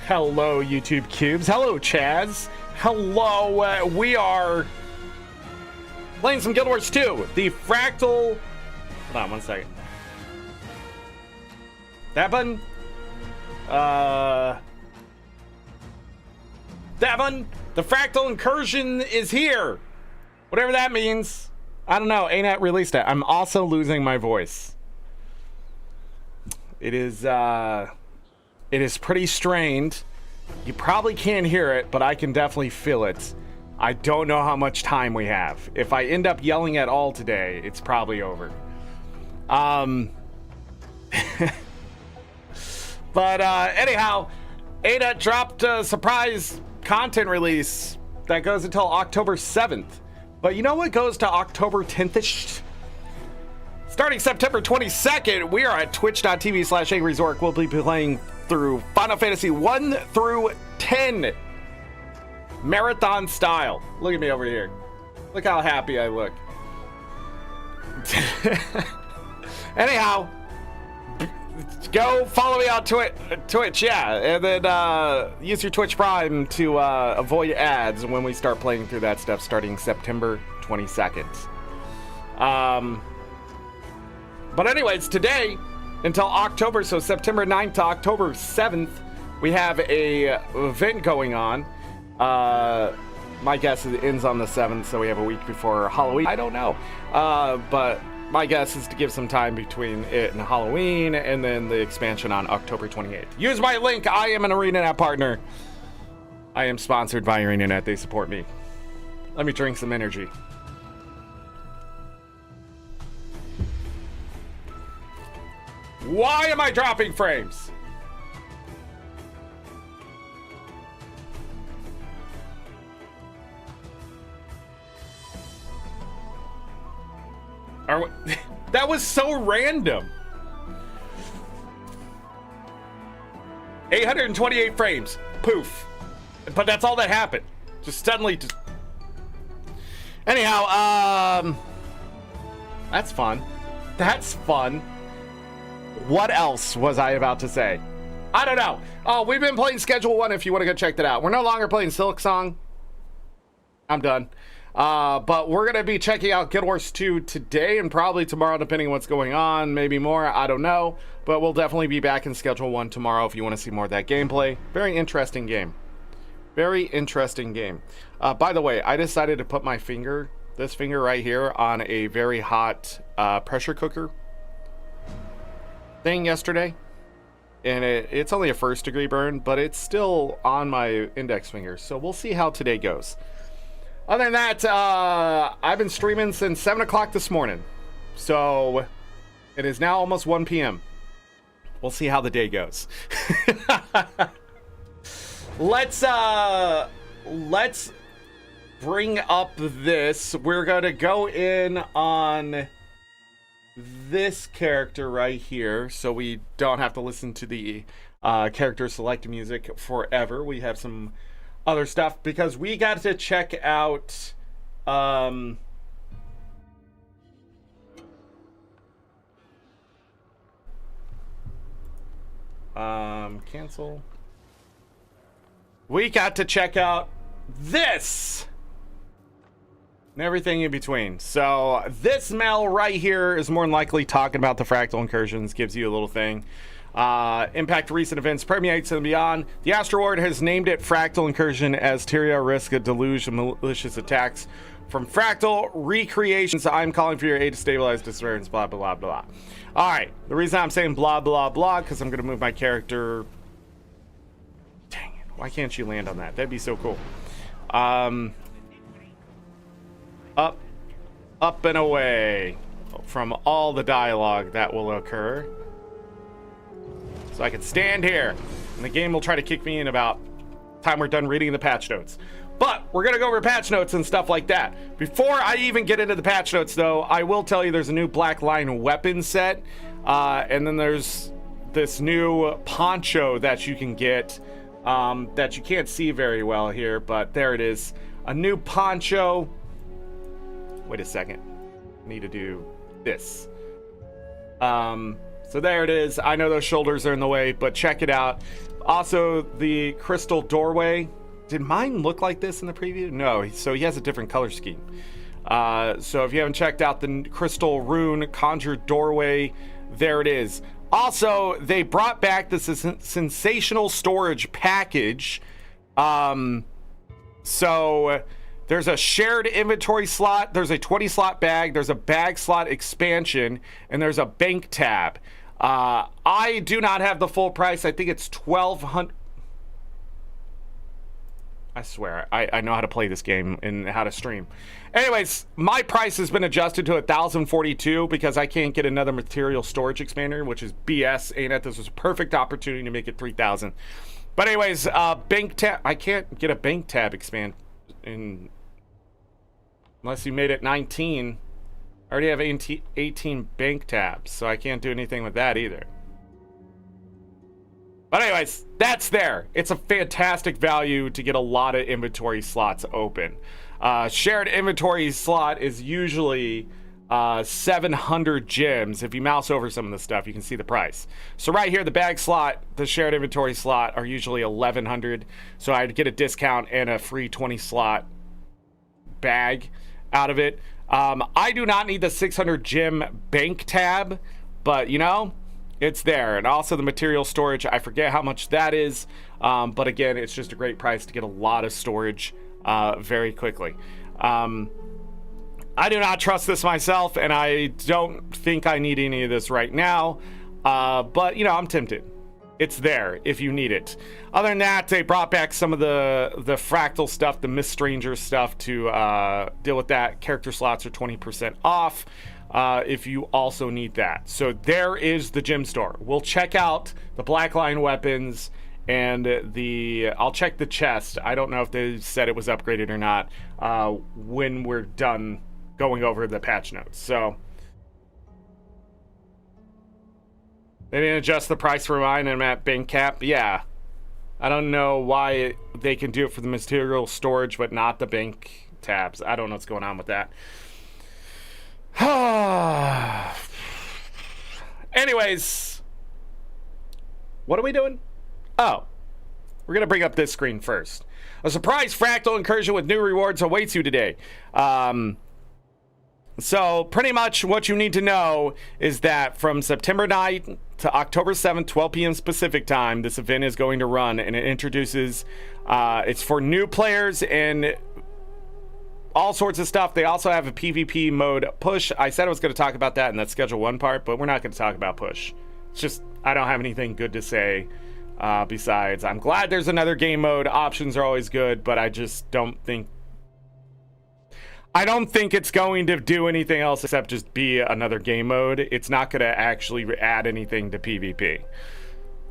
Hello, YouTube cubes. Hello, Chaz. Hello. We are playing some Guild Wars 2. The Fractal... Hold on one second. That button? That button? The Fractal Incursion is here. Whatever that means. I don't know. Anet released it. I'm also losing my voice. It is pretty strained. You probably can't hear it, but I can definitely feel it. I don't know how much time we have. If I end up yelling at all today, it's probably over. But anyhow, Anet dropped a surprise content release that goes until October 7th. But you know what goes to October 10th-ish? Starting September 22nd, we are at twitch.tv/AngryZorric. We'll be playing through Final Fantasy 1 through 10. Marathon style. Look at me over here. Look how happy I look. Anyhow, go follow me on Twitch, yeah. And then use your Twitch Prime to avoid ads when we start playing through that stuff starting September 22nd. But anyways, today until October, so September 9th to October 7th, we have a event going on. My guess is it ends on the 7th, so we have a week before Halloween. I don't know. But my guess is to give some time between it and Halloween, and then the expansion on October 28th. Use my link. I am an ArenaNet partner. I am sponsored by ArenaNet. They support me. Let me drink some energy. Why am I dropping frames? That was so random. 828 frames. Poof. But that's all that happened. Just suddenly. Anyhow, that's fun. That's fun. What else was I about to say? I don't know. Oh, we've been playing Schedule 1 if you want to go check that out. We're no longer playing Silk Song. I'm done. But we're going to be checking out Guild Wars 2 today and probably tomorrow, depending on what's going on. Maybe more. I don't know. But we'll definitely be back in Schedule 1 tomorrow if you want to see more of that gameplay. Very interesting game. Very interesting game. By the way, I decided to put my finger, this finger right here, on a very hot pressure cooker thing yesterday. And it's only a 1st degree burn, but it's still on my index finger. So we'll see how today goes. Other than that, I've been streaming since 7 o'clock this morning. So it is now almost 1 p.m. We'll see how the day goes. Let's bring up this. We're going to go in on this character right here, so we don't have to listen to the character select music forever. We have some other stuff because we got to check out cancel. We got to check out this and everything in between. So this mail right here is more than likely talking about the Fractal Incursions. Gives you a little thing. Impact recent events permeates and beyond. The Astro Ward has named it Fractal Incursion as Tyria risk a deluge of malicious attacks from Fractal recreations. I'm calling for your aid to stabilize disappearance, blah, blah, blah, blah. All right. The reason I'm saying blah, blah, blah, because I'm going to move my character. Dang it. Why can't you land on that? That'd be so cool. Up and away from all the dialogue that will occur. So I can stand here, and the game will try to kick me in about time we're done reading the patch notes. But we're going to go over patch notes and stuff like that. Before I even get into the patch notes, though, I will tell you there's a new Black Line weapon set. And then there's this new poncho that you can get that you can't see very well here, but there it is. A new poncho. Wait a second. I need to do this. So there it is. I know those shoulders are in the way, but check it out. Also, the crystal doorway. Did mine look like this in the preview? No, so he has a different color scheme. So if you haven't checked out the crystal rune conjured doorway, there it is. Also, they brought back this sensational storage package. So there's a shared inventory slot, there's a 20 slot bag, there's a bag slot expansion, and there's a bank tab. I do not have the full price. I think it's $1,200. I swear, I know how to play this game and how to stream. Anyways, my price has been adjusted to $1,042 because I can't get another material storage expander, which is BS. Anet, this was a perfect opportunity to make it $3,000. But anyways, bank tab. I can't get a bank tab expand unless you made it 19. I already have 18 bank tabs, so I can't do anything with that either. But anyways, that's there. It's a fantastic value to get a lot of inventory slots open. Shared inventory slot is usually 700 gems. If you mouse over some of the stuff, you can see the price. So right here, the bag slot, the shared inventory slot are usually 1,100. So I'd get a discount and a free 20 slot bag out of it. I do not need the 600 gem bank tab, but you know, it's there. And also the material storage, I forget how much that is, but again, it's just a great price to get a lot of storage very quickly. I do not trust this myself, and I don't think I need any of this right now, but you know, I'm tempted. It's there if you need it. Other than that, they brought back some of the fractal stuff, the Miss Stranger stuff to deal with that. Character slots are 20% off if you also need that. So there is the gem store. We'll check out the Blackline weapons and I'll check the chest. I don't know if they said it was upgraded or not when we're done going over the patch notes. So they didn't adjust the price for mine. I'm at bank cap. Yeah, I don't know why they can do it for the material storage but not the bank tabs. I don't know what's going on with that. Anyways, what are we doing? Oh, we're gonna bring up this screen first. A surprise Fractal Incursion with new rewards awaits you today. So pretty much what you need to know is that from September 9th to October 7th, 12 p.m. Pacific time, this event is going to run, and it introduces, it's for new players and all sorts of stuff. They also have a PvP mode push. I said I was going to talk about that in that Schedule 1 part, but we're not going to talk about push. It's just, I don't have anything good to say besides, I'm glad there's another game mode. Options are always good, but I just don't think it's going to do anything else except just be another game mode. It's not going to actually add anything to PvP.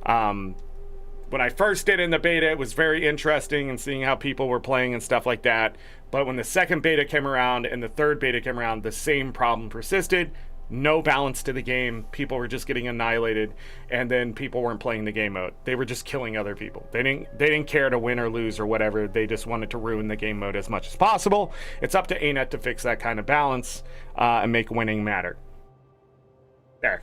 When I first did in the beta, it was very interesting and seeing how people were playing and stuff like that. But when the second beta came around and the third beta came around, the same problem persisted. No balance to the game. People were just getting annihilated, and then people weren't playing the game mode. They were just killing other people. They didn't care to win or lose or whatever. They just wanted to ruin the game mode as much as possible. It's up to Anet to fix that kind of balance and make winning matter. There.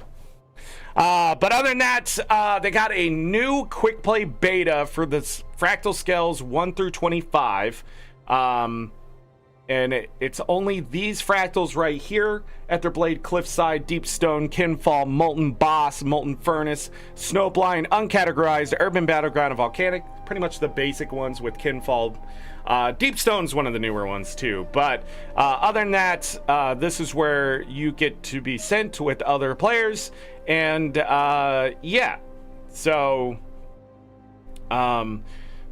But other than that, they got a new quick play beta for the Fractal Scales 1 through 25. And it's only these fractals right here: Etherblade, Cliffside, Deepstone, Kinfall, Molten Boss, Molten Furnace, Snowblind, Uncategorized, Urban Battleground, and Volcanic. Pretty much the basic ones with Kinfall. Deepstone's one of the newer ones too. But other than that, this is where you get to be sent with other players. And yeah, so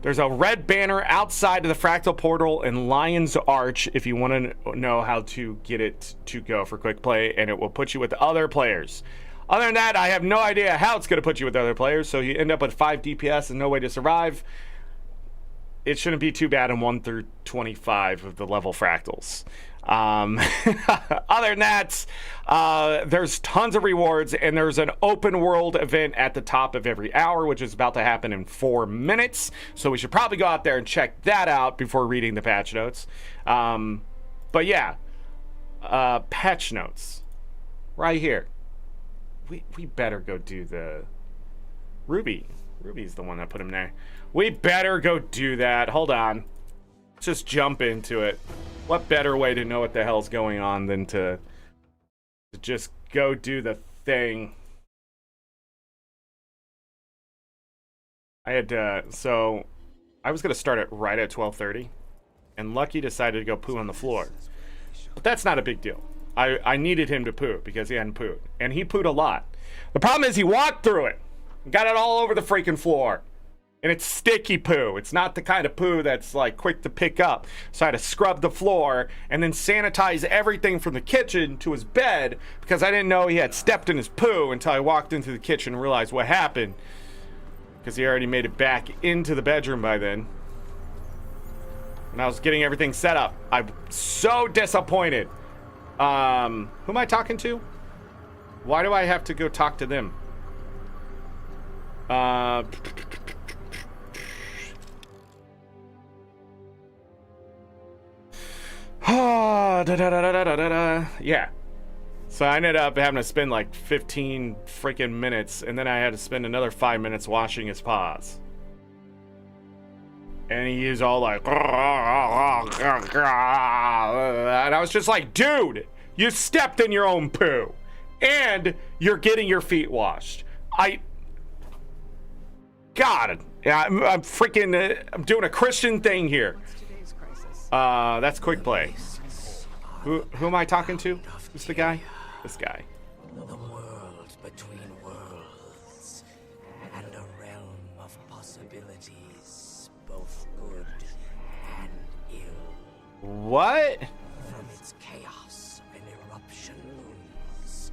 there's a red banner outside of the Fractal Portal in Lion's Arch if you want to know how to get it to go for quick play, and it will put you with other players. Other than that, I have no idea how it's going to put you with other players, so you end up with 5 DPS and no way to survive. It shouldn't be too bad in 1 through 25 of the level fractals. Other than that, there's tons of rewards, and there's an open world event at the top of every hour, which is about to happen in 4 minutes. So we should probably go out there and check that out before reading the patch notes. But yeah, patch notes right here. We better go do the Ruby. Ruby's the one that put him there. We better go do that. Hold on. Just jump into it. What better way to know what the hell's going on than to just go do the thing? I had to, so I was going to start it right at 12:30, and Lucky decided to go poo on the floor. But that's not a big deal. I needed him to poo because he hadn't pooed, and he pooed a lot. The problem is he walked through it, got it all over the freaking floor, and it's sticky poo. It's not the kind of poo that's like quick to pick up. So I had to scrub the floor and then sanitize everything from the kitchen to his bed because I didn't know he had stepped in his poo until I walked into the kitchen and realized what happened. Because he already made it back into the bedroom by then. And I was getting everything set up. I'm so disappointed. Who am I talking to? Why do I have to go talk to them? Yeah. So I ended up having to spend like 15 freaking minutes, and then I had to spend another 5 minutes washing his paws. And he was all like, and I was just like, dude, you stepped in your own poo, and you're getting your feet washed. God, I'm freaking, I'm doing a Christian thing here. That's quick play. Who am I talking to? Who's the guy? This guy. The world between worlds, and a realm of possibilities, both good and ill. What? From its chaos and eruption looms,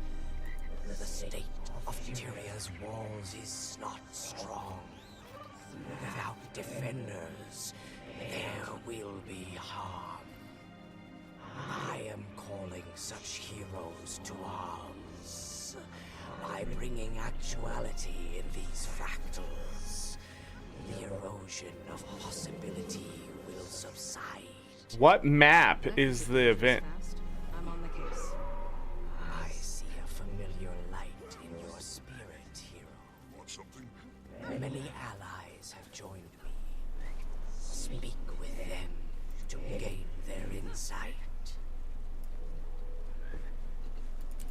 the state of Tyria's walls is not strong. Without defenders, there will be harm. I am calling such heroes to arms. By bringing actuality in these fractals, the erosion of possibility will subside. What map is the event? I'm on the case. I see a familiar light in your spirit, hero. Want something? Many allies have joined me. Speak with them to gain their insight.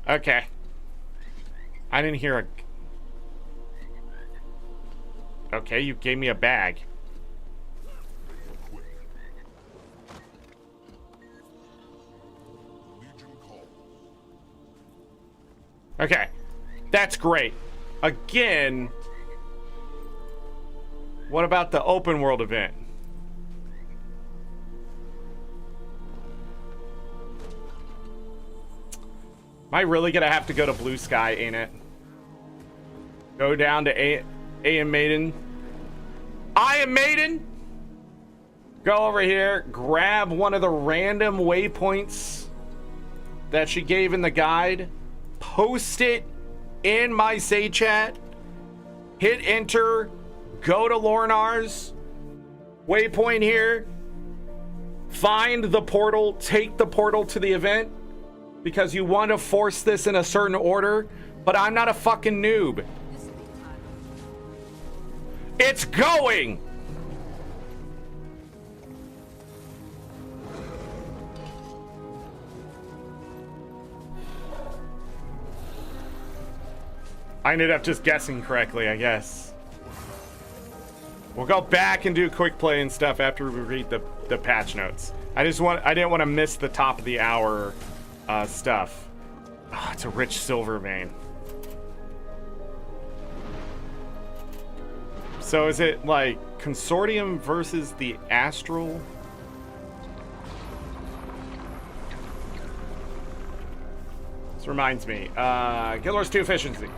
Okay. I didn't hear a... Okay, you gave me a bag. Okay. That's great. Again, what about the open world event? Am I really gonna have to go to Blue Sky, ain't it? Go down to AM Maiden. I am Maiden! Go over here, grab one of the random waypoints that she gave in the guide, post it in my say chat, hit enter, go to Lornar's waypoint here, find the portal, take the portal to the event, because you want to force this in a certain order, but I'm not a fucking noob. It's going! I ended up just guessing correctly, I guess. We'll go back and do quick play and stuff after we read the patch notes. I didn't want to miss the top of the hour stuff. Oh, it's a rich silver vein. So is it like Consortium versus the Astral? This reminds me. Guild Wars 2 efficiency.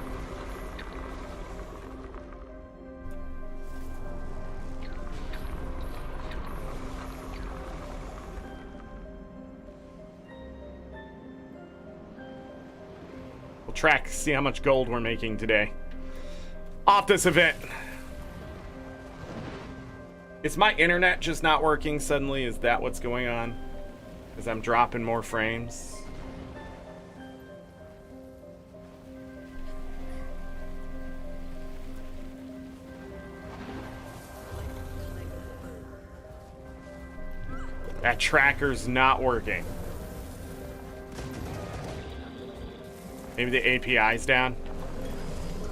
We'll track, see how much gold we're making today off this event. Is my internet just not working suddenly? Is that what's going on? Because I'm dropping more frames? That tracker's not working. Maybe the API's down.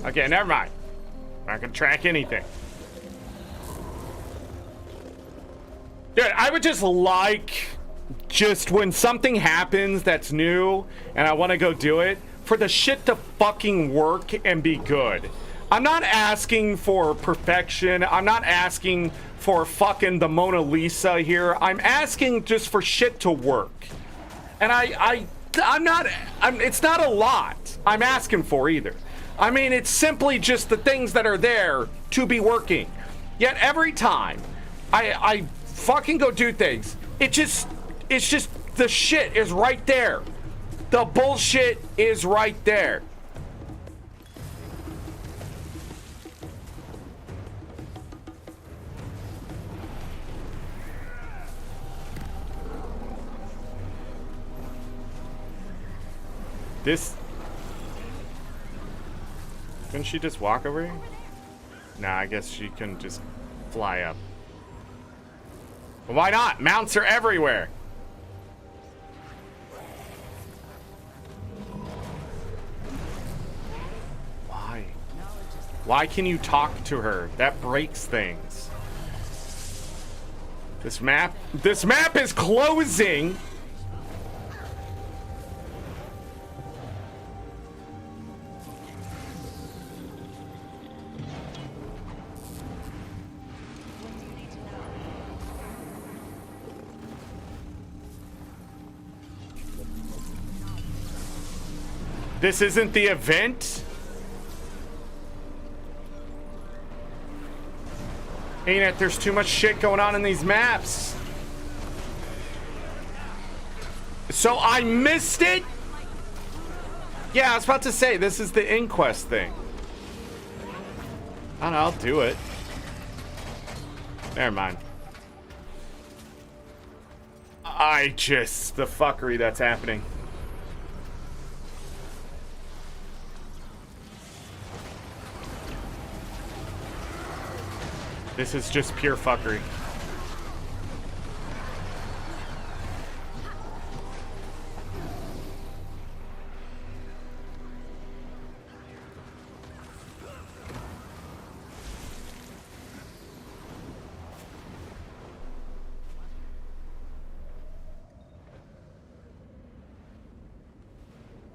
Okay, never mind. Not gonna track anything. Dude, I would just like, just when something happens that's new and I want to go do it, for the shit to fucking work and be good. I'm not asking for perfection. I'm not asking for fucking the Mona Lisa here. I'm asking just for shit to work. And it's not a lot I'm asking for either. I mean, it's simply just the things that are there to be working. Yet every time I fucking go do things, it's just the shit is right there. The bullshit is right there. This... Couldn't she just walk over here? Nah, I guess she couldn't just fly up. Well, why not? Mounts are everywhere. Why? Why can you talk to her? That breaks things. This map is closing. This isn't the event? Anet, there's too much shit going on in these maps. So I missed it? Yeah, I was about to say, this is the Inquest thing. I don't know, I'll do it. Never mind. The fuckery that's happening. This is just pure fuckery.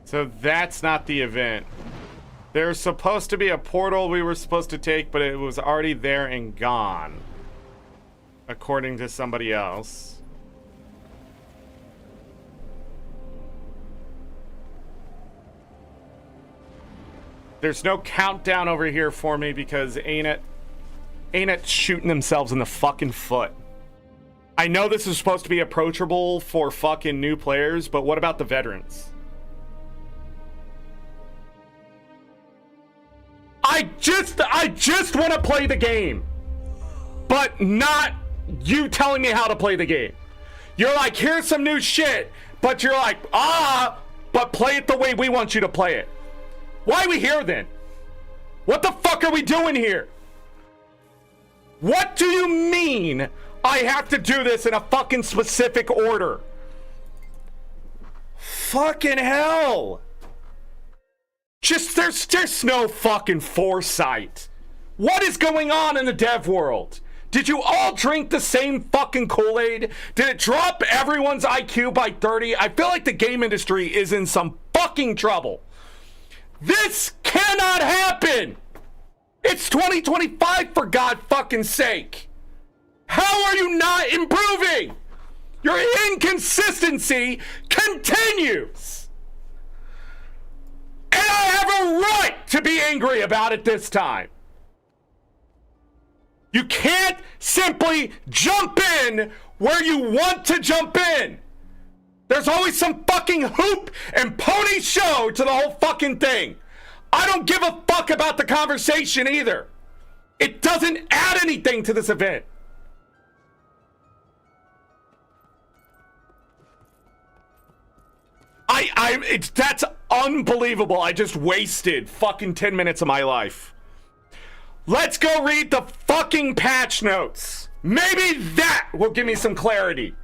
So that's not the event. There's supposed to be a portal we were supposed to take, but it was already there and gone. According to somebody else. There's no countdown over here for me because Anet's shooting themselves in the fucking foot. I know this is supposed to be approachable for fucking new players, but what about the veterans? I just want to play the game, but not you telling me how to play the game. You're like, here's some new shit, but you're like, but play it the way we want you to play it. Why are we here then? What the fuck are we doing here? What do you mean I have to do this in a fucking specific order? Fucking hell. There's no fucking foresight. What is going on in the dev world? Did you all drink the same fucking Kool-Aid? Did it drop everyone's IQ by 30? I feel like the game industry is in some fucking trouble. This cannot happen. It's 2025 for God fucking sake. How are you not improving? Your inconsistency continues. And I have a right to be angry about it this time. You can't simply jump in where you want to jump in. There's always some fucking hoop and pony show to the whole fucking thing. I don't give a fuck about the conversation either. It doesn't add anything to this event. That's unbelievable. I just wasted fucking 10 minutes of my life. Let's go read the fucking patch notes. Maybe that will give me some clarity.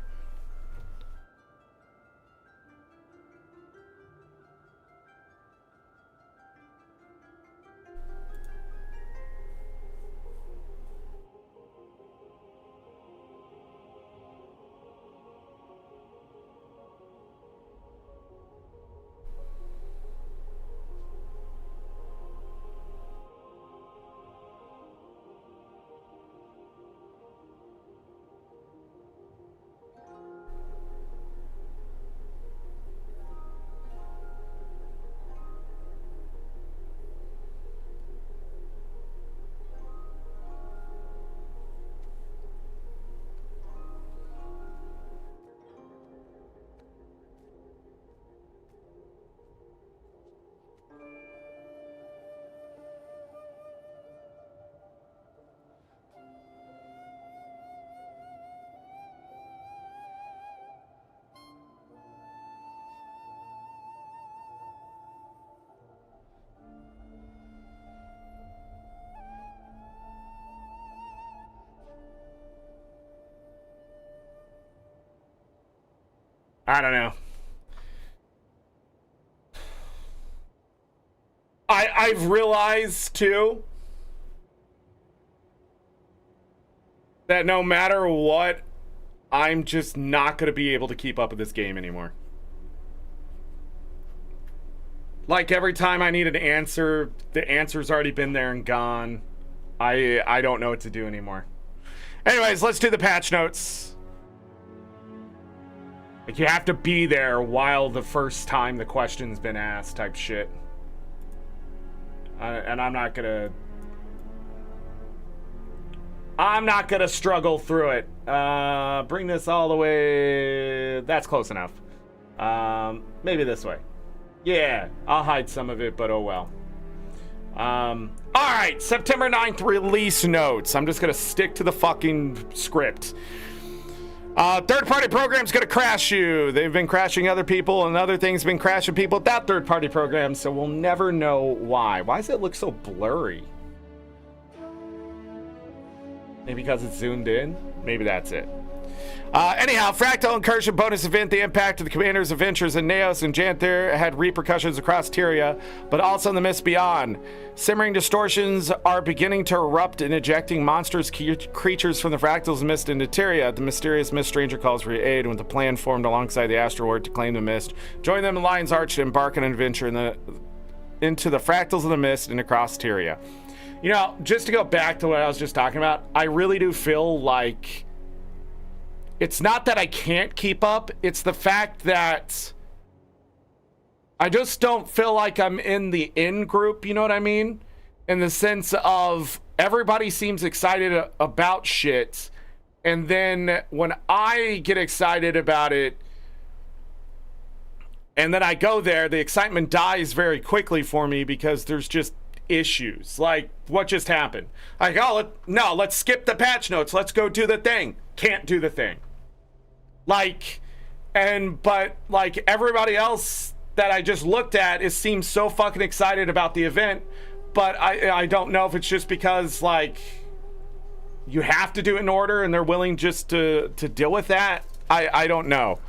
I don't know. I've realized too that no matter what, I'm just not going to be able to keep up with this game anymore. Like every time I need an answer, the answer's already been there and gone. I don't know what to do anymore. Anyways, let's do the patch notes. Like, you have to be there while the first time the question's been asked type shit. And I'm not gonna struggle through it. Bring this all the way. That's close enough. Maybe this way. Yeah, I'll hide some of it, but oh well. All right, September 9th release notes. I'm just gonna stick to the fucking script. Third-party programs gonna crash you. They've been crashing other people, and other things been crashing people without third-party programs, so we'll never know why. Why does it look so blurry? Maybe because it's zoomed in? Maybe that's it. Anyhow, Fractal Incursion bonus event. The impact of the Commander's adventures in Naos and Janther had repercussions across Tyria, but also in the mist beyond. Simmering distortions are beginning to erupt and ejecting monstrous creatures from the Fractal's mist into Tyria. The mysterious mist stranger calls for aid, and with a plan formed alongside the Astroward to claim the mist, join them in Lion's Arch to embark on an adventure into the Fractals of the mist and across Tyria. You know, just to go back to what I was just talking about, I really do feel like it's not that I can't keep up, it's the fact that I just don't feel like I'm in the in group, you know what I mean? In the sense of everybody seems excited about shit, and then when I get excited about it, and then I go there, the excitement dies very quickly for me because there's just issues. Like, what just happened? Like, oh, no, let's skip the patch notes. Let's go do the thing. Can't do the thing. Like, but like everybody else that I just looked at seems so fucking excited about the event, but I don't know if it's just because like you have to do it in order and they're willing just to deal with that. I don't know,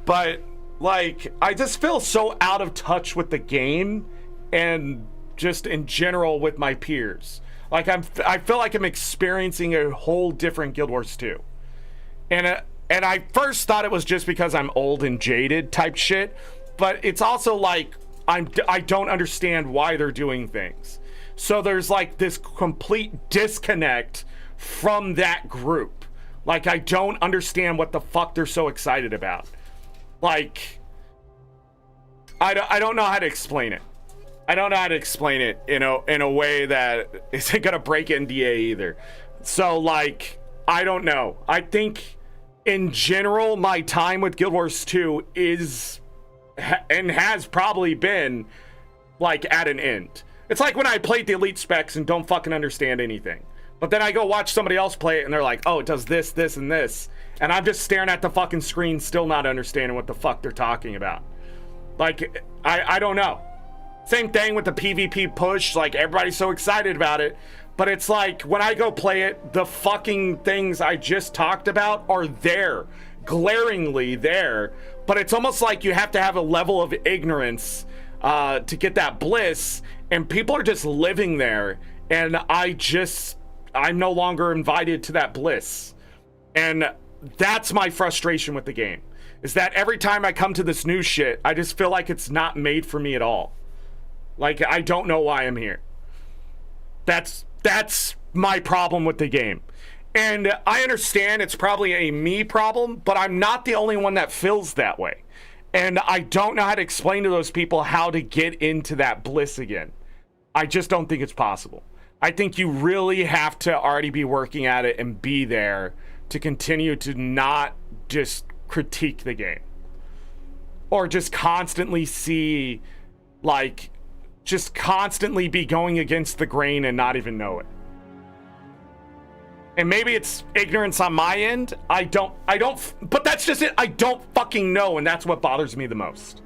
but like I just feel so out of touch with the game and just in general with my peers. Like I feel like I'm experiencing a whole different Guild Wars 2, and I first thought it was just because I'm old and jaded type shit, but it's also like I don't understand why they're doing things. So there's like this complete disconnect from that group. Like I don't understand what the fuck they're so excited about. Like I don't know how to explain it. I don't know how to explain it in a way that isn't gonna break NDA either. So like I don't know. I think in general, my time with Guild Wars 2 is and has probably been like at an end. It's like when I played the Elite Specs and don't fucking understand anything. But then I go watch somebody else play it and they're like, oh, it does this, this, and this. And I'm just staring at the fucking screen, still not understanding what the fuck they're talking about. Like, I don't know. Same thing with the PvP push. Like, everybody's so excited about it. But it's like, when I go play it, the fucking things I just talked about are there. Glaringly there. But it's almost like you have to have a level of ignorance to get that bliss. And people are just living there. And I'm no longer invited to that bliss. And that's my frustration with the game. Is that every time I come to this new shit, I just feel like it's not made for me at all. Like, I don't know why I'm here. That's my problem with the game. And I understand it's probably a me problem, but I'm not the only one that feels that way. And I don't know how to explain to those people how to get into that bliss again. I just don't think it's possible. I think you really have to already be working at it and be there to continue to not just critique the game. Or just constantly see, like, just constantly be going against the grain and not even know it. And maybe it's ignorance on my end. But that's just it. I don't fucking know, and that's what bothers me the most.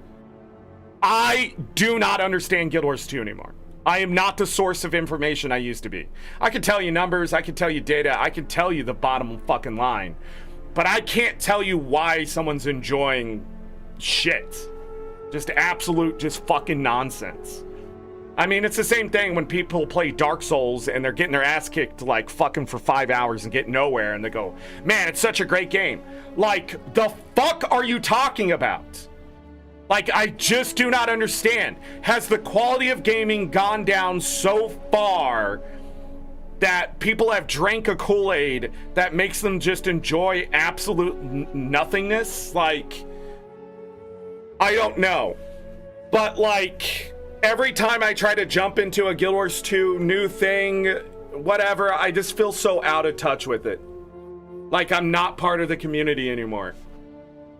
I do not understand Guild Wars 2 anymore. I am not the source of information I used to be. I can tell you numbers, I can tell you data, I can tell you the bottom fucking line. But I can't tell you why someone's enjoying shit. Just absolute, just fucking nonsense. I mean, it's the same thing when people play Dark Souls and they're getting their ass kicked like fucking for 5 hours and get nowhere, and they go, man, it's such a great game. Like, the fuck are you talking about? Like, I just do not understand. Has the quality of gaming gone down so far that people have drank a Kool-Aid that makes them just enjoy absolute nothingness? Like, I don't know. But, like, every time I try to jump into a Guild Wars 2 new thing, whatever, I just feel so out of touch with it. Like, I'm not part of the community anymore.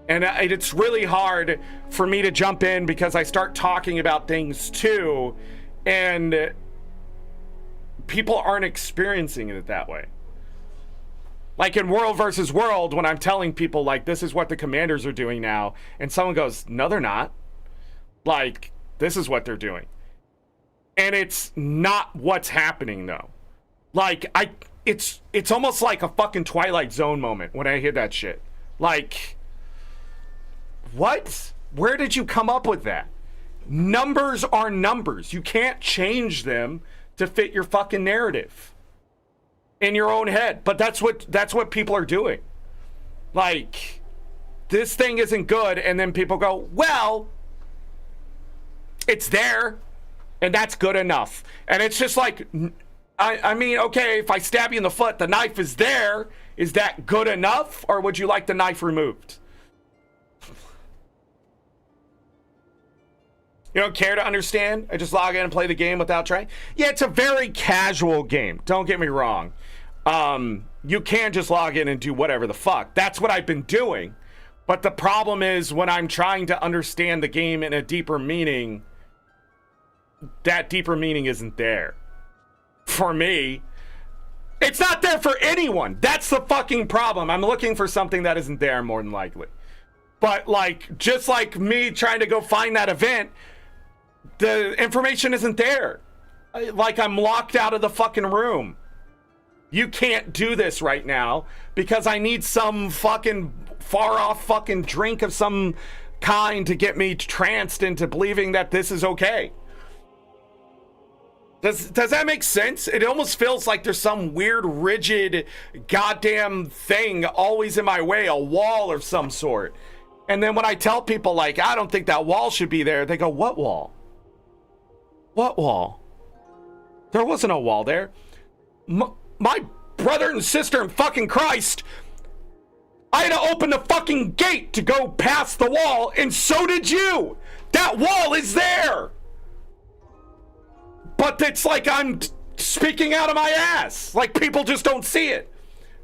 And it's really hard for me to jump in because I start talking about things too, and people aren't experiencing it that way. Like in World versus World, when I'm telling people, like, this is what the commanders are doing now, and someone goes, no, they're not. Like, this is what they're doing. And it's not what's happening, though. Like, it's almost like a fucking Twilight Zone moment when I hear that shit. Like, what? Where did you come up with that? Numbers are numbers. You can't change them to fit your fucking narrative in your own head. But that's what people are doing. Like, this thing isn't good, and then people go, well, it's there, and that's good enough. And it's just like, I mean, okay, if I stab you in the foot, the knife is there. Is that good enough, or would you like the knife removed? You don't care to understand? I just log in and play the game without trying? Yeah, it's a very casual game. Don't get me wrong. You can just log in and do whatever the fuck. That's what I've been doing. But the problem is when I'm trying to understand the game in a deeper meaning, that deeper meaning isn't there. For me, it's not there for anyone. That's the fucking problem. I'm looking for something that isn't there more than likely. But like, just like me trying to go find that event, the information isn't there. Like, I'm locked out of the fucking room. You can't do this right now because I need some fucking far off fucking drink of some kind to get me tranced into believing that this is okay. Does that make sense? It almost feels like there's some weird, rigid, goddamn thing always in my way, a wall of some sort. And then when I tell people, like, I don't think that wall should be there, they go, what wall? What wall? There wasn't a wall there. My brother and sister in fucking Christ, I had to open the fucking gate to go past the wall, and so did you. That wall is there. But it's like I'm speaking out of my ass. Like, people just don't see it.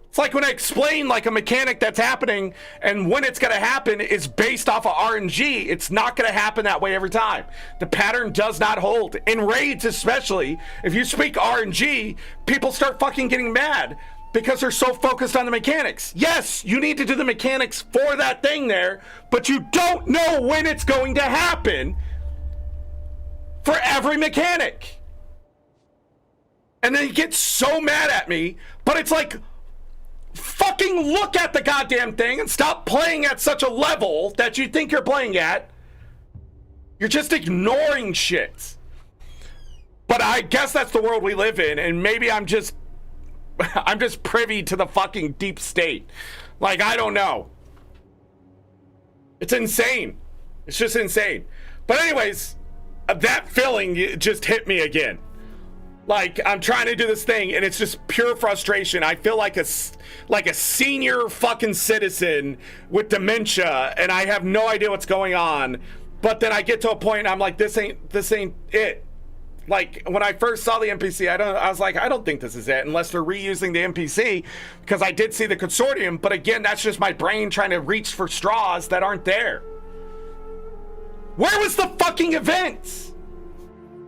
It's like when I explain like a mechanic that's happening and when it's going to happen is based off of RNG. It's not going to happen that way every time. The pattern does not hold. In raids especially, if you speak RNG, people start fucking getting mad because they're so focused on the mechanics. Yes, you need to do the mechanics for that thing there, but you don't know when it's going to happen for every mechanic. And then you get so mad at me, but it's like, fucking look at the goddamn thing and stop playing at such a level that you think you're playing at. You're just ignoring shit. But I guess that's the world we live in, and maybe I'm just privy to the fucking deep state. Like, I don't know. It's insane. It's just insane. But anyways, that feeling just hit me again. Like, I'm trying to do this thing, and it's just pure frustration. I feel like a senior fucking citizen with dementia, and I have no idea what's going on. But then I get to a point, and I'm like, this ain't it. Like, when I first saw the NPC, I was like, I don't think this is it, unless they're reusing the NPC, because I did see the consortium. But again, that's just my brain trying to reach for straws that aren't there. Where was the fucking event?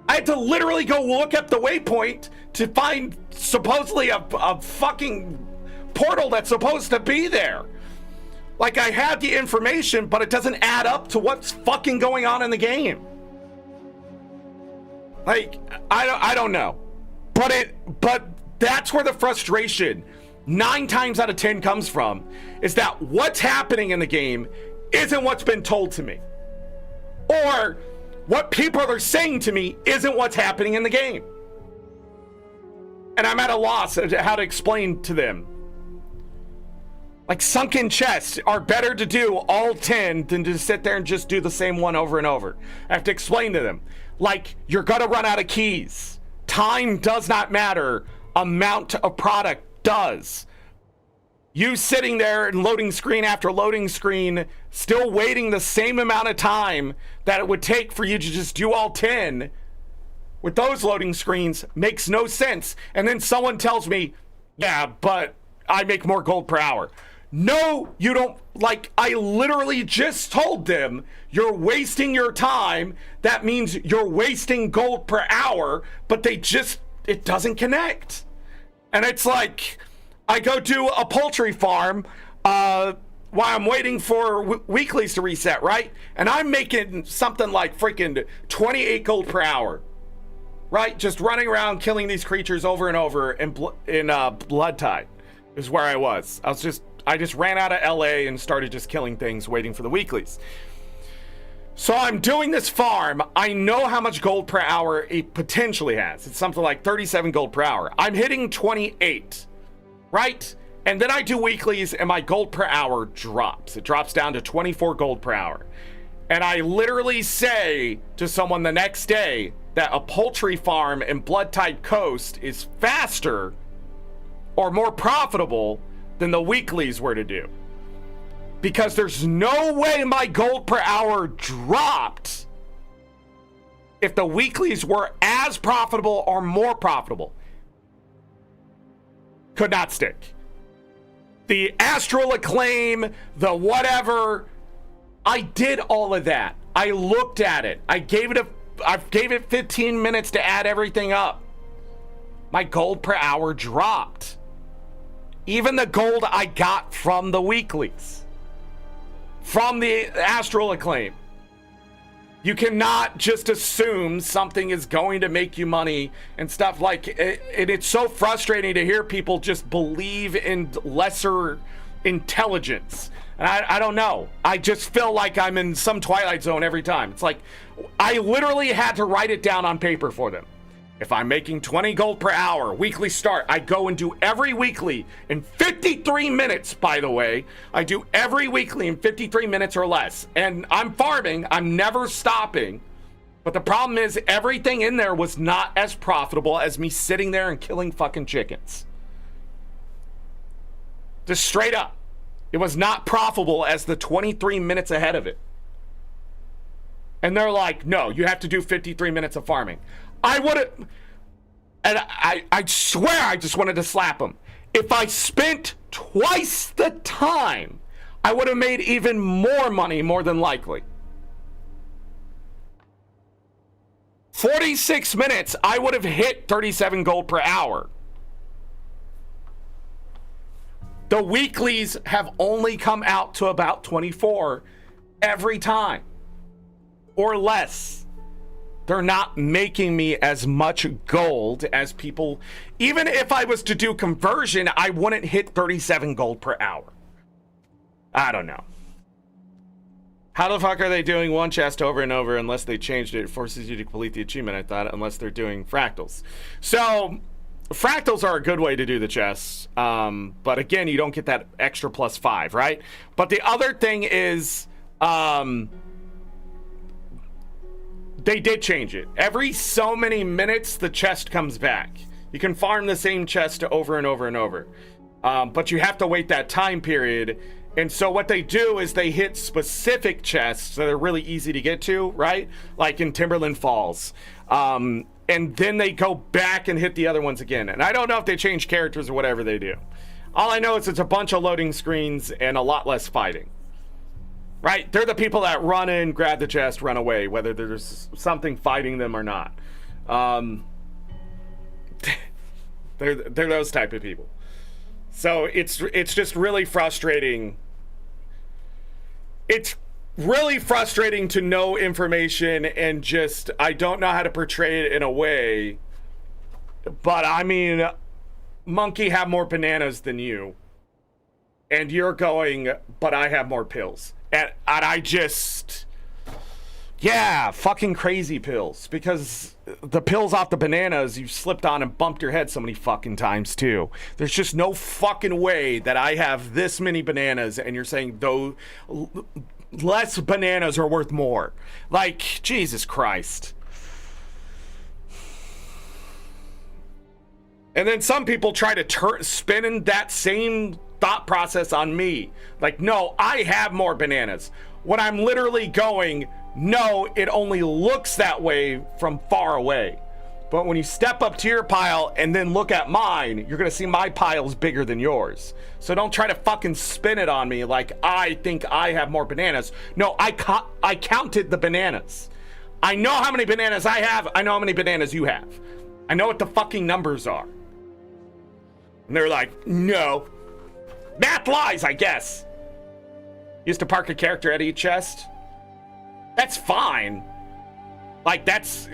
I had to literally go look up the waypoint to find supposedly a fucking portal that's supposed to be there. Like, I had the information, but it doesn't add up to what's fucking going on in the game. Like, I don't know. But that's where the frustration 9 times out of 10 comes from, is that what's happening in the game isn't what's been told to me. Or what people are saying to me isn't what's happening in the game. And I'm at a loss of how to explain to them. Like, sunken chests are better to do all 10 than to sit there and just do the same one over and over. I have to explain to them, like, you're gonna run out of keys. Time does not matter. Amount of product does. You sitting there and loading screen after loading screen, still waiting the same amount of time that it would take for you to just do all 10 with those loading screens makes no sense. And then someone tells me, yeah, but I make more gold per hour. No, you don't. Like, I literally just told them, you're wasting your time. That means you're wasting gold per hour, but it doesn't connect. And it's like, I go do a poultry farm while I'm waiting for weeklies to reset, right? And I'm making something like freaking 28 gold per hour, right? Just running around killing these creatures over and over in Blood Tide is where I was. I just ran out of LA and started just killing things, waiting for the weeklies. So I'm doing this farm. I know how much gold per hour it potentially has. It's something like 37 gold per hour. I'm hitting 28. Right? And then I do weeklies and my gold per hour drops. It drops down to 24 gold per hour. And I literally say to someone the next day that a poultry farm in Blood Tide Coast is faster or more profitable than the weeklies were to do. Because there's no way my gold per hour dropped if the weeklies were as profitable or more profitable. Could not stick. The astral acclaim, the whatever, I did all of that. I looked at it. I gave it 15 minutes to add everything up. My gold per hour dropped. Even the gold I got from the weeklies, from the astral acclaim. You cannot just assume something is going to make you money and stuff like it. It's so frustrating to hear people just believe in lesser intelligence. And I don't know. I just feel like I'm in some Twilight Zone every time. It's like I literally had to write it down on paper for them. If I'm making 20 gold per hour, weekly start, I go and do every weekly in 53 minutes, by the way. I do every weekly in 53 minutes or less. And I'm farming, I'm never stopping. But the problem is everything in there was not as profitable as me sitting there and killing fucking chickens. Just straight up. It was not profitable as the 23 minutes ahead of it. And they're like, no, you have to do 53 minutes of farming. I would have, and I swear I just wanted to slap him. If I spent twice the time, I would have made even more money, more than likely. 46 minutes, I would have hit 37 gold per hour. The weeklies have only come out to about 24 every time, or less. They're not making me as much gold as people. Even if I was to do conversion, I wouldn't hit 37 gold per hour. I don't know. How the fuck are they doing one chest over and over unless they changed it? It forces you to complete the achievement, I thought, unless they're doing fractals. So, fractals are a good way to do the chests. But again, you don't get that extra +5, right? But the other thing is, they did change it. Every so many minutes, the chest comes back. You can farm the same chest over and over and over. But you have to wait that time period. And so what they do is they hit specific chests that are really easy to get to, right? Like in Timberland Falls. And then they go back and hit the other ones again. And I don't know if they change characters or whatever they do. All I know is it's a bunch of loading screens and a lot less fighting. Right? They're the people that run in, grab the chest, run away, whether there's something fighting them or not. They're those type of people. So it's just really frustrating. It's really frustrating to know information and just, I don't know how to portray it in a way. But I mean, monkey have more bananas than you. And you're going, but I have more pills. And I just, yeah, fucking crazy pills. Because the pills off the bananas, you've slipped on and bumped your head so many fucking times too. There's just no fucking way that I have this many bananas and you're saying though less bananas are worth more. Like, Jesus Christ. And then some people try to spin in that same thought process on me. Like, no, I have more bananas. When I'm literally going, no, it only looks that way from far away. But when you step up to your pile and then look at mine, you're gonna see my pile's bigger than yours. So don't try to fucking spin it on me like I think I have more bananas. No, I counted the bananas. I know how many bananas I have. I know how many bananas you have. I know what the fucking numbers are. And they're like, no. Math lies, I guess. Used to park a character at each chest. That's fine. Like, that's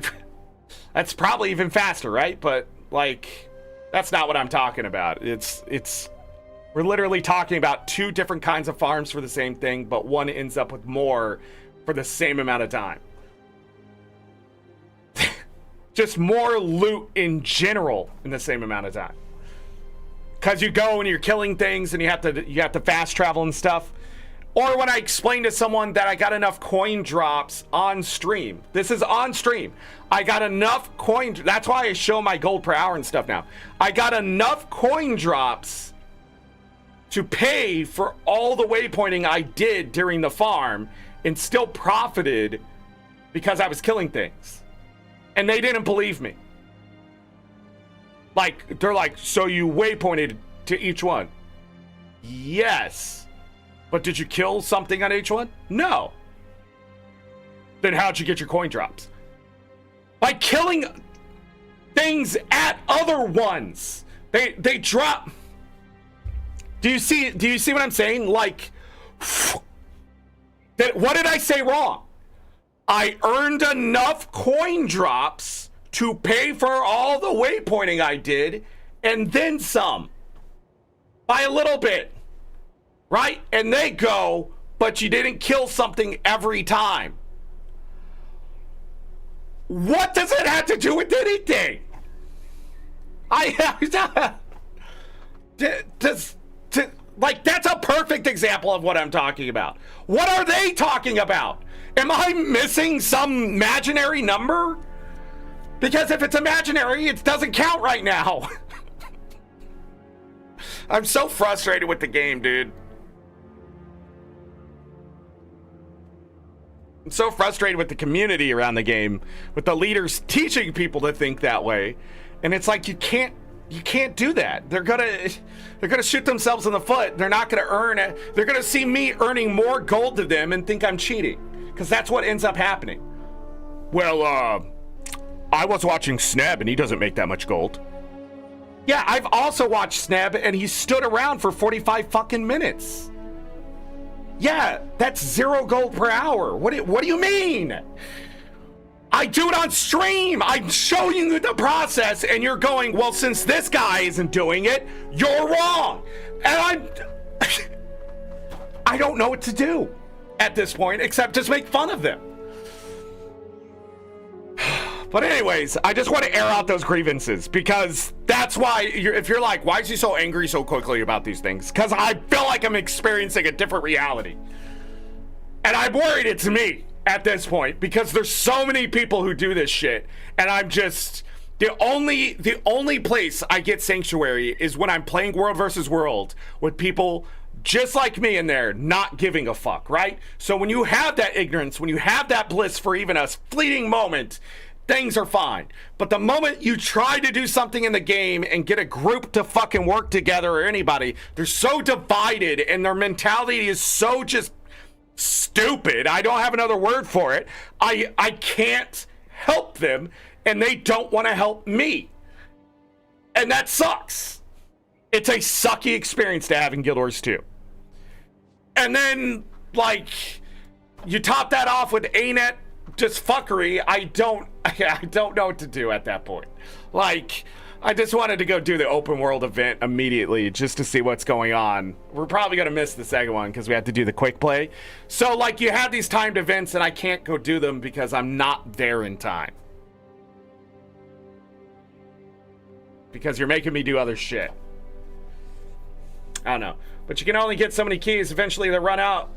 probably even faster, right? But, like, that's not what I'm talking about. We're literally talking about two different kinds of farms for the same thing, but one ends up with more for the same amount of time. Just more loot in general in the same amount of time. Because you go and you're killing things and you have to fast travel and stuff. Or when I explain to someone that I got enough coin drops on stream. This is on stream. I got enough coin. That's why I show my gold per hour and stuff now. I got enough coin drops to pay for all the waypointing I did during the farm and still profited because I was killing things. And they didn't believe me. Like, they're like, so you waypointed to each one? Yes. But did you kill something on each one? No. Then how'd you get your coin drops? By killing things at other ones. They drop. Do you see what I'm saying? Like, what did I say wrong? I earned enough coin drops to pay for all the waypointing I did, and then some. By a little bit. Right? And they go, but you didn't kill something every time. What does it have to do with anything? Like, that's a perfect example of what I'm talking about. What are they talking about? Am I missing some imaginary number? Because if it's imaginary, it doesn't count right now. I'm so frustrated with the game, dude. I'm so frustrated with the community around the game, with the leaders teaching people to think that way. And it's like, you can't do that. They're gonna shoot themselves in the foot. They're not gonna earn it. They're gonna see me earning more gold than them and think I'm cheating. Because that's what ends up happening. Well, I was watching Sneb and he doesn't make that much gold. Yeah, I've also watched Sneb and he stood around for 45 fucking minutes. Yeah, that's 0 gold per hour. What do you mean? I do it on stream. I'm showing you the process and you're going, well, since this guy isn't doing it, you're wrong. And I don't know what to do at this point except just make fun of them. But anyways, I just want to air out those grievances because that's why if you're like, why is he so angry so quickly about these things? Because I feel like I'm experiencing a different reality. And I'm worried it's me at this point because there's so many people who do this shit. And I'm just, the only place I get sanctuary is when I'm playing World versus World with people just like me in there, not giving a fuck, right? So when you have that ignorance, when you have that bliss for even a fleeting moment, things are fine. But the moment you try to do something in the game and get a group to fucking work together or anybody, they're so divided and their mentality is so just stupid. I don't have another word for it. I can't help them and they don't want to help me. And that sucks. It's a sucky experience to have in Guild Wars 2. And then, like, you top that off with Anet just fuckery. I don't know what to do at that point. Like, I just wanted to go do the open world event immediately just to see what's going on. We're probably going to miss the second one because we had to do the quick play. So, like, you have these timed events and I can't go do them because I'm not there in time. Because you're making me do other shit. I don't know. But you can only get so many keys. Eventually they run out.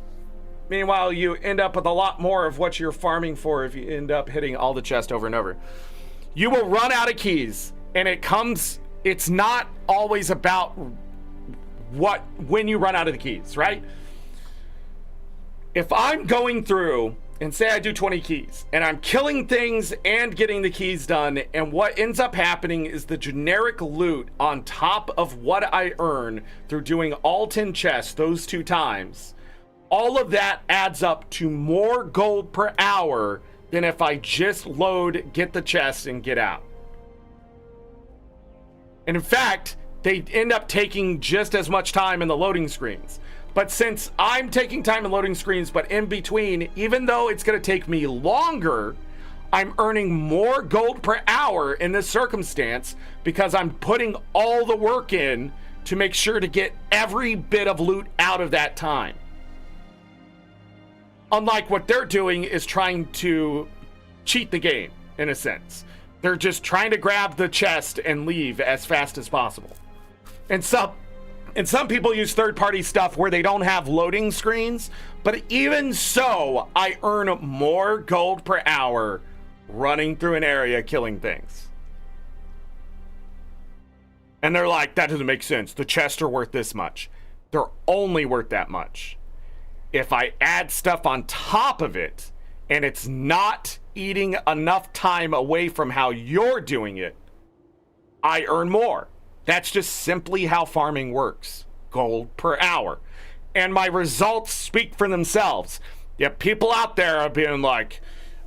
Meanwhile, you end up with a lot more of what you're farming for if you end up hitting all the chests over and over. You will run out of keys. And it's not always about when you run out of the keys, right? If I'm going through and say I do 20 keys and I'm killing things and getting the keys done, and what ends up happening is the generic loot on top of what I earn through doing all 10 chests those 2 times, all of that adds up to more gold per hour than if I just load, get the chest, and get out. And in fact, they end up taking just as much time in the loading screens. But since I'm taking time in loading screens, but in between, even though it's going to take me longer, I'm earning more gold per hour in this circumstance because I'm putting all the work in to make sure to get every bit of loot out of that time. Unlike what they're doing is trying to cheat the game, in a sense. They're just trying to grab the chest and leave as fast as possible. And some people use third-party stuff where they don't have loading screens, but even so, I earn more gold per hour running through an area killing things. And they're like, that doesn't make sense. The chests are worth this much. They're only worth that much. If I add stuff on top of it, and it's not eating enough time away from how you're doing it, I earn more. That's just simply how farming works. Gold per hour. And my results speak for themselves. Yet people out there are being like,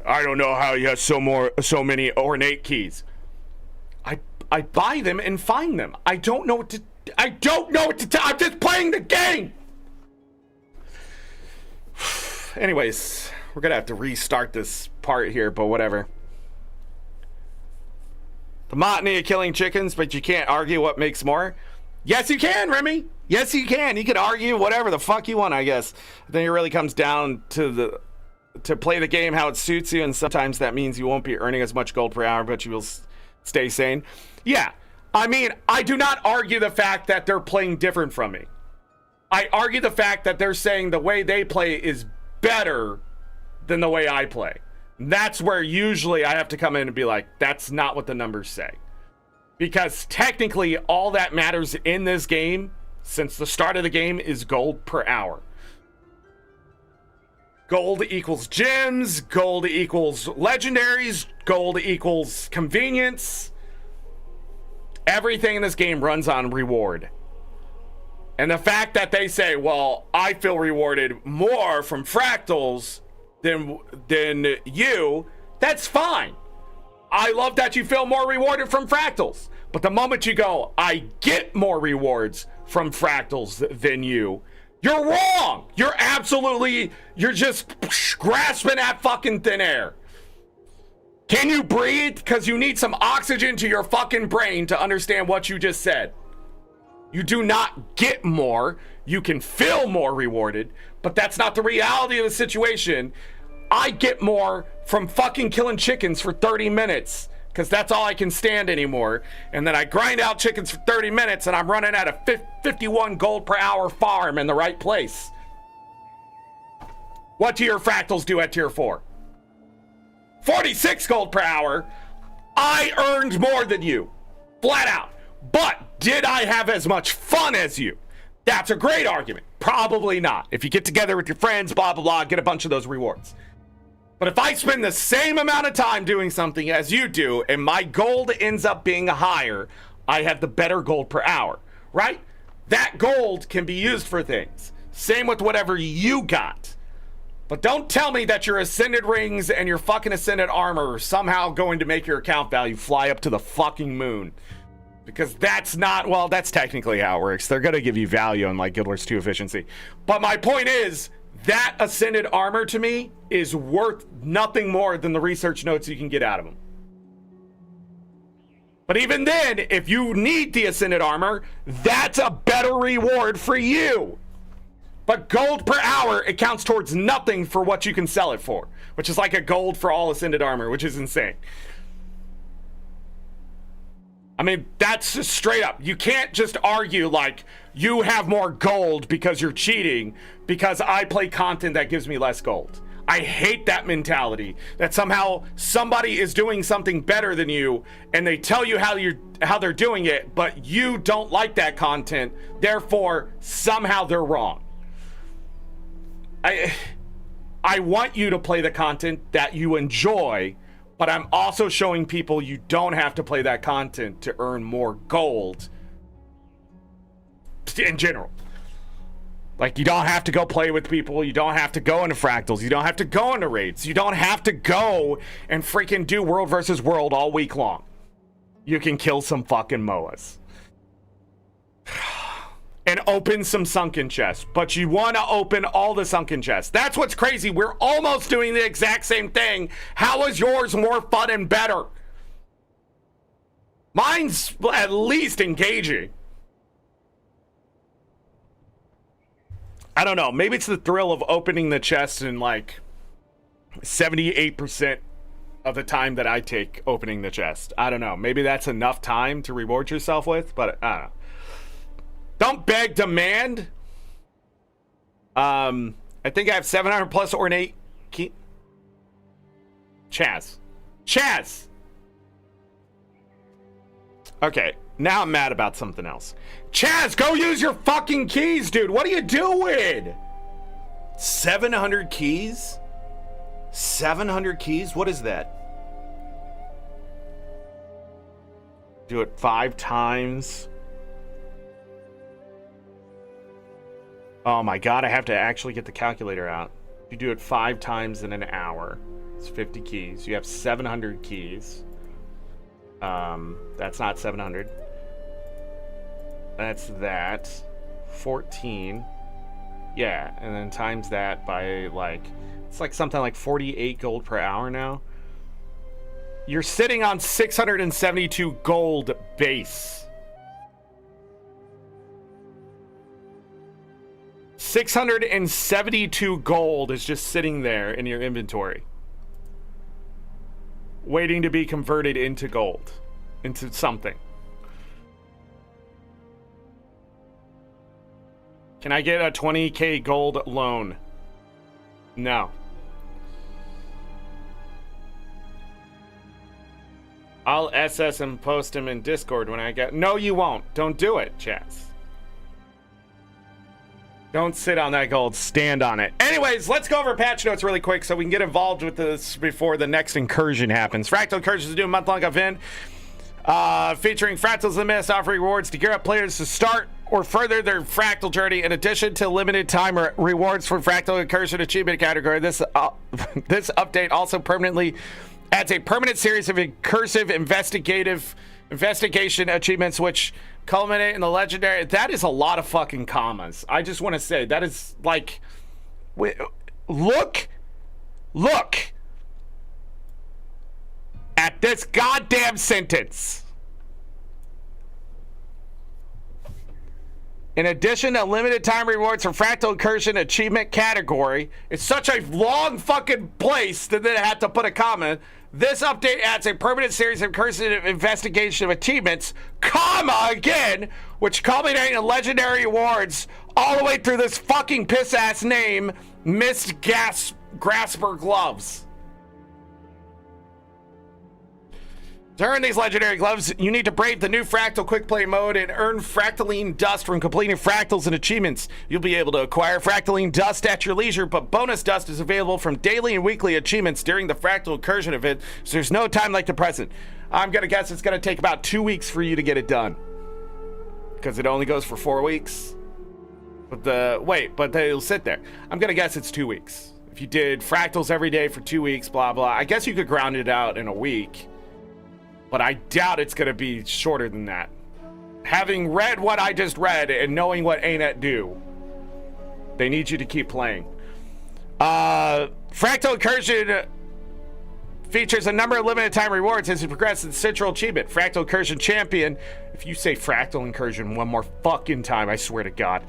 I don't know how you have so many ornate keys. I buy them and find them. I don't know what to tell. I'm just playing the game. Anyways, we're gonna have to restart this part here, but whatever. The monotony of killing chickens, but you can't argue what makes more. Yes, you can, Remy. Yes, you can. You could argue whatever the fuck you want, I guess. I think it really comes down to play the game how it suits you, and sometimes that means you won't be earning as much gold per hour, but you will stay sane. Yeah, I mean, I do not argue the fact that they're playing different from me. I argue the fact that they're saying the way they play is better than the way I play. That's where usually I have to come in and be like, that's not what the numbers say. Because technically all that matters in this game since the start of the game is gold per hour. Gold equals gems, gold equals legendaries, gold equals convenience. Everything in this game runs on reward. And the fact that they say, well, I feel rewarded more from fractals than you, that's fine. I love that you feel more rewarded from fractals. But the moment you go, I get more rewards from fractals than you, you're wrong. You're just grasping at fucking thin air. Can you breathe? Because you need some oxygen to your fucking brain to understand what you just said. You do not get more. You can feel more rewarded, but that's not the reality of the situation. I get more from fucking killing chickens for 30 minutes because that's all I can stand anymore. And then I grind out chickens for 30 minutes and I'm running at a 51 gold per hour farm in the right place. What do your fractals do at tier 4? 46 gold per hour. I earned more than you. Flat out. But did I have as much fun as you? That's a great argument. Probably not. If you get together with your friends, blah, blah, blah, get a bunch of those rewards. But if I spend the same amount of time doing something as you do, and my gold ends up being higher, I have the better gold per hour, right? That gold can be used for things. Same with whatever you got. But don't tell me that your ascended rings and your fucking ascended armor are somehow going to make your account value fly up to the fucking moon. Because that's not, well, that's technically how it works. They're going to give you value on like Guild Wars 2 efficiency. But my point is, that ascended armor to me is worth nothing more than the research notes you can get out of them. But even then, if you need the Ascended Armor, that's a better reward for you. But gold per hour, it counts towards nothing for what you can sell it for, which is like a gold for all Ascended Armor, which is insane. I mean, that's just straight up. You can't just argue like you have more gold because you're cheating because I play content that gives me less gold. I hate that mentality that somehow somebody is doing something better than you and they tell you how they're doing it, but you don't like that content, therefore somehow they're wrong. I want you to play the content that you enjoy, but I'm also showing people you don't have to play that content to earn more gold in general. Like, you don't have to go play with people. You don't have to go into fractals. You don't have to go into raids. You don't have to go and freaking do world versus world all week long. You can kill some fucking MOAs. And open some sunken chests. But you want to open all the sunken chests. That's what's crazy. We're almost doing the exact same thing. How is yours more fun and better? Mine's at least engaging. I don't know. Maybe it's the thrill of opening the chest in like 78% of the time that I take opening the chest. I don't know. Maybe that's enough time to reward yourself with, but I don't know. Don't beg, demand. I think I have 700 plus ornate key. Chaz. Okay, now I'm mad about something else. Chaz, go use your fucking keys, dude. What are you doing? 700 keys? 700 keys? What is that? Do it 5 times. Oh my god, I have to actually get the calculator out. You do it 5 times in an hour. It's 50 keys. You have 700 keys. That's not 700. That's that. 14. Yeah, and then times that by like, it's like something like 48 gold per hour now. You're sitting on 672 gold base. 672 gold is just sitting there in your inventory, waiting to be converted into gold, into something. Can I get a 20k gold loan? No. I'll SS and post him in Discord when I get... No, you won't. Don't do it, Chaz. Don't sit on that gold. Stand on it. Anyways, let's go over patch notes really quick so we can get involved with this before the next incursion happens. Fractal Incursions is doing a month-long event featuring Fractals Limited, offering rewards to gear up players to start or further their Fractal journey. In addition to limited time rewards for Fractal Incursion achievement category, this update also permanently adds a permanent series of incursive investigation achievements which culminate in the legendary... That is a lot of fucking commas. I just want to say, that is like... Look at this goddamn sentence. In addition to limited time rewards for Fractal Incursion achievement category, it's such a long fucking place that they had to put a comma. This update adds a permanent series of incursive investigation of achievements, comma again, which culminate in legendary awards all the way through this fucking piss ass name, Mist Grasper Gloves. To earn these legendary gloves, you need to brave the new Fractal Quick Play mode and earn Fractaline Dust from completing Fractals and achievements. You'll be able to acquire Fractaline Dust at your leisure, but bonus dust is available from daily and weekly achievements during the Fractal Incursion event, so there's no time like the present. I'm gonna guess it's gonna take about 2 weeks for you to get it done, because it only goes for 4 weeks. But they'll sit there. I'm gonna guess it's 2 weeks. If you did Fractals every day for 2 weeks, blah blah, I guess you could ground it out in a week. But I doubt it's going to be shorter than that. Having read what I just read and knowing what Anet do, they need you to keep playing. Fractal Incursion Features a number of limited time rewards as you progress in central achievement. Fractal Incursion Champion. If you say Fractal Incursion one more fucking time, I swear to God.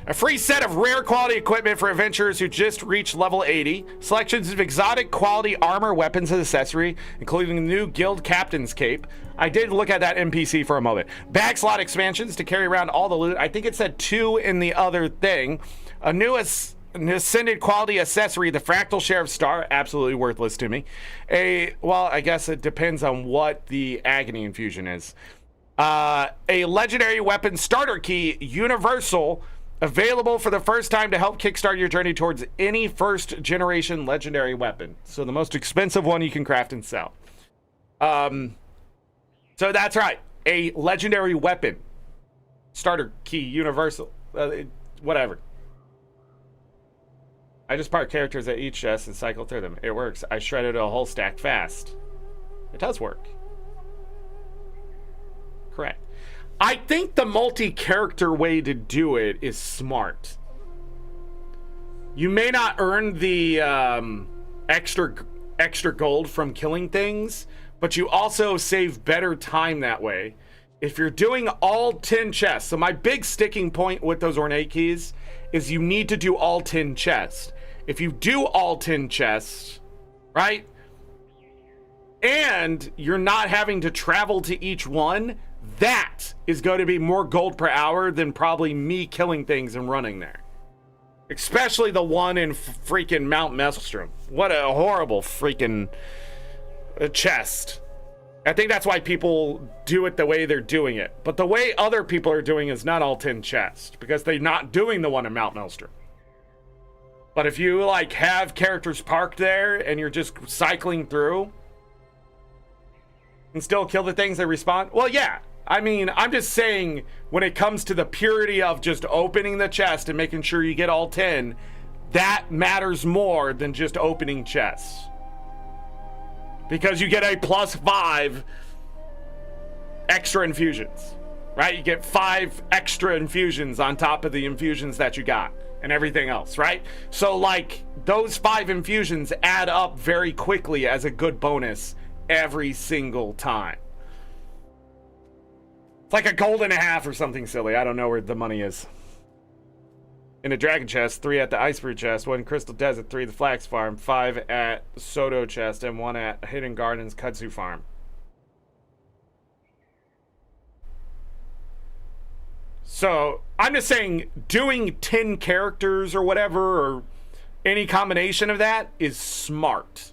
A free set of rare quality equipment for adventurers who just reached level 80. Selections of exotic quality armor, weapons, and accessory, including the new guild captain's cape. I did look at that NPC for a moment. Bag slot expansions to carry around all the loot. I think it said 2 in the other thing. A new an ascended quality accessory, the Fractal Sheriff Star, absolutely worthless to me. Well, I guess it depends on what the Agony Infusion is. A legendary weapon starter key, universal, available for the first time to help kickstart your journey towards any first generation legendary weapon. So the most expensive one you can craft and sell. So that's right, a legendary weapon, starter key, universal, whatever. I just park characters at each chest and cycle through them. It works. I shredded a whole stack fast. It does work. Correct. I think the multi-character way to do it is smart. You may not earn the extra gold from killing things, but you also save better time that way. If you're doing all 10 chests, so my big sticking point with those ornate keys is you need to do all 10 chests. If you do all 10 chests, right, and you're not having to travel to each one, that is going to be more gold per hour than probably me killing things and running there. Especially the one in freaking Mount Maelstrom. What a horrible freaking chest. I think that's why people do it the way they're doing it. But the way other people are doing is not all 10 chests, because they're not doing the one in Mount Maelstrom. But if you like have characters parked there and you're just cycling through and still kill the things that respawn, well, yeah. I mean, I'm just saying when it comes to the purity of just opening the chest and making sure you get all 10, that matters more than just opening chests. Because you get a +5 extra infusions, right? You get 5 extra infusions on top of the infusions that you got and everything else, right? So like those 5 infusions add up very quickly as a good bonus every single time. It's like a gold and a half or something silly. I don't know where the money is. In a dragon chest, 3 at the Iceberg chest, 1 Crystal Desert, 3 at the Flax Farm, 5 at Soto chest, and 1 at Hidden Gardens Kudzu Farm. So I'm just saying doing 10 characters or whatever, or any combination of that is smart.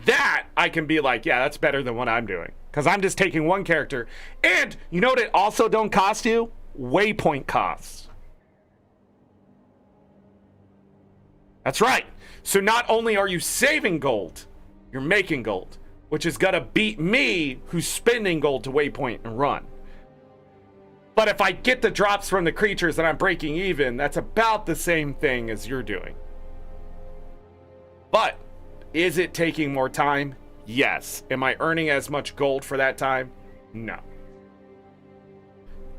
That I can be like, yeah, that's better than what I'm doing. Because I'm just taking 1 character. And you know what it also don't cost you? Waypoint costs. That's right. So not only are you saving gold, you're making gold, which is gonna beat me who's spending gold to waypoint and run. But if I get the drops from the creatures and I'm breaking even, that's about the same thing as you're doing. But is it taking more time? Yes. Am I earning as much gold for that time? No.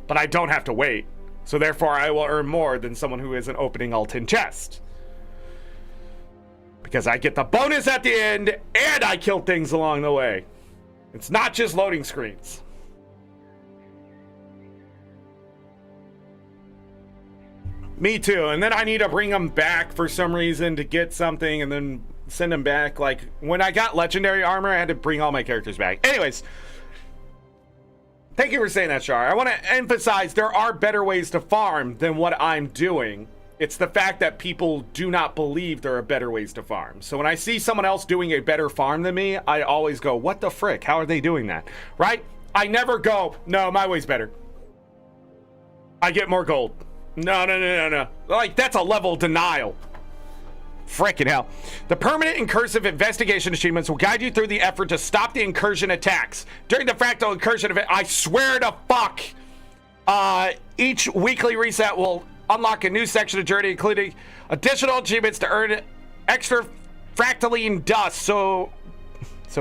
But I don't have to wait. So therefore I will earn more than someone who isn't opening all 10 chests. Because I get the bonus at the end and I kill things along the way. It's not just loading screens. Me too. And then I need to bring them back for some reason to get something and then send them back. Like when I got legendary armor, I had to bring all my characters back. Anyways, thank you for saying that, Char. I want to emphasize there are better ways to farm than what I'm doing. It's the fact that people do not believe there are better ways to farm. So when I see someone else doing a better farm than me, I always go, what the frick? How are they doing that? Right? I never go, no, my way's better. I get more gold. No. Like, that's a level of denial. Frickin' hell. The permanent incursive investigation achievements will guide you through the effort to stop the incursion attacks. During the Fractal Incursion event, I swear to fuck, each weekly reset will unlock a new section of journey, including additional achievements to earn extra fractaline dust. So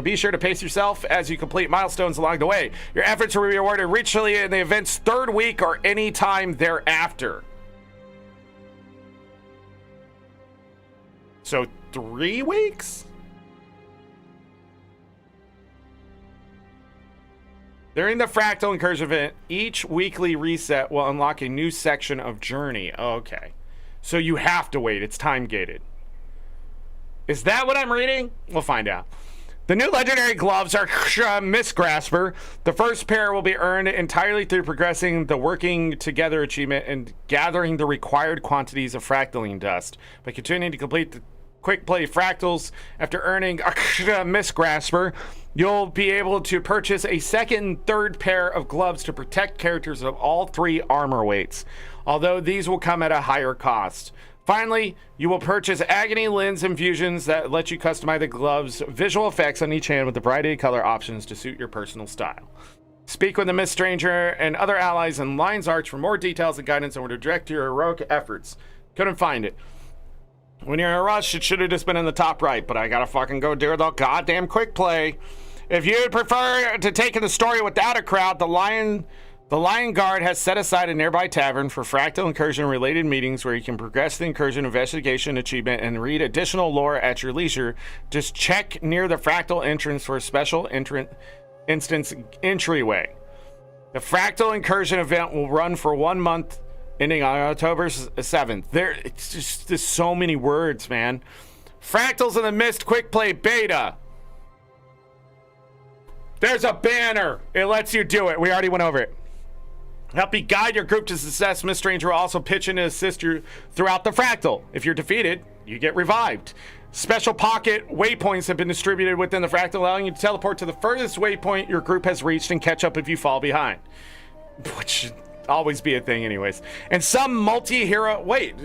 be sure to pace yourself as you complete milestones along the way. Your efforts will be rewarded richly in the event's 3rd week or any time thereafter. So 3 weeks? During the Fractal Incursion event, each weekly reset will unlock a new section of Journey. Oh, okay. So you have to wait. It's time gated. Is that what I'm reading? We'll find out. The new legendary gloves are Miss Grasper. The first pair will be earned entirely through progressing the Working Together achievement and gathering the required quantities of fractaline dust. By continuing to complete the quick play fractals after earning Miss Grasper, you'll be able to purchase a second and third pair of gloves to protect characters of all 3 armor weights, although these will come at a higher cost. Finally, you will purchase Agony Lens infusions that let you customize the gloves' visual effects on each hand with a variety of color options to suit your personal style. Speak with the Miss Stranger and other allies in Lion's Arch for more details and guidance on where to direct your heroic efforts. Couldn't find it. When you're in a rush, it should have just been in the top right, but I gotta fucking go do the goddamn quick play. If you'd prefer to take in the story without a crowd, the Lion Guard has set aside a nearby tavern for Fractal Incursion related meetings where you can progress the Incursion investigation achievement and read additional lore at your leisure. Just check near the Fractal entrance for a special instance entryway. The Fractal Incursion event will run for 1 month, ending on October 7th. It's just there's so many words, man. Fractals in the Mist Quick Play Beta. There's a banner. It lets you do it. We already went over it. Help you guide your group to success. Miss Stranger will also pitch in to assist you throughout the Fractal. If you're defeated, you get revived. Special pocket waypoints have been distributed within the Fractal, allowing you to teleport to the furthest waypoint your group has reached and catch up if you fall behind. Which should always be a thing anyways. And some multi-hero... Wait,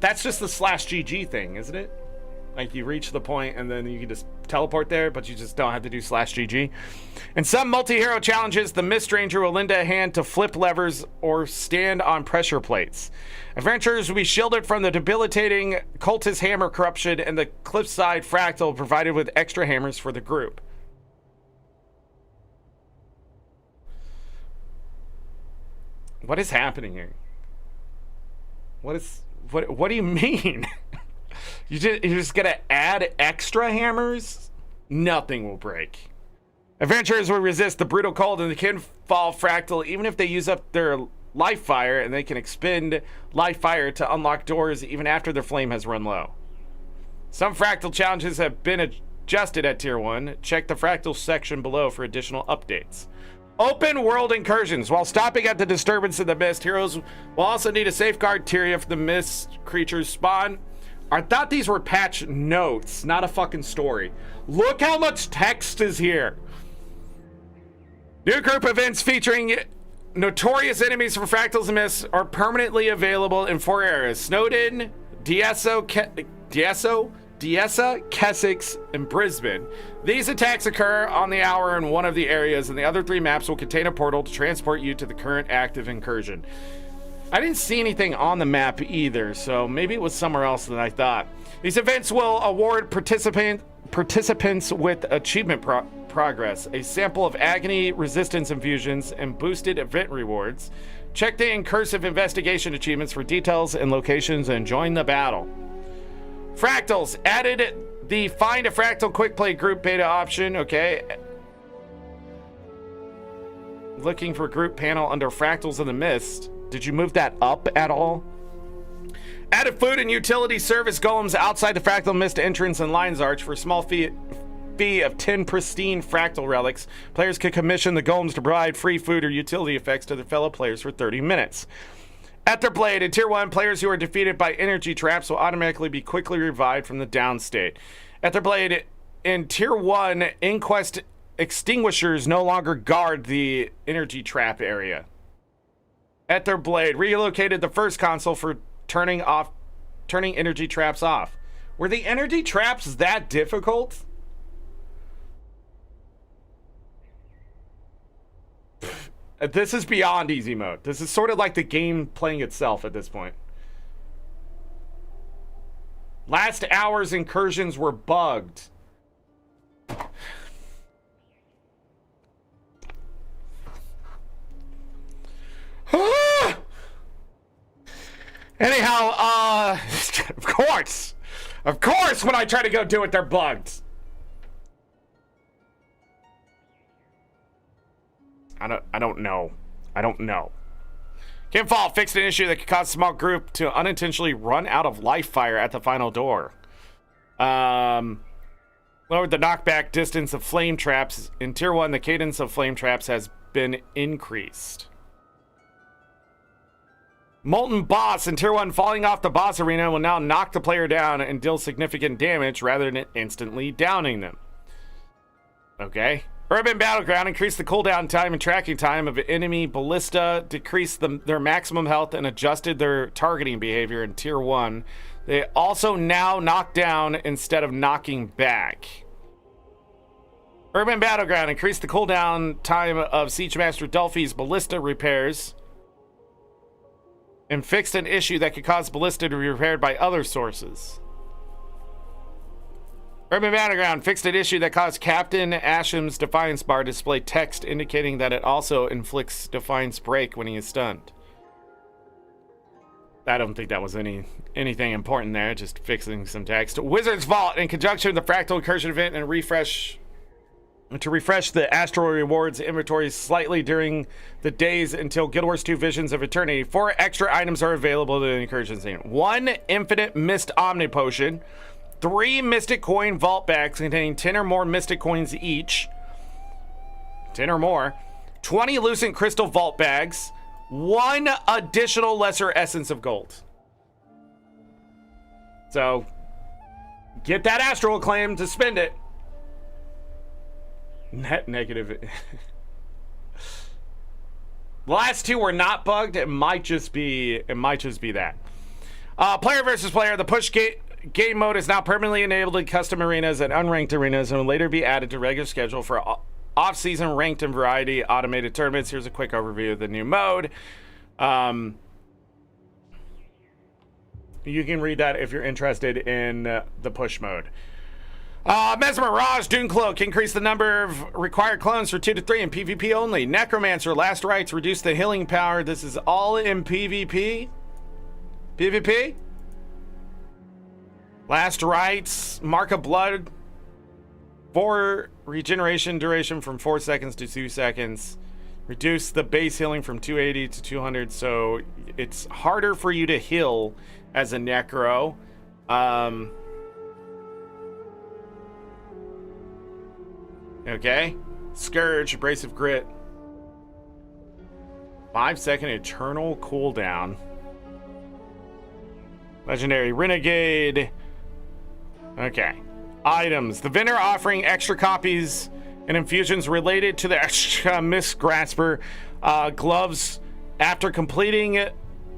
that's just the /GG thing, isn't it? Like, you reach the point and then you can just teleport there, but you just don't have to do /GG. In some multi-hero challenges, the Miss Stranger will lend a hand to flip levers or stand on pressure plates. Adventurers will be shielded from the debilitating cultist hammer corruption and the cliffside fractal provided with extra hammers for the group. What is happening here? What do you mean? You're just gonna add extra hammers? Nothing will break. Adventurers will resist the brutal cold in the Kinfall Fractal even if they use up their life fire, and they can expend life fire to unlock doors even after their flame has run low. Some Fractal challenges have been adjusted at Tier 1. Check the Fractal section below for additional updates. Open world incursions. While stopping at the disturbance of the mist, heroes will also need a safeguard tier if the mist creatures spawn. I thought these were patch notes, not a fucking story. Look how much text is here. New group events featuring notorious enemies from Fractals and Mists are permanently available in 4 areas: Snowden, Diessa, Kessex, and Brisbane. These attacks occur on the hour in one of the areas, and the other 3 maps will contain a portal to transport you to the current active incursion. I didn't see anything on the map either, so maybe it was somewhere else than I thought. These events will award participants with achievement progress, a sample of agony resistance infusions, and boosted event rewards. Check the incursive investigation achievements for details and locations and join the battle. Fractals added the Find a Fractal Quick Play group beta option. Okay. Looking for group panel under Fractals in the Mist. Did you move that up at all? Added food and utility service golems outside the Fractal Mist entrance and Lion's Arch for a small fee of 10 pristine Fractal relics. Players can commission the golems to provide free food or utility effects to their fellow players for 30 minutes. Etherblade, in Tier 1, players who are defeated by energy traps will automatically be quickly revived from the down state. Etherblade, in Tier 1, Inquest extinguishers no longer guard the energy trap area. Etherblade relocated the first console for turning energy traps off. Were the energy traps that difficult? This is beyond easy mode. This is sort of like the game playing itself at this point. Last hour's incursions were bugged. Anyhow, of course, when I try to go do it, they're bugged. I don't know. I don't know. Kim Fault fixed an issue that could cause a small group to unintentionally run out of life fire at the final door. Lowered the knockback distance of flame traps. In Tier 1, the cadence of flame traps has been increased. Molten Boss in Tier 1, falling off the boss arena will now knock the player down and deal significant damage rather than instantly downing them. Okay. Urban Battleground increased the cooldown time and tracking time of enemy ballista, decreased their maximum health, and adjusted their targeting behavior in Tier 1. They also now knock down instead of knocking back. Urban Battleground increased the cooldown time of Siege Master Delphi's ballista repairs and fixed an issue that could cause ballista to be repaired by other sources. Urban Battleground fixed an issue that caused Captain Asham's Defiance bar to display text indicating that it also inflicts Defiance break when he is stunned. I don't think that was anything important there, just fixing some text. Wizard's Vault, in conjunction with the Fractal Incursion event and to refresh the Astral Rewards inventory slightly during the days until Guild Wars 2 Visions of Eternity. 4 extra items are available to the Incursion scene. 1 Infinite Mist Omni Potion, 3 Mystic Coin Vault Bags containing 10 or more Mystic Coins each, 10 or more, 20 Lucent Crystal Vault Bags, 1 additional Lesser Essence of Gold. So, get that Astral Acclaim to spend it. Net negative. The last 2 were not bugged. It might just be that. Player versus player. The push game mode is now permanently enabled in custom arenas and unranked arenas and will later be added to regular schedule for off-season ranked and variety automated tournaments. Here's a quick overview of the new mode. You can read that if you're interested in the push mode. Mesmer, Raj, Dooncloak increase the number of required clones for 2 to 3 in PvP only. Necromancer, Last Rites reduce the healing power. This is all in PvP. PvP? Last Rites, Mark of Blood, 4 regeneration duration from 4 seconds to 2 seconds. Reduce the base healing from 280 to 200, so it's harder for you to heal as a Necro. Okay. Scourge, Abrasive Grit. 5-second eternal cooldown. Legendary Renegade. Okay. Items. The vendor offering extra copies and infusions related to the Miss Grasper gloves after completing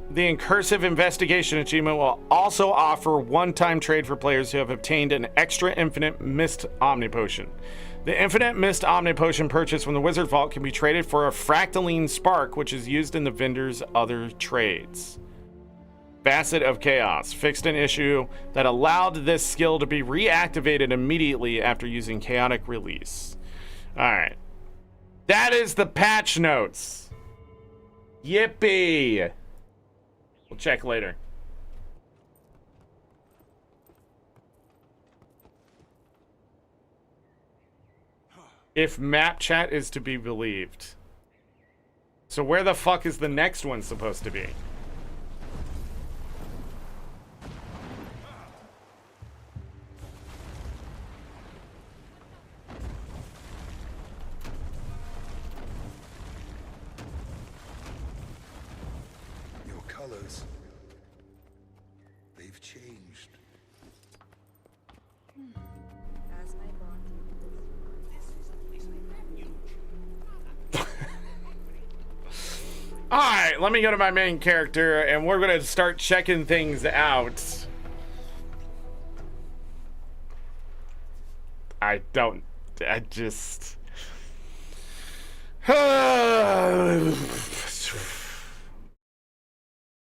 the Incursive Investigation achievement will also offer one-time trade for players who have obtained an extra Infinite Mist Omni Potion. The Infinite Mist Omni Potion purchased from the Wizard Vault can be traded for a Fractaline Spark, which is used in the vendor's other trades. Facet of Chaos fixed an issue that allowed this skill to be reactivated immediately after using Chaotic Release. Alright. That is the patch notes. Yippee! We'll check later. If map chat is to be believed. So where the fuck is the next one supposed to be? Your colors, they've changed. As my bond. Alright, let me go to my main character and we're gonna start checking things out. I just...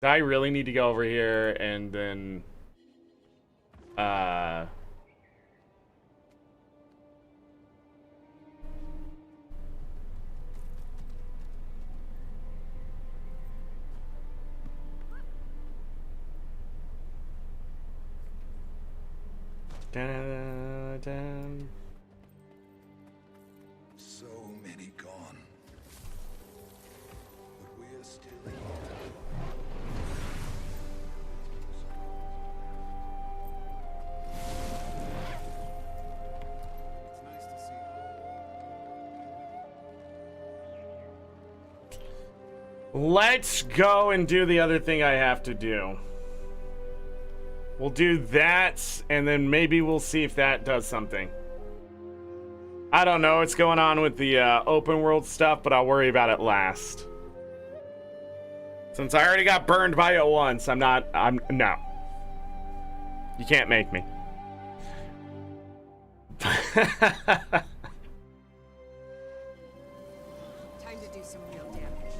I really need to go over here and then... So many gone. still here. It's nice to see you. Let's go and do the other thing I have to do. We'll do that, and then maybe we'll see if that does something. I don't know what's going on with the open world stuff, but I'll worry about it last. Since I already got burned by it once, no. You can't make me. Time to do some real damage.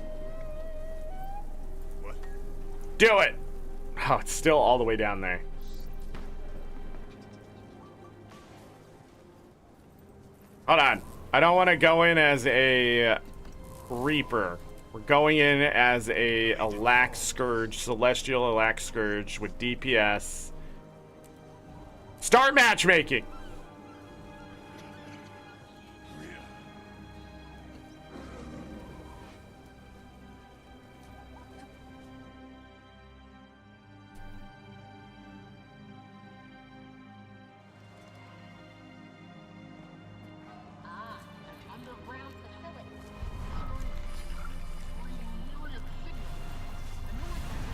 What? Do it! Oh, it's still all the way down there. Hold on. I don't want to go in as a Reaper. We're going in as a Alack Scourge, Celestial Alack Scourge with DPS. Start matchmaking!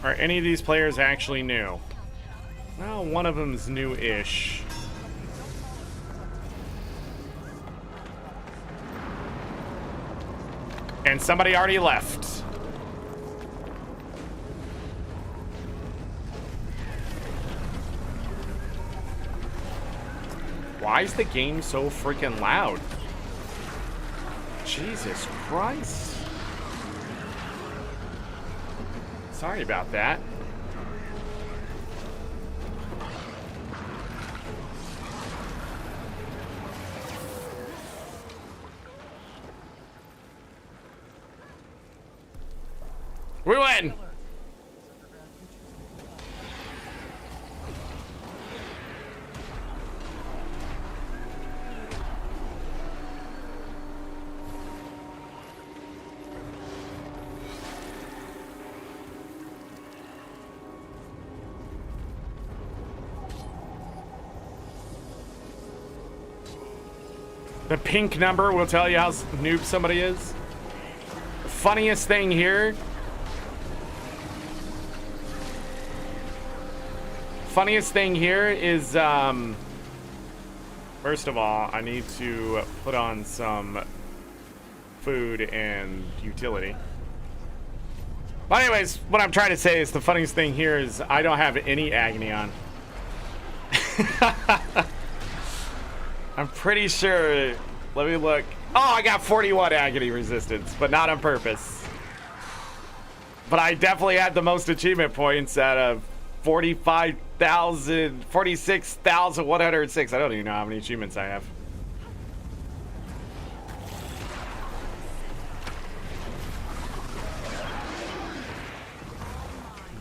Are any of these players actually new? Well, one of them's new-ish. And somebody already left. Why is the game so freaking loud? Jesus Christ. Sorry about that. We win! The pink number will tell you how noob somebody is. The funniest thing here. Funniest thing here is, first of all, I need to put on some food and utility. But anyways, what I'm trying to say is the funniest thing here is I don't have any agony on. I'm pretty sure. Let me look. Oh, I got 41 agony resistance, but not on purpose. But I definitely had the most achievement points out of 46,106. I don't even know how many achievements I have.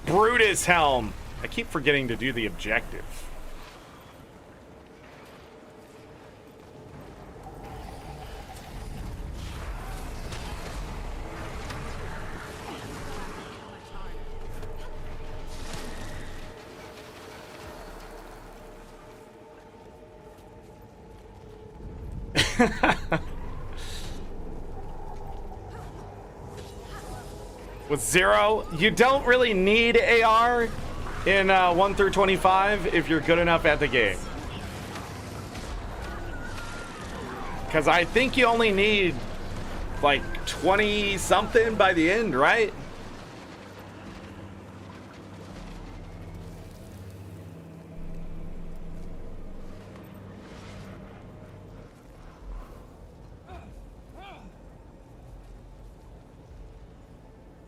Brutus Helm. I keep forgetting to do the objective. With 0, you don't really need AR in 1 through 25 if you're good enough at the game. Because I think you only need like 20 something by the end, right?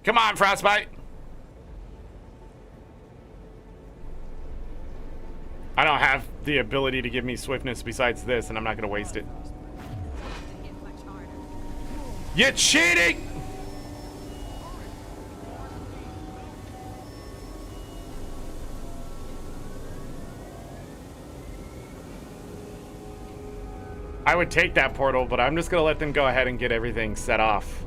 Come on, Frostbite. I don't have the ability to give me swiftness besides this, and I'm not going to waste it. You're cheating! I would take that portal, but I'm just going to let them go ahead and get everything set off.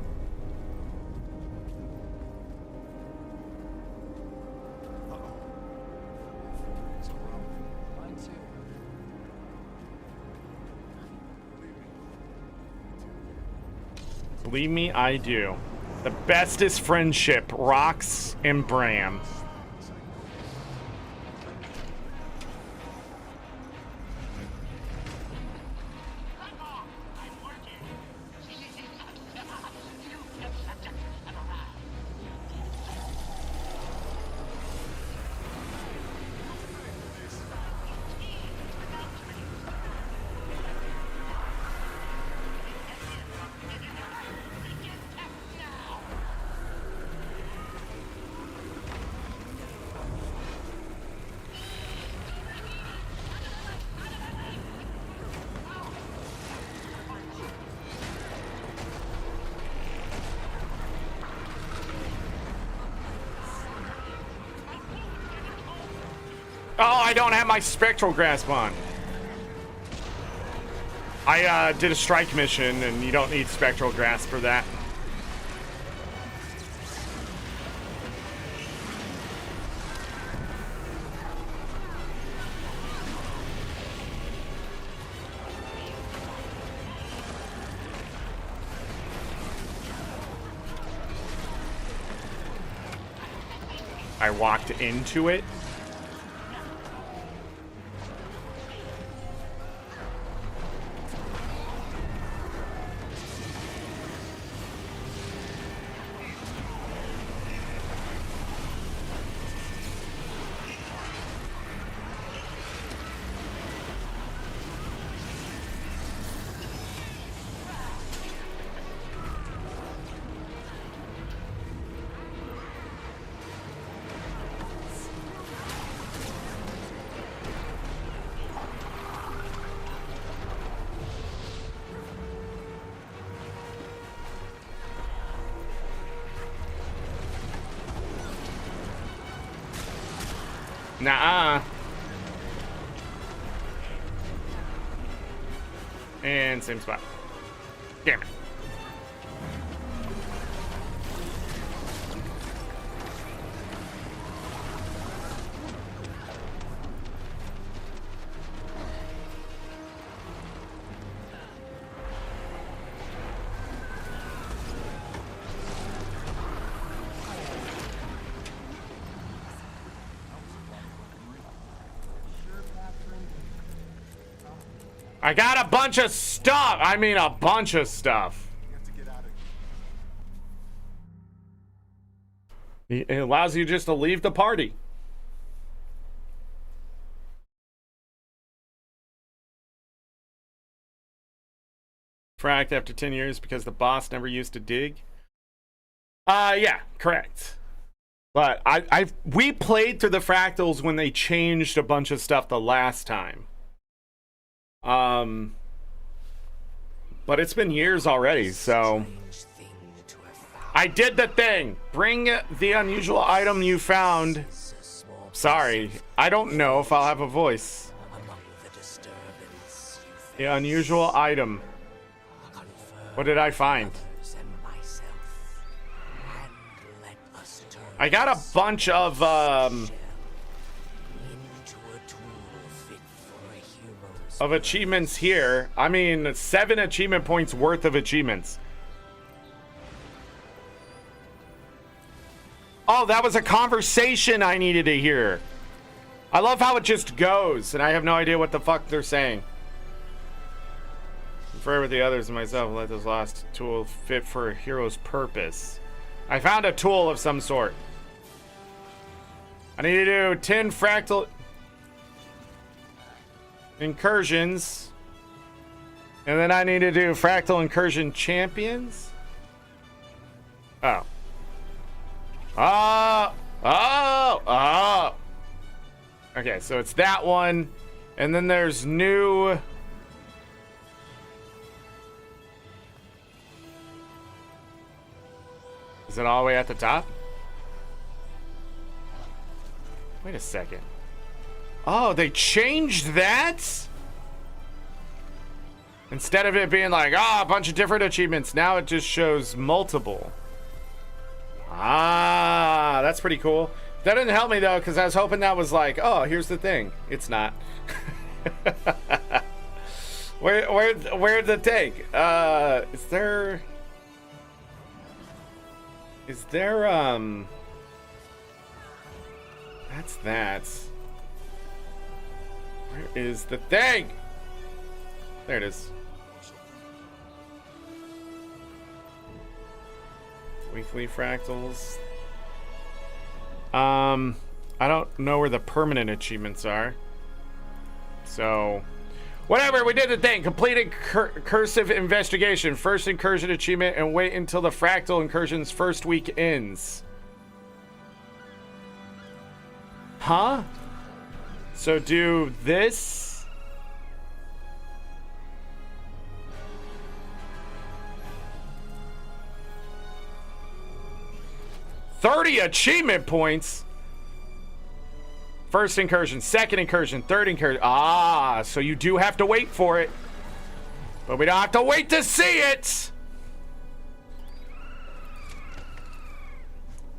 Believe me, I do. The bestest friendship, Rox and Bram. Oh, I don't have my spectral grasp on. I did a strike mission, and you don't need spectral grasp for that. I walked into it. Nuh-uh. And same spot. Damn it. I got a bunch of stuff. I mean, a bunch of stuff. You have to get out of here. It allows you just to leave the party. Fracked after 10 years because the boss never used to dig. Yeah, correct. But we played through the fractals when they changed a bunch of stuff the last time. But it's been years already, so I did the thing. Bring the unusual item you found. Sorry, I don't know if I'll have a voice. The unusual item. What did I find? I got a bunch of achievements here. I mean, 7 achievement points worth of achievements. Oh, that was a conversation I needed to hear. I love how it just goes, and I have no idea what the fuck they're saying. Confer with the others and myself, let this last tool fit for a hero's purpose. I found a tool of some sort. I need to do 10 fractal incursions, and then I need to do fractal incursion champions. Oh. Oh. Okay, so it's that one, and then there's new. Is it all the way at the top? Wait a second. Oh, they changed that? Instead of it being like, a bunch of different achievements, now it just shows multiple. Ah, that's pretty cool. That didn't help me though, because I was hoping that was like, oh, here's the thing. It's not. Where'd the take? Is there? Is there, That's that. Where is the thing? There it is. Weekly fractals. I don't know where the permanent achievements are. So, whatever, we did the thing. Completed cursive investigation. First incursion achievement, and wait until the Fractal Incursions first week ends. Huh? So do this. $30 achievement points. First incursion, second incursion, third incursion. Ah, so you do have to wait for it. But we don't have to wait to see it.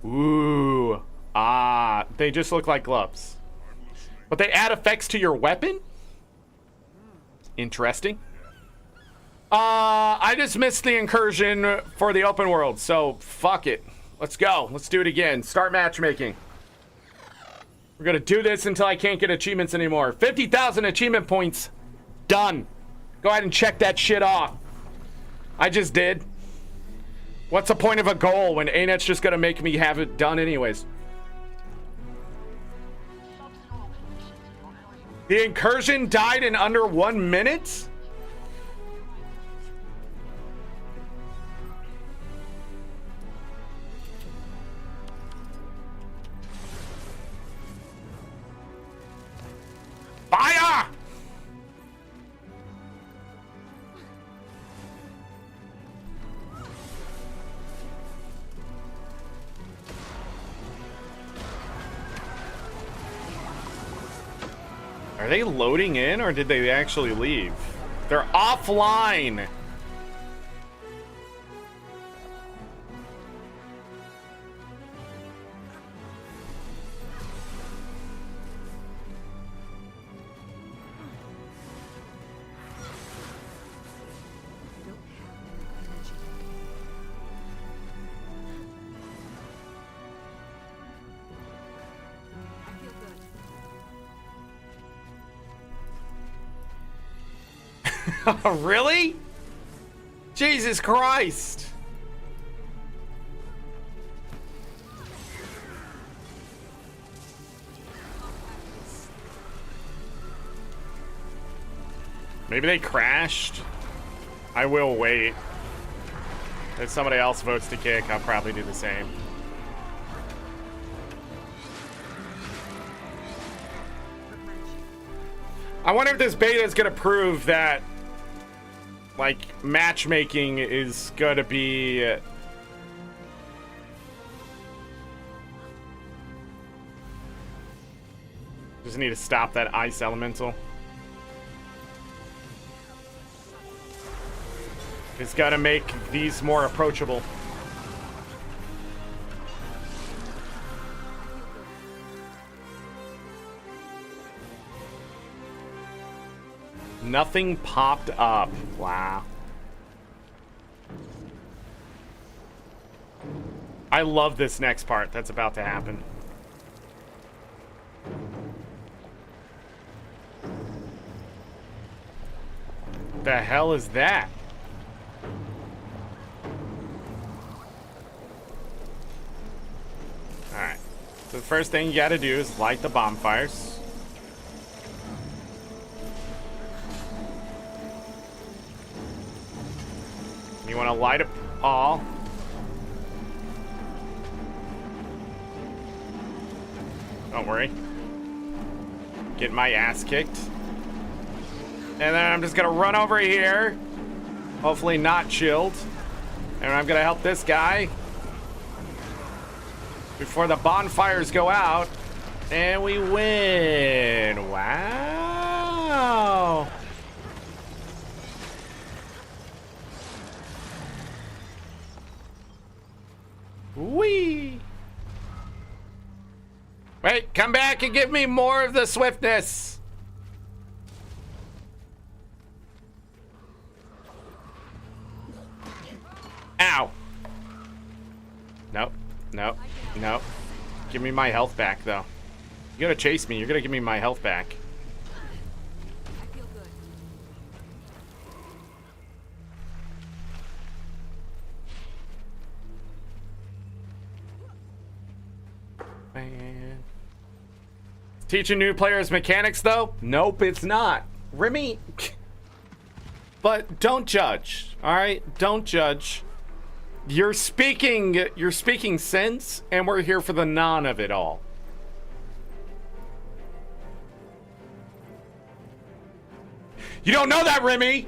Ooh. Ah, they just look like gloves. But they add effects to your weapon? Interesting. I just missed the incursion for the open world, so fuck it. Let's go. Let's do it again. Start matchmaking. We're gonna do this until I can't get achievements anymore. 50,000 achievement points. Done. Go ahead and check that shit off. I just did. What's the point of a goal when Anet's just gonna make me have it done anyways? The incursion died in under 1 minute? Fire! Are they loading in, or did they actually leave? They're offline. Really? Jesus Christ. Maybe they crashed. I will wait. If somebody else votes to kick, I'll probably do the same. I wonder if this beta is going to prove that, like, matchmaking is going to be... Just need to stop that ice elemental. It's got to make these more approachable. Nothing popped up. Wow. I love this next part that's about to happen. The hell is that? Alright. So the first thing you gotta do is light the bonfires. You want to light up all. Don't worry. Get my ass kicked. And then I'm just going to run over here. Hopefully not chilled. And I'm going to help this guy before the bonfires go out. And we win. Wow. Whee! Wait, come back and give me more of the swiftness. Ow. Nope, Nope. Nope. Give me my health back, though. You're gonna chase me. You're gonna give me my health back. I feel good. Man. Teaching new players mechanics, though? Nope, it's not. Remy. But don't judge, all right? Don't judge. You're speaking sense, and we're here for the non of it all. You don't know that, Remy.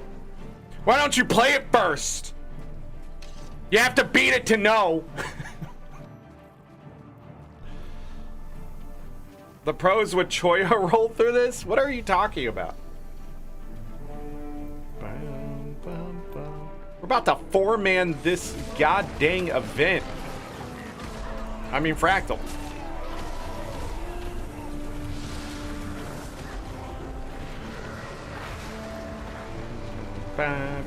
Why don't you play it first? You have to beat it to know. The pros with Choya roll through this? What are you talking about? We're about to four-man this god-dang event. I mean, Fractal.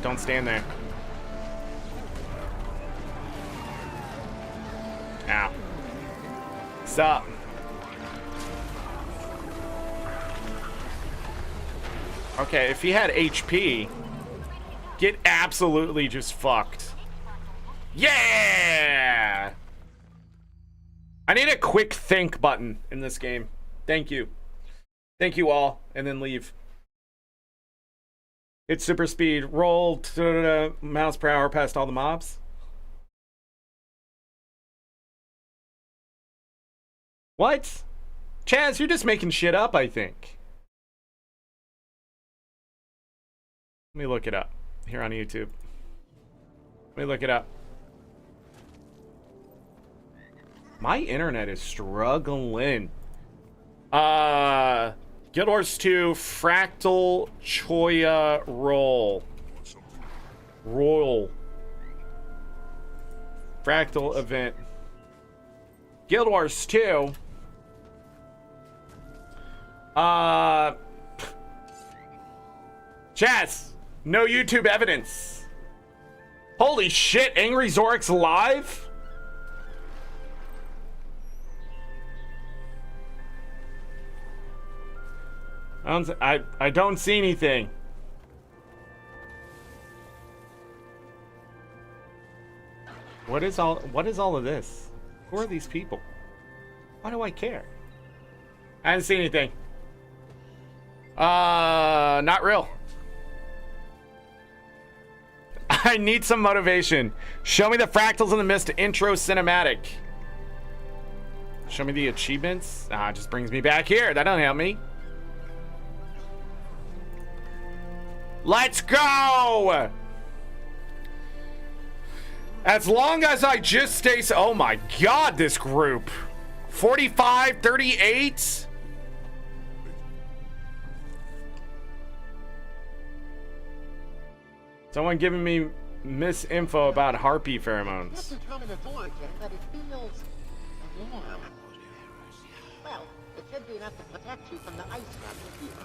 Don't stand there. Ow. Stop. Okay, if he had HP, get absolutely just fucked. Yeah! I need a quick think button in this game. Thank you. Thank you all, and then leave. It's super speed. Roll miles per hour past all the mobs. What? Chaz, you're just making shit up, I think. Let me look it up here on YouTube. Let me look it up. My internet is struggling. Guild Wars 2 Fractal Choya Roll. Roll. Fractal event. Guild Wars 2. Chaz. No YouTube evidence. Holy shit, AngryZorric's live? I don't see anything. What is all of this? Who are these people? Why do I care? I didn't see anything. Not real. I need some motivation. Show me the Fractals in the Mist intro cinematic. Show me the achievements. It just brings me back here. That don't help me. Let's go! As long as I just stay... Oh my god, this group. 45, 38... Someone giving me misinfo about harpy pheromones. Well, it should be enough to protect you from the ice from here.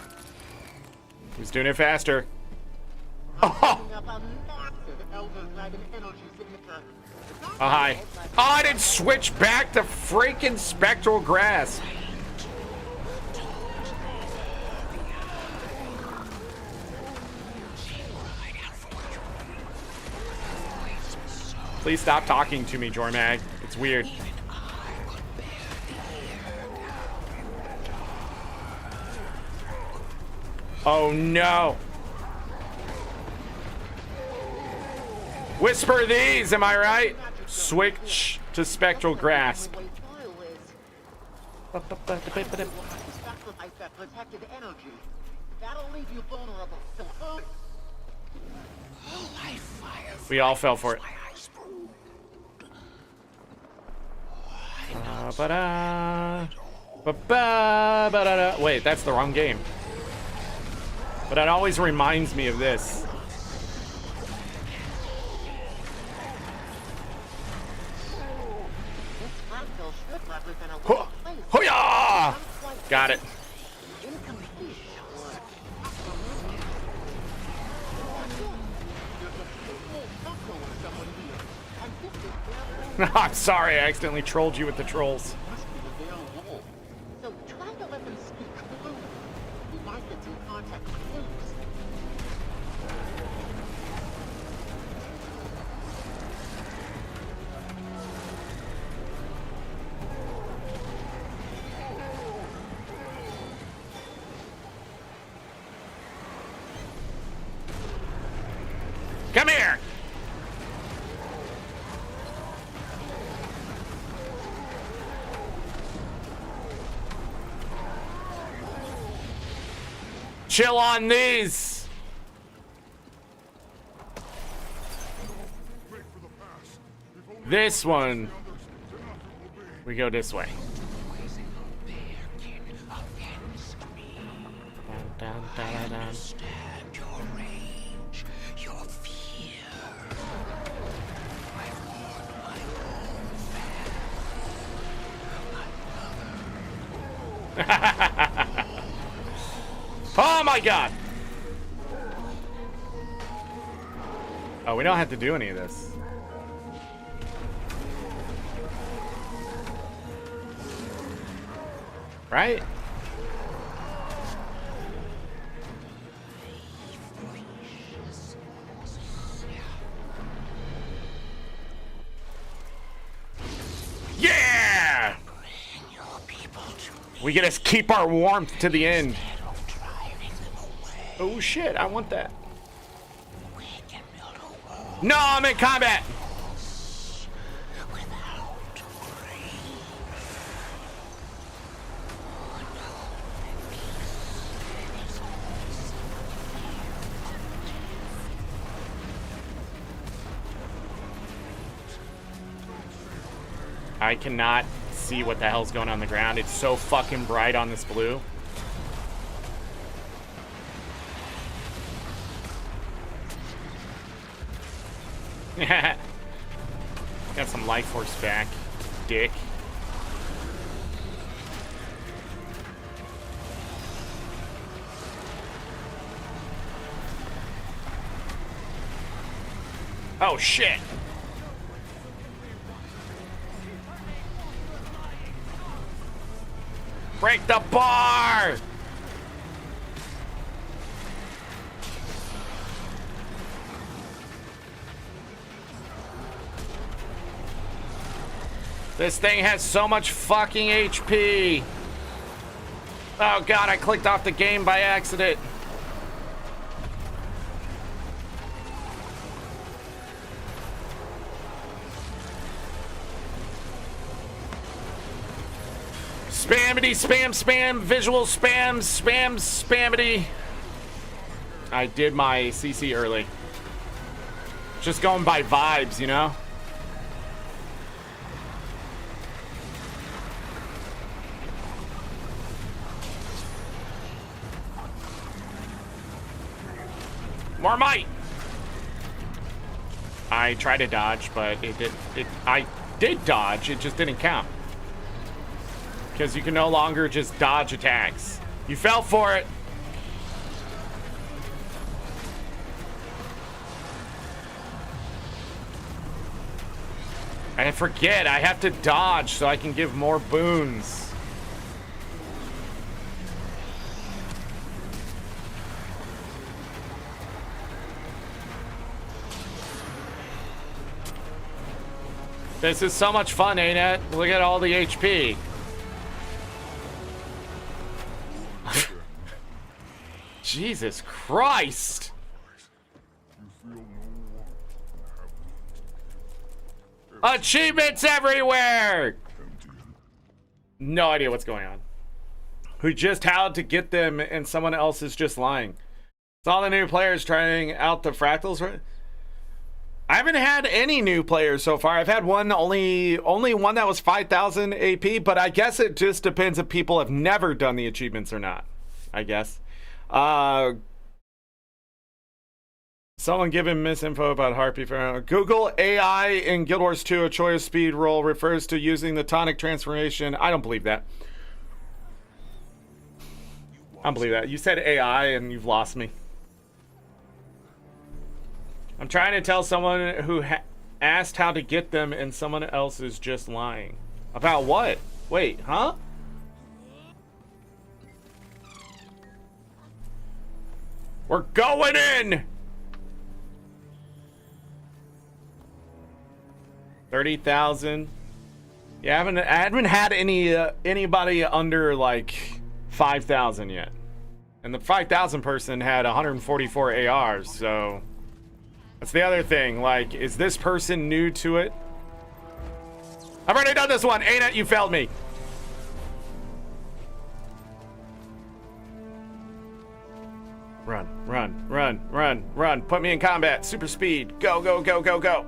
Who's doing it faster? Oh, hi. Oh, I didn't switch back to freaking spectral grass. Please stop talking to me, Jormag. It's weird. Oh no. Whisper these, am I right? Switch to spectral grasp. We all fell for it. Wait, that's the wrong game. But it always reminds me of this. Hoo-yah! Got it. I'm sorry, I accidentally trolled you with the trolls. Must be the veiled wolf. So try to let them speak fluently. We might get some contact clues. Come here! Chill on these! This one. We go this way. Dun, dun, dun, dun. Oh my god! Oh, we don't have to do any of this. Right? Yeah! We get to keep our warmth to the end. Oh shit, I want that. No, I'm in combat! I cannot see what the hell's going on the ground. It's so fucking bright on this blue. Got some life force back, dick. Oh shit. Break the bar! This thing has so much fucking HP. Oh god, I clicked off the game by accident. Spammity, spam, spam, visual spam, spam, spammity. I did my CC early. Just going by vibes, you know? More might! I tried to dodge, but I did dodge, it just didn't count. Because you can no longer just dodge attacks. You fell for it. I forget, I have to dodge so I can give more boons. This is so much fun, Anet. Look at all the HP. Jesus Christ! Achievements everywhere! No idea what's going on. Who just howled to get them and someone else is just lying. It's all the new players trying out the fractals, right? I haven't had any new players so far. I've had one, only one that was 5,000 AP, but I guess it just depends if people have never done the achievements or not, I guess. Someone giving misinfo about Harpy. Google AI in Guild Wars 2, a choice speed roll refers to using the tonic transformation. I don't believe that. I don't believe that. You said AI and you've lost me. I'm trying to tell someone who asked how to get them and someone else is just lying. About what? Wait, huh? We're going in! 30,000. Yeah, I haven't had anybody under like 5,000 yet. And the 5,000 person had 144 ARs, so that's the other thing. Like, is this person new to it? I've already done this one. Anet, you failed me. Run, run, run, run, run. Put me in combat. Super speed. Go, go, go, go, go.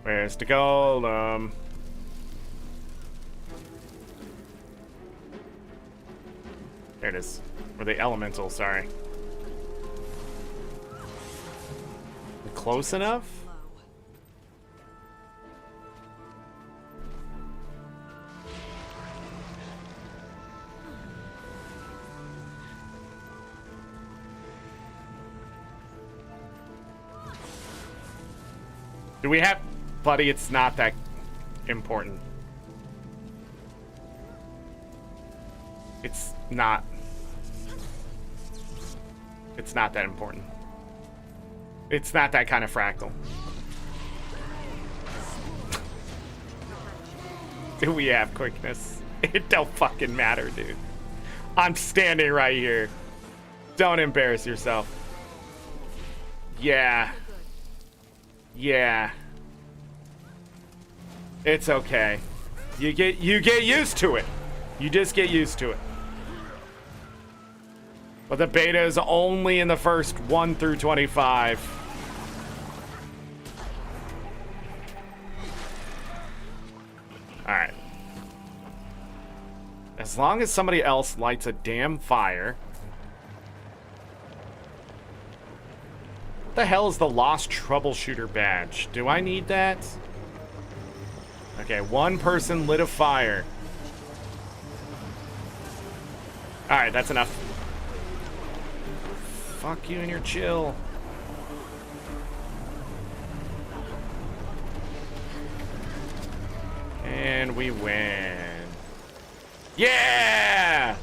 Where's the golem? There it is. Or the elemental, sorry. Close enough? Do we have... Buddy, it's not that important. It's not. It's not that important. It's not that kind of fractal. Do we have quickness? It don't fucking matter, dude. I'm standing right here. Don't embarrass yourself. Yeah. Yeah. It's okay. You get used to it. You just get used to it. But the beta is only in the first 1 through 25. Alright. As long as somebody else lights a damn fire. What the hell is the Lost Troubleshooter badge? Do I need that? Okay, one person lit a fire. Alright, that's enough. Fuck you and your chill. And we win. Yeah!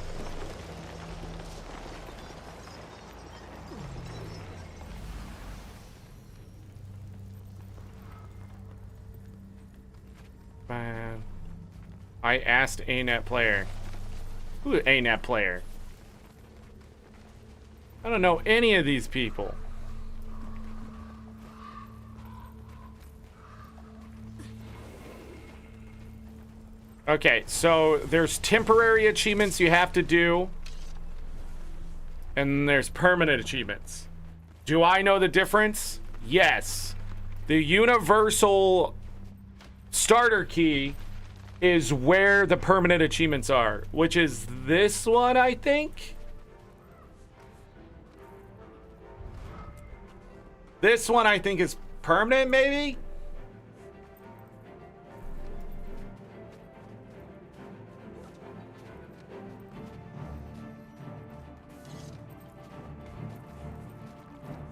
Man. I asked Anet player. Who is Anet player? I don't know any of these people. Okay, so there's temporary achievements you have to do. And there's permanent achievements. Do I know the difference? Yes. The universal starter key is where the permanent achievements are, which is this one, I think. This one, I think, is permanent, maybe?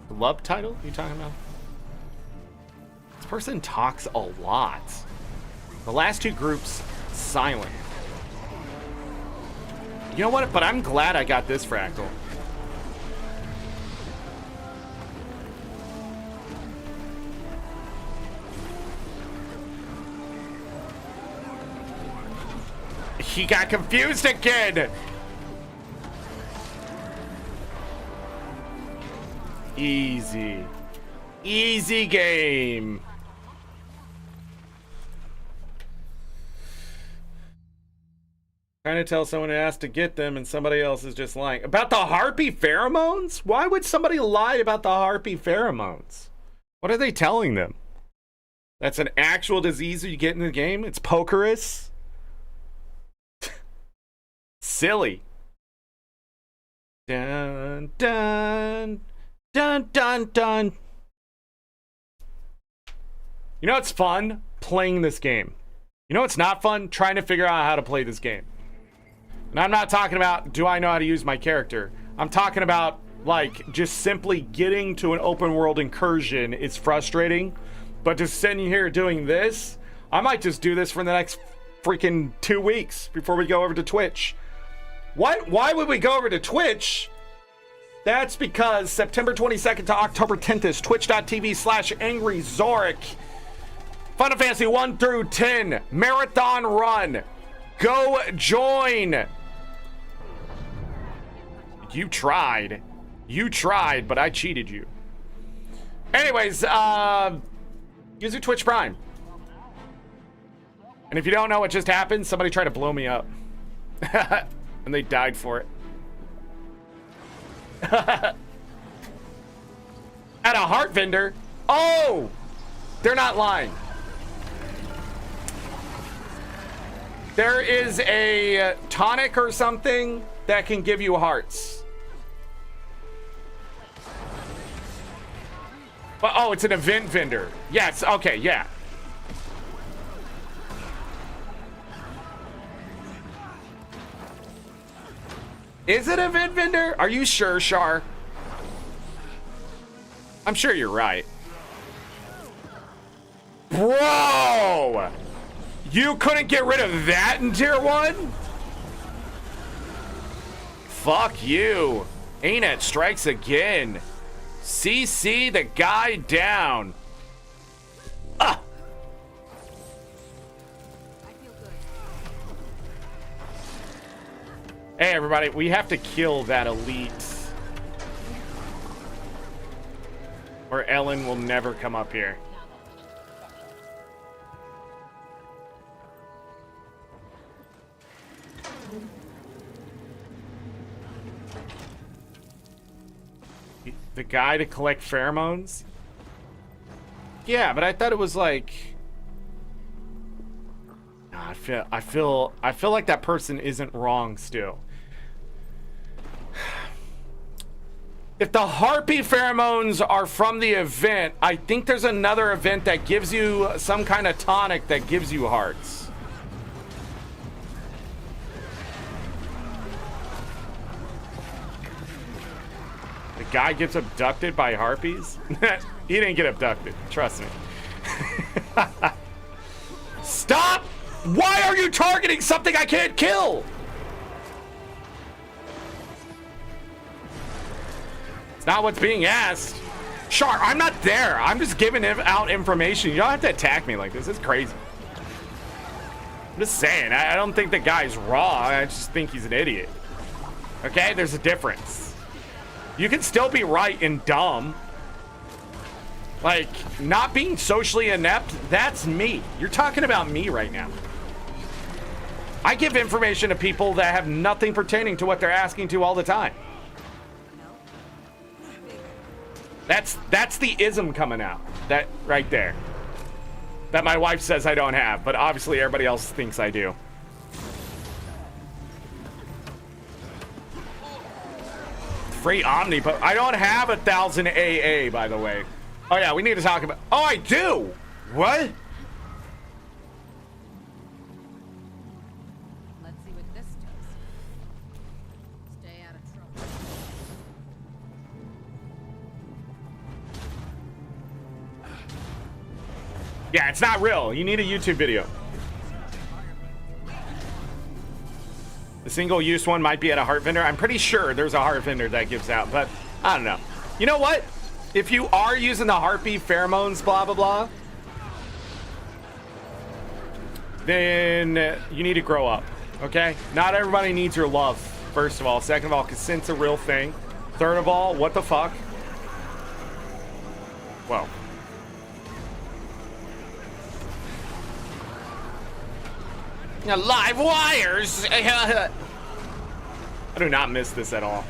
The love title you talking about? This person talks a lot. The last two groups, silent. You know what? But I'm glad I got this fractal. He got confused again. Easy. Easy game. Trying to tell someone who asked to get them and somebody else is just lying. About the harpy pheromones? Why would somebody lie about the harpy pheromones? What are they telling them? That's an actual disease you get in the game? It's pokerus? Silly. Dun, dun, dun, dun, dun. You know what's fun? Playing this game. You know what's not fun? Trying to figure out how to play this game. And I'm not talking about, do I know how to use my character? I'm talking about, like, just simply getting to an open world incursion is frustrating. But just sitting here doing this, I might just do this for the next freaking 2 weeks before we go over to Twitch. Why would we go over to Twitch? That's because September 22nd to October 10th is twitch.tv/AngryZorric. Final Fantasy 1 through 10 marathon run. Go join. You tried, but I cheated you. Anyways, use your Twitch Prime. And if you don't know what just happened, somebody tried to blow me up. And they died for it. At a heart vendor? Oh! They're not lying. There is a tonic or something that can give you hearts. But, oh, it's an event vendor. Yes, okay, yeah. Is it an event vendor? Are you sure, Shar? I'm sure you're right. Bro! You couldn't get rid of that in tier 1? Fuck you. Anet strikes again. CC the guy down. Ah! I feel good. Hey everybody, we have to kill that elite. Or Ellen will never come up here. The guy to collect pheromones? Yeah, but I thought it was like... I feel like that person isn't wrong still. If the harpy pheromones are from the event, I think there's another event that gives you some kind of tonic that gives you hearts. The guy gets abducted by harpies? He didn't get abducted, trust me. Stop! Why are you targeting something I can't kill? It's not what's being asked. Char, I'm not there. I'm just giving out information. You don't have to attack me like this. It's crazy. I'm just saying, I don't think the guy's wrong. I just think he's an idiot. Okay, there's a difference. You can still be right and dumb. Like, not being socially inept, that's me. You're talking about me right now. I give information to people that have nothing pertaining to what they're asking to all the time. That's the ism coming out. That right there. That my wife says I don't have, but obviously everybody else thinks I do. Free Omni, but I don't have 1,000 AA, by the way. Oh yeah, we need to talk about... Oh, I do! What? Let's see what this does. Stay out of trouble. Yeah, it's not real. You need a YouTube video. The single-use one might be at a heart vendor. I'm pretty sure there's a heart vendor that gives out, but I don't know. You know what? If you are using the harpy pheromones, blah, blah, blah, then you need to grow up, okay? Not everybody needs your love, first of all. Second of all, consent's a real thing. Third of all, what the fuck? Well. Live wires! I do not miss this at all.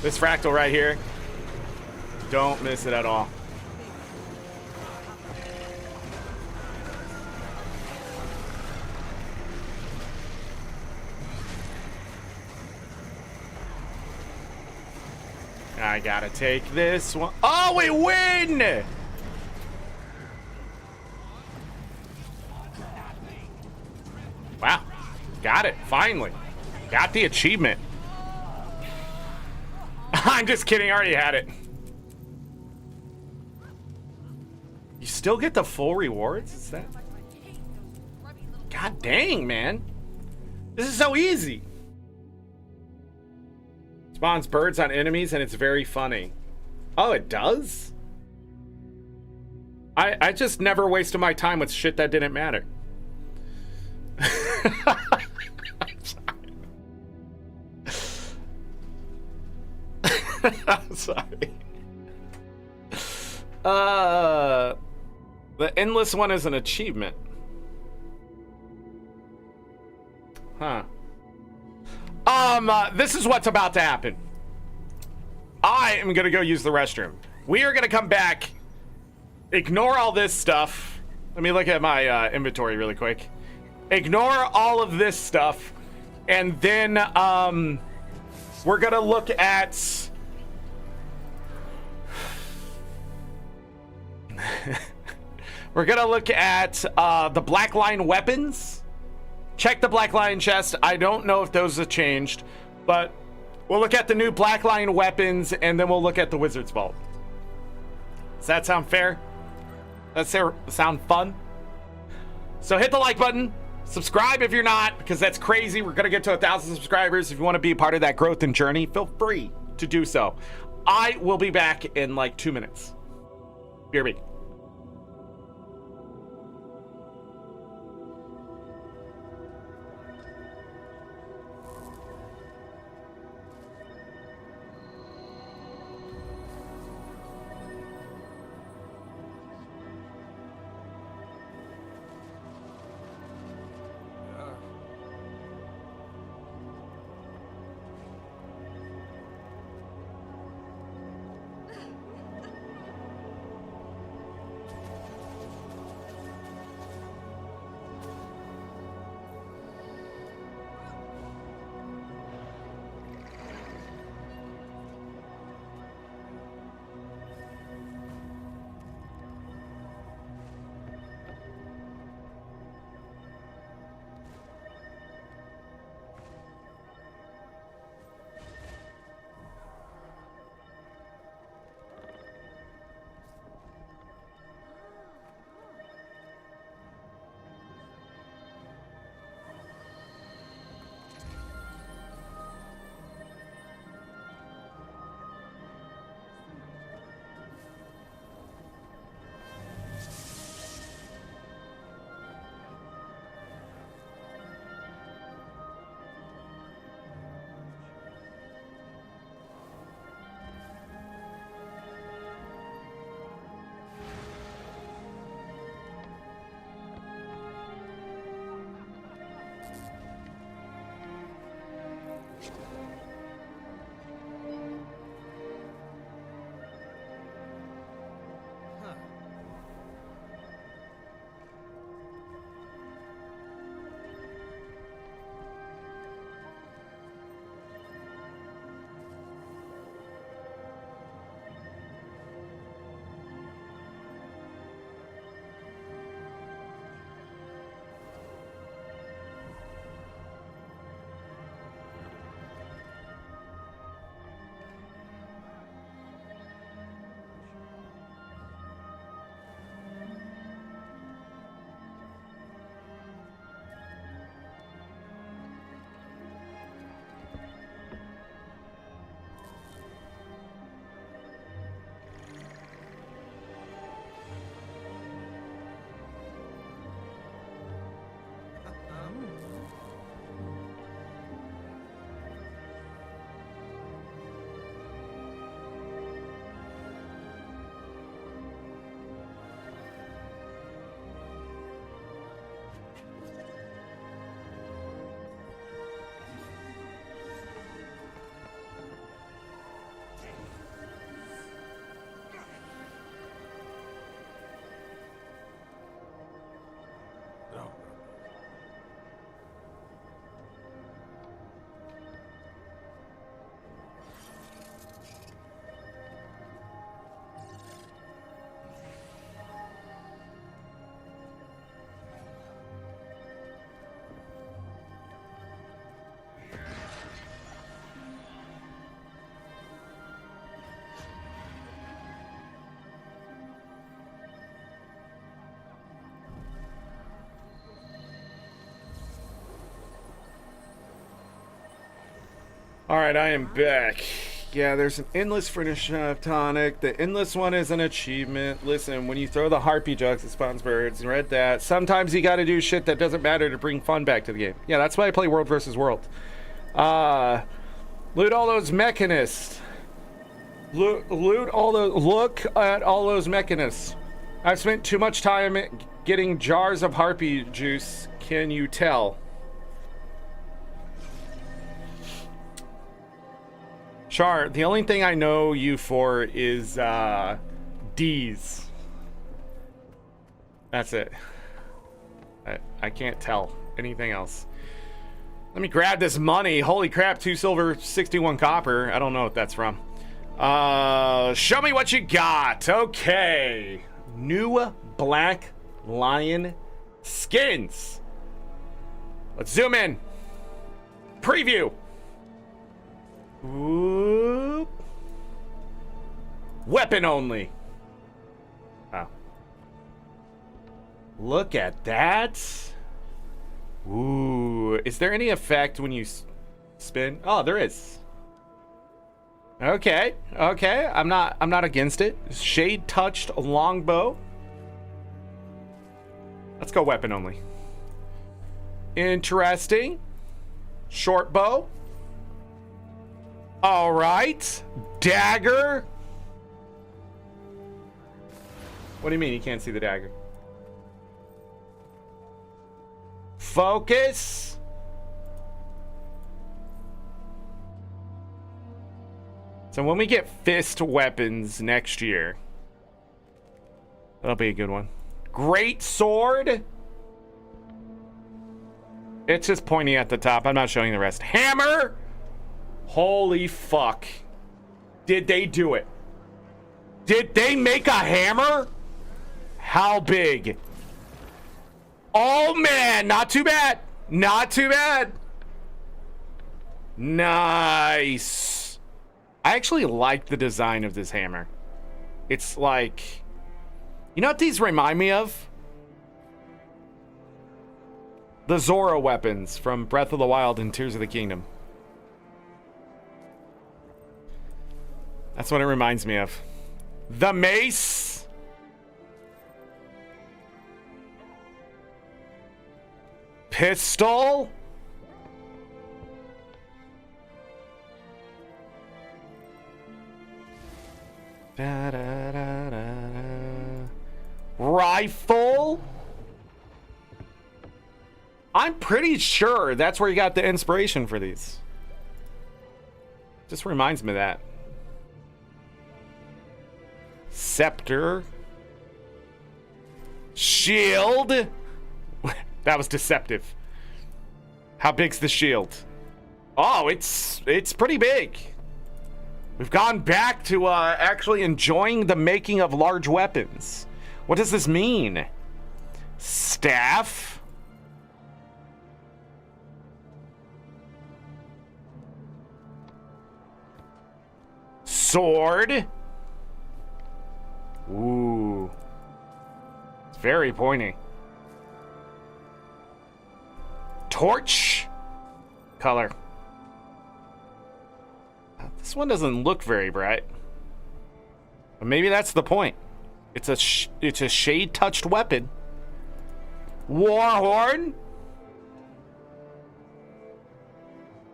This fractal right here. Don't miss it at all. I gotta take this one. Oh, we win! Wow. Got it, finally. Got the achievement. I'm just kidding, I already had it. You still get the full rewards? Is that? God dang, man. This is so easy. Spawns birds on enemies and it's very funny. Oh, it does? I just never wasted my time with shit that didn't matter. I'm sorry. The endless one is an achievement. Huh. This is what's about to happen. I am gonna go use the restroom. We are gonna come back. Ignore all this stuff. Let me look at my inventory really quick. Ignore all of this stuff. And then, we're gonna look at... we're gonna look at the Black Line weapons. Check the Black Line chest. I don't know if those have changed, but we'll look at the new Black Line weapons and then we'll look at the Wizard's Vault. Does that sound fair? Does that sound fun? So hit the like button. Subscribe if you're not, because that's crazy. We're gonna get to 1,000 subscribers. If you want to be a part of that growth and journey, feel free to do so. I will be back in like 2 minutes. BRB. All right, I am back. Yeah, there's an endless furnish tonic. The endless one is an achievement. Listen, when you throw the harpy jugs, it spawns birds. Read that. Sometimes you got to do shit that doesn't matter to bring fun back to the game. Yeah, that's why I play World versus World. Loot all those mechanists. Loot all the. Look at all those mechanists. I've spent too much time getting jars of harpy juice. Can you tell? Char, the only thing I know you for is D's. That's it. I can't tell anything else. Let me grab this money. Holy crap, 2 silver, 61 copper. I don't know what that's from. Show me what you got. Okay. New Black Lion skins. Let's zoom in. Preview. Whoop. Weapon only. Oh. Look at that. Ooh. Is there any effect when you spin? Oh, there is. Okay. Okay. I'm not against it. Shade touched longbow. Let's go weapon only. Interesting. Short bow. All right. Dagger. What do you mean you can't see the dagger? Focus. So when we get fist weapons next year, that'll be a good one. Great sword. It's just pointing at the top. I'm not showing the rest. Hammer. Holy fuck. Did they do it? Did they make a hammer? How big? Oh man, not too bad. Not too bad. Nice. I actually like the design of this hammer. It's like, you know what these remind me of? The Zorro weapons from Breath of the Wild and Tears of the Kingdom. That's what it reminds me of. The mace. Pistol. Da, da, da, da. Rifle. I'm pretty sure that's where you got the inspiration for these. Just reminds me of that. Scepter. Shield. That was deceptive. How big's the shield? Oh, it's pretty big. We've gone back to actually enjoying the making of large weapons. What does this mean? Staff. Sword. Ooh. It's very pointy. Torch. Color. This one doesn't look very bright. But maybe that's the point. It's a shade-touched weapon. Warhorn.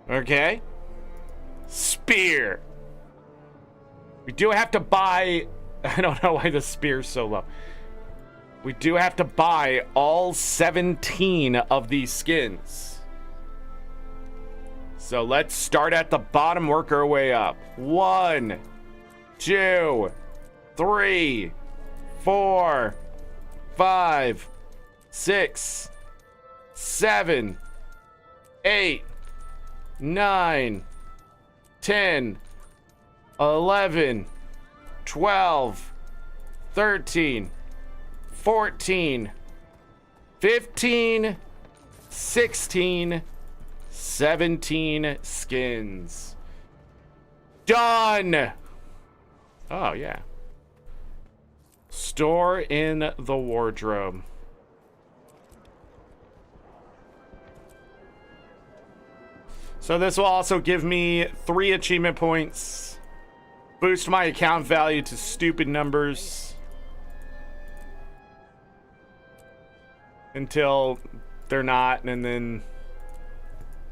Okay. Spear. We do have to buy... I don't know why the spear's so low. We do have to buy all 17 of these skins. So let's start at the bottom, work our way up. 1, 2, 3, 4, 5, 6, 7, 8, 9, 10, 11, 12, 13, 14, 15, 16, 17 skins. Done! Oh, yeah. Store in the wardrobe. So this will also give me 3 achievement points. Boost my account value to stupid numbers. Until they're not, and then...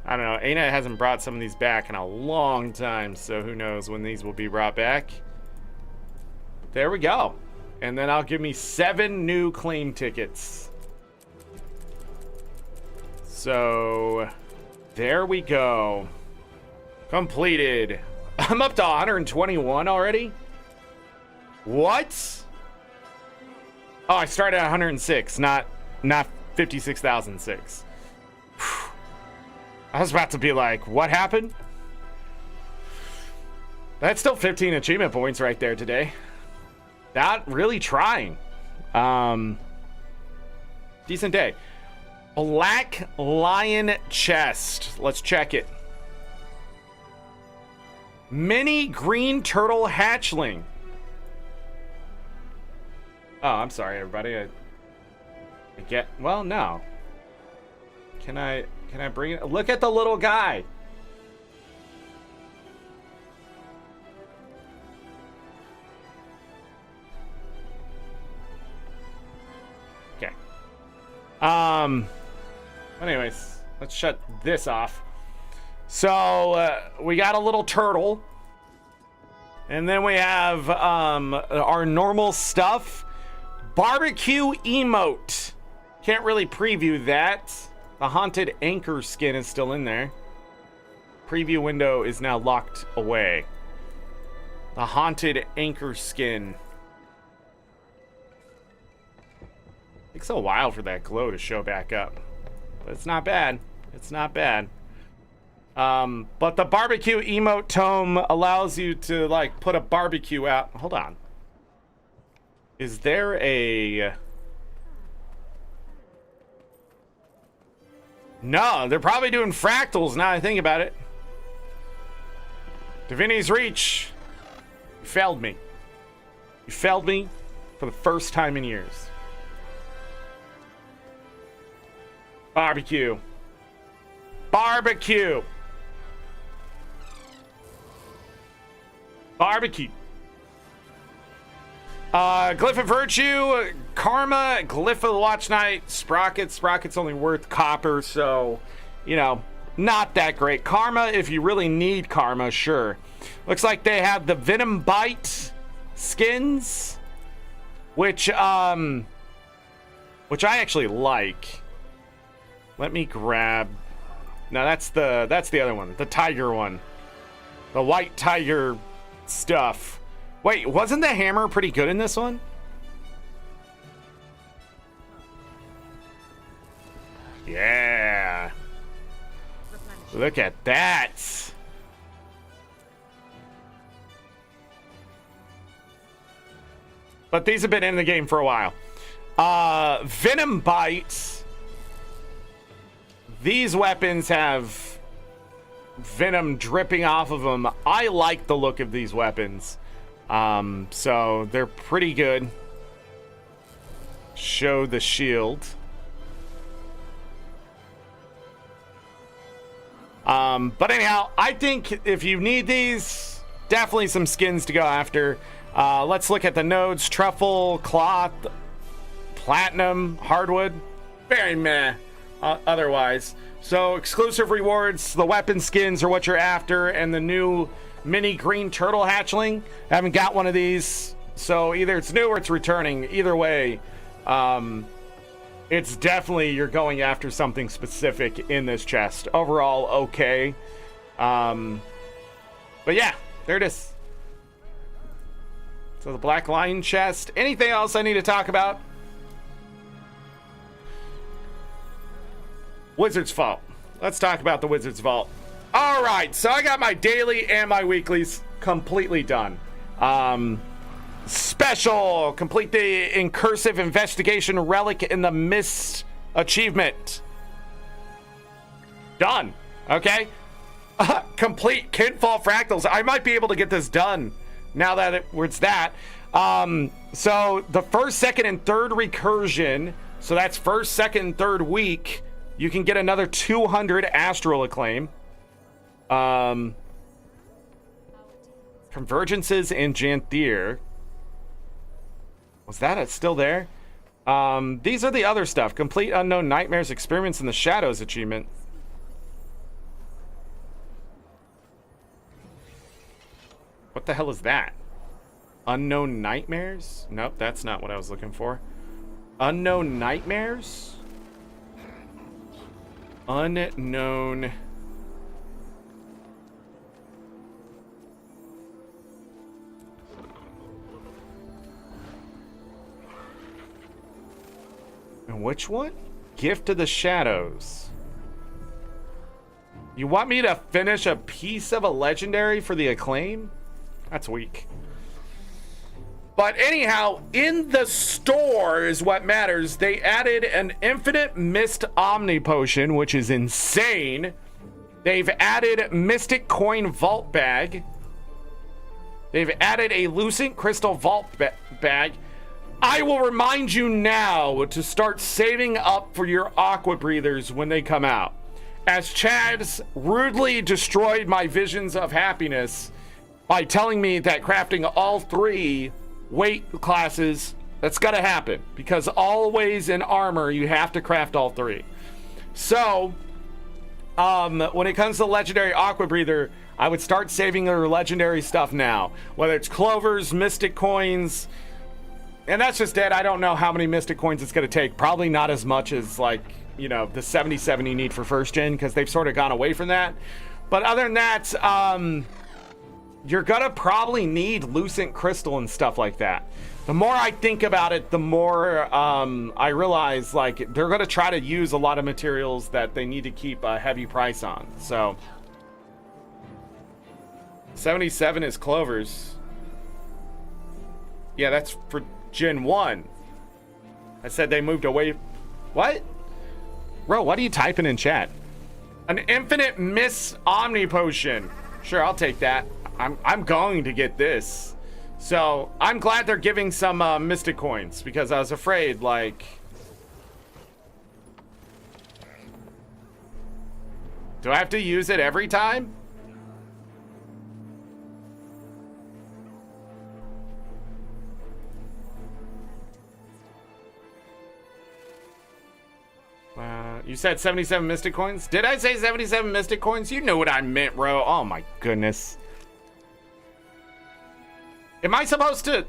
I don't know. Anet hasn't brought some of these back in a long time, so who knows when these will be brought back. There we go. And then I'll give me 7 new claim tickets. So, there we go. Completed. I'm up to 121 already? What? Oh, I started at 106, not 56,006. I was about to be like, what happened? That's still 15 achievement points right there today. Not really trying. Decent day. Black Lion chest. Let's check it. Mini green turtle hatchling. Oh, I'm sorry, everybody. I get... Well, no. Can I bring it? Look at the little guy. Okay. Anyways, let's shut this off. So, we got a little turtle. And then we have our normal stuff. Barbecue emote. Can't really preview that. The haunted anchor skin is still in there. Preview window is now locked away. The haunted anchor skin. Takes a while for that glow to show back up. But it's not bad. It's not bad. But the barbecue emote tome allows you to, like, put a barbecue out. Hold on. Is there a... No, they're probably doing fractals now I think about it. Divinity's Reach. You failed me. You failed me for the first time in years. Barbecue. Barbecue. Barbecue. Glyph of Virtue, Karma, Glyph of the Watch Night, Sprocket. Sprocket's only worth copper, so, you know, not that great. Karma, if you really need Karma, sure. Looks like they have the Venom Bite skins, which I actually like. Let me grab... No, that's the other one, the tiger one. The white tiger stuff. Wait, wasn't the hammer pretty good in this one? Yeah. Look at that. But these have been in the game for a while. Venom Bite. These weapons have venom dripping off of them. I like the look of these weapons. So they're pretty good. Show the shield. But anyhow, I think if you need these, definitely some skins to go after. Let's look at the nodes. Truffle, cloth, platinum, hardwood. Very meh otherwise. So exclusive rewards, the weapon skins are what you're after, and the new mini green turtle hatchling. I haven't got one of these, so either it's new or it's returning. Either way, it's definitely you're going after something specific in this chest. Overall, okay. But yeah, there it is. So the Black Lion chest. Anything else I need to talk about? Wizard's Vault. Let's talk about the Wizard's Vault. All right, so I got my daily and my weeklies completely done. Special, complete the Incursive Investigation Relic in the Mist achievement. Done. Okay. Complete Kinfall Fractals. I might be able to get this done now that it's that. So the first, second, and third recursion. So that's first, second, and third week. You can get another 200 Astral Acclaim. Convergences and Janthier. Was that still there? These are the other stuff. Complete Unknown Nightmares, Experiments in the Shadows achievement. What the hell is that? Unknown Nightmares? Nope, that's not what I was looking for. Unknown Nightmares? Unknown. And which one? Gift of the Shadows. You want me to finish a piece of a legendary for the acclaim? That's weak. But anyhow, in the store is what matters. They added an Infinite Mist Omni Potion, which is insane. They've added Mystic Coin Vault Bag. They've added a Lucent Crystal Vault Bag. I will remind you now to start saving up for your Aqua Breathers when they come out. As Chad's rudely destroyed my visions of happiness by telling me that crafting all 3 weight classes, that's gotta happen, because always in armor you have to craft all 3. So when it comes to legendary Aqua Breather, I would start saving their legendary stuff now, whether it's clovers, mystic coins, and that's just it. I don't know how many mystic coins it's gonna take. Probably not as much as, like, you know, the 77 you need for first gen, because they've sort of gone away from that. But other than that, you're gonna probably need Lucent Crystal and stuff like that. The more I think about it, the more I realize, like, they're gonna try to use a lot of materials that they need to keep a heavy price on. So 77 is clovers. Yeah, that's for Gen 1. I said they moved away. What? Bro, what are you typing in chat? An Infinite Mist Omni Potion. Sure, I'll take that. I'm going to get this. So I'm glad they're giving some mystic coins, because I was afraid, like, do I have to use it every time? You said 77 mystic coins? Did I say 77 mystic coins? You know what I meant, bro. Oh my goodness. Am I supposed to?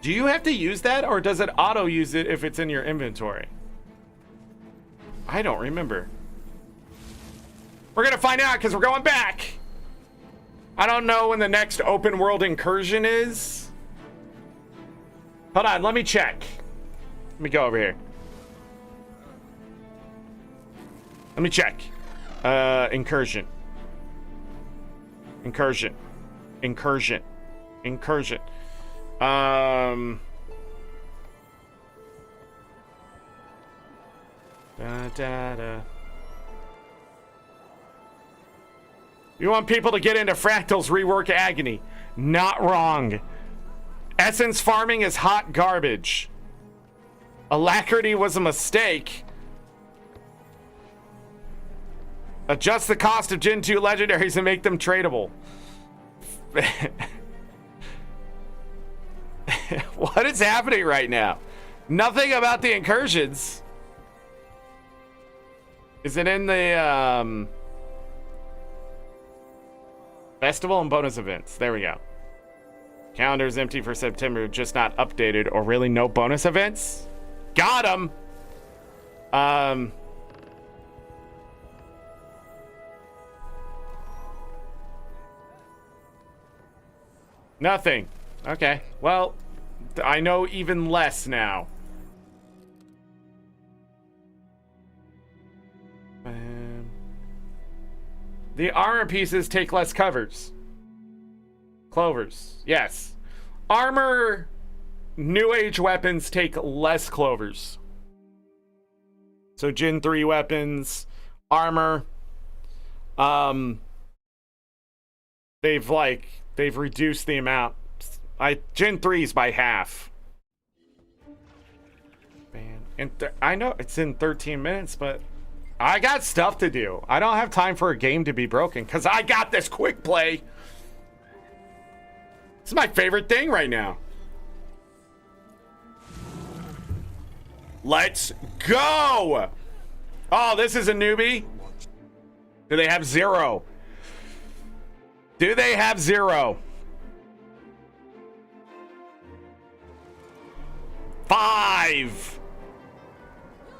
Do you have to use that, or does it auto use it if it's in your inventory? I don't remember. We're gonna find out, because we're going back. I don't know when the next open world incursion is. Hold on, let me check. Let me go over here. Let me check. Incursion. Incursion. Incursion. Incursion. Da, da, da. You want people to get into Fractal's rework Agony. Not wrong. Essence farming is hot garbage. Alacrity was a mistake. Adjust the cost of Gen 2 legendaries and make them tradable. What is happening right now? Nothing about the incursions. Is it in the festival and bonus events? There we go. Calendar's empty for September, just not updated, or really no bonus events? Got him. Nothing. Okay. Well, I know even less now. The armor pieces take less covers. Clovers. Yes. Armor, new age weapons take less clovers. So Gen 3 weapons, armor, they've reduced the amount. Gen 3's by half. I know it's in 13 minutes, but I got stuff to do. I don't have time for a game to be broken because I got this quick play. This is my favorite thing right now. Let's go. Oh, this is a newbie. Do they have 0? Do they have 0? 5.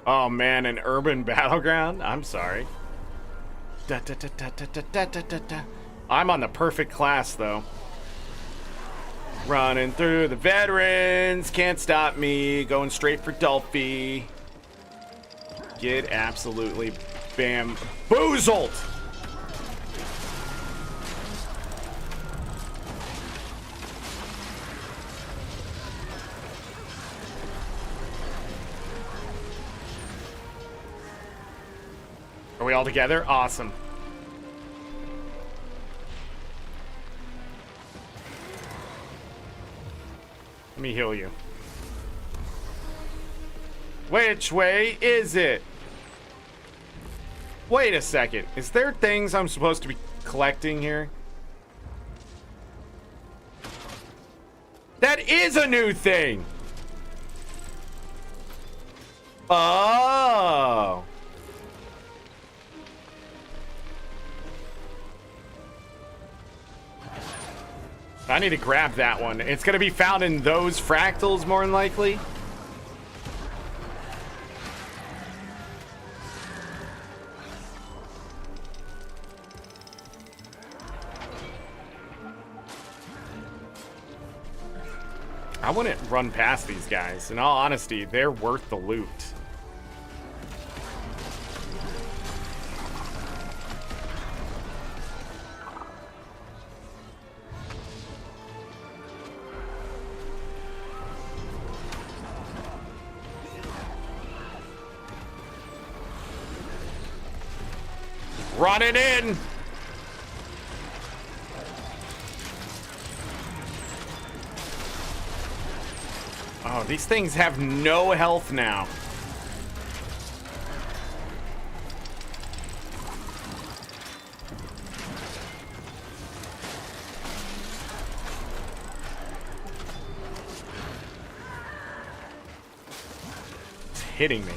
Oh man, an urban battleground? I'm sorry. I'm on the perfect class though. Running through the veterans, can't stop me, going straight for Dolphy. Get absolutely bamboozled. Are we all together? Awesome. Let me heal you. Which way is it? Wait a second. Is there things I'm supposed to be collecting here? That is a new thing. Oh. I need to grab that one. It's going to be found in those fractals, more than likely. I wouldn't run past these guys. In all honesty, they're worth the loot. Running in. Oh, these things have no health now. It's hitting me.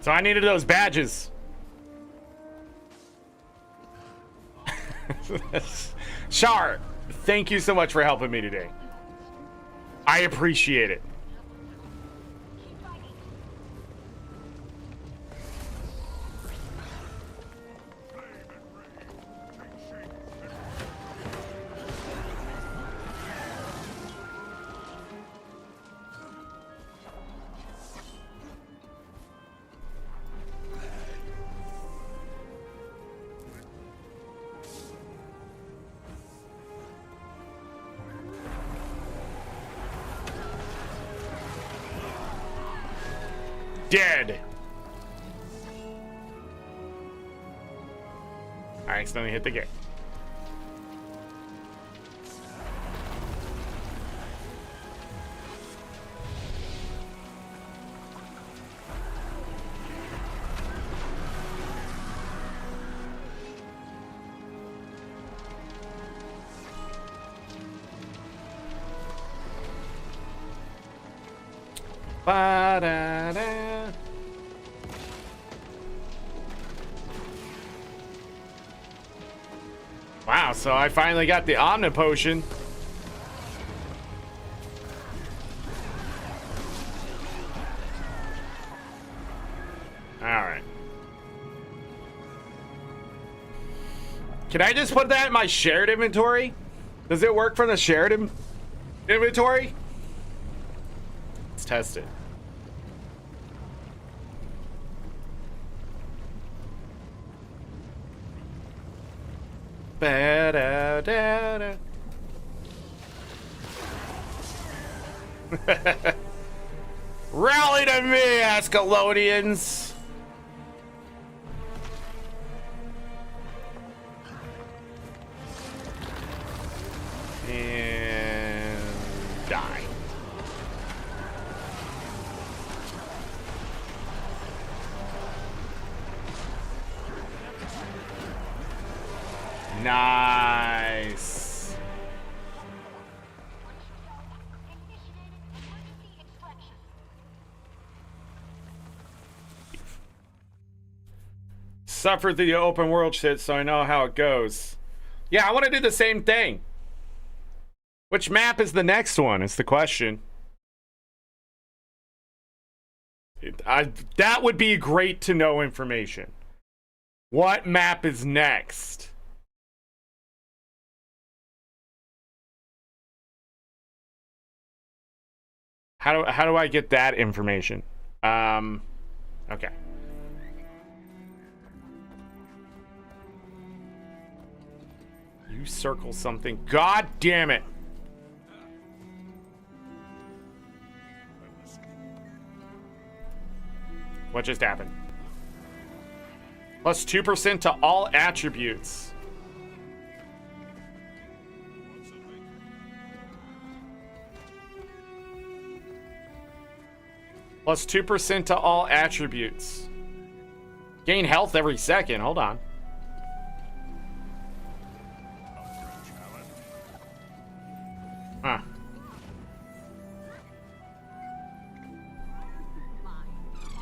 So I needed those badges. Shar, thank you so much for helping me today. I appreciate it. Dead. I accidentally hit the gate. Ba-da-da. Wow, so I finally got the Omni Potion. Alright. Can I just put that in my shared inventory? Does it work from the shared inventory? Let's test it. Ba-da-da-da. Rally to me, Ascalonians! Nice. Suffered the open world shit, so I know how it goes. Yeah, I want to do the same thing. Which map is the next one? Is the question. That would be great to know information. What map is next? How do I get that information? Okay. You circle something. God damn it. What just happened? Plus 2% to all attributes. Plus 2% to all attributes. Gain health every second. Hold on. Huh.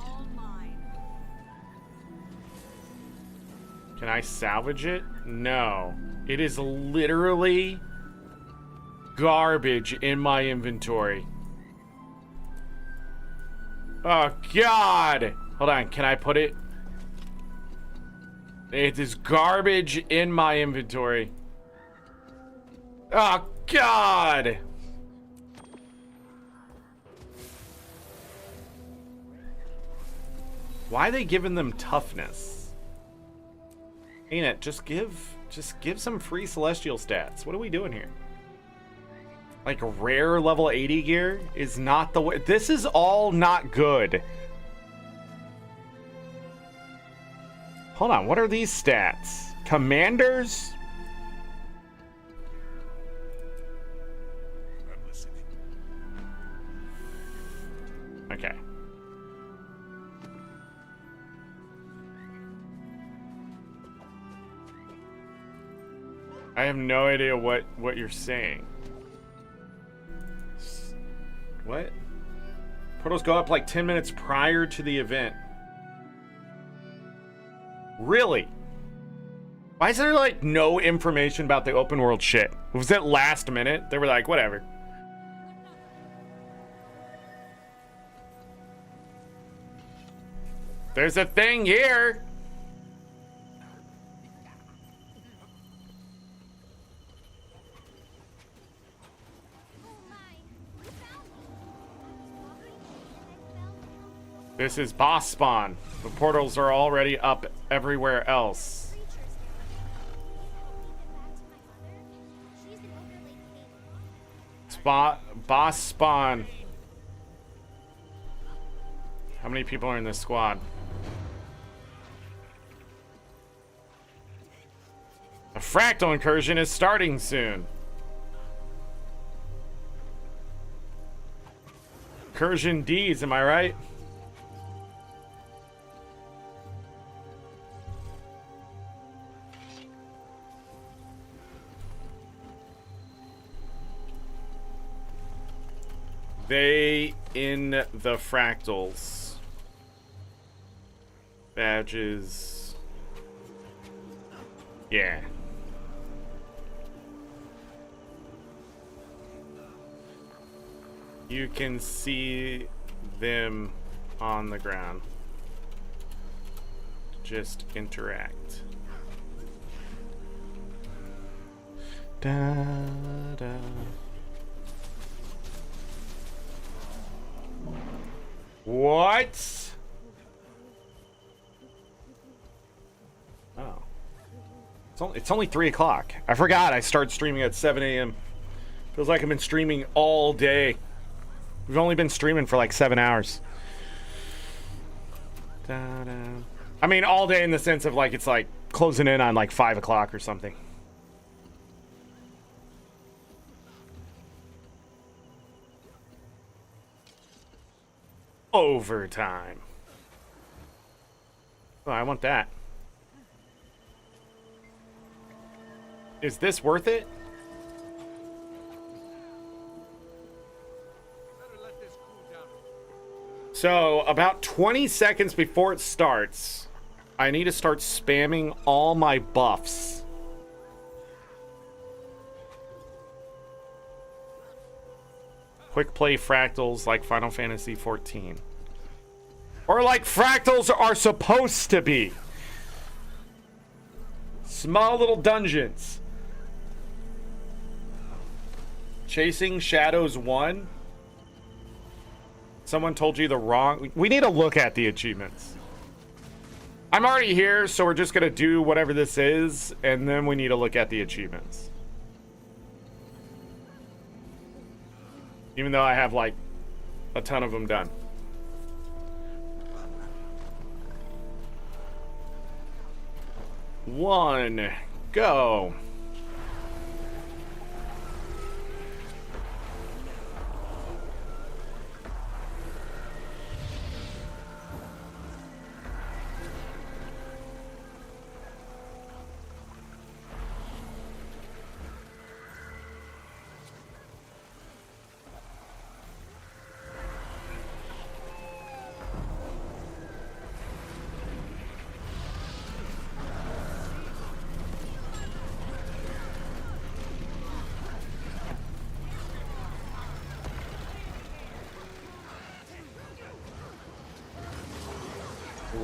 All mine. Can I salvage it? No. It is literally garbage in my inventory. Oh, God. Hold on. Can I put it? It is garbage in my inventory. Oh, God. Why are they giving them toughness? Anet, just give some free celestial stats. What are we doing here? Like rare level 80 gear is not the way. This is all not good. Hold on, what are these stats? Commanders? Okay. I have no idea what you're saying. What? Portals go up like 10 minutes prior to the event. Really? Why is there like no information about the open world shit? Was it last minute? They were like, whatever. There's a thing here. This is boss spawn. The portals are already up everywhere else. Boss spawn. How many people are in this squad? A fractal incursion is starting soon. Incursion D's, am I right? They in the fractals. Badges. Yeah. You can see them on the ground. Just interact. Da, da. What? Oh. It's only 3 o'clock. I forgot I started streaming at 7 a.m. Feels like I've been streaming all day. We've only been streaming for like 7 hours. Da-da. I mean, all day in the sense of like, it's like closing in on like 5 o'clock or something. Overtime. Oh, I want that. Is this worth it? So, about 20 seconds before it starts, I need to start spamming all my buffs. Quick play fractals like Final Fantasy XIV. Or like fractals are supposed to be. Small little dungeons. Chasing Shadows 1. Someone told you the wrong... We need to look at the achievements. I'm already here, so we're just going to do whatever this is, and then we need to look at the achievements. Even though I have, like, a ton of them done. One, go.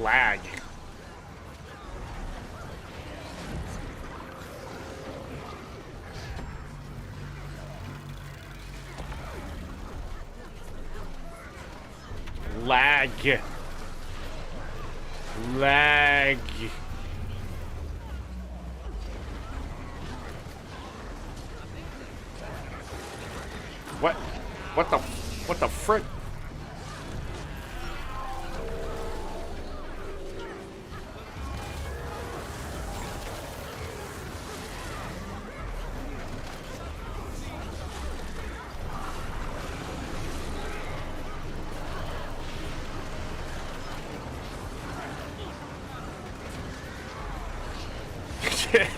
Lag. Lag. Lag. What the frick?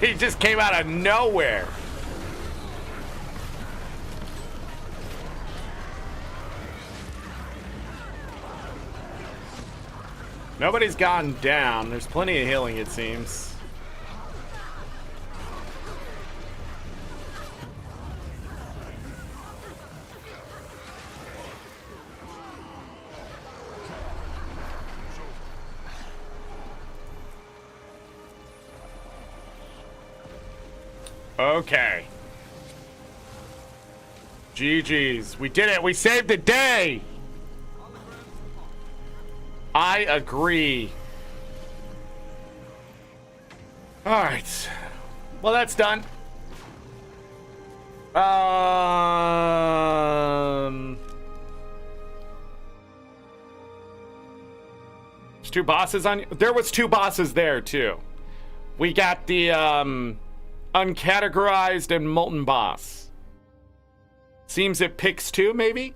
He just came out of nowhere. Nobody's gone down. There's plenty of healing, it seems. Okay. GG's. We did it. We saved the day. I agree. All right. Well, that's done. There's two bosses on. There was two bosses there too. We got the uncategorized and molten boss. Seems it picks two, maybe.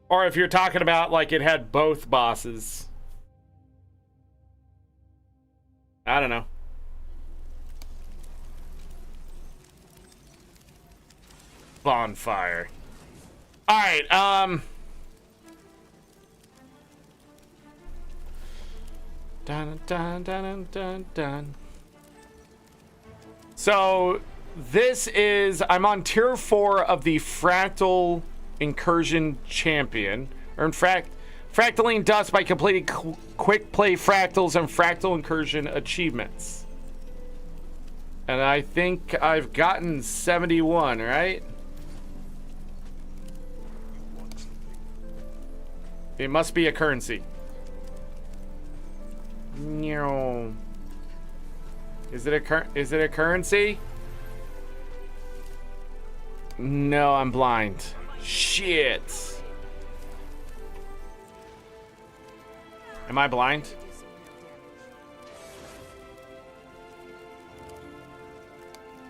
Or if you're talking about like it had both bosses. I don't know. Bonfire. All right, dun, dun, dun, dun, dun. So this is, I'm on tier 4 of the Fractal Incursion Champion. Earn fractaling dust by completing quick play fractals and Fractal Incursion achievements. And I think I've gotten 71, right? It must be a currency. No. Is it a currency? No, I'm blind. Shit. Am I blind?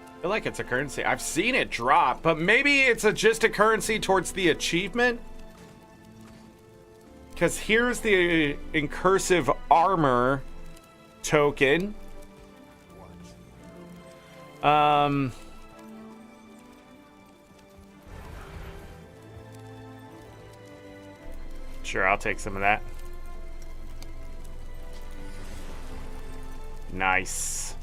I feel like it's a currency. I've seen it drop, but maybe it's just a currency towards the achievement? because here's the incursive armor token. Sure, I'll take some of that. Nice.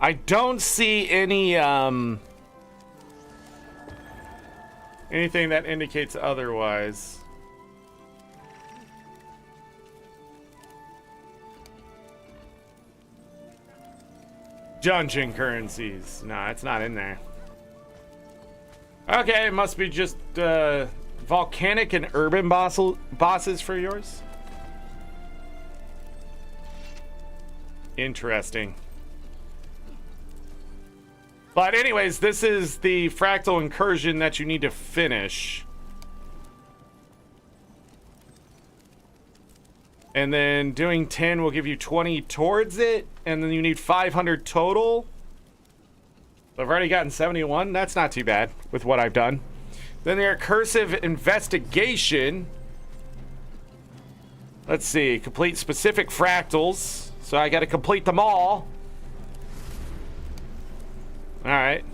I don't see any anything that indicates otherwise. Dungeon currencies. No, it's not in there. Okay, it must be just volcanic and urban bosses for yours. Interesting. But anyways, this is the Fractal Incursion that you need to finish. And then doing 10 will give you 20 towards it. And then you need 500 total. I've already gotten 71. That's not too bad with what I've done. Then the recursive investigation. Let's see. Complete specific fractals. So I got to complete them all. Alright.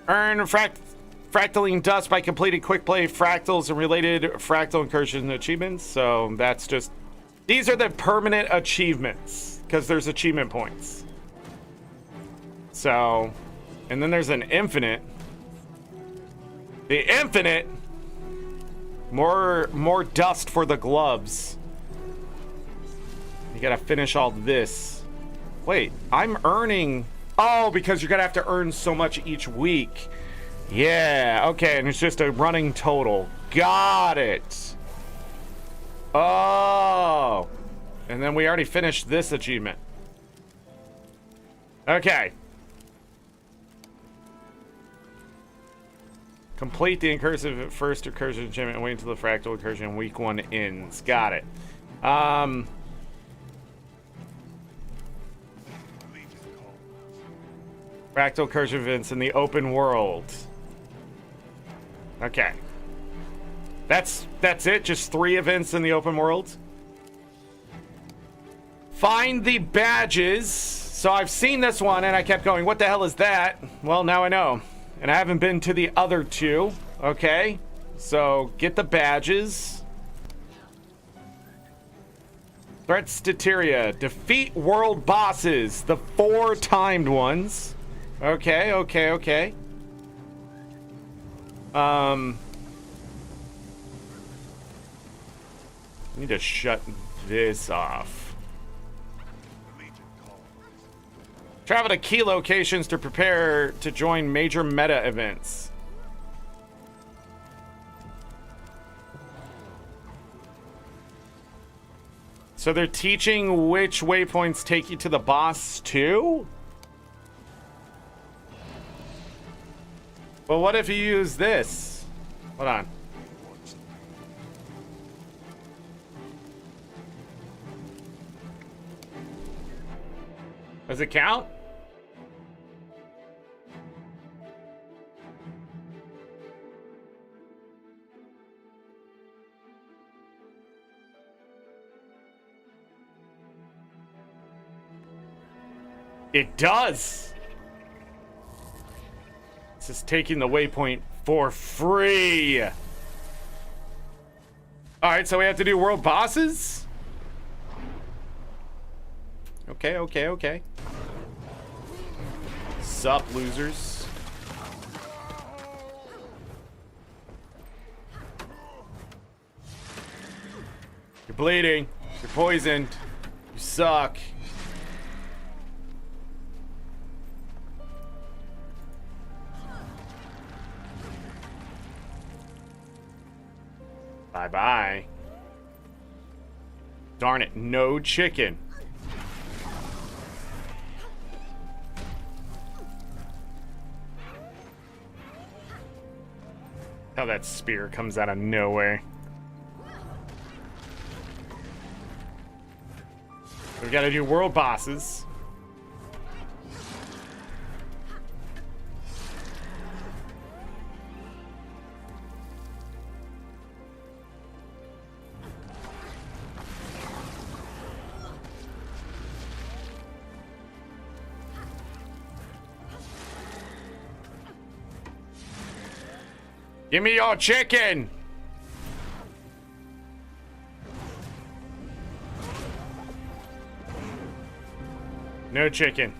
Earn fractaling dust by completing quick play fractals and related fractal incursion achievements. So that's just... These are the permanent achievements. Because there's achievement points. So... And then there's an infinite. The infinite... More dust for the gloves. You gotta finish all this. Wait, I'm earning... Oh, because you're gonna have to earn so much each week. Yeah, okay, and it's just a running total. Got it. Oh. And then we already finished this achievement. Okay. Complete the incursive first recursion achievement and wait until the fractal incursion week 1 ends. Got it. Fractal incursion events in the open world. Okay. That's it? Just 3 events in the open world? Find the badges. So I've seen this one and I kept going, what the hell is that? Well, now I know. And I haven't been to the other 2. Okay. So get the badges. Threats to Tyria. Defeat world bosses. The 4 timed ones. Okay, okay, okay. I need to shut this off. Travel to key locations to prepare to join major meta events. So they're teaching which waypoints take you to the boss too? Well, what if you use this? Hold on. Does it count? It does. This is taking the waypoint for free. All right, so we have to do world bosses? Okay, okay, okay. Sup, losers. You're bleeding. You're poisoned. You suck. Bye-bye. Darn it, no chicken. How that spear comes out of nowhere. We've got to do world bosses. Give me your chicken. No chicken.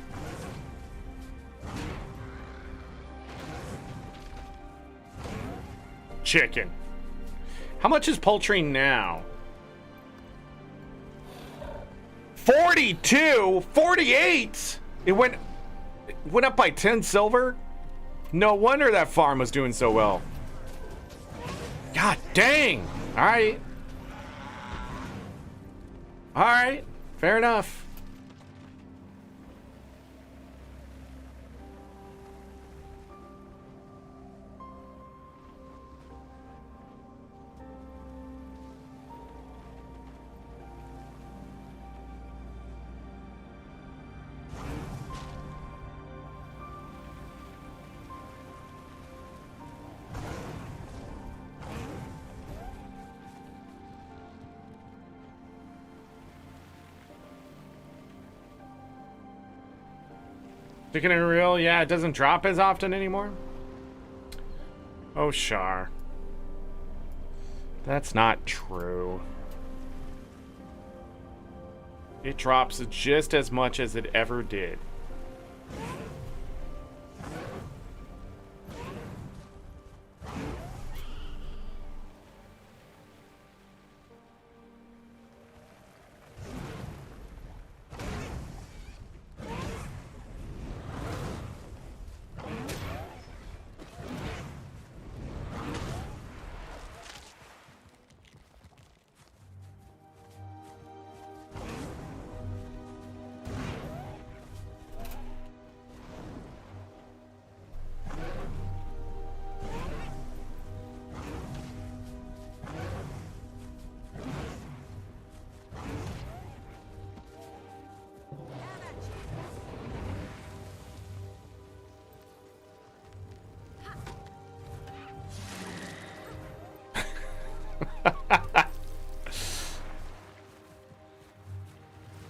Chicken. How much is poultry now? 42? 48? It went up by 10 silver? No wonder that farm was doing so well. God dang. All right. All right. Fair enough. Chicken and real, yeah, it doesn't drop as often anymore. Oh, Shar. That's not true. It drops just as much as it ever did.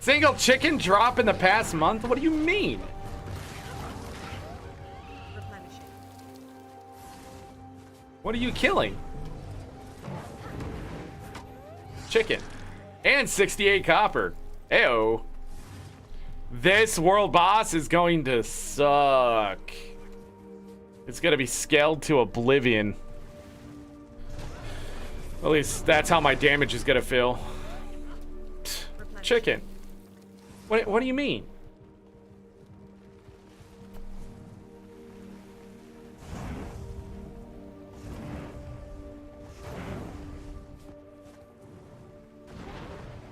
Single chicken drop in the past month? What do you mean? Replenishing. What are you killing? Chicken. And 68 copper. Ayo. This world boss is going to suck. It's going to be scaled to oblivion. At least that's how my damage is going to feel. Chicken. What do you mean?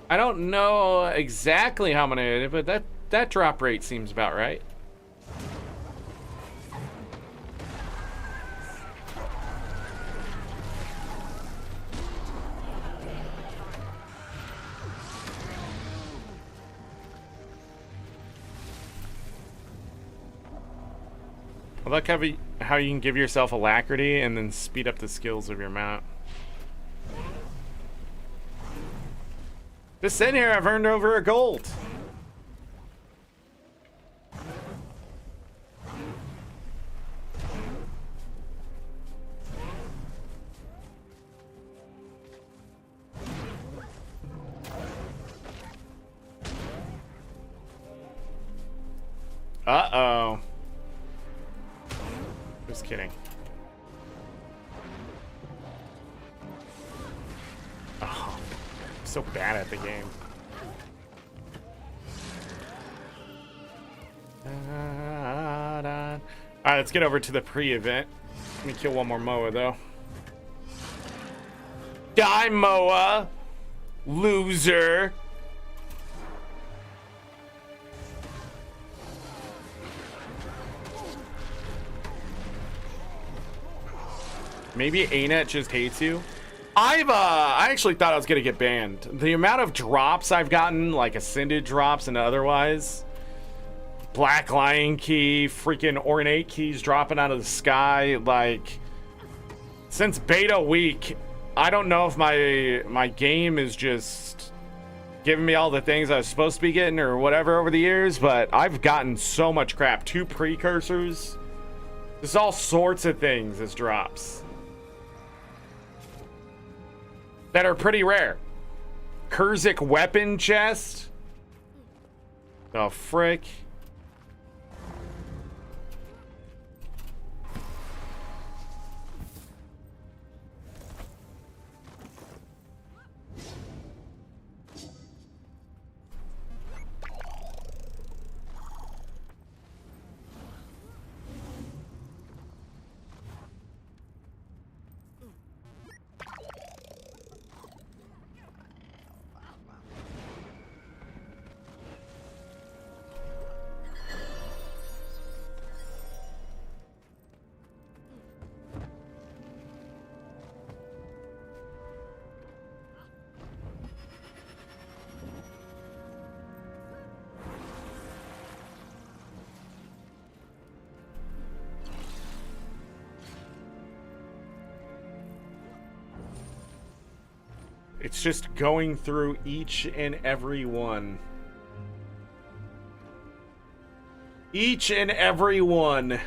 I don't know exactly how many, but that drop rate seems about right. I like how you can give yourself alacrity and then speed up the skills of your mount. Just sitting here, I've earned over a gold. Uh-oh. Just kidding. Oh, I'm so bad at the game. Alright, let's get over to the pre-event. Let me kill one more Moa, though. Die, Moa! Loser! Maybe Anet just hates you. I actually thought I was gonna get banned. The amount of drops I've gotten, like ascended drops and otherwise, Black Lion Key, freaking ornate keys dropping out of the sky, like since beta week, I don't know if my game is just giving me all the things I was supposed to be getting or whatever over the years, but I've gotten so much crap. 2 precursors, there's all sorts of things as drops. that are pretty rare. Kurzik weapon chest. The frick. It's just going through each and every one. Each and every one.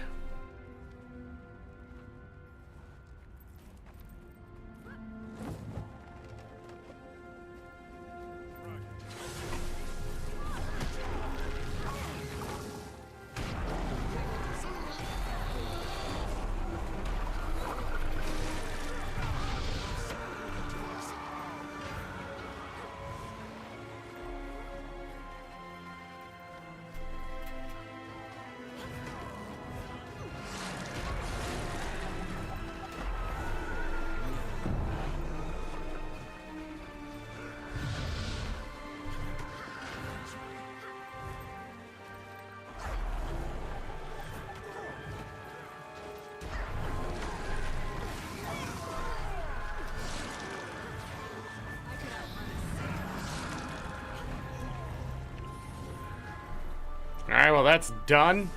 Alright, well that's done.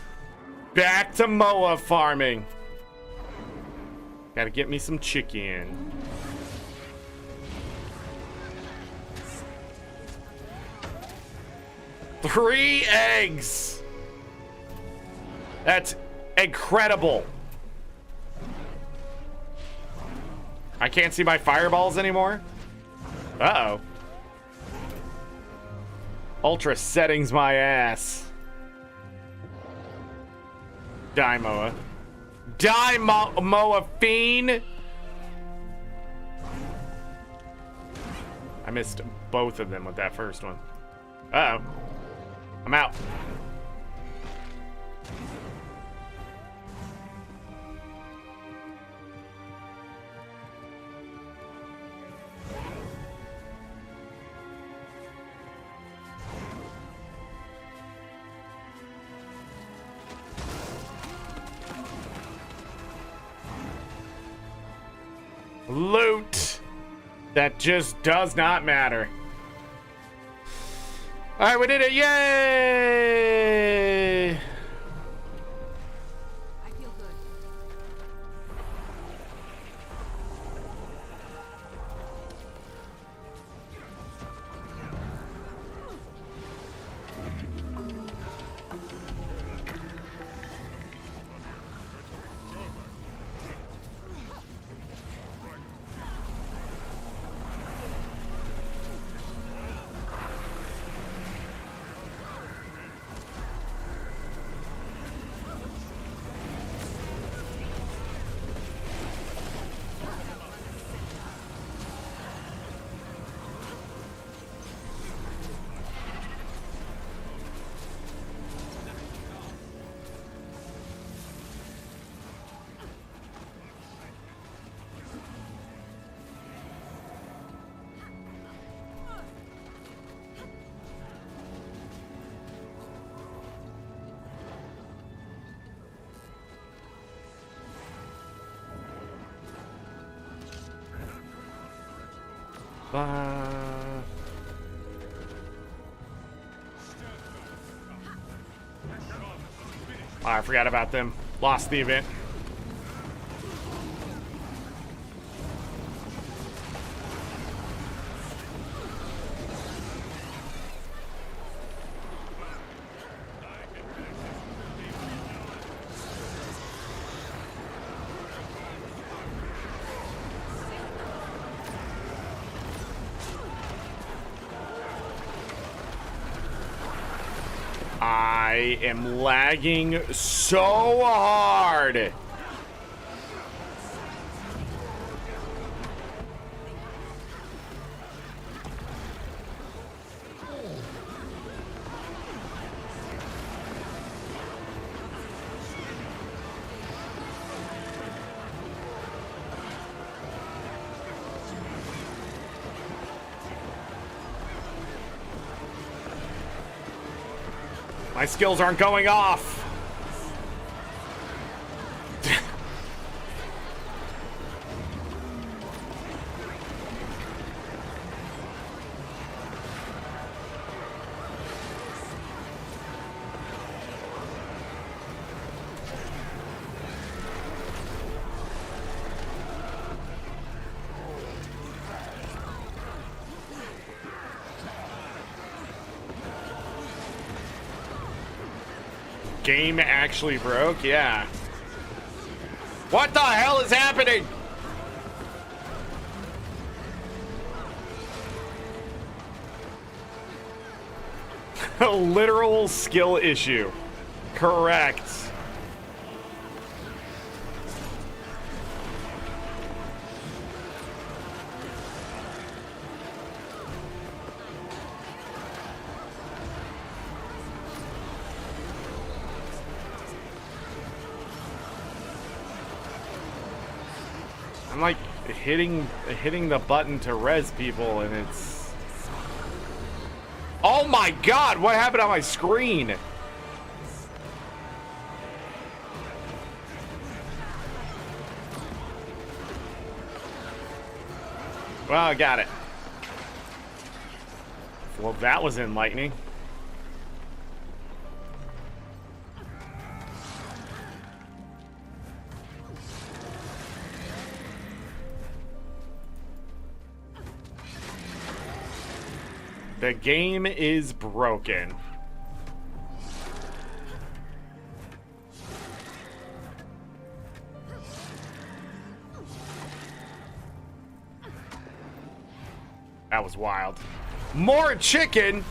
Back to Moa farming. Gotta get me some chicken. Three eggs! That's incredible. I can't see my fireballs anymore? Uh-oh. Ultra settings my ass. Die, Moa. Die, Moa Fiend! I missed both of them with that first one. Uh-oh. I'm out. Loot that just does not matter. All right, we did it. Yay! I feel good. Oh, I forgot about them. Lost the event. I am lagging so hard. My skills aren't going off. Game actually broke? Yeah. What the hell is happening? A literal skill issue. Correct. I'm like hitting the button to res people and it's... Oh my god, what happened on my screen? Well, I got it. Well, that was enlightening. The game is broken. That was wild. More chicken.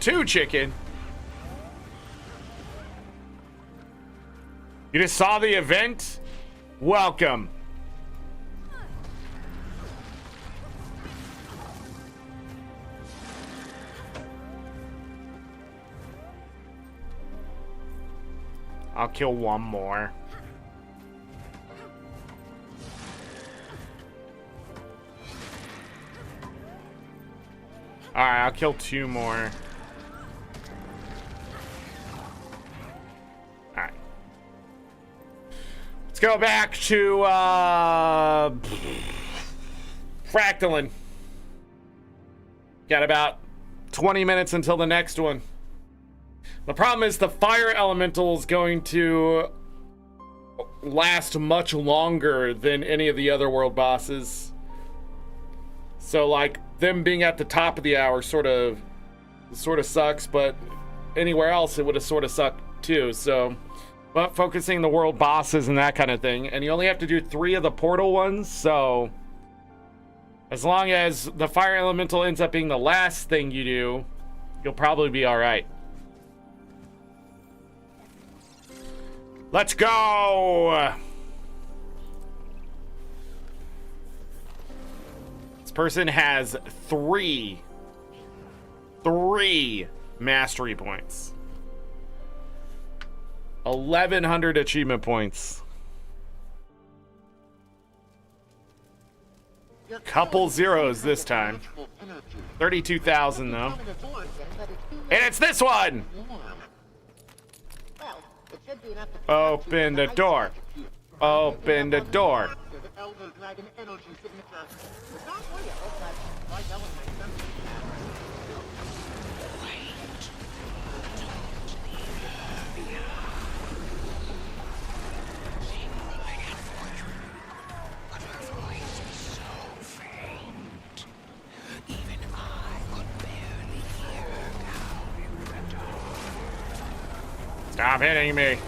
Two chicken. You just saw the event? Welcome. I'll kill one more. Alright, I'll kill two more. Alright. Let's go back to Fractalin. Got about 20 minutes until the next one. The problem is the fire elemental is going to last much longer than any of the other world bosses. So like them being at the top of the hour sort of sucks, but anywhere else it would have sort of sucked too. So, but focusing the world bosses and that kind of thing, and you only have to do 3 of the portal ones, so as long as the fire elemental ends up being the last thing you do, you'll probably be all right. Let's go! This person has 3 mastery points. 1,100 achievement points. Couple zeros this time. 32,000 though. And it's this one! Open the door. Open the door. Stop hitting me.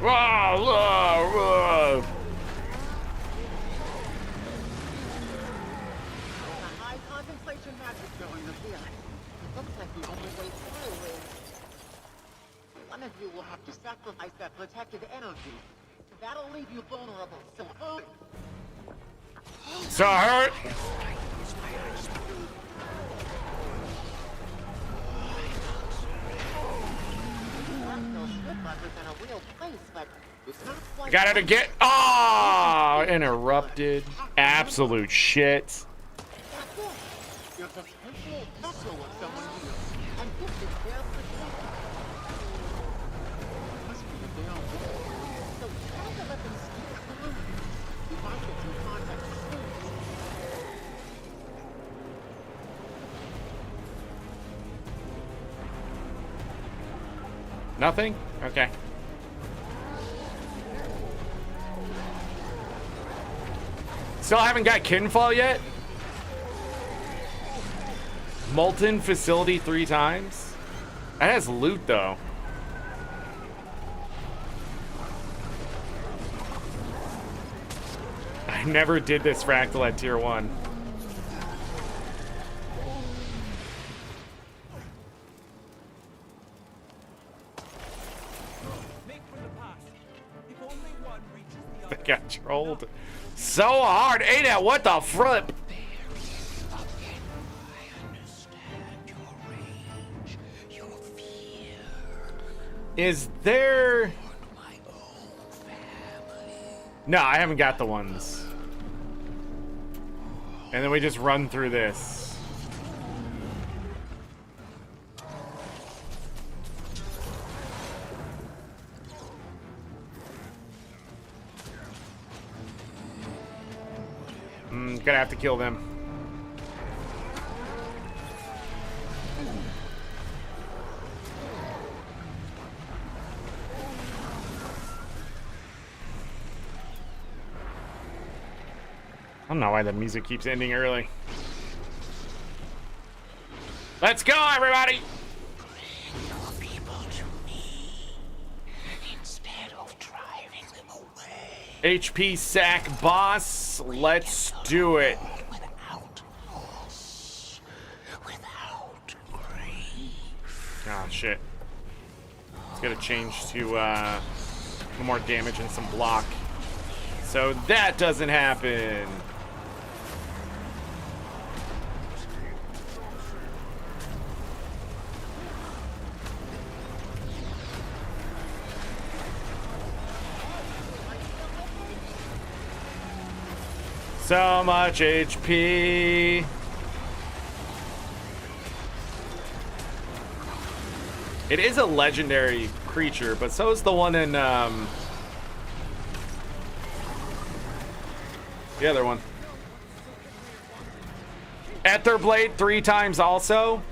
Whoa, whoa, whoa. The high concentration magic going up here. It looks like the only way through is... One of you will have to sacrifice that protected energy. That'll leave you vulnerable, so hurry! So hurt. Fractals should represent a real place, but it's not quite... Got it again. Oh, interrupted. Absolute shit. That's it. There's a special echo of someone here, and this is their protection. Must be a damn wall. So try to let them speak clearly. You might get some contact soon. Nothing? Okay. Still haven't got Kinfall yet? Molten facility 3 times? That has loot though. I never did this fractal at tier 1. I got trolled so hard. Anet, what the flip? Is there... No, I haven't got the ones. And then we just run through this. Gonna have to kill them. I don't know why the music keeps ending early. Let's go, everybody! Bring your people to me instead of driving them away. HP sack boss, let's do it. Without loss, without grief. Oh shit. It's gonna change to more damage and some block. So that doesn't happen. So much HP. It is a legendary creature, but so is the one in the other one. Etherblade 3 times also.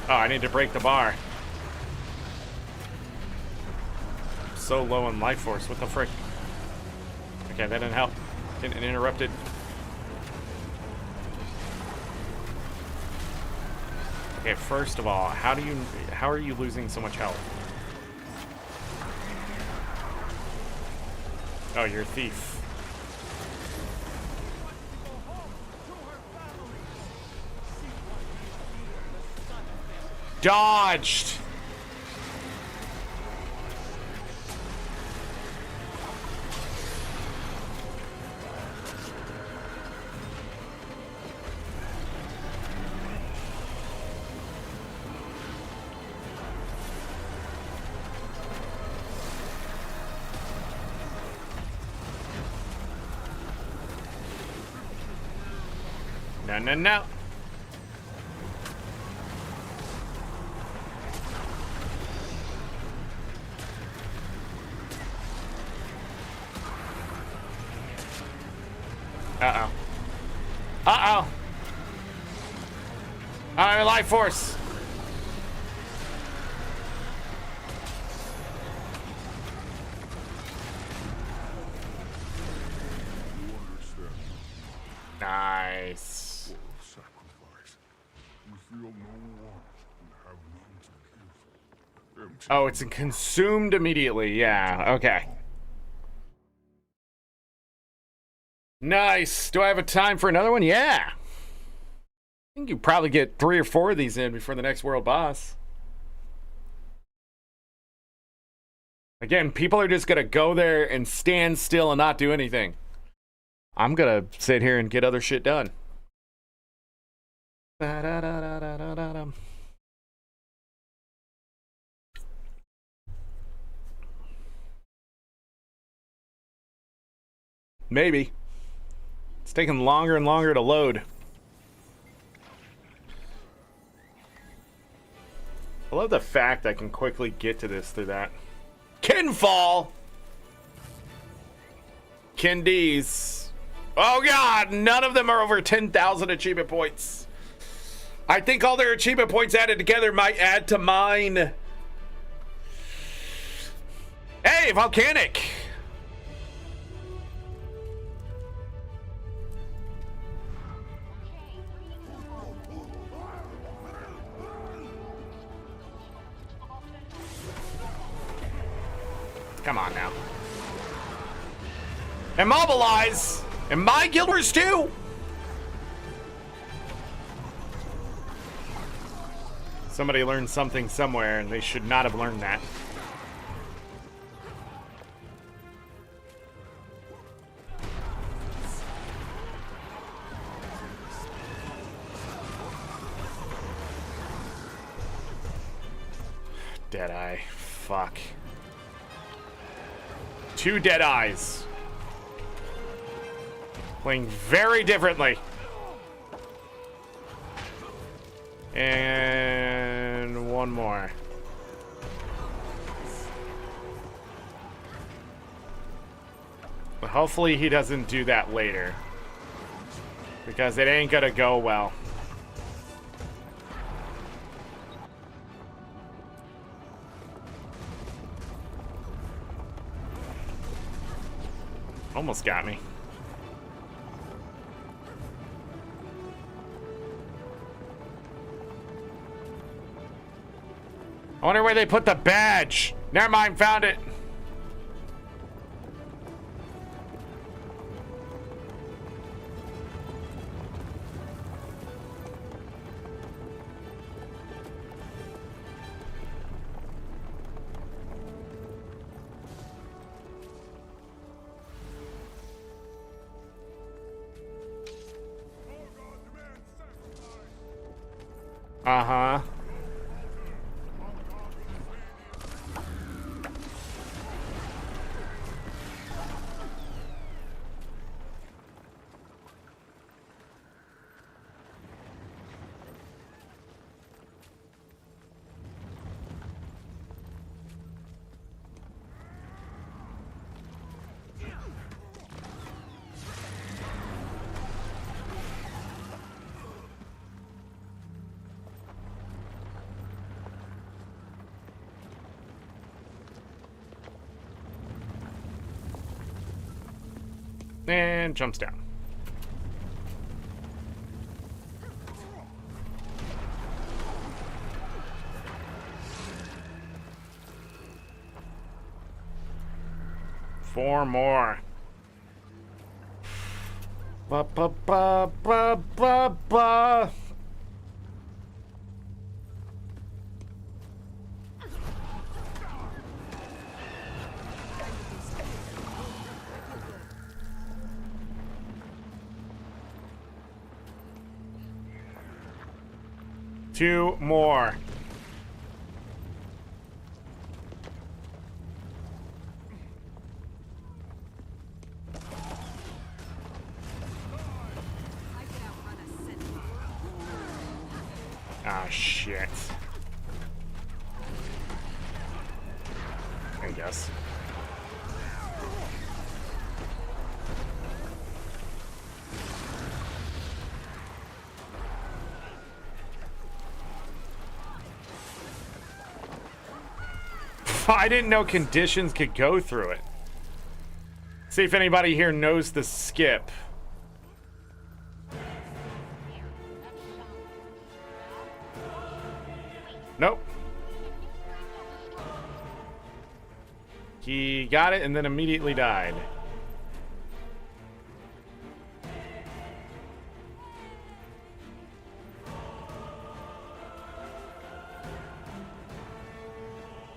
Oh, I need to break the bar. I'm so low on life force. What the frick? Okay, that didn't help. It interrupted. Okay, first of all, how are you losing so much health? Oh, you're a thief. Dodged. No, no, no. Uh-oh. Uh-oh. Alright, life force. Nice. Sacrifice. You feel no Oh, it's consumed immediately. Yeah, okay. Nice. Do I have a time for another one? Yeah. I think you probably get 3 or 4 of these in before the next world boss. Again, people are just gonna go there and stand still and not do anything. I'm gonna sit here and get other shit done. Maybe. It's taking longer and longer to load. I love the fact I can quickly get to this through that. Kinfall! Kindies. Oh god, none of them are over 10,000 achievement points. I think all their achievement points added together might add to mine. Hey, volcanic! Come on now. Immobilize! And my guild wars too! Somebody learned something somewhere, and they should not have learned that. Deadeye. Fuck. 2 dead eyes. Playing very differently. And 1 more. But hopefully he doesn't do that later. Because it ain't gonna go well. Almost got me. I wonder where they put the badge. Never mind, found it. Uh-huh. And jumps down. Four more. Ba ba ba ba ba ba. Two more. Ah, shit. I guess. I didn't know conditions could go through it. See if anybody here knows the skip. Nope. He got it and then immediately died.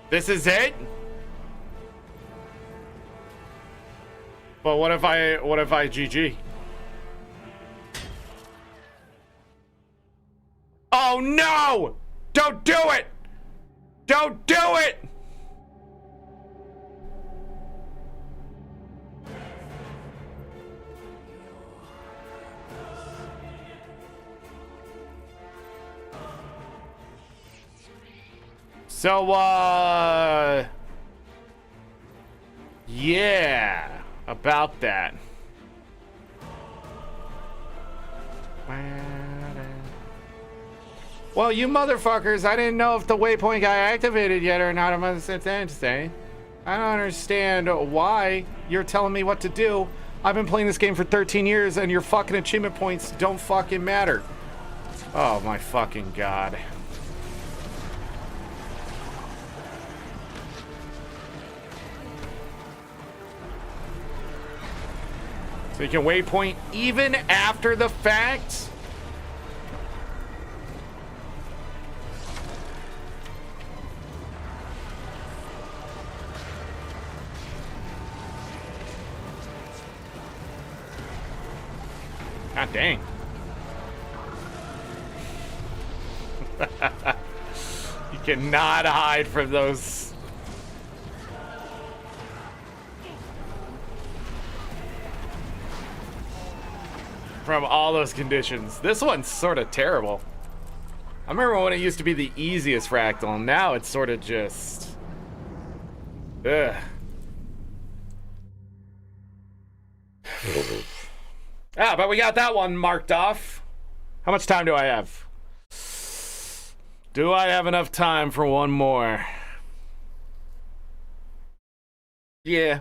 This is it? But what if I GG? Oh no! Don't do it! Don't do it! So, yeah, about that. Well, you motherfuckers, I didn't know if the waypoint got activated yet or not. I'm gonna say, I don't understand why you're telling me what to do. I've been playing this game for 13 years and your fucking achievement points don't fucking matter. Oh my fucking god. So you can waypoint even after the fact? God dang. You cannot hide from those. From all those conditions. This one's sort of terrible. I remember when it used to be the easiest Fractal, and now it's sort of just... Ugh. Ah, but we got that one marked off. How much time do I have? Do I have enough time for one more? Yeah.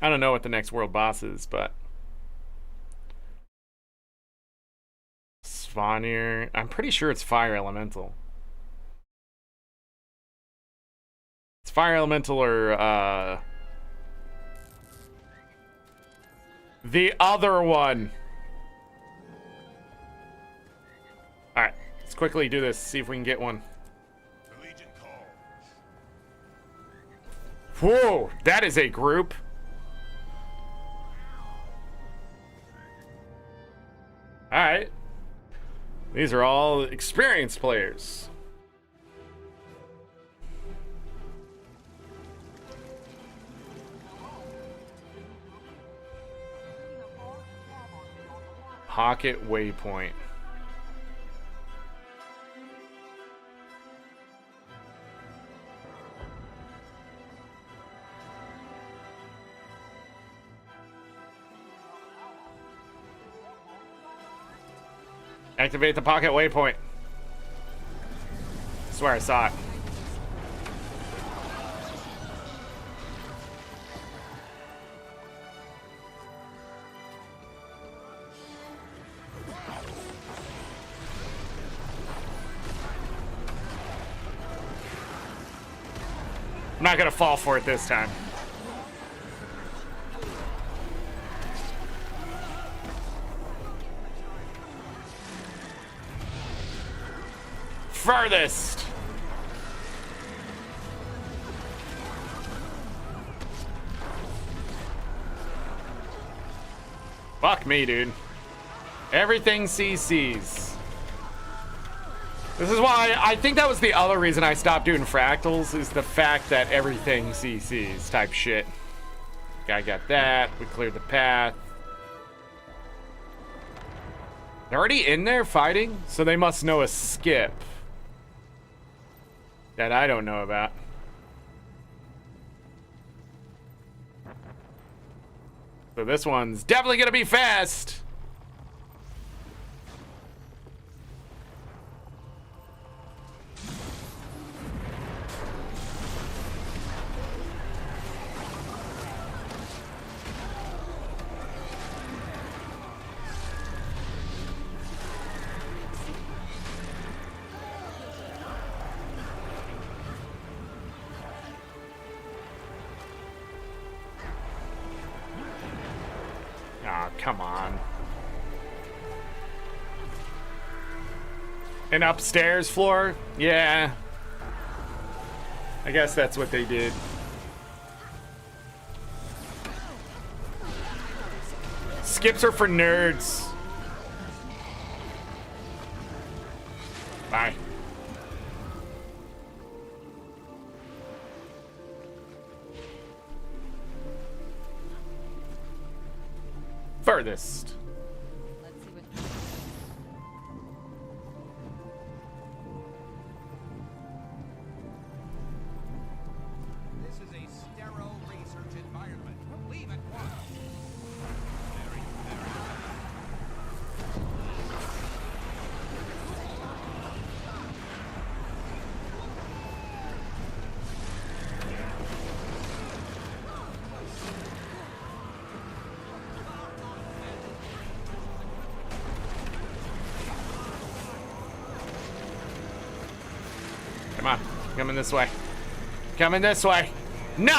I don't know what the next world boss is, but... Svanir. I'm pretty sure it's Fire Elemental. It's Fire Elemental or, the other one. Alright, let's quickly do this, see if we can get one. Whoa, that is a group. Alright. These are all experienced players. Pocket waypoint. Activate the pocket waypoint. I swear I saw it. I'm not gonna fall for it this time. Furthest. Fuck me, dude. Everything CCs. This is why I think that was the other reason I stopped doing fractals, is the fact that everything CCs type shit. Okay, I got that. We cleared the path. They're already in there fighting, so they must know a skip that I don't know about. So this one's definitely gonna be fast. come on. An upstairs floor? Yeah. I guess that's what they did. Skips are for nerds. Bye. Furthest. Let's see what. This is a sterile research environment. Leave at once. Very, very. Come on. Coming this way. Coming this way. No!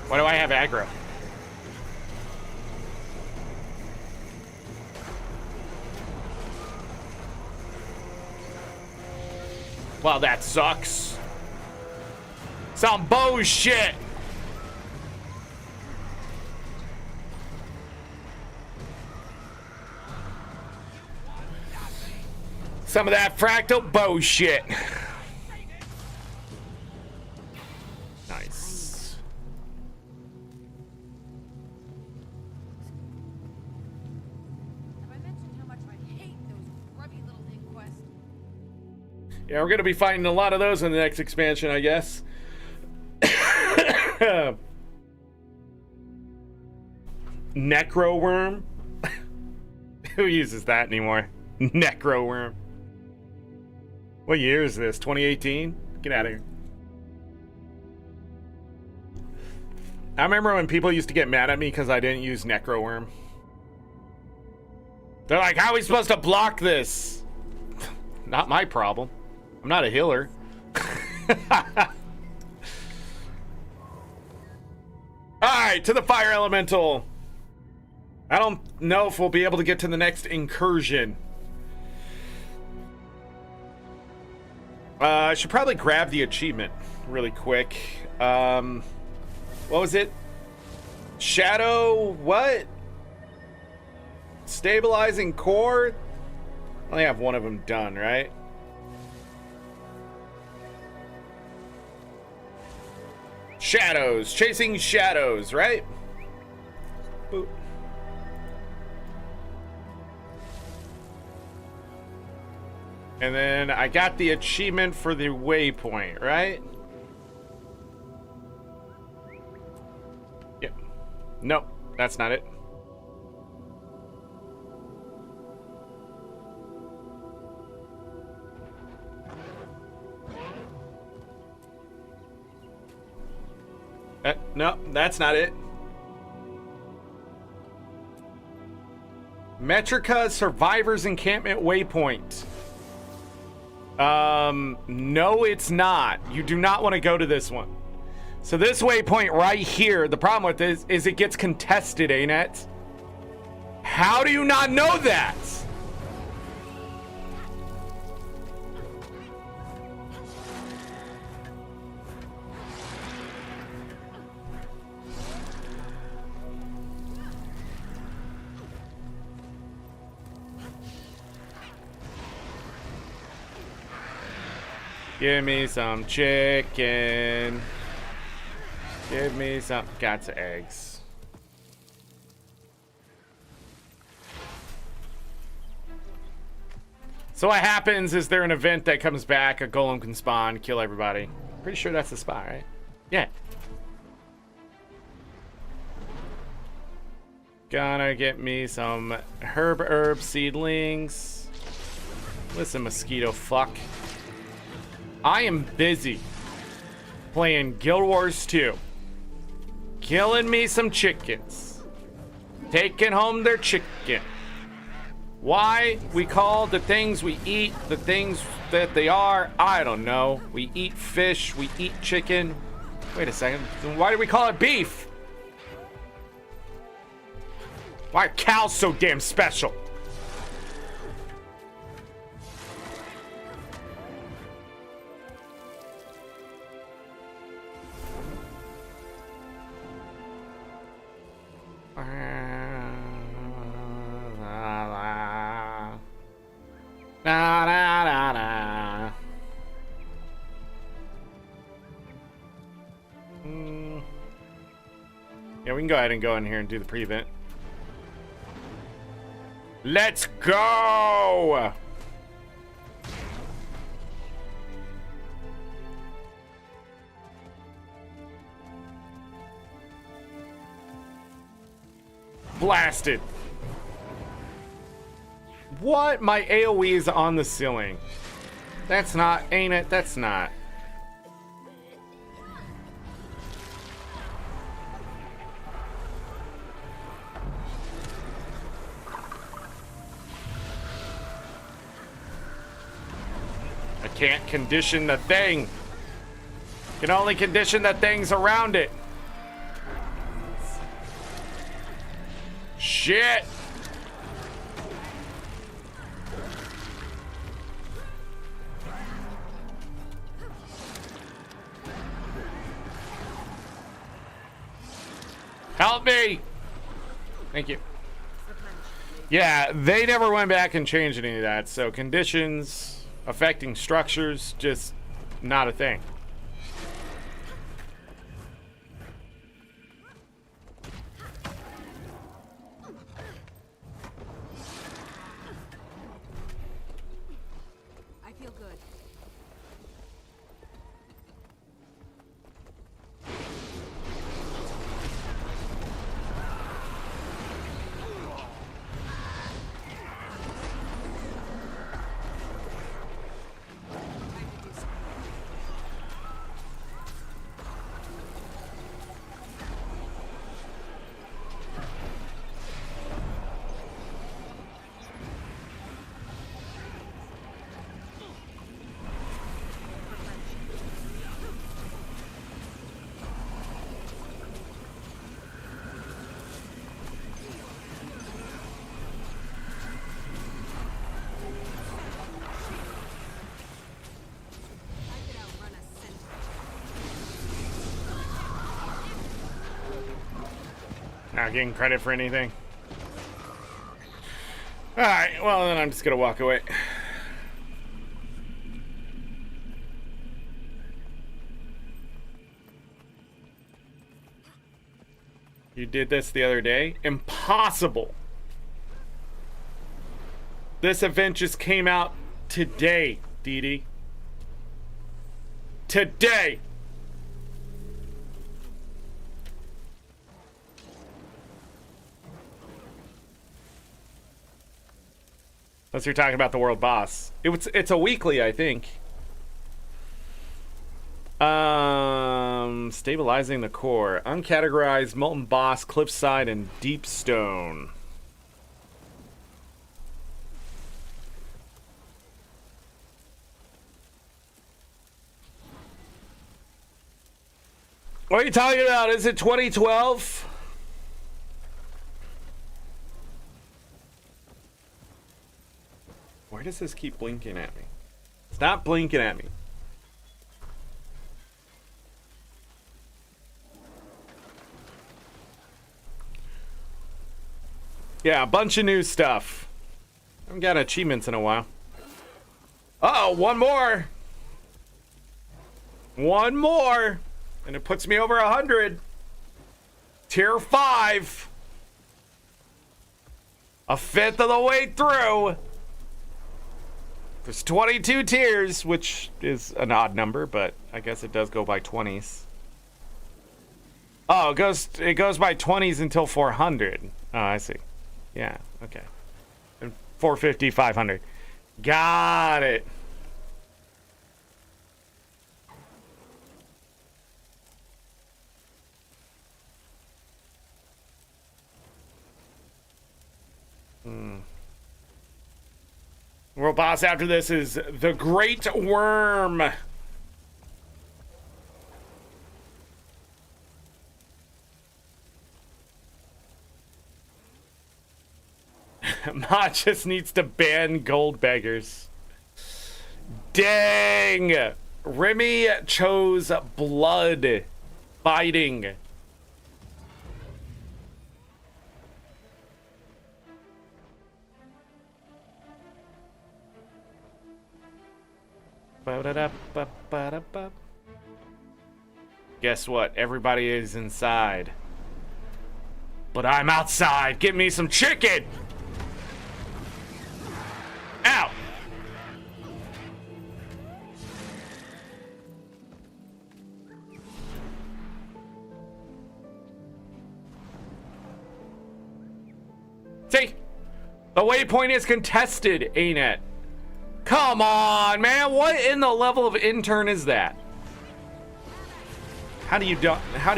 Why do I have aggro? Well, that sucks. Some bullshit. Some of that fractal bullshit. Nice. Have I mentioned how much I hate those grubby little inquests? Yeah, we're gonna be fighting a lot of those in the next expansion, I guess. Necro worm? Who uses that anymore? Necro worm. What year is this? 2018? Get out of here. I remember when people used to get mad at me because I didn't use Necro worm. They're like, how are we supposed to block this? Not my problem. I'm not a healer. Alright, to the fire elemental. I don't know if we'll be able to get to the next incursion. I should probably grab the achievement really quick. What was it? Shadow, what? Stabilizing core? I only have one of them done, right? Shadows, chasing shadows, right? Boop. And then I got the achievement for the waypoint, right? Yep. Nope, that's not it. No, that's not it. Metrica Survivors Encampment Waypoint. No, it's not. You do not want to go to this one. So this waypoint right here, the problem with this is it gets contested, Anet. How do you not know that? Give me some chicken. Give me some. Got eggs. So what happens is there an event that comes back, a golem can spawn, kill everybody. Pretty sure that's the spot, right? Yeah. Gonna get me some herb seedlings. Listen, mosquito fuck. I am busy playing Guild Wars 2. Killing me some chickens. Taking home their chicken. Why we call the things we eat the things that they are, I don't know. We eat fish, we eat chicken. Wait a second. Why do we call it beef? Why are cows so damn special? Yeah, we can go ahead and go in here and do the pre-event. Let's go! Blasted. What? My AoE is on the ceiling. That's not, ain't it? That's not. I can't condition the thing. Can only condition the things around it. Shit. Help me. Thank you. Yeah, they never went back and changed any of that. So conditions affecting structures, just not a thing. I feel good. Not getting credit for anything. Alright, well then I'm just gonna walk away. You did this the other day? Impossible! This event just came out today, Dee Dee. Today! Unless you're talking about the world boss. It's a weekly, I think. Stabilizing the core. Uncategorized, molten boss, cliffside, and deep stone. What are you talking about? Is it 2012? Why does this keep blinking at me? Stop blinking at me. Yeah, a bunch of new stuff. I haven't got achievements in a while. Uh-oh, one more. One more. And it puts me over 100. Tier 5. A fifth of the way through. There's 22 tiers, which is an odd number, but I guess it does go by 20s. Oh, it goes by 20s until 400. Oh, I see. Yeah, okay. And 450, 500. Got it. World boss after this is the Great Worm. Mod just needs to ban gold beggars. Dang! Remy chose blood fighting. Ba-da-da-ba-ba-da-ba. Guess what? Everybody is inside. But I'm outside. Get me some chicken! Ow! See? The waypoint is contested, Anet. Come on, man. What in the level of intern is that? How do you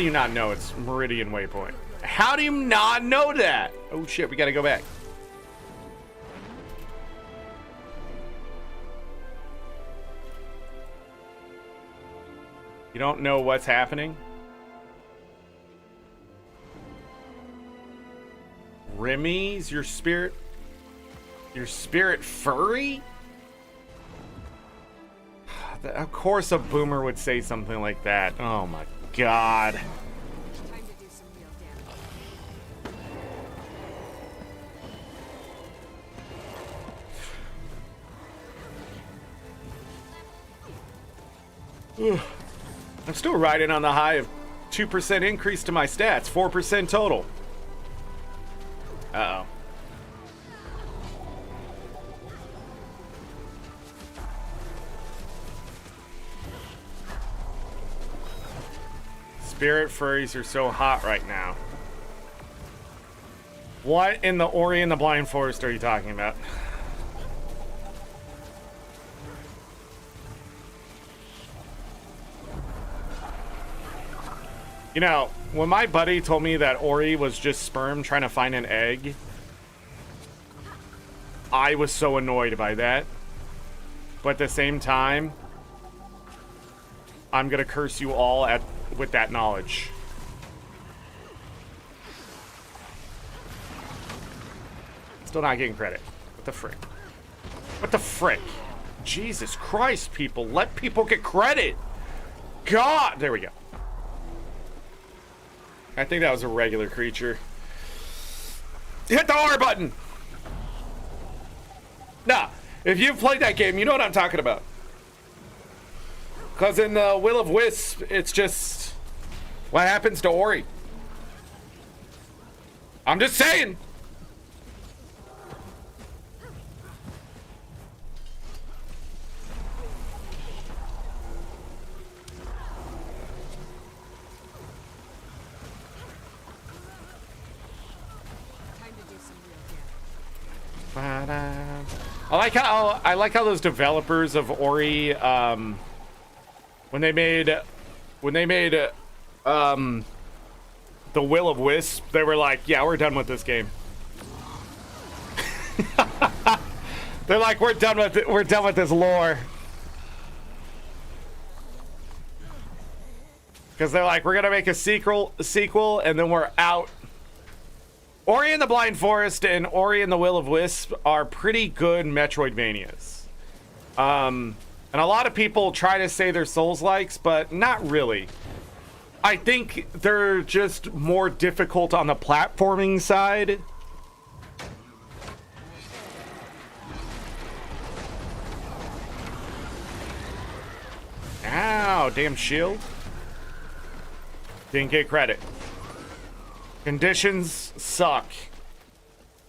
not know it's Meridian Waypoint? How do you not know that? Oh shit, we gotta go back. You don't know what's happening? Remy's your spirit furry? Of course a boomer would say something like that. Oh my god. Time to do some real damage. I'm still riding on the high of 2% increase to my stats, 4% total. Uh-oh. Spirit furries are so hot right now. What in the Ori and the Blind Forest are you talking about? You know, when my buddy told me that Ori was just sperm trying to find an egg, I was so annoyed by that. But at the same time, I'm gonna curse you all with that knowledge. Still not getting credit. What the frick? What the frick? Jesus Christ, people. Let people get credit. God. There we go. I think that was a regular creature. Hit the R button. Nah, if you've played that game, you know what I'm talking about. Because in the Will of Wisp, it's just what happens to Ori. I'm just saying. Time to do some real damage. I like how those developers of Ori, when they made the Will of Wisp, they were like, yeah, we're done with this game. They're like, we're done with it. We're done with this lore. Because they're like, we're gonna make a sequel, and then we're out. Ori and the Blind Forest and Ori and the Will of Wisp are pretty good Metroidvanias. And a lot of people try to say they're Souls-likes, but not really. I think they're just more difficult on the platforming side. Ow, damn shield. Didn't get credit. Conditions suck.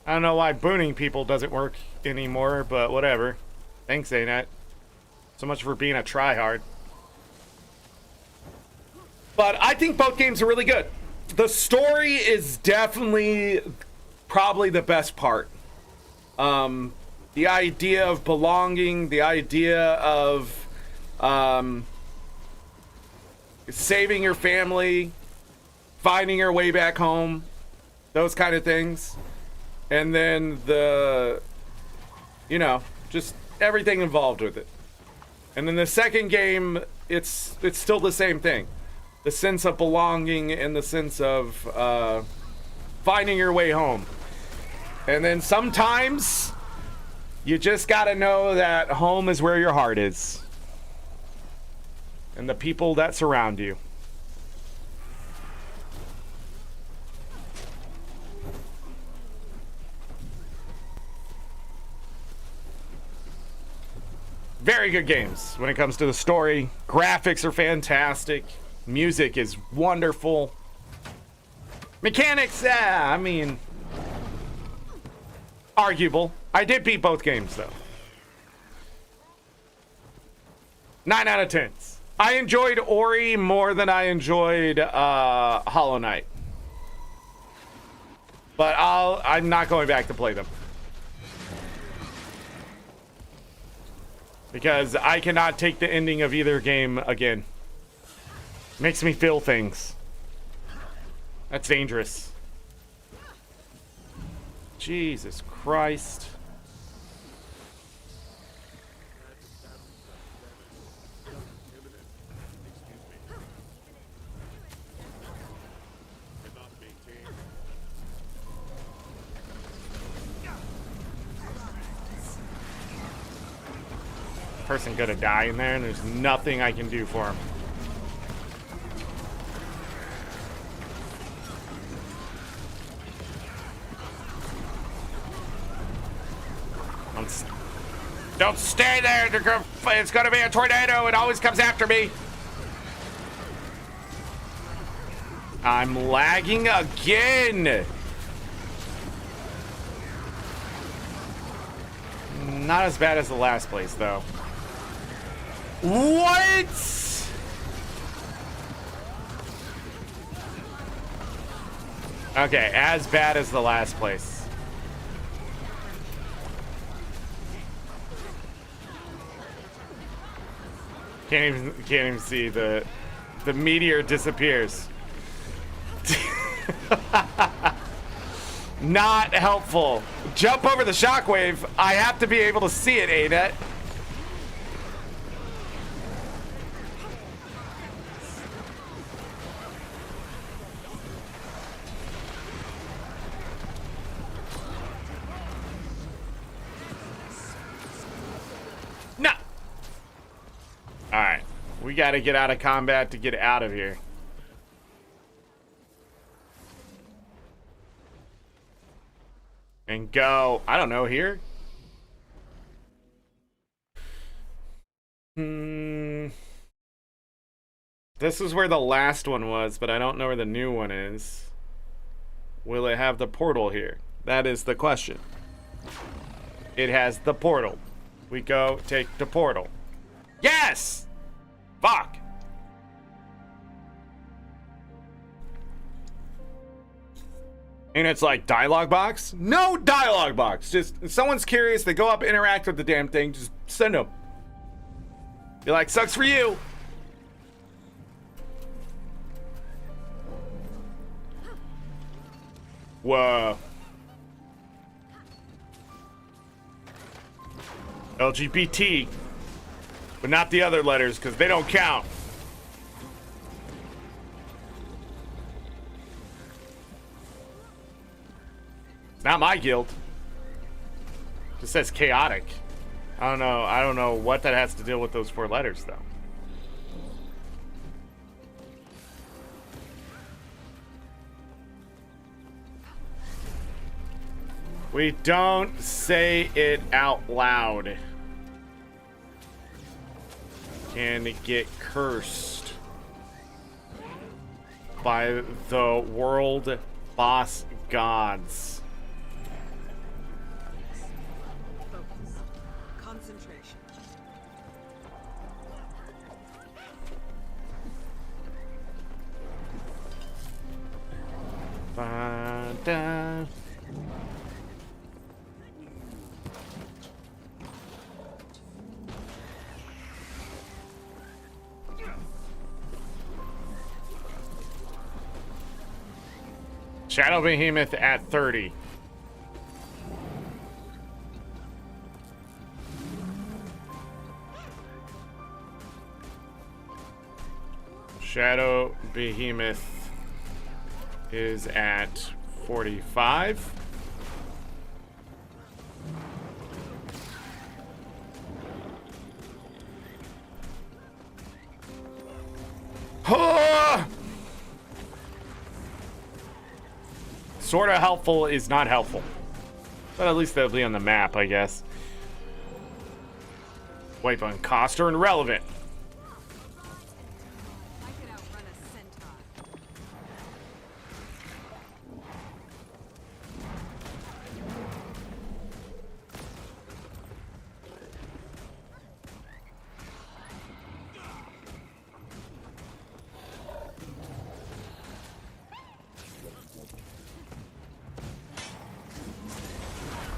I don't know why booning people doesn't work anymore, but whatever. Thanks, Anet. So much for being a tryhard. But I think both games are really good. The story is definitely probably the best part. The idea of belonging, the idea of saving your family, finding your way back home, those kind of things. And then just everything involved with it. And then the second game, it's still the same thing. The sense of belonging and the sense of finding your way home. And then sometimes you just gotta know that home is where your heart is. And the people that surround you. Very good games when it comes to the story. Graphics are fantastic. Music is wonderful. Mechanics, I mean, arguable. I did beat both games, though. 9 out of 10. I enjoyed Ori more than I enjoyed Hollow Knight. But I'm not going back to play them. Because I cannot take the ending of either game again. Makes me feel things. That's dangerous. Jesus Christ. Person gonna die in there and there's nothing I can do for him. Don't stay there. It's gonna be a tornado. It always comes after me. I'm lagging again. Not as bad as the last place, though. What? Okay, as bad as the last place. Can't even see the meteor disappears. Not helpful. Jump over the shockwave. I have to be able to see it, Anet. No. All right. We got to get out of combat to get out of here. And go, I don't know, here? This is where the last one was, but I don't know where the new one is. Will it have the portal here? That is the question. It has the portal. We go take the portal. Yes! Fuck! And it's like, dialogue box? No dialogue box. Just, if someone's curious, they go up, interact with the damn thing, just send them. You're like, sucks for you. Whoa. LGBT. But not the other letters, because they don't count. Not my guild. Just says chaotic. I don't know what that has to deal with those 4 letters though. We don't say it out loud. Can get cursed by the world boss gods. Concentration. Ba-da. Shadow Behemoth at 30. Shadow Behemoth is at 45. Sort of helpful is not helpful. But at least they'll be on the map, I guess. Waypoint costs are irrelevant. I could outrun a centaur.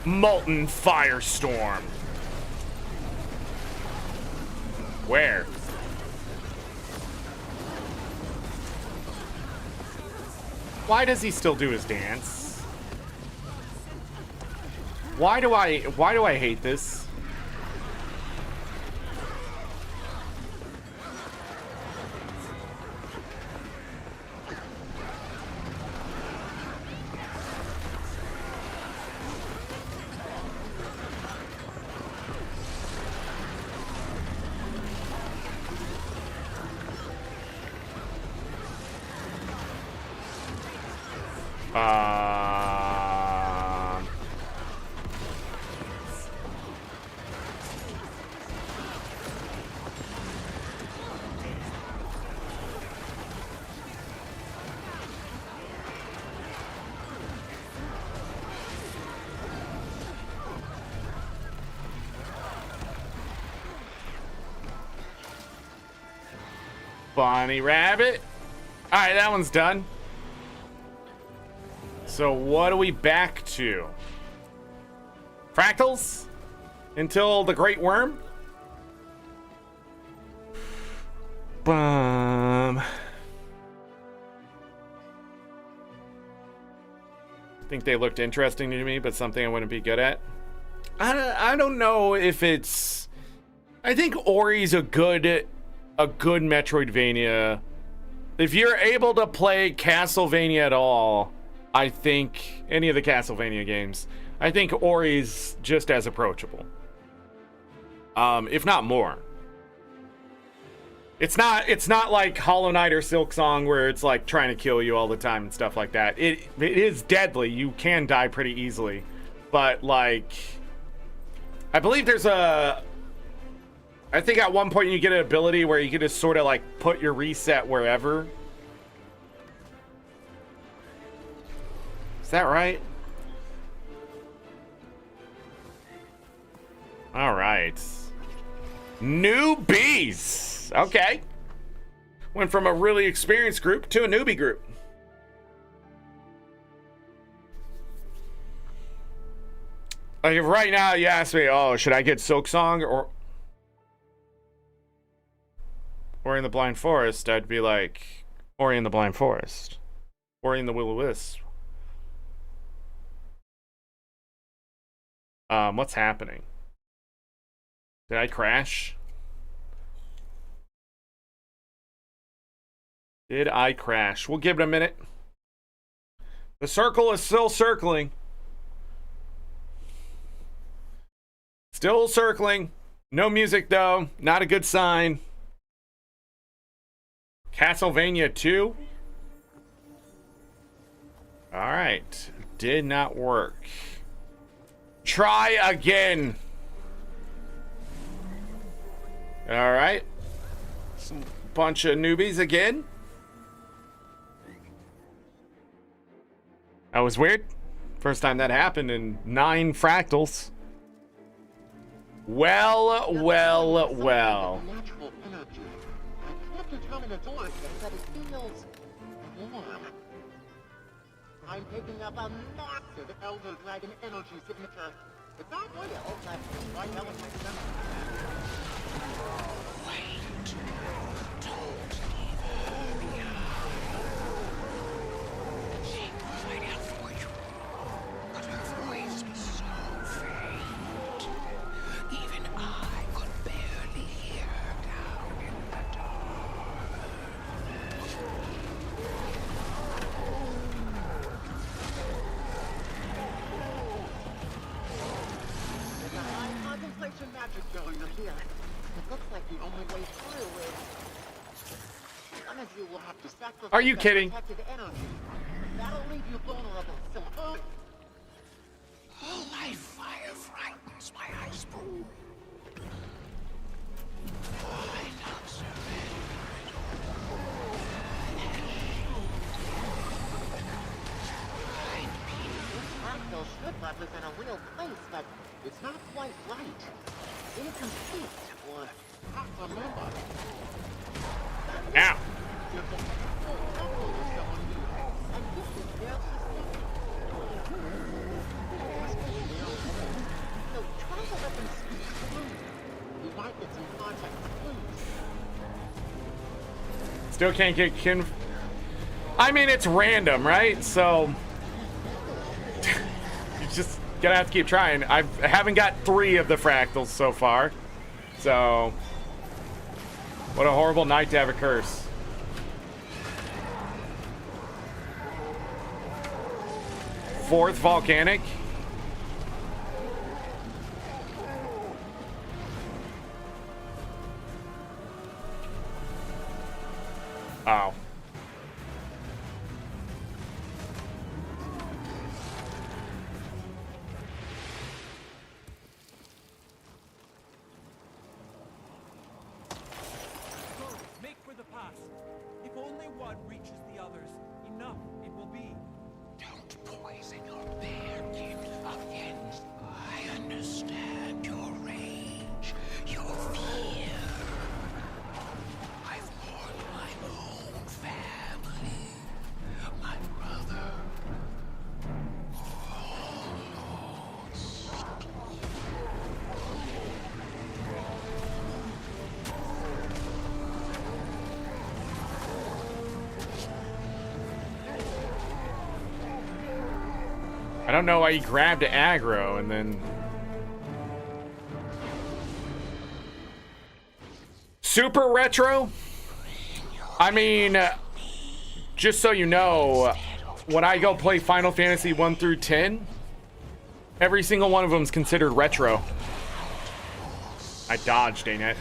Molten firestorm. Where? Why does he still do his dance? Why do I hate this? Bunny rabbit. All right, that one's done. So what are we back to? Fractals? Until the Great Worm? Bum. I think they looked interesting to me, but something I wouldn't be good at. I don't know if it's... I think Ori's a good Metroidvania. If you're able to play Castlevania at all, I think any of the Castlevania games, I think Ori's just as approachable. If not more. It's not like Hollow Knight or Silk Song where it's like trying to kill you all the time and stuff like that. It is deadly. You can die pretty easily. But like, I believe there's a... I think at one point you get an ability where you can just sort of like put your reset wherever. Is that right? All right. Newbies. Okay. Went from a really experienced group to a newbie group. Like if right now you ask me, oh, should I get Silk Song or Ori in the Blind Forest, I'd be like, Ori in the Blind Forest. Ori in the Will-O-Wisp. What's happening? Did I crash? Did I crash? We'll give it a minute. The circle is still circling. Still circling. No music though. Not a good sign. Castlevania 2. Alright. Did not work. Try again. Alright. Some bunch of newbies again. That was weird. First time that happened in 9 fractals. Well. Natural energy. I can't determine its origin, but it feels warm. I'm picking up a massive Elder Dragon energy signature. It's not real, but right now it's my sense. Wait. Don't leave her behind. She will find out for you. But her voice is so faint. Even I could barely hear her down in the dark. There's a high concentration magic going on here. It looks like the only way through is... One of you will have to sacrifice Are you that kidding? protected energy. That'll leave you vulnerable, so Light fire frightens my iceborne. I not surrender at all. this fractal should represent a real place, but it's not quite right. Incomplete, or half remembered. Ow. If the fractal is someone new, and this is their system. So try to let them speak through. You might get some context clues. Still can't get I mean, it's random, right? So you just gonna have to keep trying. I haven't got 3 of the fractals so far. So what a horrible night to have a curse. Fourth volcanic. Oh. Make for the pass. If only one reaches the others, enough it will be. Don't poison your bear kid again. I understand your rage, your fear. I've mourned my own family, my brother. Oh, Lords. I don't know why he grabbed aggro and then super retro. I mean, just so you know, when I go play Final Fantasy 1 through 10, every single one of them is considered retro. I dodged, Anet.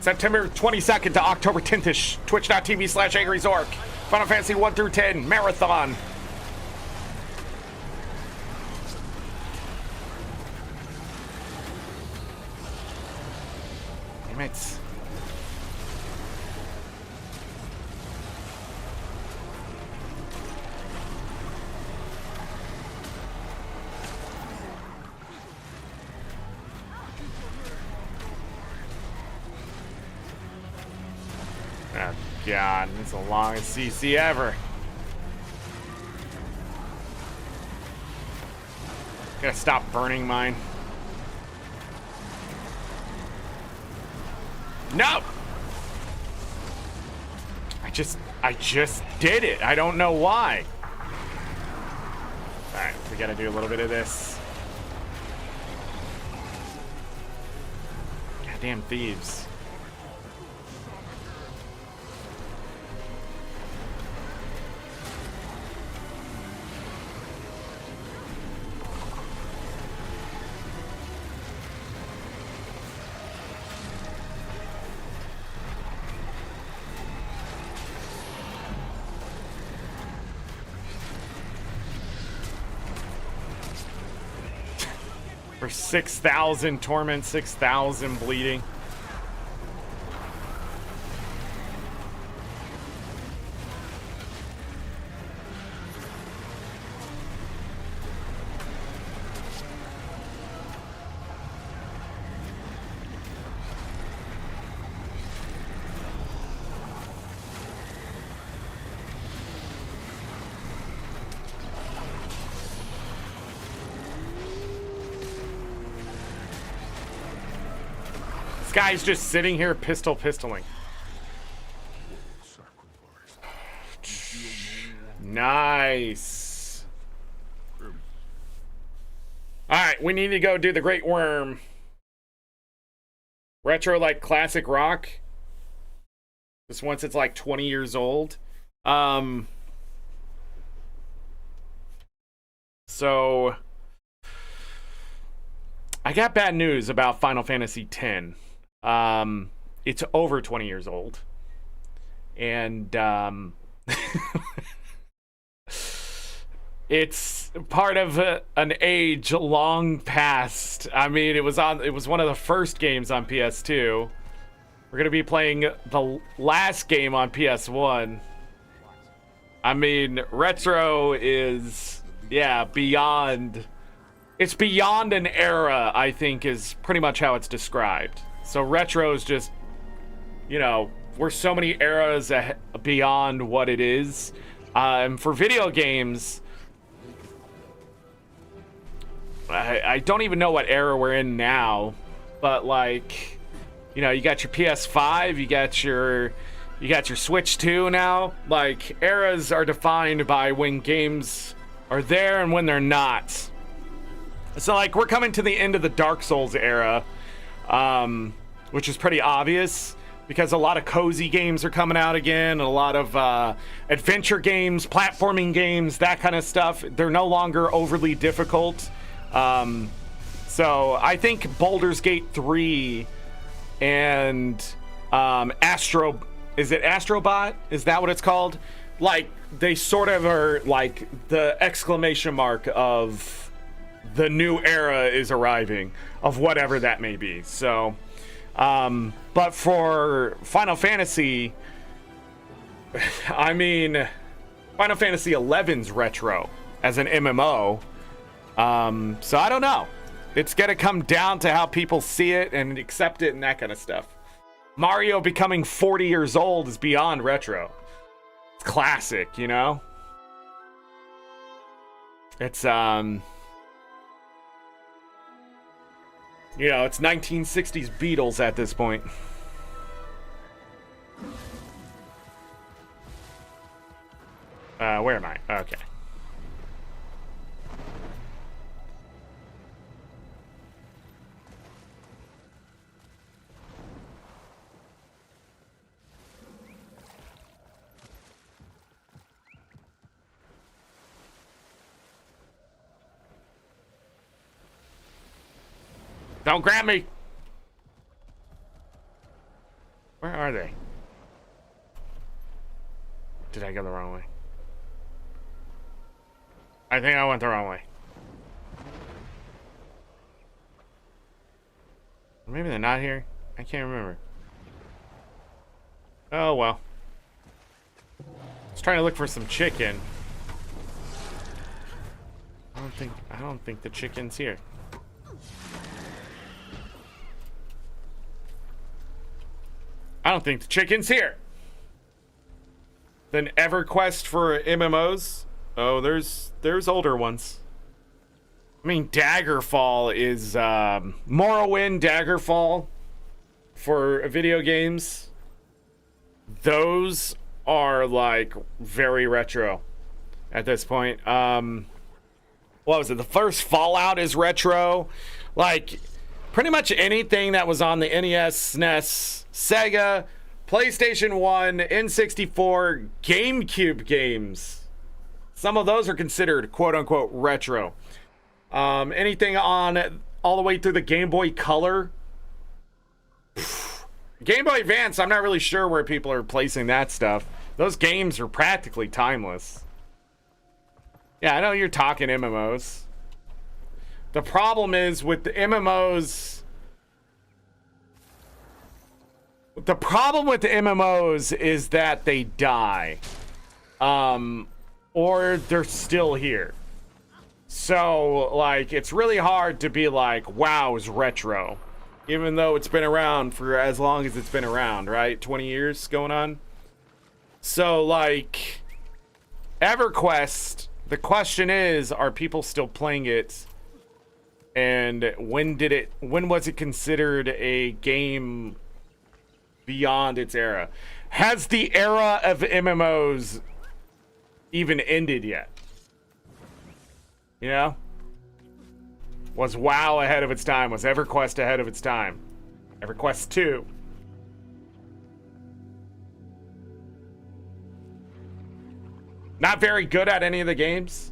September 22nd to October 10th-ish. Twitch.tv/AngryZorric. Final Fantasy 1 through 10 Marathon. Damn it. Oh, God, it's the longest CC ever. Gotta stop burning mine. No! I just did it. I don't know why. Alright, we gotta do a little bit of this. Goddamn thieves. For 6,000 torment, 6,000 bleeding. This guy's just sitting here pistoling. Nice. Alright, we need to go do the Great Worm. Retro like classic rock. Just once it's like 20 years old. So I got bad news about Final Fantasy X. It's over 20 years old. And it's part of an age long past. I mean, it was one of the first games on PS2. We're going to be playing the last game on PS1. I mean, retro is, yeah, beyond. It's beyond an era, I think, is pretty much how it's described. So retro is just, you know, we're so many eras beyond what it is. For video games, I don't even know what era we're in now, but like, you know, you got your PS5, you got your Switch 2 now. Like, eras are defined by when games are there and when they're not. So like, we're coming to the end of the Dark Souls era, which is pretty obvious because a lot of cozy games are coming out again, and a lot of adventure games, platforming games, that kind of stuff. They're no longer overly difficult. So I think Baldur's Gate 3 and is it Astrobot? Is that what it's called? Like, they sort of are like the exclamation mark of the new era is arriving, of whatever that may be. So, but for Final Fantasy, I mean, Final Fantasy XI's retro as an MMO. So I don't know. It's gonna come down to how people see it and accept it and that kind of stuff. Mario becoming 40 years old is beyond retro. It's classic, you know? It's, you know, it's 1960s Beatles at this point. Where am I? Okay. Don't grab me! Where are they? Did I go the wrong way? I think I went the wrong way. Maybe they're not here. I can't remember. Oh well. I was trying to look for some chicken. I don't think the chicken's here. I don't think the chicken's here. Then EverQuest for MMOs? Oh, there's older ones. I mean, Daggerfall is Morrowind, Daggerfall for video games. Those are like very retro at this point. What was it? The first Fallout is retro. Like, pretty much anything that was on the NES, SNES, Sega, PlayStation 1, N64, GameCube games. Some of those are considered quote-unquote retro. Anything on all the way through the Game Boy Color. Game Boy Advance, I'm not really sure where people are placing that stuff. Those games are practically timeless. Yeah, I know you're talking MMOs. The problem is with the MMOs... The problem with the MMOs is that they die. Or they're still here. So, like, it's really hard to be like, wow, it's retro. Even though it's been around for as long as it's been around, right? 20 years going on. So, like, EverQuest, the question is, are people still playing it? And when was it considered a game beyond its era? Has the era of MMOs even ended yet? You know? Was WoW ahead of its time? Was EverQuest ahead of its time? EverQuest 2. Not very good at any of the games.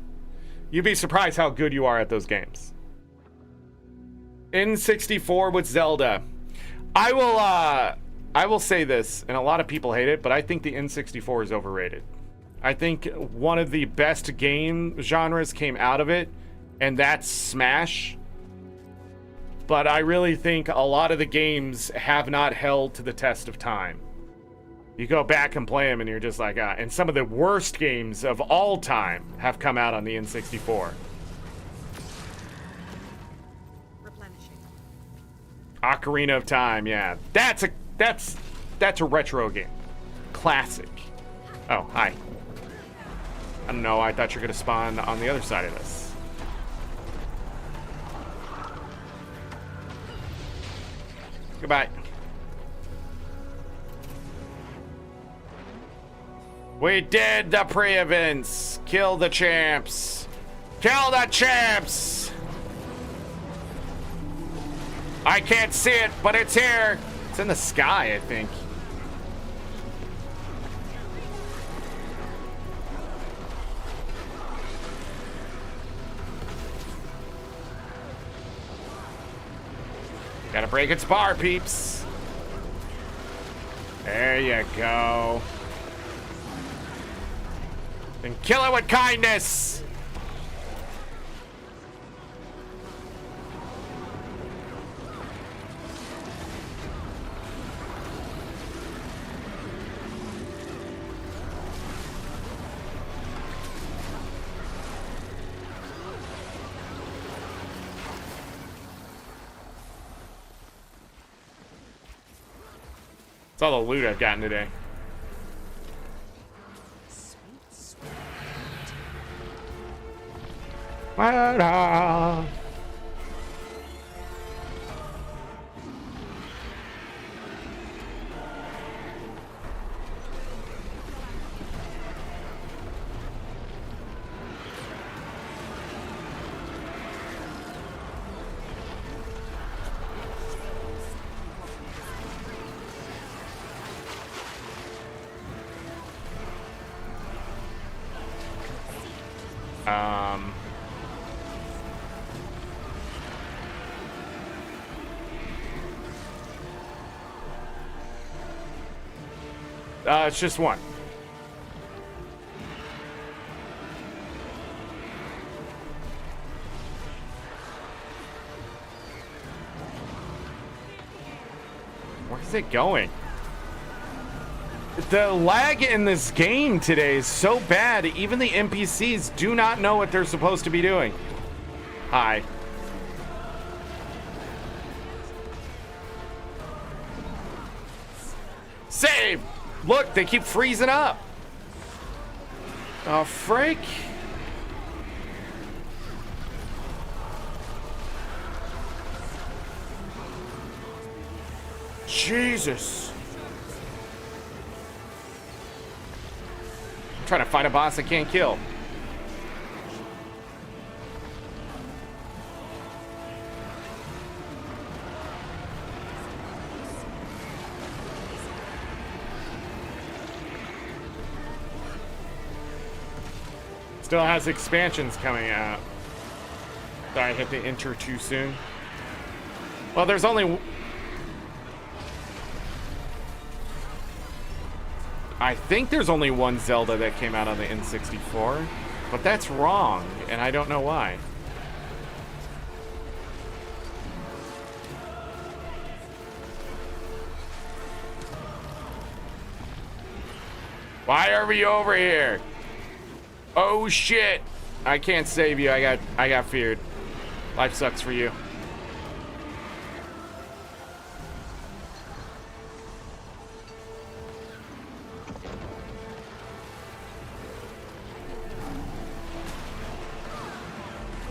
You'd be surprised how good you are at those games. N64 with Zelda. I will say this, and a lot of people hate it, but I think the N64 is overrated. I think one of the best game genres came out of it, and that's Smash. But I really think a lot of the games have not held to the test of time. You go back and play them, and you're just like, ah. And some of the worst games of all time have come out on the N64. Replenishing. Ocarina of Time, yeah. That's a retro game. Classic. Oh, hi. I don't know, I thought you were gonna spawn on the other side of this. Goodbye. We did the pre-events. Kill the champs. Kill the champs! I can't see it, but it's here. It's in the sky, I think. Gotta break its bar, peeps. There you go. And kill it with kindness. That's all the loot I've gotten today. Ta-da. It's just one. Where's it going? The lag in this game today is so bad, even the NPCs do not know what they're supposed to be doing. Hi. Save! Look, they keep freezing up. Oh, freak. Jesus. I'm trying to fight a boss I can't kill. Still has expansions coming out. Sorry, I hit the enter too soon. Well, there's only... I think there's only one Zelda that came out on the N64, but that's wrong, and I don't know why. Why are we over here? Oh shit! I can't save you. I got feared. Life sucks for you.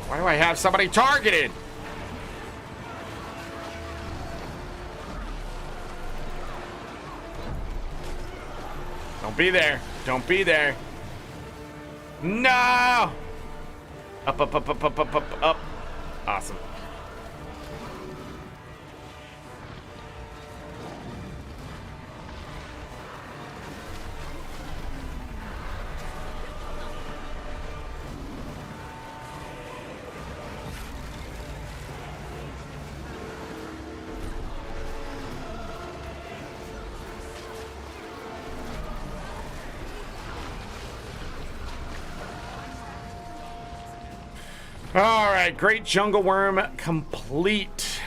Why do I have somebody targeted? Don't be there. Don't be there. No! Up, up, up, up, up, up, up, up. Awesome. All right, Great Jungle Worm complete.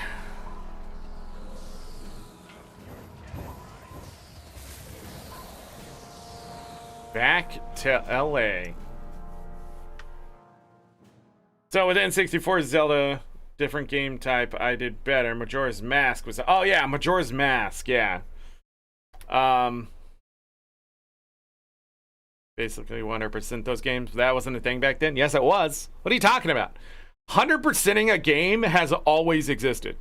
Back to LA. So with N64 Zelda, different game type, I did better. Majora's Mask was, oh yeah, Majora's Mask, yeah. Basically 100% those games. That wasn't a thing back then. Yes, it was. What are you talking about? 100%ing a game has always existed.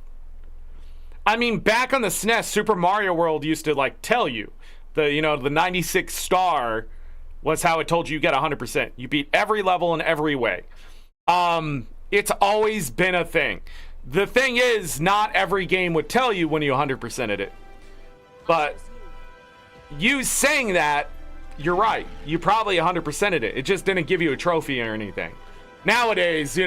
I mean, back on the SNES, Super Mario World used to like tell you the 96 star was how it told you get 100%. You beat every level in every way. It's always been a thing. The thing is, not every game would tell you when you 100%ed it. But you saying that, you're right. You probably 100%ed it. It just didn't give you a trophy or anything. Nowadays,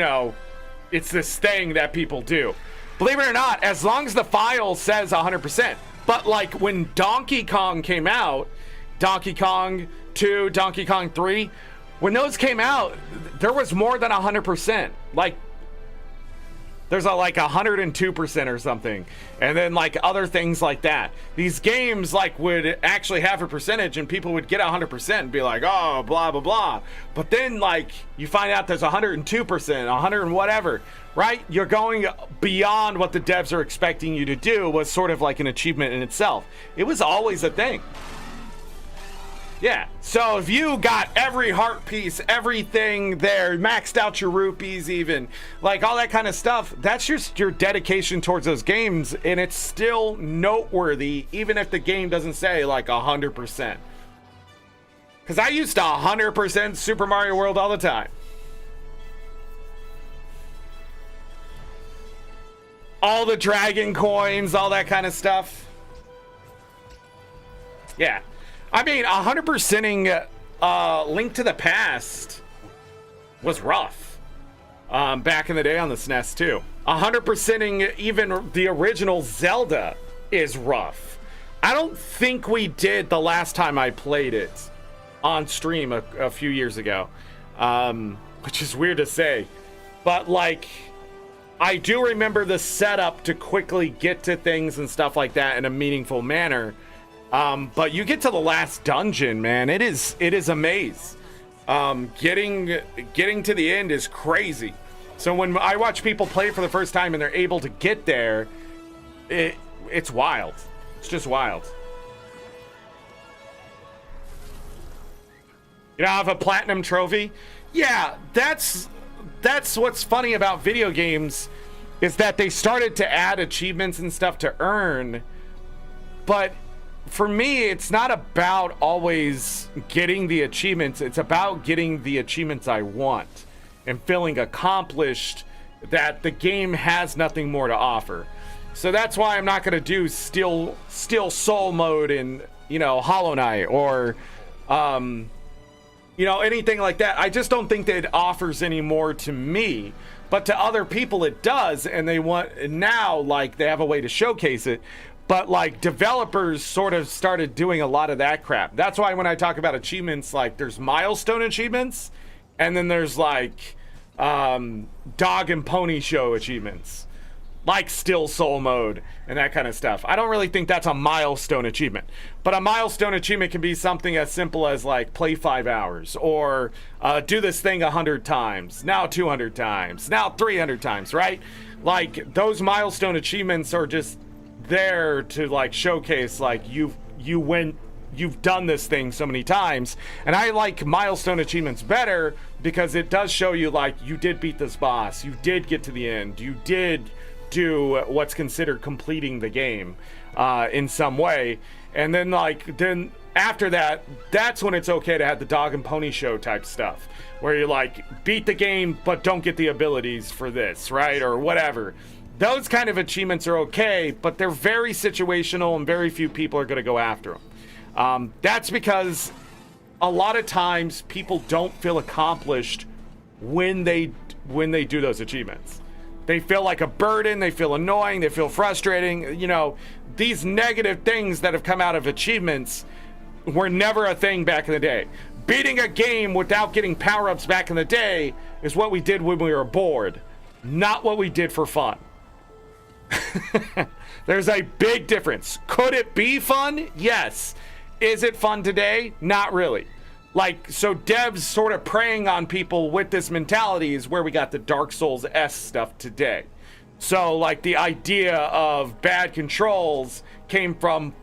it's this thing that people do. Believe it or not, as long as the file says 100%. But like when Donkey Kong came out, Donkey Kong 2, Donkey Kong 3, when those came out, there was more than 100%. Like, there's like 102% or something. And then like other things like that. These games like would actually have a percentage and people would get 100% and be like, oh, blah, blah, blah. But then like you find out there's 102%, 100 and whatever, right? You're going beyond what the devs are expecting you to do was sort of like an achievement in itself. It was always a thing. Yeah, so if you got every heart piece, everything there, maxed out your rupees even, like all that kind of stuff, that's just your dedication towards those games, and it's still noteworthy, even if the game doesn't say like 100%. Because I used to 100% Super Mario World all the time. All the dragon coins, all that kind of stuff. Yeah. I mean, 100%ing Link to the Past was rough back in the day on the SNES too. 100%ing even the original Zelda is rough. I don't think we did the last time I played it on stream a few years ago, which is weird to say. But like, I do remember the setup to quickly get to things and stuff like that in a meaningful manner. But you get to the last dungeon, man. It is a maze. Getting to the end is crazy. So when I watch people play for the first time and they're able to get there, it's wild. It's just wild. I have a platinum trophy. Yeah, that's what's funny about video games is that they started to add achievements and stuff to earn, but for me, it's not about always getting the achievements. It's about getting the achievements I want and feeling accomplished that the game has nothing more to offer. So that's why I'm not going to do Steel Soul mode in, Hollow Knight or, anything like that. I just don't think that it offers any more to me. But to other people, it does. And they want now, like, they have a way to showcase it. But like developers sort of started doing a lot of that crap. That's why when I talk about achievements, like there's milestone achievements, and then there's like dog and pony show achievements, like Still Soul mode and that kind of stuff. I don't really think that's a milestone achievement. But a milestone achievement can be something as simple as like play 5 hours or do this thing 100 times, now 200 times, now 300 times, right? Like those milestone achievements are just there to like showcase like you've done this thing so many times. And I like milestone achievements better because it does show you like you did beat this boss, you did get to the end, you did do what's considered completing the game in some way. And then then after that, that's when it's okay to have the dog and pony show type stuff where you like beat the game but don't get the abilities for this, right, or whatever. Those kind of achievements are okay, but they're very situational and very few people are going to go after them. That's because a lot of times people don't feel accomplished when they do those achievements. They feel like a burden, they feel annoying, they feel frustrating. These negative things that have come out of achievements were never a thing back in the day. beating a game without getting power-ups back in the day is what we did when we were bored, not what we did for fun. There's a big difference. Could it be fun? Yes. Is it fun today? Not really. Like, so devs sort of preying on people with this mentality is where we got the Dark Souls-esque stuff today. So, like, the idea of bad controls came from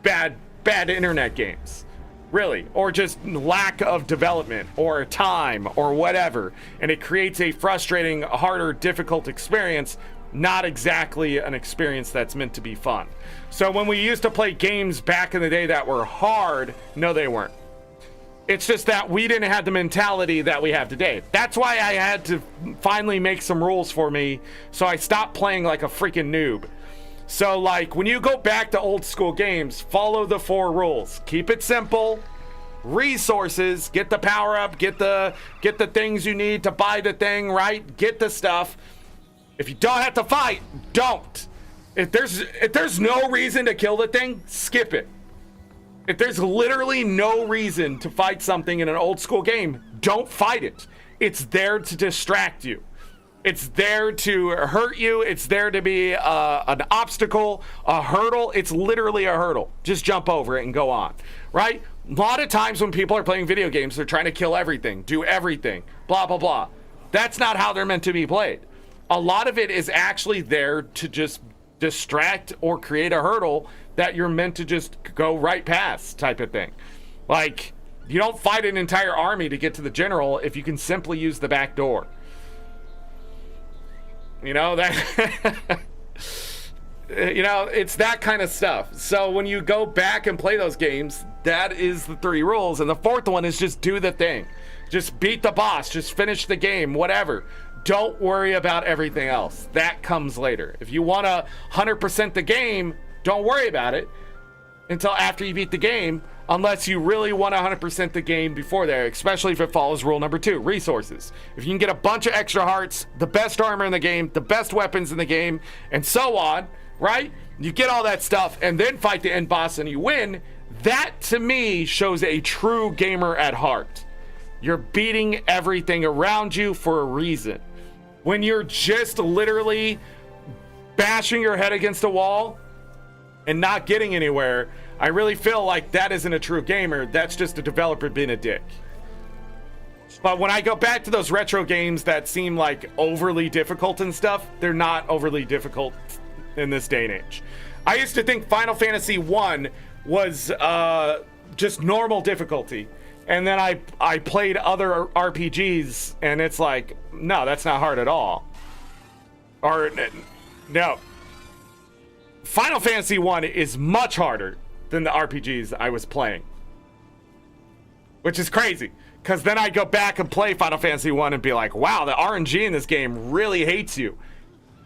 bad internet games. Really. Or just lack of development or time or whatever. And it creates a frustrating, harder, difficult experience, not exactly an experience that's meant to be fun. So when we used to play games back in the day that were hard, no, they weren't. It's just that we didn't have the mentality that we have today. That's why I had to finally make some rules for me, so I stopped playing like a freaking noob. So like when you go back to old school games, follow the 4 rules. Keep it simple. Resources, get the power up, get the things you need to buy the thing, right? Get the stuff. If you don't have to fight, don't. If there's no reason to kill the thing, skip it. If there's literally no reason to fight something in an old school game, don't fight it. It's there to distract you. It's there to hurt you. It's there to be an obstacle, a hurdle. It's literally a hurdle. Just jump over it and go on, right? A lot of times when people are playing video games, they're trying to kill everything, do everything, blah, blah, blah. That's not how they're meant to be played. A lot of it is actually there to just distract or create a hurdle that you're meant to just go right past type of thing. Like, you don't fight an entire army to get to the general if you can simply use the back door. You know, that you know, it's that kind of stuff. So when you go back and play those games, that is the 3 rules. And the 4th one is just do the thing. Just beat the boss, just finish the game, whatever. Don't worry about everything else. That comes later. If you want to 100% the game, don't worry about it until after you beat the game, unless you really want to 100% the game before there, especially if it follows rule number 2, resources. If you can get a bunch of extra hearts, the best armor in the game, the best weapons in the game, and so on, right? You get all that stuff and then fight the end boss and you win. That, to me, shows a true gamer at heart. You're beating everything around you for a reason. When you're just literally bashing your head against a wall and not getting anywhere, I really feel like that isn't a true gamer. That's just a developer being a dick. But when I go back to those retro games that seem like overly difficult and stuff, they're not overly difficult in this day and age. I used to think Final Fantasy 1 was just normal difficulty. And then I played other RPGs, and it's like, no, that's not hard at all. Or, no. Final Fantasy 1 is much harder than the RPGs I was playing. Which is crazy, because then I go back and play Final Fantasy 1 and be like, wow, the RNG in this game really hates you.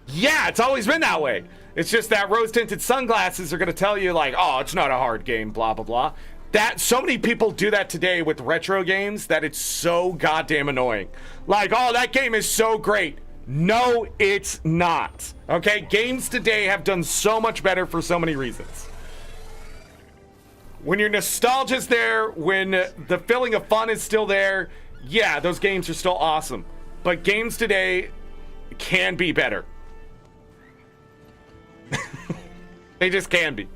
Yeah, it's always been that way. It's just that rose-tinted sunglasses are going to tell you, like, oh, it's not a hard game, blah, blah, blah. That so many people do that today with retro games that it's so goddamn annoying. Like, oh, that game is so great. No, it's not. Okay, games today have done so much better for so many reasons. When your nostalgia's there, when the feeling of fun is still there, yeah, those games are still awesome. But games today can be better. They just can be.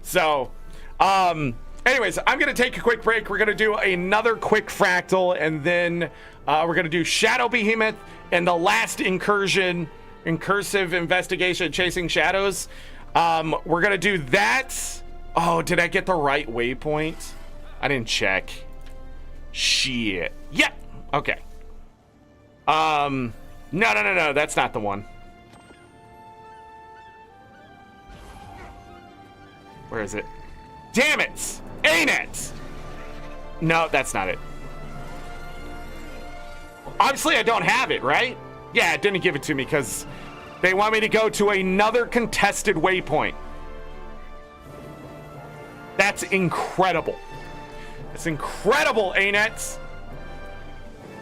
So, anyways, I'm going to take a quick break. We're going to do another quick Fractal, and then we're going to do Shadow Behemoth and the last incursion, Incursive Investigation, Chasing Shadows. We're going to do that. Oh, did I get the right waypoint? I didn't check. Shit. Yeah. Okay. No. That's not the one. Where is it? Damn it! Anet! No, that's not it. Obviously, I don't have it, right? Yeah, it didn't give it to me because they want me to go to another contested waypoint. That's incredible. That's incredible, Anet.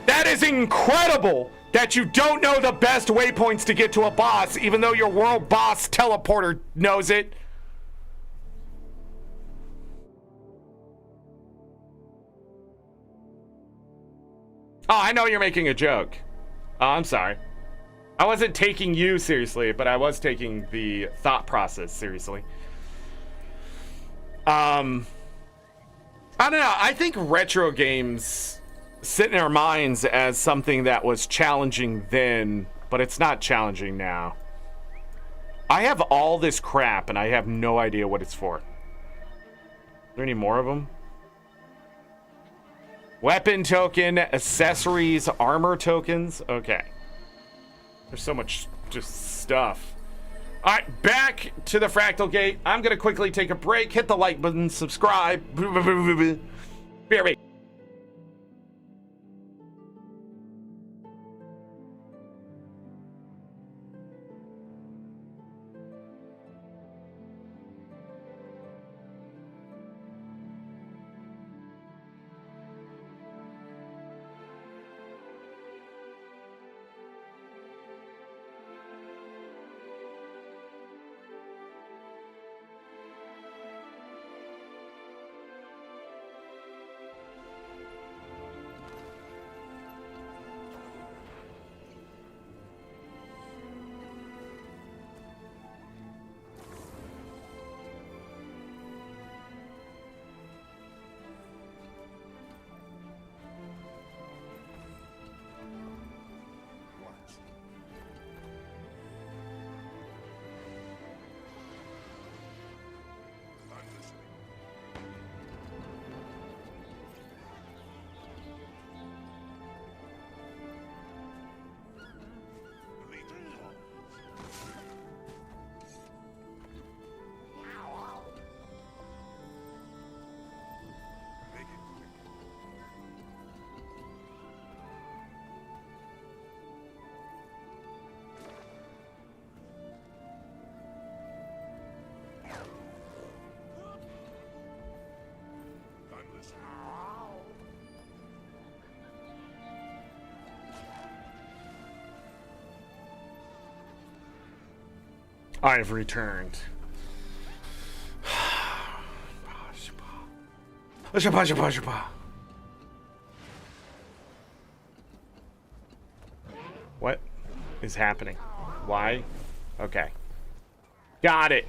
That is incredible that you don't know the best waypoints to get to a boss, even though your world boss teleporter knows it. Oh, I know you're making a joke. Oh, I'm sorry. I wasn't taking you seriously, but I was taking the thought process seriously. I don't know. I think retro games sit in our minds as something that was challenging then, but it's not challenging now. I have all this crap, and I have no idea what it's for. Are there any more of them? Weapon token, accessories, armor tokens. Okay. There's so much just stuff. All right, back to the Fractal Gate. I'm going to quickly take a break, hit the like button, subscribe. BRB. I've returned. What is happening? Why? Okay. Got it.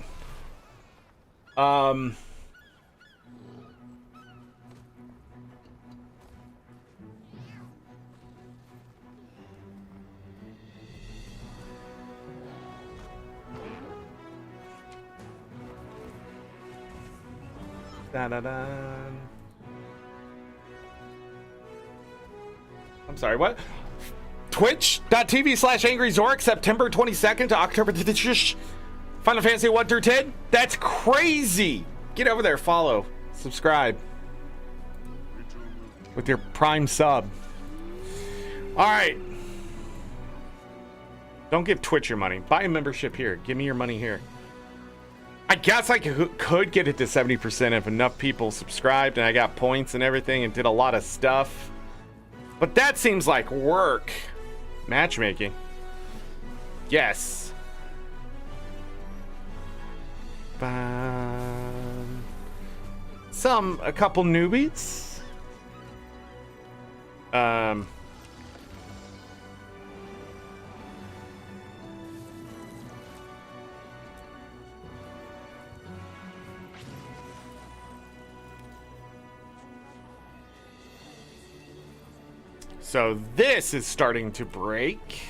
Da-da-da. I'm sorry, what? Twitch.tv/AngryZorric, September 22nd to October. Final Fantasy 1 through 10? That's crazy! Get over there, follow, subscribe. With your Prime sub. Alright. Don't give Twitch your money. Buy a membership here. Give me your money here. I guess I could get it to 70% if enough people subscribed and I got points and everything and did a lot of stuff. But that seems like work. Matchmaking. Yes. A couple newbies. So this is starting to break.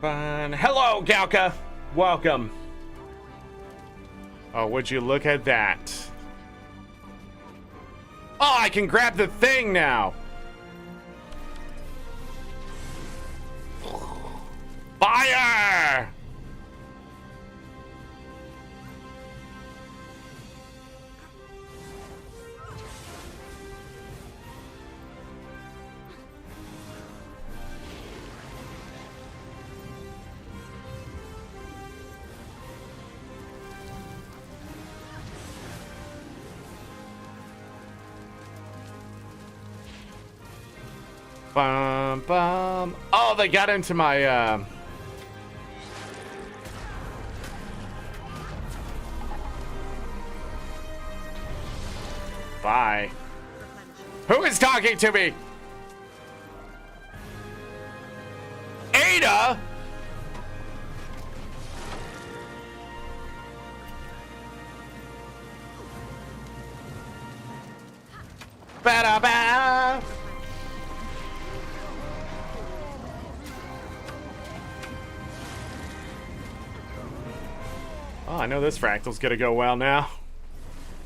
Fine. Hello, Galka. Welcome. Oh, would you look at that? Oh, I can grab the thing now. Fire! Bum, bum. Oh, they got into my, Bye. Who is talking to me? Ada? Ba-da-ba. Oh, I know this fractal's gonna go well now.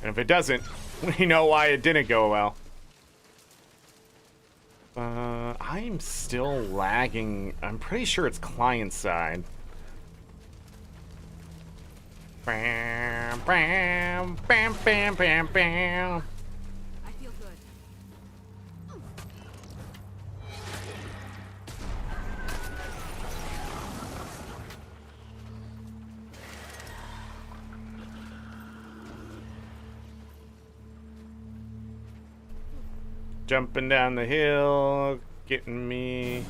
And if it doesn't, we know why it didn't go well. I'm still lagging. I'm pretty sure it's client side. Bam, bam, bam, bam, bam, bam. I feel good. Jumping down the hill, getting me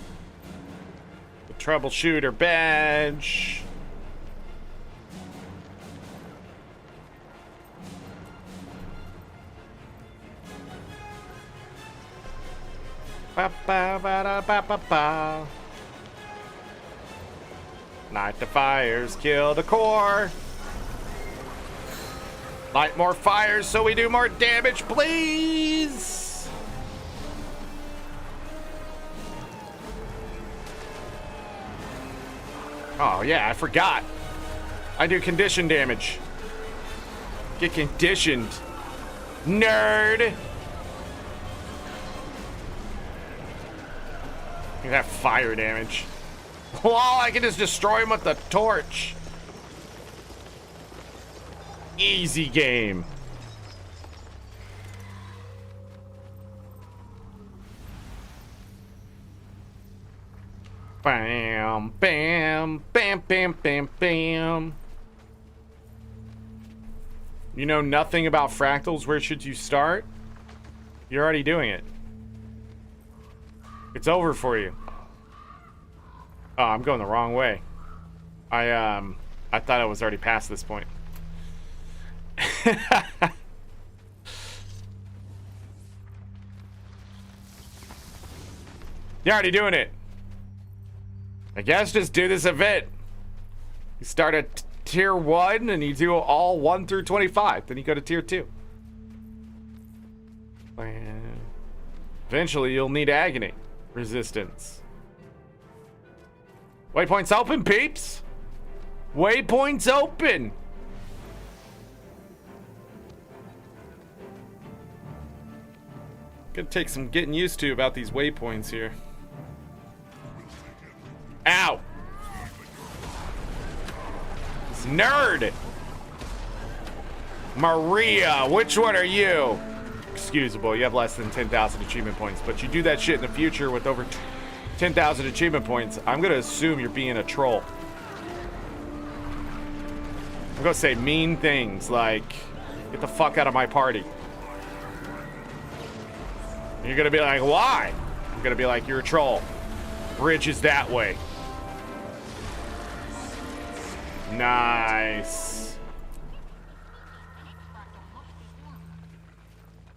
the troubleshooter badge. Ba ba ba da ba ba ba. Light the fires, kill the core. Light more fires so we do more damage, please. Oh yeah, I forgot. I do condition damage. Get conditioned. Nerd. You have fire damage. Well, I can just destroy him with the torch. Easy game. Bam, bam, bam, bam, bam, bam. You know nothing about fractals. Where should you start? You're already doing it. It's over for you. Oh, I'm going the wrong way. I thought I was already past this point. You're already doing it. I guess just do this event. You start at tier 1 and you do all 1 through 25. Then you go to tier 2. And eventually you'll need agony resistance. Waypoints open, peeps. Waypoints open. Gonna take some getting used to about these waypoints here. Ow! This nerd! Maria, which one are you? Excusable, you have less than 10,000 achievement points, but you do that shit in the future with over 10,000 achievement points. I'm gonna assume you're being a troll. I'm gonna say mean things like, get the fuck out of my party. And you're gonna be like, why? I'm gonna be like, you're a troll. Bridge is that way. Nice.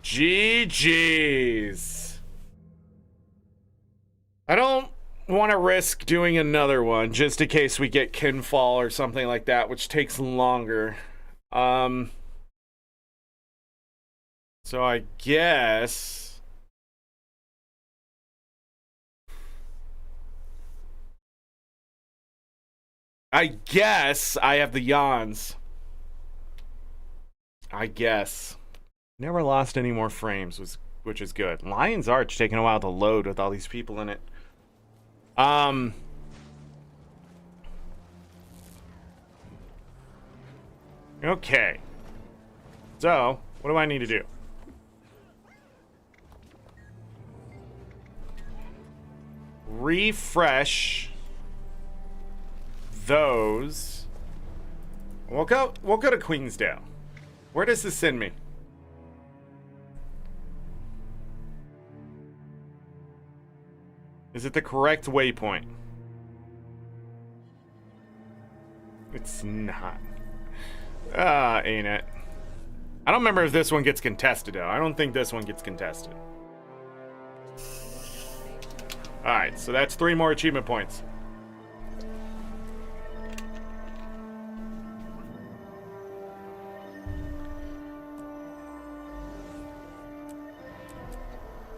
GG's. I don't want to risk doing another one just in case we get kinfall or something like that, which takes longer. So I guess I have the yawns. I guess. Never lost any more frames, which is good. Lion's Arch taking a while to load with all these people in it. Okay. So, what do I need to do? Refresh those. We'll go to Queensdale. Where does this send me? Is it the correct waypoint? It's not. Anet. I don't remember if this one gets contested, though. I don't think this one gets contested. Alright, so that's 3 more achievement points.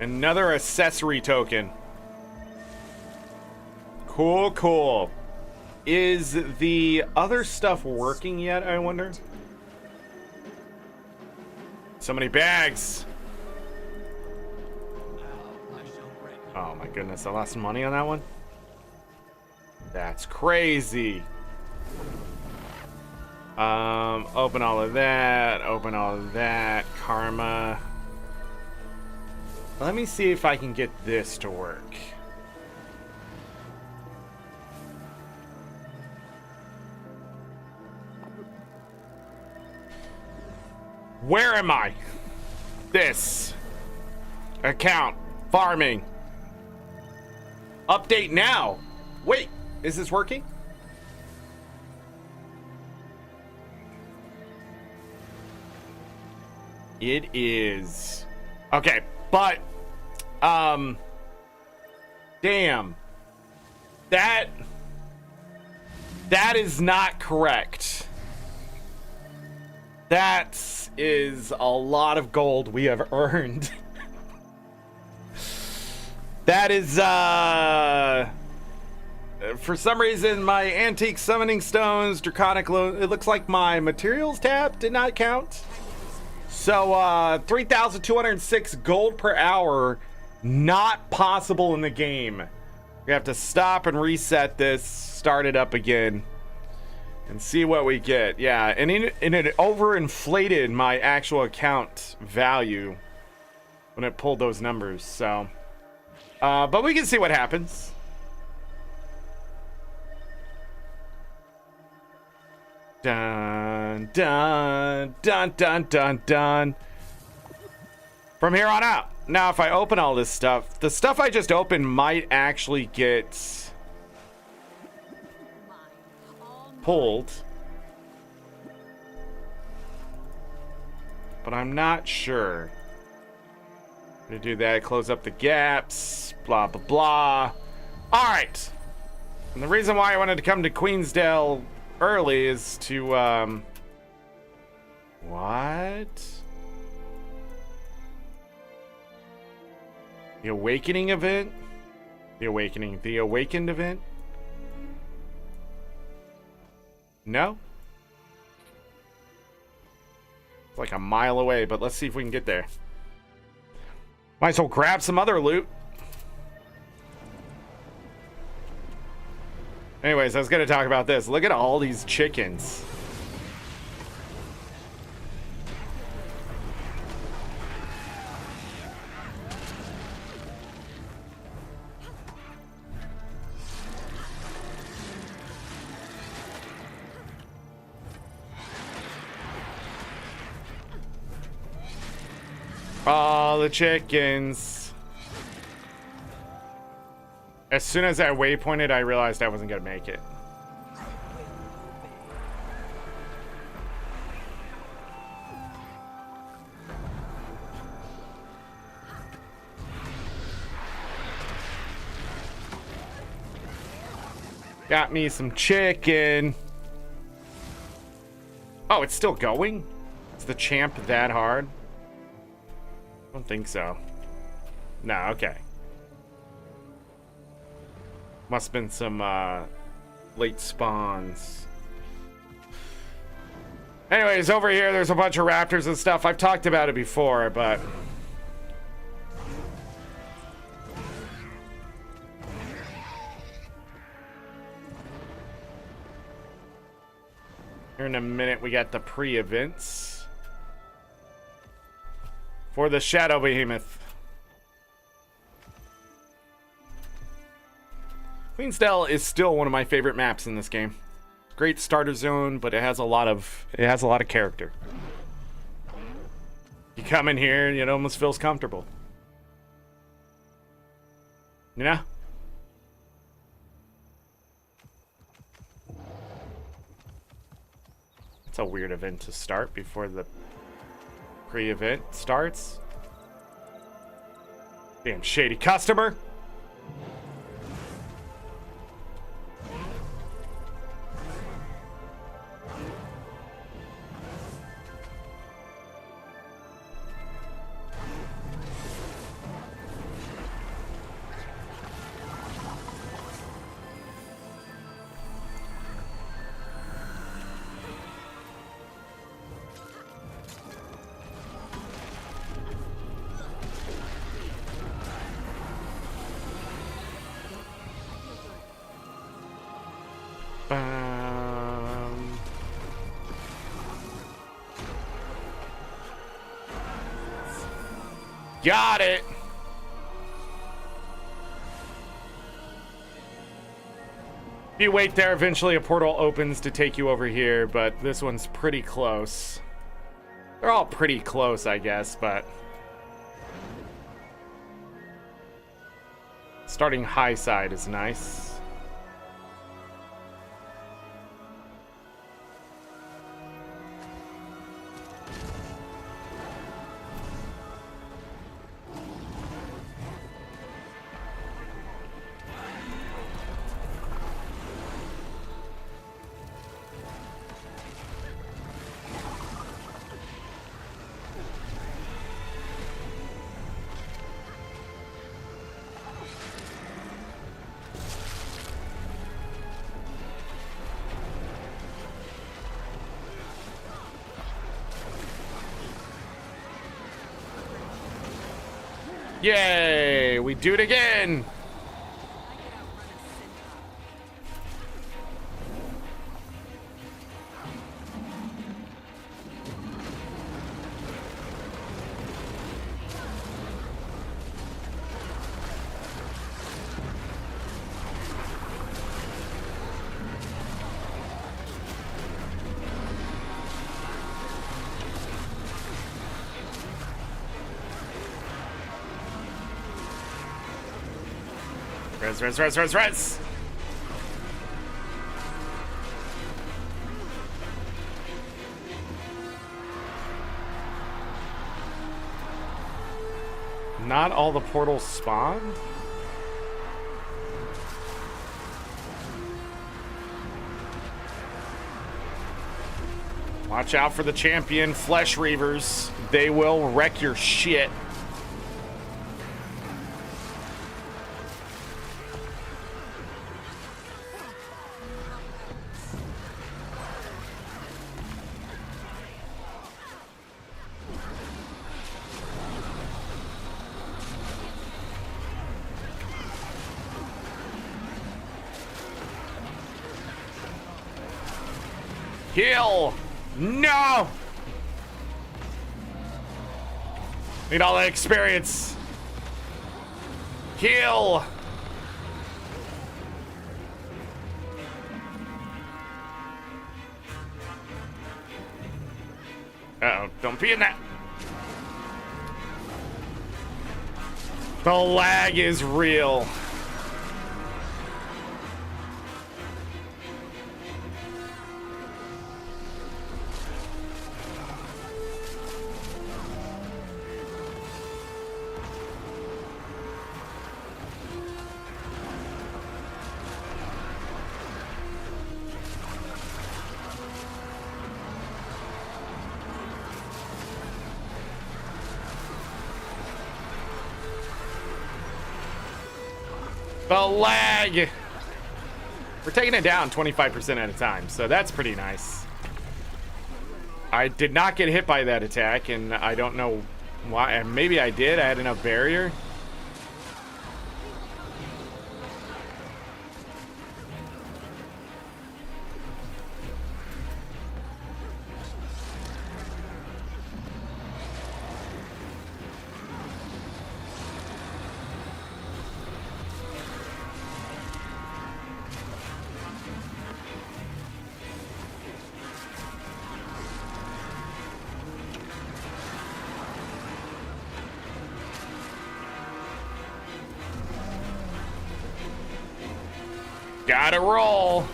Another accessory token. Cool, cool. Is the other stuff working yet, I wonder? So many bags. Oh my goodness, I lost money on that one? That's crazy. Open all of that, open all of that, karma. Let me see if I can get this to work. Where am I? This. Account. Farming. Update now. Wait, is this working? It is. Okay, but damn. That is not correct. That is a lot of gold we have earned. That is for some reason my antique summoning stones, draconic it looks like my materials tab did not count. So 3,206 gold per hour, not possible in the game. We have to stop and reset this, start it up again, and see what we get. Yeah, and it overinflated my actual account value when it pulled those numbers. So, but we can see what happens. Dun dun dun dun dun dun. From here on out. Now, if I open all this stuff, the stuff I just opened might actually get pulled, but I'm not sure. I'm gonna do that, close up the gaps, blah blah blah. All right, and the reason why I wanted to come to Queensdale early is to what? The awakening event? The awakened event? No? It's like a mile away, but let's see if we can get there. Might as well grab some other loot. Anyways, I was gonna talk about this. Look at all these chickens. All the chickens. As soon as I waypointed, I realized I wasn't gonna make it. Got me some chicken. Oh, it's still going? Is the champ that hard? I don't think so. No, okay. Must have been some late spawns. Anyways, over here there's a bunch of raptors and stuff. I've talked about it before, but here in a minute we got the pre-events for the Shadow Behemoth. Queensdale is still one of my favorite maps in this game. Great starter zone, but it has a lot of character. You come in here and it almost feels comfortable. You know? It's a weird event to start before the pre-event starts. Damn shady customer. Got it. If you wait there, eventually a portal opens to take you over here, but this one's pretty close. They're all pretty close, I guess, but starting high side is nice. Yay! We do it again! Res. Not all the portals spawn? Watch out for the champion flesh reavers. They will wreck your shit. Heal! No! Need all that experience. Heal! Uh-oh, don't be in that. The lag is real. The lag! We're taking it down 25% at a time, so that's pretty nice. I did not get hit by that attack, and I don't know why. And maybe I did. I had enough barrier. Gotta roll.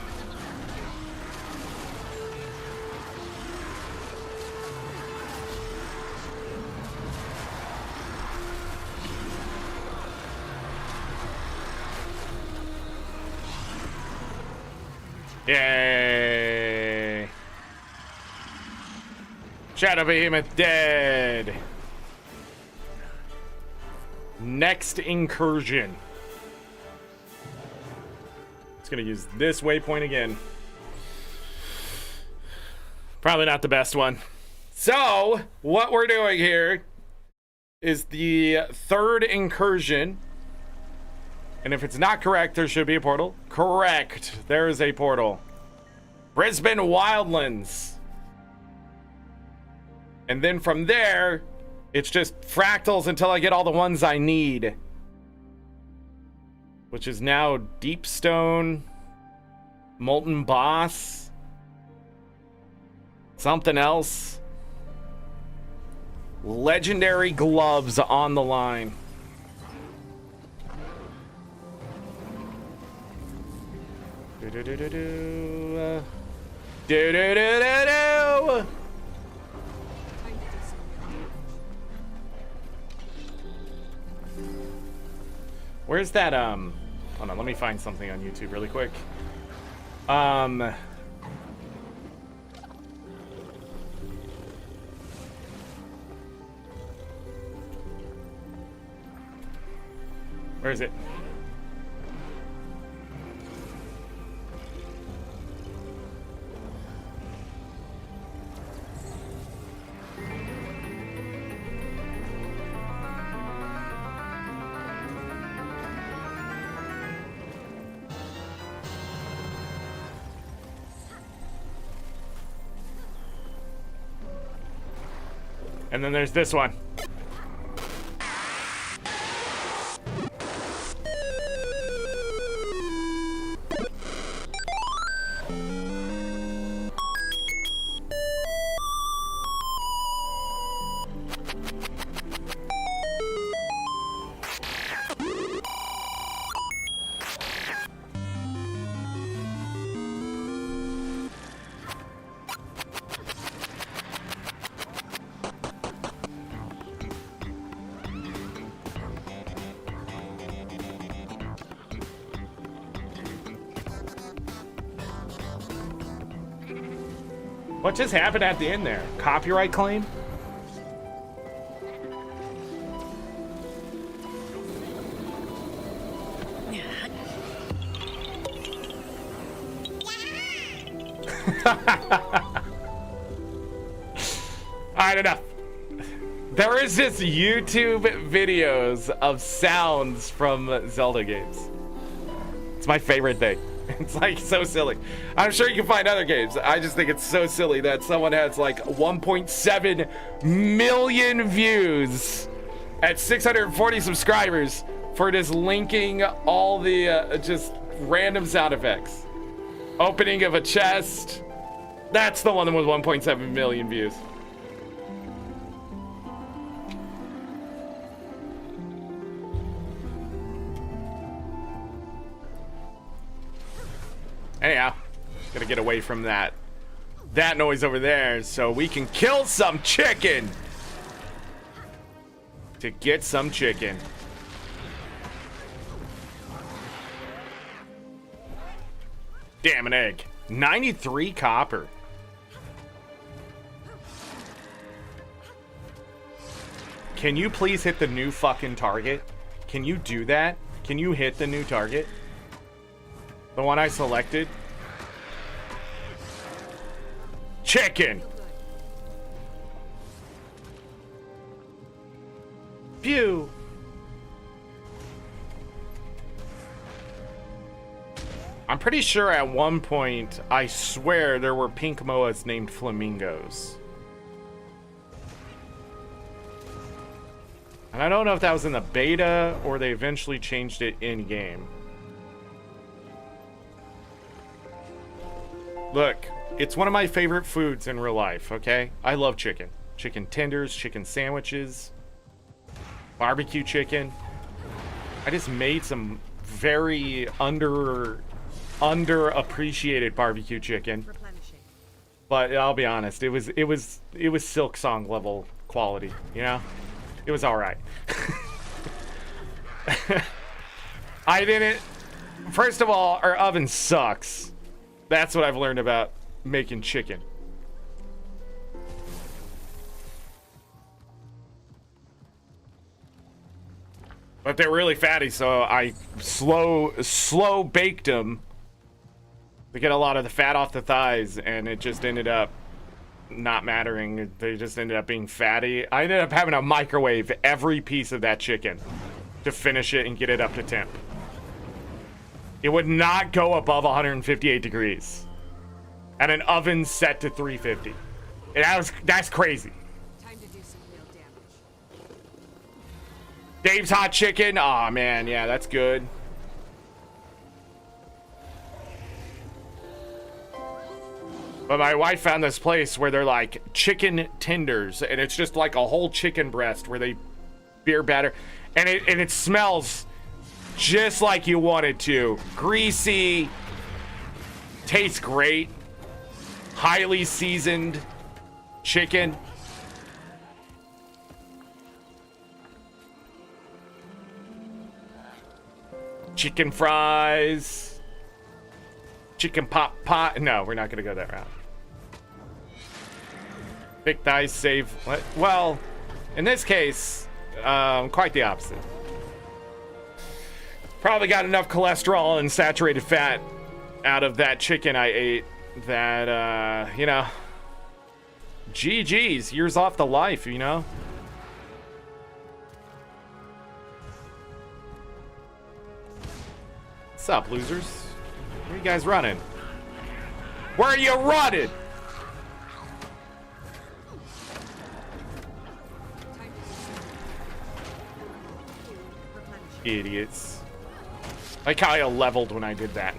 Yay! Shadow Behemoth dead. Next incursion. It's gonna use this waypoint again. Probably not the best one. So, what we're doing here is the third incursion. And if it's not correct, there should be a portal. Correct. There is a portal. Brisbane Wildlands. And then from there, it's just fractals until I get all the ones I need. Which is now Deepstone, Molten Boss, something else. Legendary gloves on the line. Do-do-do-do-do. Do-do-do-do-do. Where's that, hold on, let me find something on YouTube really quick. Where is it? And then there's this one. What just happened at the end there? Copyright claim? I don't know. There is just YouTube videos of sounds from Zelda games. It's my favorite thing. It's like so silly. I'm sure you can find other games. I just think it's so silly that someone has like 1.7 million views at 640 subscribers for just linking all the just random sound effects. Opening of a chest. That's the one with 1.7 million views. Anyhow, gotta get away from that noise over there so we can kill some chicken. To get some chicken. Damn, an egg. 93 copper. Can you please hit the new fucking target? Can you do that? Can you hit the new target? The one I selected. Chicken. Pew. I'm pretty sure at one point, I swear there were pink moas named flamingos. And I don't know if that was in the beta or they eventually changed it in game. Look, it's one of my favorite foods in real life, okay? I love chicken. Chicken tenders, chicken sandwiches, barbecue chicken. I just made some very underappreciated barbecue chicken. But I'll be honest, it was Silk Song level quality, you know? It was all right. I didn't. First of all, our oven sucks. That's what I've learned about making chicken. But they're really fatty, so I slow baked them to get a lot of the fat off the thighs, and it just ended up not mattering. They just ended up being fatty. I ended up having to microwave every piece of that chicken to finish it and get it up to temp. It would not go above 158 degrees at an oven set to 350. And that's crazy. Time to do some real damage. Dave's hot chicken. Aw, man. Yeah, that's good. But my wife found this place where they're like chicken tenders, and it's just like a whole chicken breast where they beer batter, and it smells just like you want it to. Greasy, tastes great, highly seasoned chicken. Chicken fries, chicken pot. No, we're not gonna go that route. Thick thighs save. Well, in this case, quite the opposite. Probably got enough cholesterol and saturated fat out of that chicken I ate that, you know, GG's, years off the life, you know? What's up, losers? Where are you guys running? Where are you running? Idiots. Like how I leveled when I did that.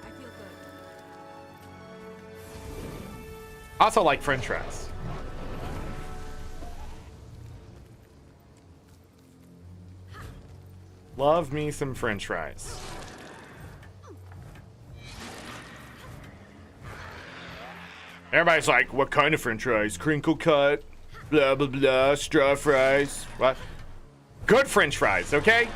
I feel good. I also like French fries. Love me some French fries. Everybody's like, what kind of French fries? Crinkle cut, blah, blah, blah, straw fries. What? Good French fries, okay?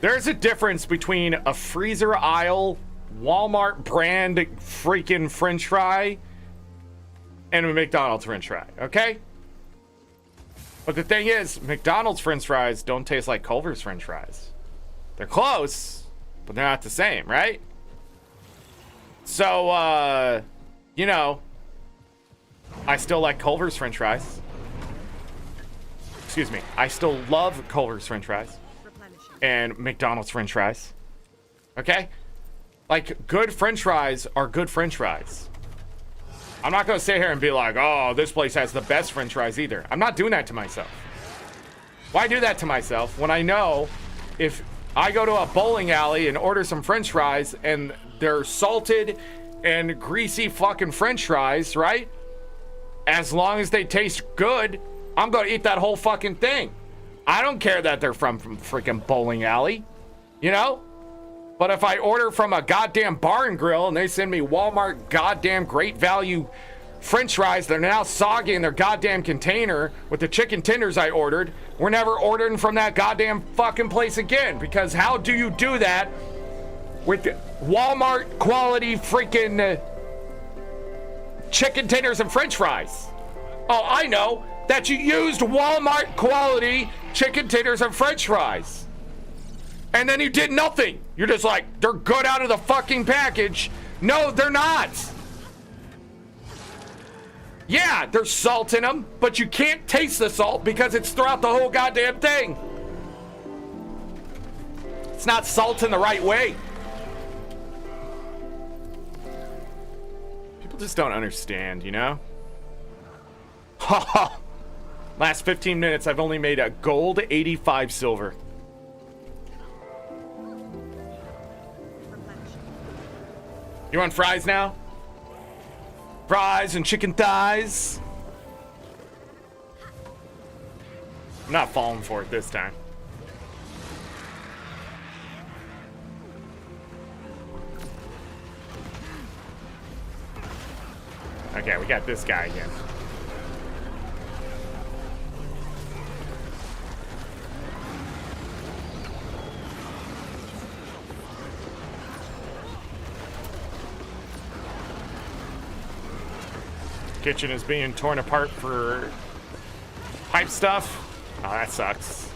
There's a difference between a freezer aisle, Walmart brand freaking French fry and a McDonald's French fry, okay? But the thing is, McDonald's French fries don't taste like Culver's French fries. They're close, but they're not the same, right? So, you know, I still like Culver's French fries. Excuse me. I still love Culver's French fries and McDonald's French fries. Okay? Like, good French fries are good French fries. I'm not going to sit here and be like, oh, this place has the best French fries either. I'm not doing that to myself. Why do that to myself when I know if I go to a bowling alley and order some French fries and they're salted and greasy fucking French fries, right? As long as they taste good, I'm going to eat that whole fucking thing. I don't care that they're from freaking bowling alley, you know? But if I order from a goddamn bar and grill and they send me Walmart goddamn great value French fries that are now soggy in their goddamn container with the chicken tenders I ordered, we're never ordering from that goddamn fucking place again. Because how do you do that with Walmart quality freaking chicken tenders and French fries? Oh, I know that you used Walmart quality chicken tenders and French fries. And then you did nothing. You're just like, they're good out of the fucking package. No, they're not. Yeah, there's salt in them, but you can't taste the salt because it's throughout the whole goddamn thing. It's not salt in the right way. People just don't understand, you know? Ha ha. Last 15 minutes, I've only made a gold 85 silver. You want fries now? Fries and chicken thighs. I'm not falling for it this time. Okay, we got this guy again. Kitchen is being torn apart for pipe stuff. Oh, that sucks.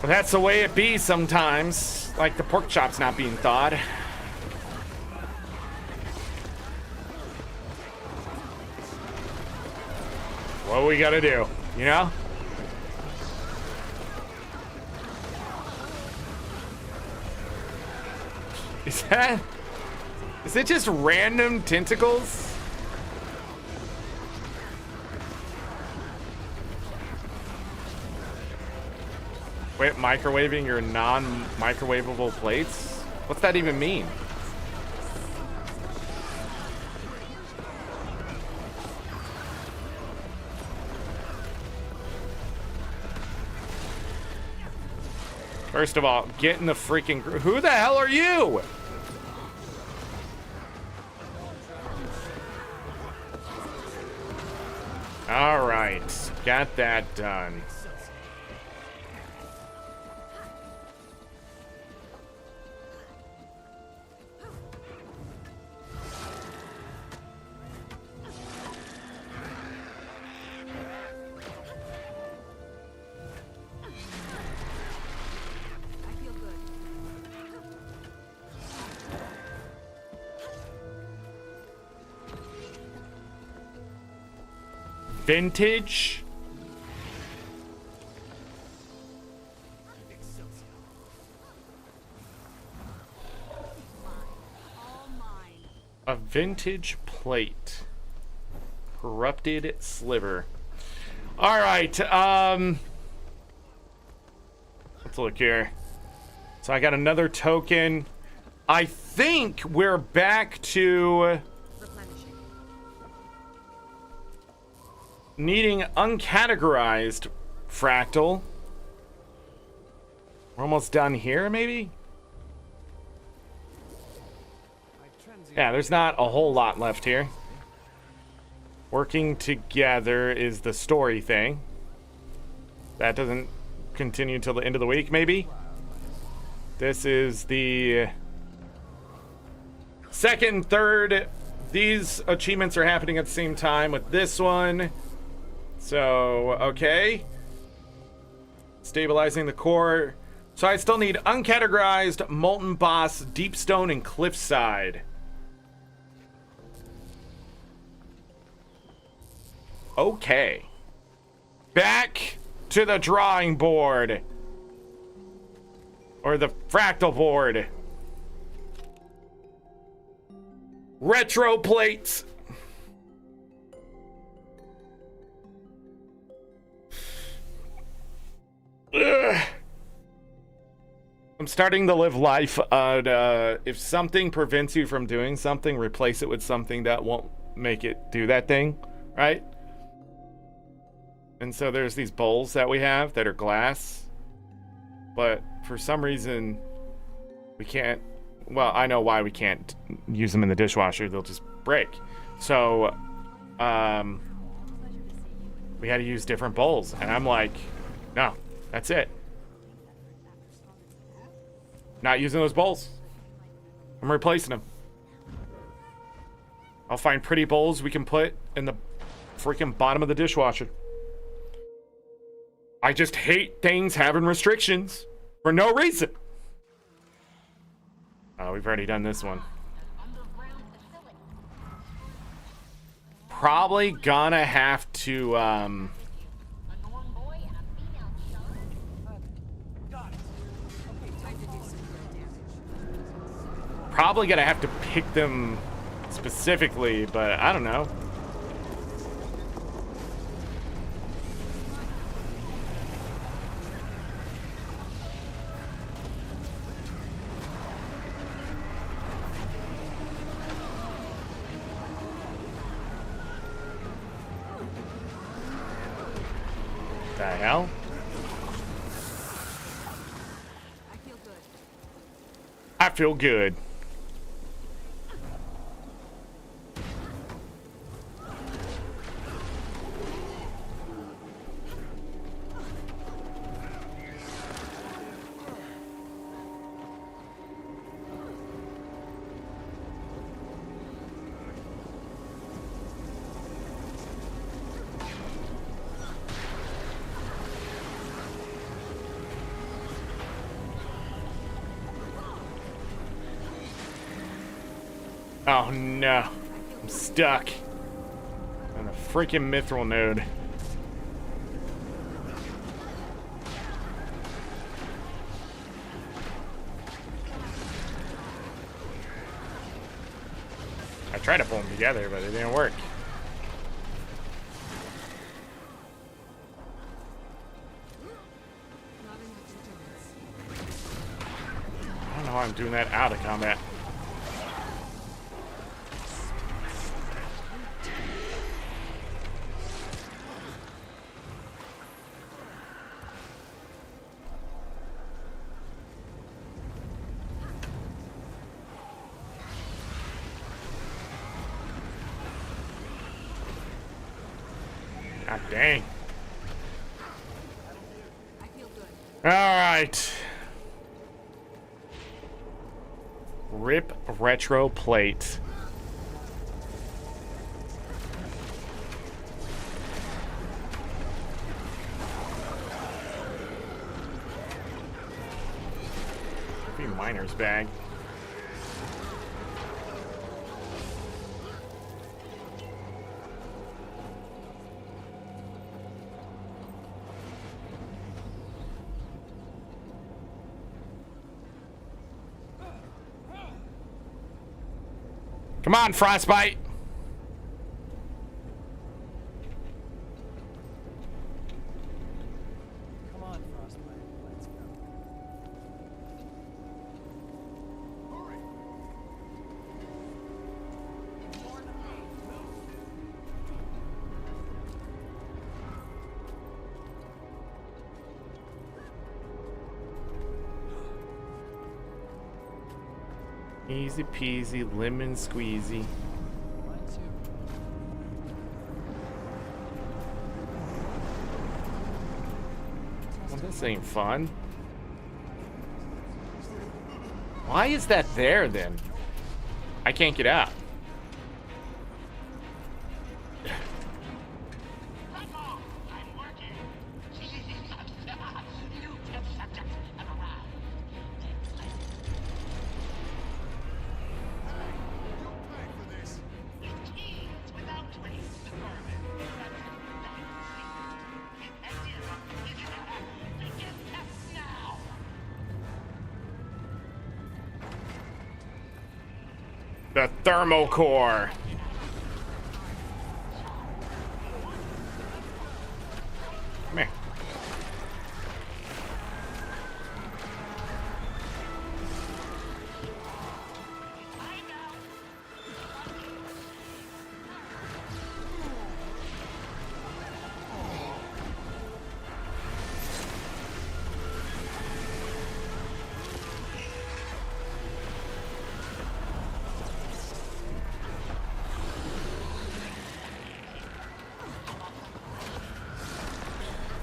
But that's the way it be sometimes. Like the pork chop's not being thawed. What we gotta do, you know? Is it just random tentacles? Wait, microwaving your non-microwavable plates? What's that even mean? First of all, get in the freaking group. Who the hell are you? All right, got that done. Vintage? A vintage plate. Corrupted sliver. All right, let's look here. So I got another token. I think we're back to needing uncategorized fractal. We're almost done here, maybe? Yeah, there's not a whole lot left here. Working together is the story thing. That doesn't continue until the end of the week, maybe? This is the second, third. These achievements are happening at the same time with this one. So, okay. Stabilizing the core. So I still need uncategorized, molten boss, deep stone, and cliffside. Okay. Back to the drawing board. Or the fractal board. Retro plates. Ugh. I'm starting to live life on if something prevents you from doing something, replace it with something that won't make it do that thing, right? And so there's these bowls that we have that are glass, but for some reason we can't, well, I know why we can't use them in the dishwasher. They'll just break. So we had to use different bowls, and I'm like, no, that's it. Not using those bowls. I'm replacing them. I'll find pretty bowls we can put in the freaking bottom of the dishwasher. I just hate things having restrictions for no reason. Oh, we've already done this one. Probably gonna have to probably gonna have to pick them specifically, but I don't know. The hell? I feel good. I feel good. Oh no, I'm stuck on a freaking mithril node. I tried to pull them together, but it didn't work. I don't know how I'm doing that out of combat. God dang. I feel good. All right. Rip retro plate. Be miner's bag. Come on, Frostbite. Come on, Frostbite. Let's go. Easy peasy, lemon squeezy. Mine too. Well, this ain't fun. Why is that there then? I can't get out. I'm working. New test subjects have arrived. It is without trace determined that begin tests now. The thermal core. Come here.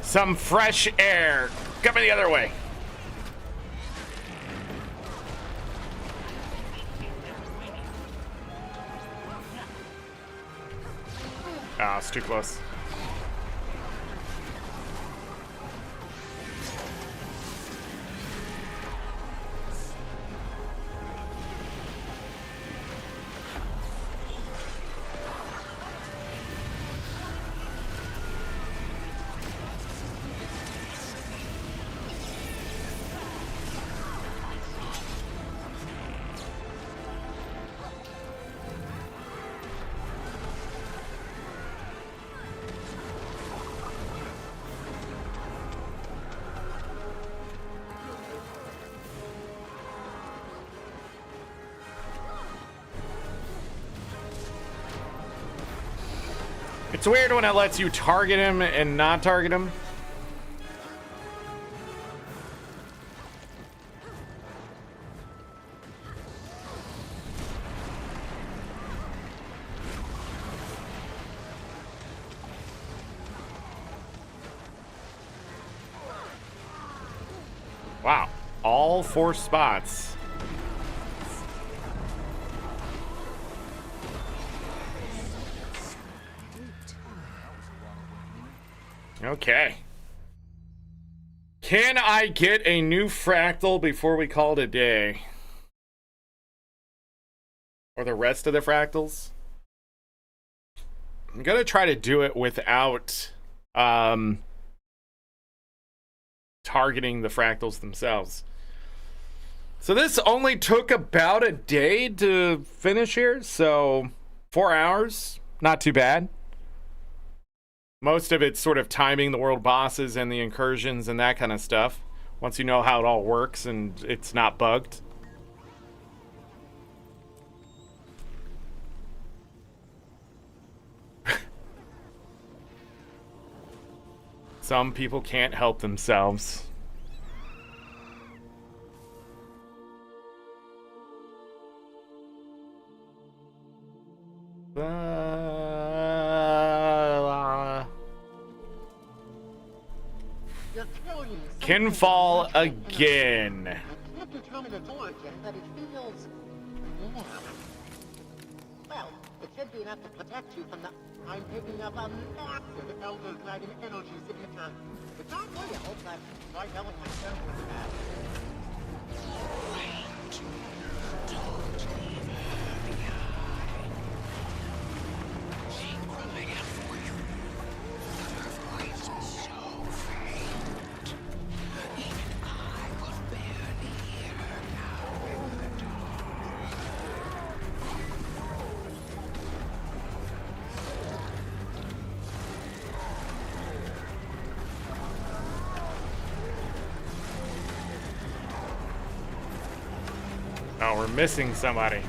Some fresh air coming the other way. Ah, it's too close. It's weird when it lets you target him and not target him. All 4 spots. Okay. Can I get a new fractal before we call it a day? Or the rest of the fractals? I'm gonna try to do it without targeting the fractals themselves. So this only took about a day to finish here, so 4 hours, not too bad. Most of it's sort of timing the world bosses and the incursions and that kind of stuff. Once you know how it all works and it's not bugged. Some people can't help themselves. Kinfall again. I can't determine its origin, but it feels warm. Well, it should be enough to protect you from the... I'm picking up a massive Elder Dragon energy signature. It's not real, but try telling my friend with that. Wait. Don't leave her behind. She cried out for you, but her voice was so faint. Even I could barely hear her now in the dark. Oh, we're missing somebody.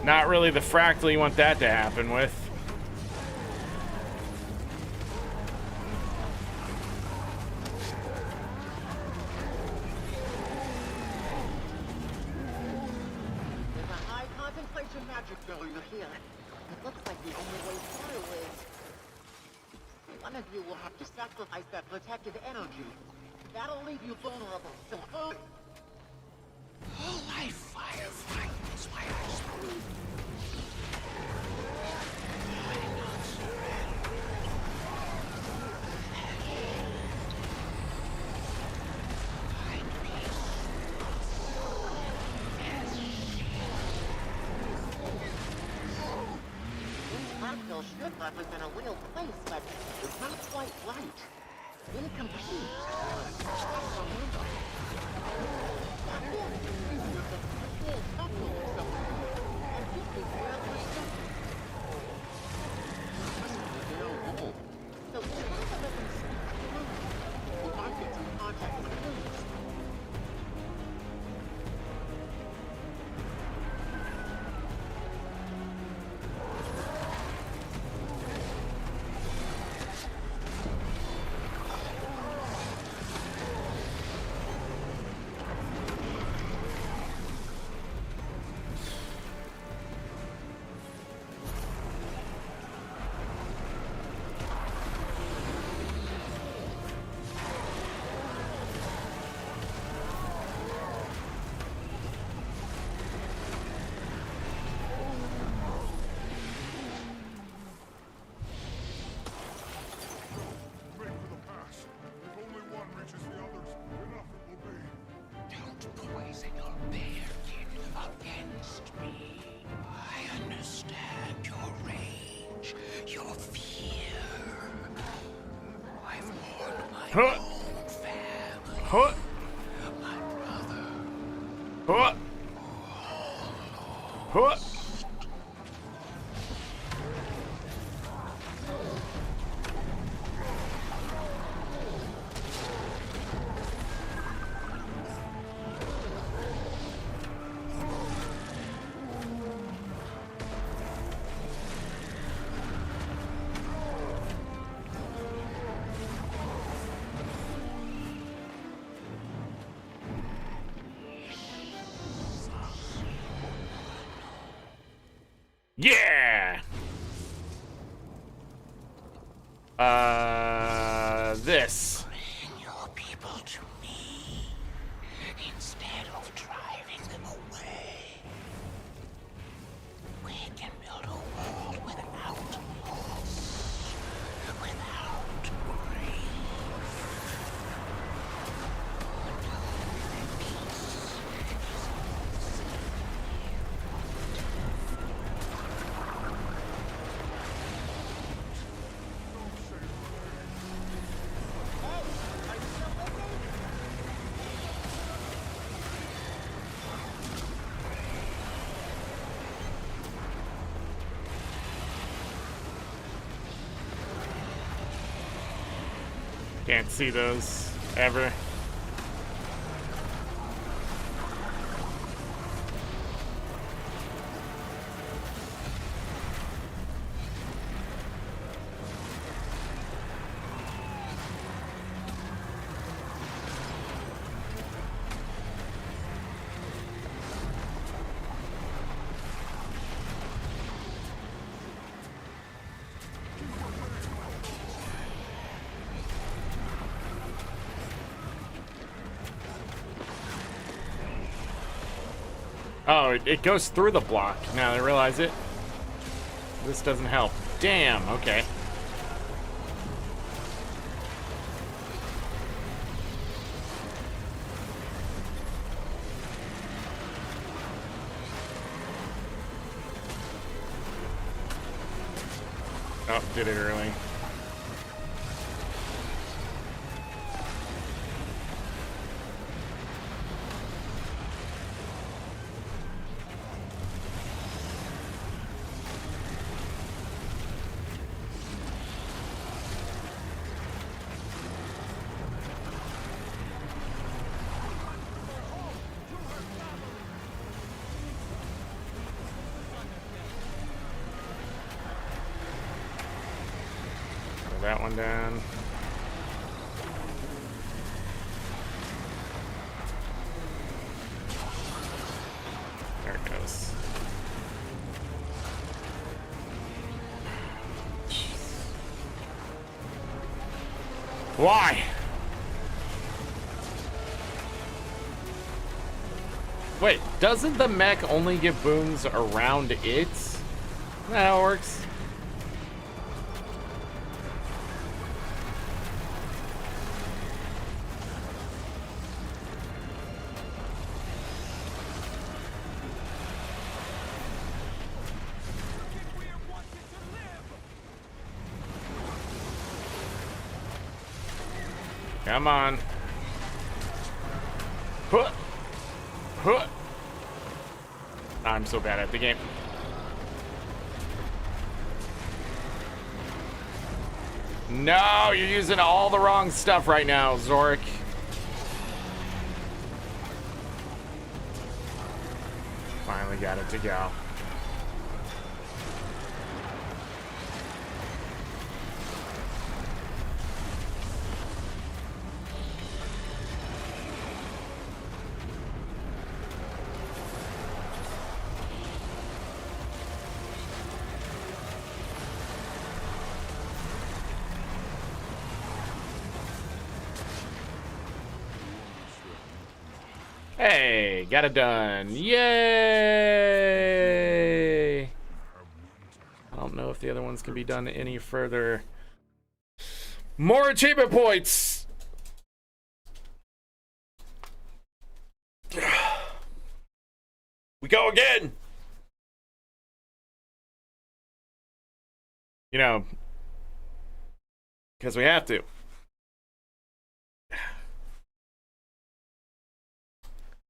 Not really the fractal you want that to happen with. There's a high concentration magic barrier here. It looks like the only way through is... One of you will have to sacrifice that protected energy. That'll leave you vulnerable, so hurry! Oh, my firefight is why I spoke. I'm not surrendering. Find peace. Fractal should represent a real place, but it's not quite right. Incomplete. Remember. Huh. Huh. Huh. Huh. Yeah. This. Bring your people to me. Can't see those ever. Oh, it goes through the block. Now I realize it. This doesn't help. Damn, okay. Oh, did it early. That one down. There it goes. Why? Wait, doesn't the mech only give booms around it? Isn't that how it works? Come on. Huh. Huh. I'm so bad at the game. No, you're using all the wrong stuff right now, Zorric. Finally got it to go. Hey, got it done. Yay! I don't know if the other ones can be done any further. More achievement points! We go again! You know, because we have to.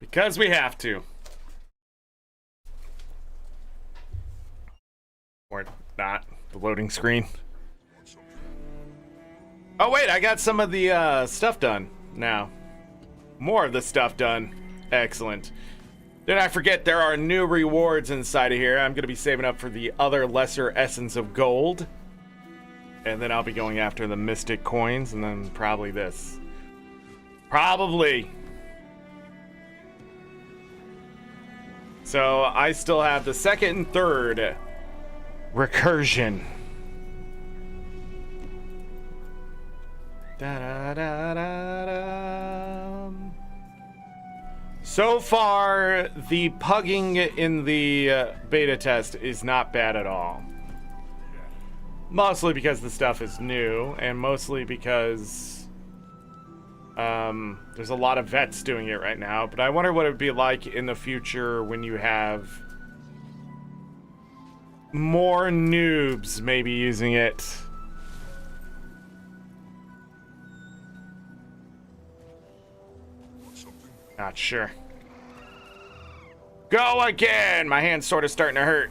Because we have to. Or not. The loading screen. Oh wait, I got some of the stuff done now. More of the stuff done. Excellent. Did I forget there are new rewards inside of here? I'm going to be saving up for the other lesser essence of gold. And then I'll be going after the mystic coins and then probably this. Probably. So I still have the second and third recursion. Da, da, da, da, da. So far, the pugging in the beta test is not bad at all. Mostly because the stuff is new, and mostly because there's a lot of vets doing it right now, but I wonder what it would be like in the future when you have more noobs maybe using it. Not sure. Go again! My hand's sort of starting to hurt.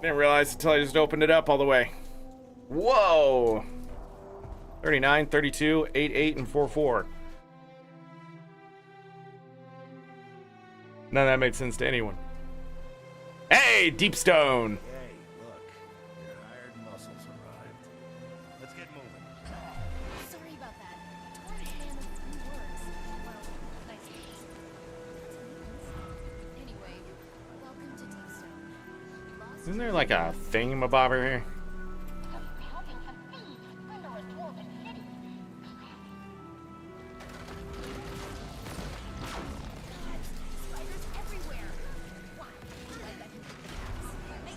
Didn't realize until I just opened it up all the way. Whoa! 39, 32, 88, and 44. None of that made sense to anyone. Hey, Deep Stone! Hey, look. Your hired muscles arrived. Let's get moving. Sorry about that. Torrance man of few words. Well, nice words. Anyway, welcome to Deepstone. Lost Isn't there like a thingamabobber here? Helping some thieves plunder a dwarven city. spiders everywhere. Why? I bet you think the cats.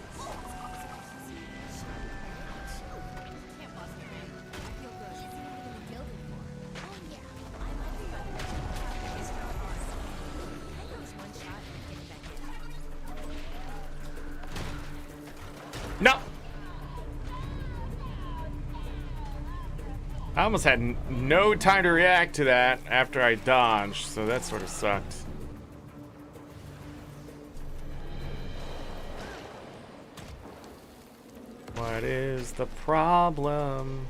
They always cause problems. Can't boss me around. I feel good. It's not in the guild anymore. Oh yeah, I might be about to get his job boss. I know he's one shot at getting back in. No! I almost had no time to react to that after I dodged, so that sort of sucked. What is the problem?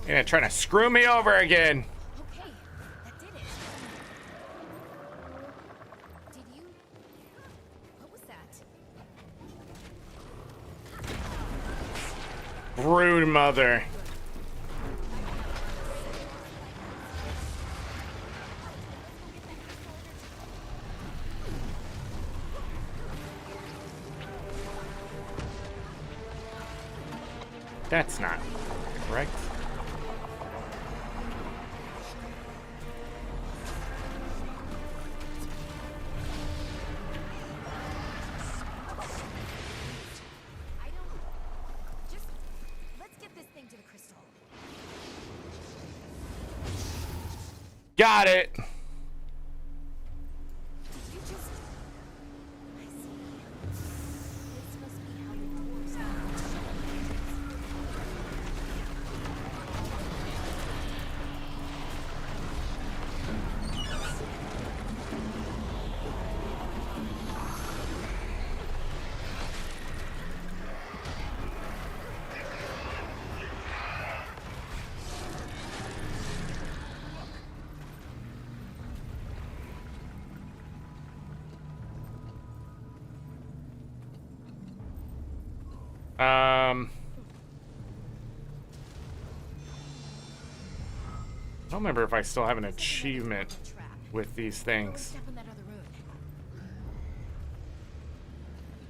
Yeah, trying to screw me over again. Okay, that did it. Did you? What was that? Brood mother. That's not correct. I don't. Just let's get this thing to the crystal. Got it. Did you just? I see. This must be how the dwarves I don't remember if I still have an achievement trap. with these things. Step in that other room.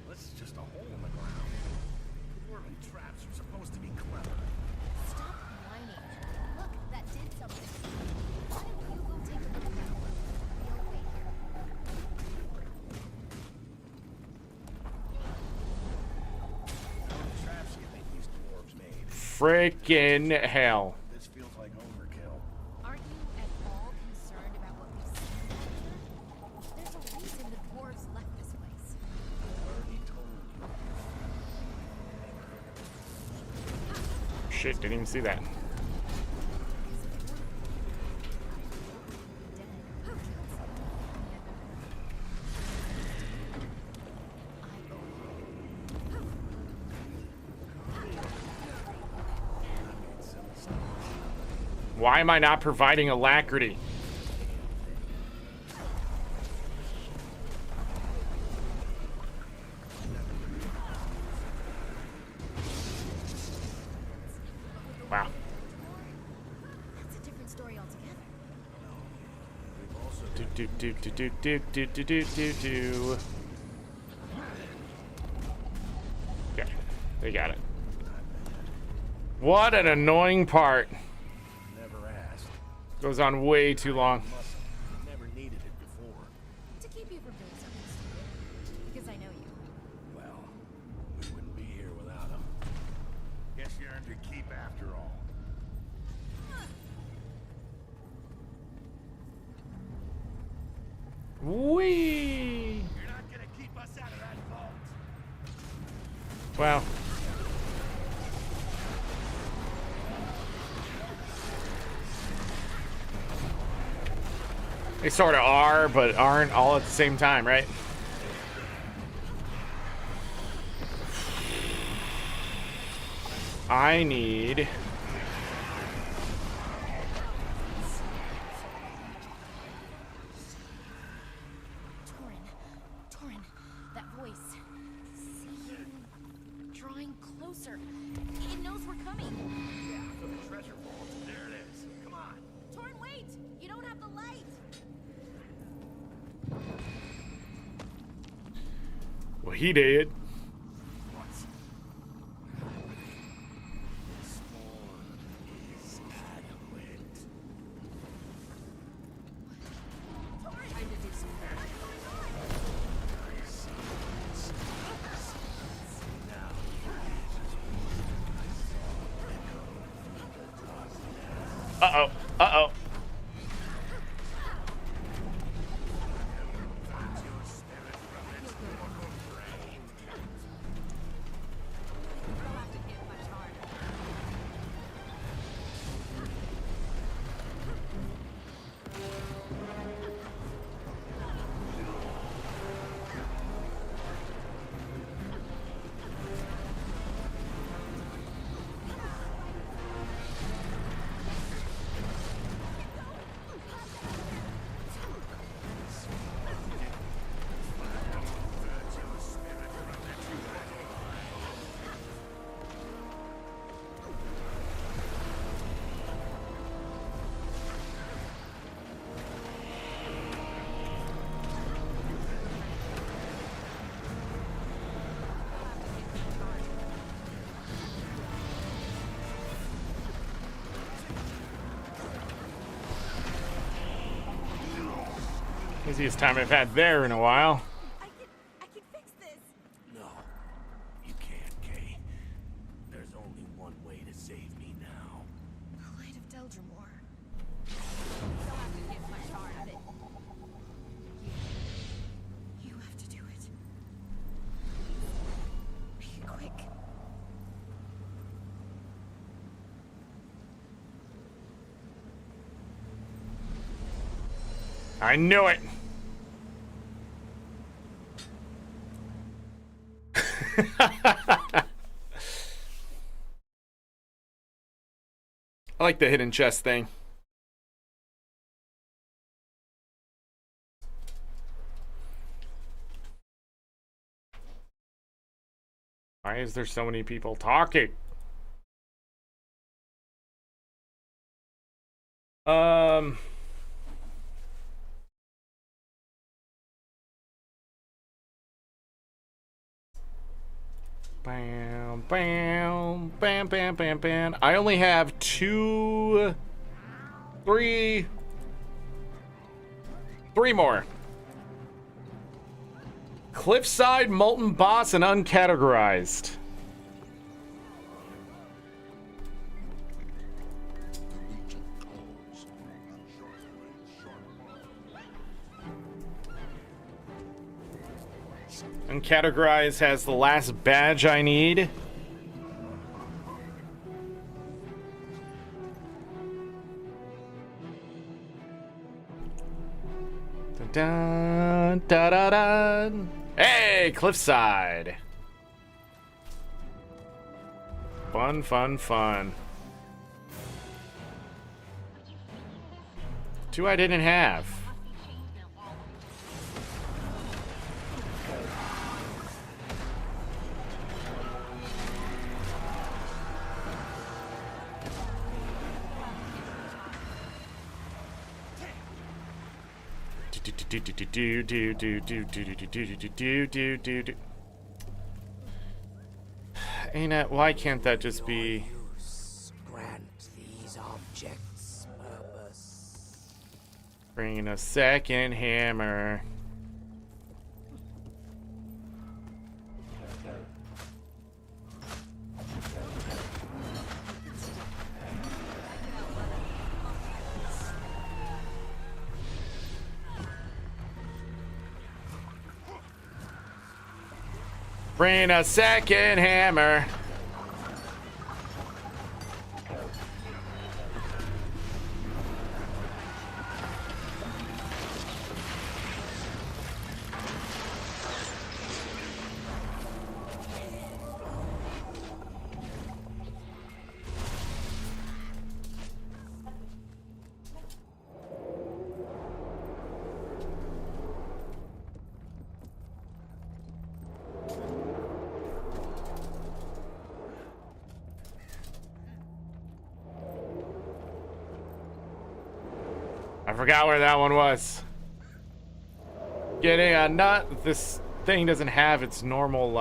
This is just a hole in the ground. Dwarven traps are supposed to be clever. Stop whining. Look, that did something. Why don't you go take a look at that one? We'll wait here. How many traps do you think these dwarves made? Frickin' hell. This feels like overkill. Aren't you at all concerned about what we've seen out here? There's a reason the dwarves left this place. I already told you. Shit, didn't even see that. Why am I not providing alacrity? Wow. That's a different story altogether. Do do do do do do do do do do. Okay, they got it. What an annoying part. Never asked. Goes on way too long. Muscle. Never needed it before. To keep you from doing something stupid. Because I know you. Well, we wouldn't be here without him. Guess you earned your keep after all. Whee! You're not gonna keep us out of that vault. Wow. They sort of are, but aren't all at the same time, right? I need... Torin, that voice. See you drawing closer. It knows we're coming. Yeah, for the treasure vault. There it is. Come on. Torin, wait! You don't have the light! Well, he did. What's... This form is adequate. Time to do some Uh-oh. Uh-oh. Easiest time I've had there in a while. I can fix this. No, you can't, Kay. There's only one way to save me now. The light of Deldrimore. Don't have to get much hard at it. You have to do it. Make it quick. I knew it. I like the hidden chest thing. Why is there so many people talking? Bam, bam, bam, bam, bam, bam. I only have 3 more. Cliffside, Molten Boss, and Uncategorized. Uncategorized has the last badge I need. Dun, da, da, da. Hey, Cliffside. Fun, fun, fun. 2 I didn't have. Anet, why can't that just be? Grant these objects purpose. Bringing a second hammer. Bring a second hammer. forgot where that one was. Getting a nut. This thing doesn't have its normal,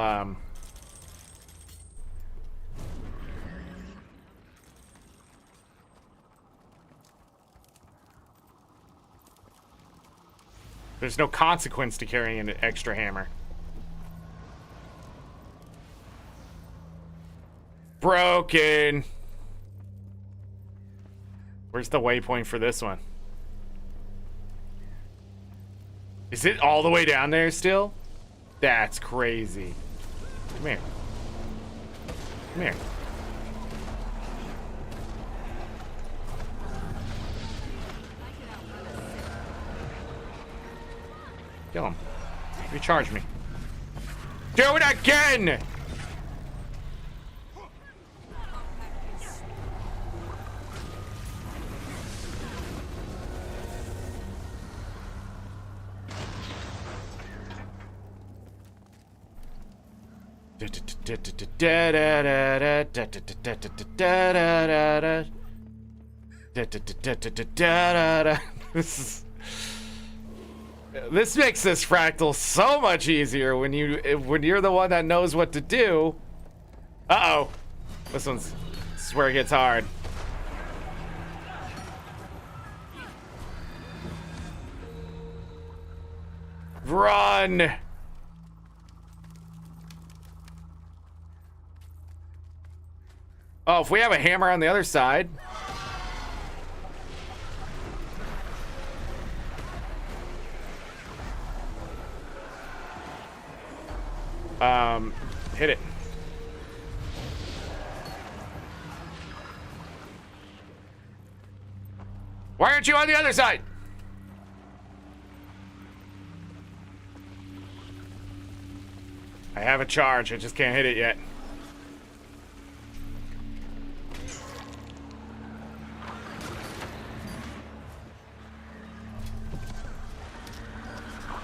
there's no consequence to carrying an extra hammer. Broken. Where's the waypoint for this one? Is it all the way down there still? That's crazy. Come here. Come here. Kill him. Recharge me. Do it again! This makes this fractal so much easier when you're the one that knows what to do. Uh-oh. This is where it gets hard. Run! Oh, if we have a hammer on the other side. Hit it. Why aren't you on the other side? I have a charge, I just can't hit it yet.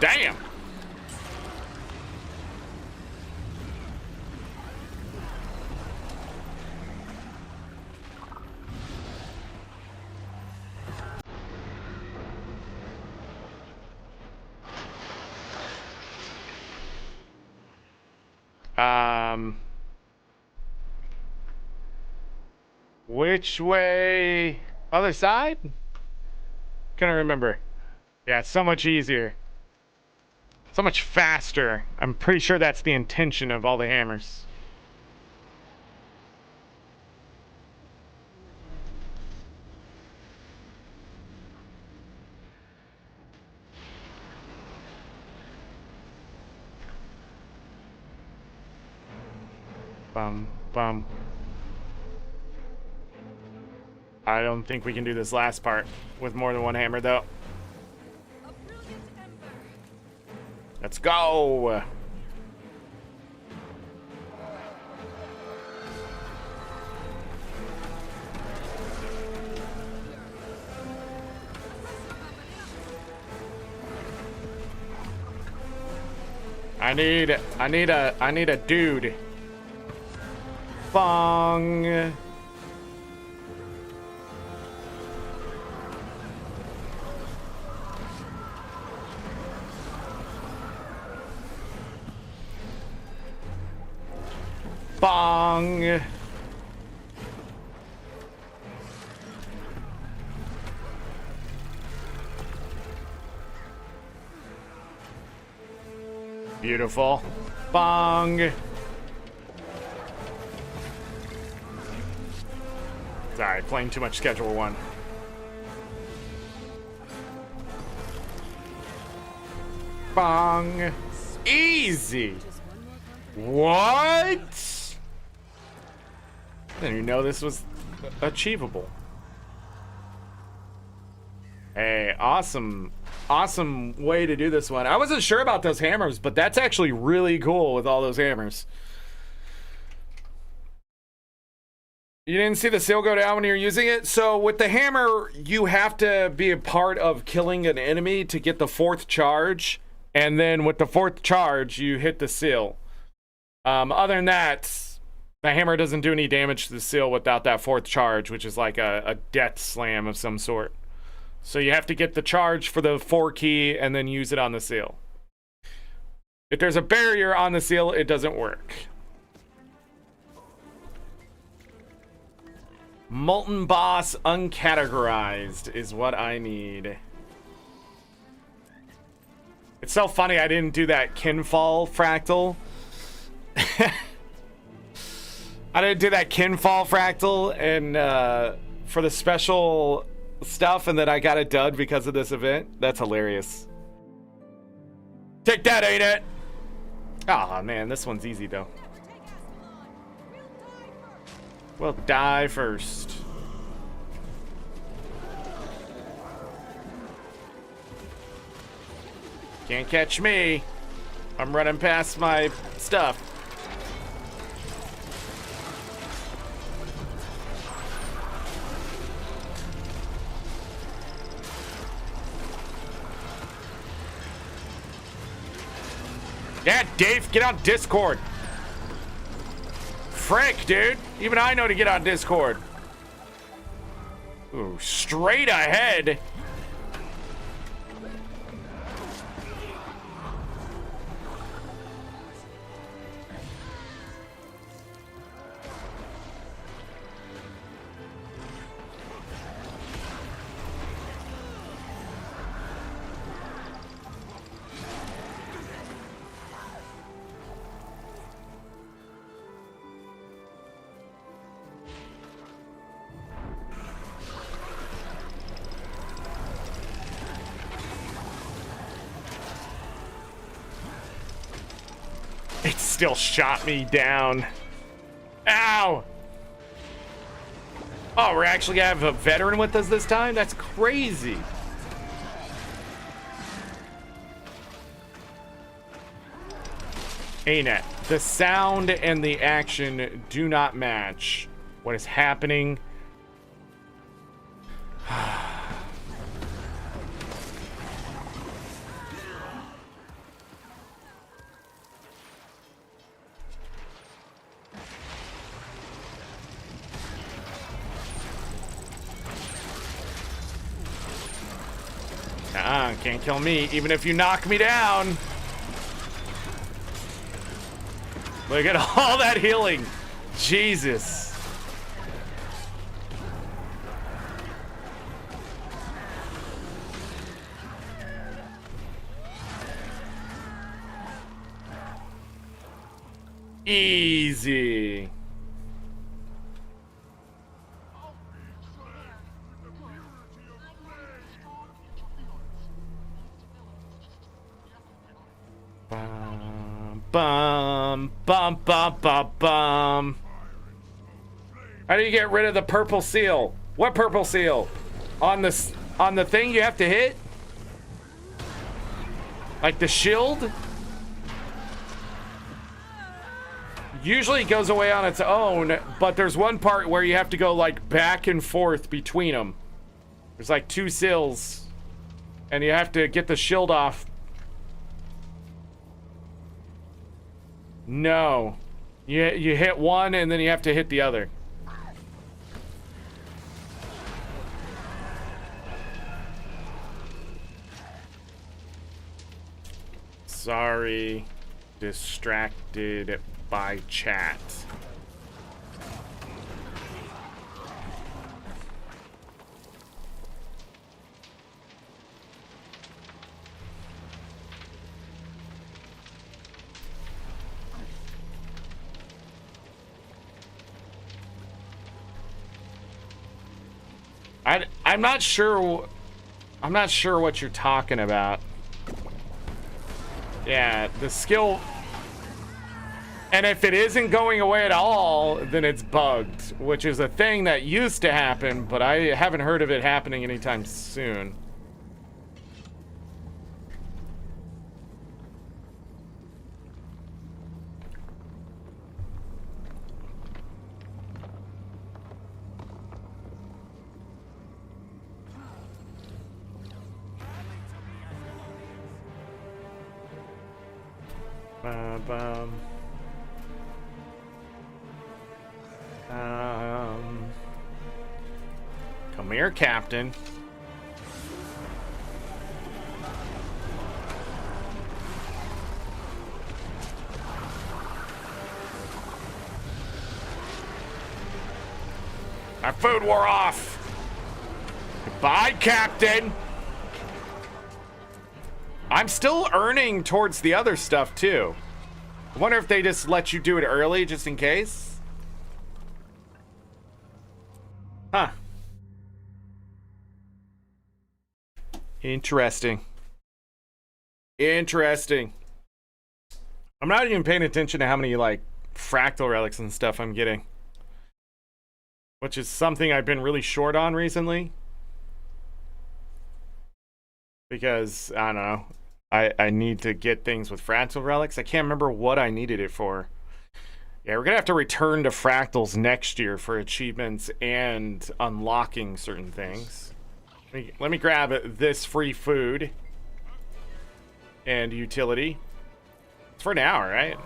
Damn! Which way? Other side? Couldn't remember. Yeah, it's so much easier. So much faster. I'm pretty sure that's the intention of all the hammers. Bum, bum. I don't think we can do this last part with more than one hammer, though. Let's go! I need a dude. Bong. Bong. Beautiful. Bong. Sorry, playing too much Schedule 1. Bong. Easy. What? I didn't even know this was achievable. Hey, awesome way to do this one. I wasn't sure about those hammers, but that's actually really cool with all those hammers. You didn't see the seal go down when you're using it? So with the hammer, you have to be a part of killing an enemy to get the 4th charge. And then with the 4th charge, you hit the seal. Other than that, the hammer doesn't do any damage to the seal without that 4th charge, which is like a death slam of some sort. So you have to get the charge for the 4 key and then use it on the seal. If there's a barrier on the seal, it doesn't work. Molten Boss uncategorized is what I need. It's so funny I didn't do that kinfall fractal. I didn't do that kinfall fractal and for the special stuff, and then I got it done because of this event. That's hilarious. Take that, Anet. Oh man, this one's easy though. We'll die first. Can't catch me. I'm running past my stuff. Yeah, Dave, get on Discord. Frick, dude. Even I know to get on Discord. Ooh, straight ahead. It still shot me down. Ow! Oh, we're actually gonna have a veteran with us this time? That's crazy. Anet, the sound and the action do not match. What is happening? Can't kill me, even if you knock me down. Look at all that healing. Jesus. Easy. Bum, bum, bum, bum, bum. How do you get rid of the purple seal? What purple seal? On the thing you have to hit? Like the shield? Usually it goes away on its own, but there's one part where you have to go like back and forth between them. There's like 2 seals, and you have to get the shield off. No. You hit one and then you have to hit the other. Sorry. Distracted by chat. I'm not sure. I'm not sure what you're talking about. Yeah, the skill. And if it isn't going away at all, then it's bugged, which is a thing that used to happen, but I haven't heard of it happening anytime soon. Come here, Captain. Our food wore off. Goodbye, Captain. I'm still earning towards the other stuff, too. I wonder if they just let you do it early, just in case. Huh. Interesting. Interesting. I'm not even paying attention to how many, like, fractal relics and stuff I'm getting. Which is something I've been really short on recently. Because, I don't know. I need to get things with fractal relics. I can't remember what I needed it for. Yeah, we're going to have to return to fractals next year for achievements and unlocking certain things. Let me grab this free food and utility. It's for an hour, right?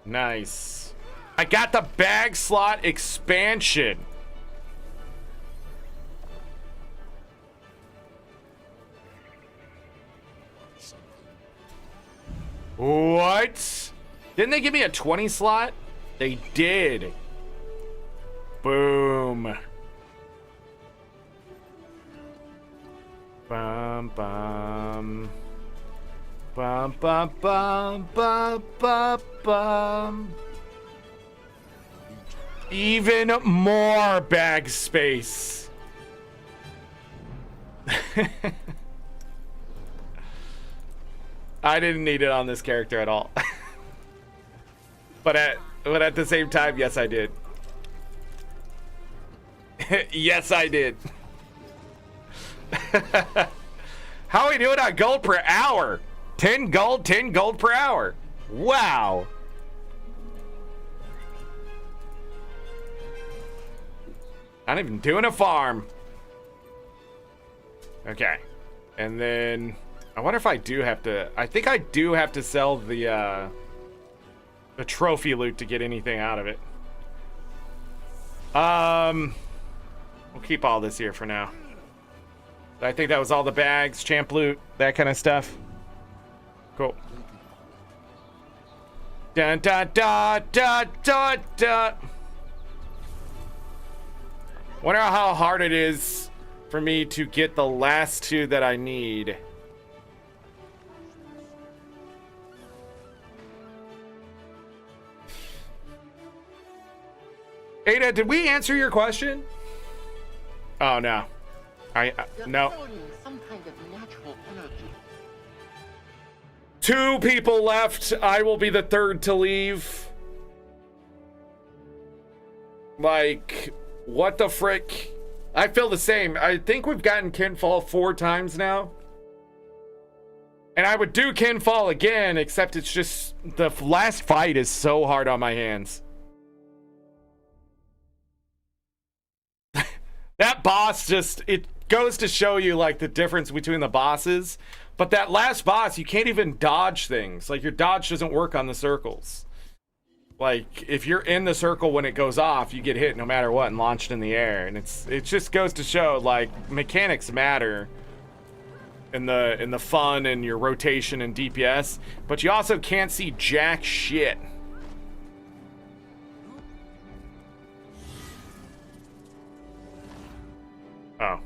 Nice. I got the bag slot expansion. What? Didn't they give me a 20 slot? They did. Boom. Bum bum. Bum bum bum bum bum bum. Even more bag space. I didn't need it on this character at all. But at the same time, yes, I did. Yes, I did. How are we doing on gold per hour? 10 gold per hour. Wow. Not even doing a farm. Okay. And then I wonder if I do have to, I think I do have to sell the trophy loot to get anything out of it. We'll keep all this here for now. I think that was all the bags, champ loot, that kind of stuff. Cool. Dun dun dun dun dun dun. Wonder how hard it is for me to get the last two that I need. Ada, did we answer your question? Oh no. No. Some kind of natural energy. 2 people left. I will be the third to leave. Like, what the frick? I feel the same. I think we've gotten Kinfall 4 times now. And I would do Kinfall again, except it's just the last fight is so hard on my hands. That boss just, it goes to show you like the difference between the bosses. But that last boss, you can't even dodge things. Like your dodge doesn't work on the circles. Like if you're in the circle when it goes off, you get hit no matter what and launched in the air. And it just goes to show like mechanics matter in the fun and your rotation and DPS. But you also can't see jack shit. Oh.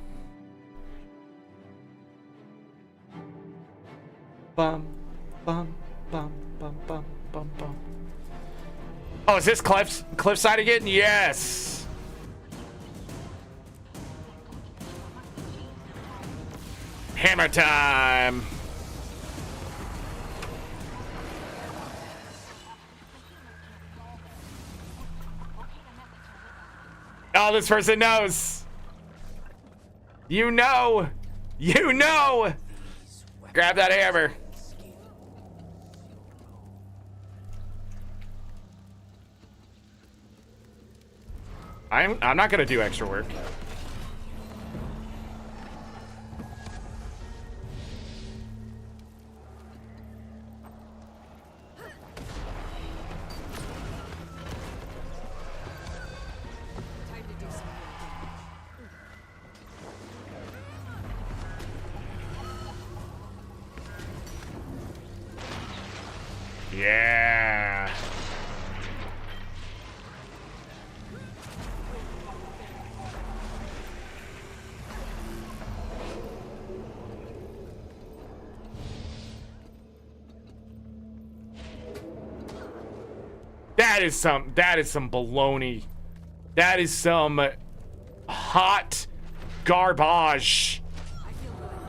Bum, bum, bum, bum, bum, bum, bum. Oh, is this cliffside again? Yes. Hammer time. Oh, this person knows. You know! You know! Grab that hammer. I'm not gonna do extra work. Yeah. That is some baloney. That is some hot garbage.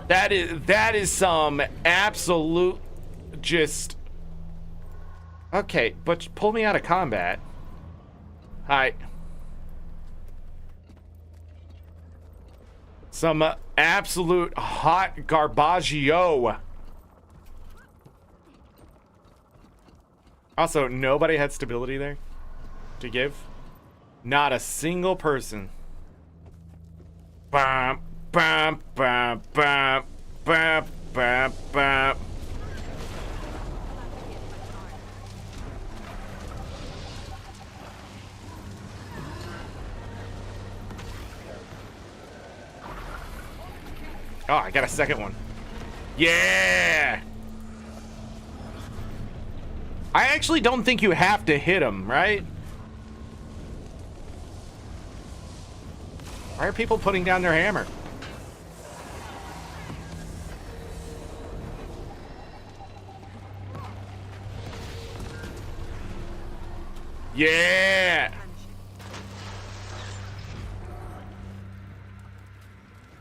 That is some absolute just. Okay, but pull me out of combat. Hi. Some absolute hot garbaggio. Also, nobody had stability there to give. Not a single person. Bam, bam, bam, bam, bam, bam, bam. Oh, I got a second one. Yeah! I actually don't think you have to hit him, right? Why are people putting down their hammer? Yeah!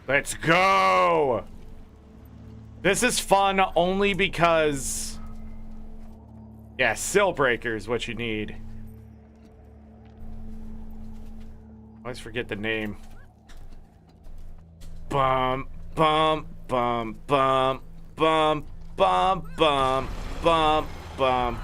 Let's go! This is fun only because... Yeah, Sill Breaker is what you need. I always forget the name. Bum, bum, bum, bum, bum, bum, bum, bum, bum.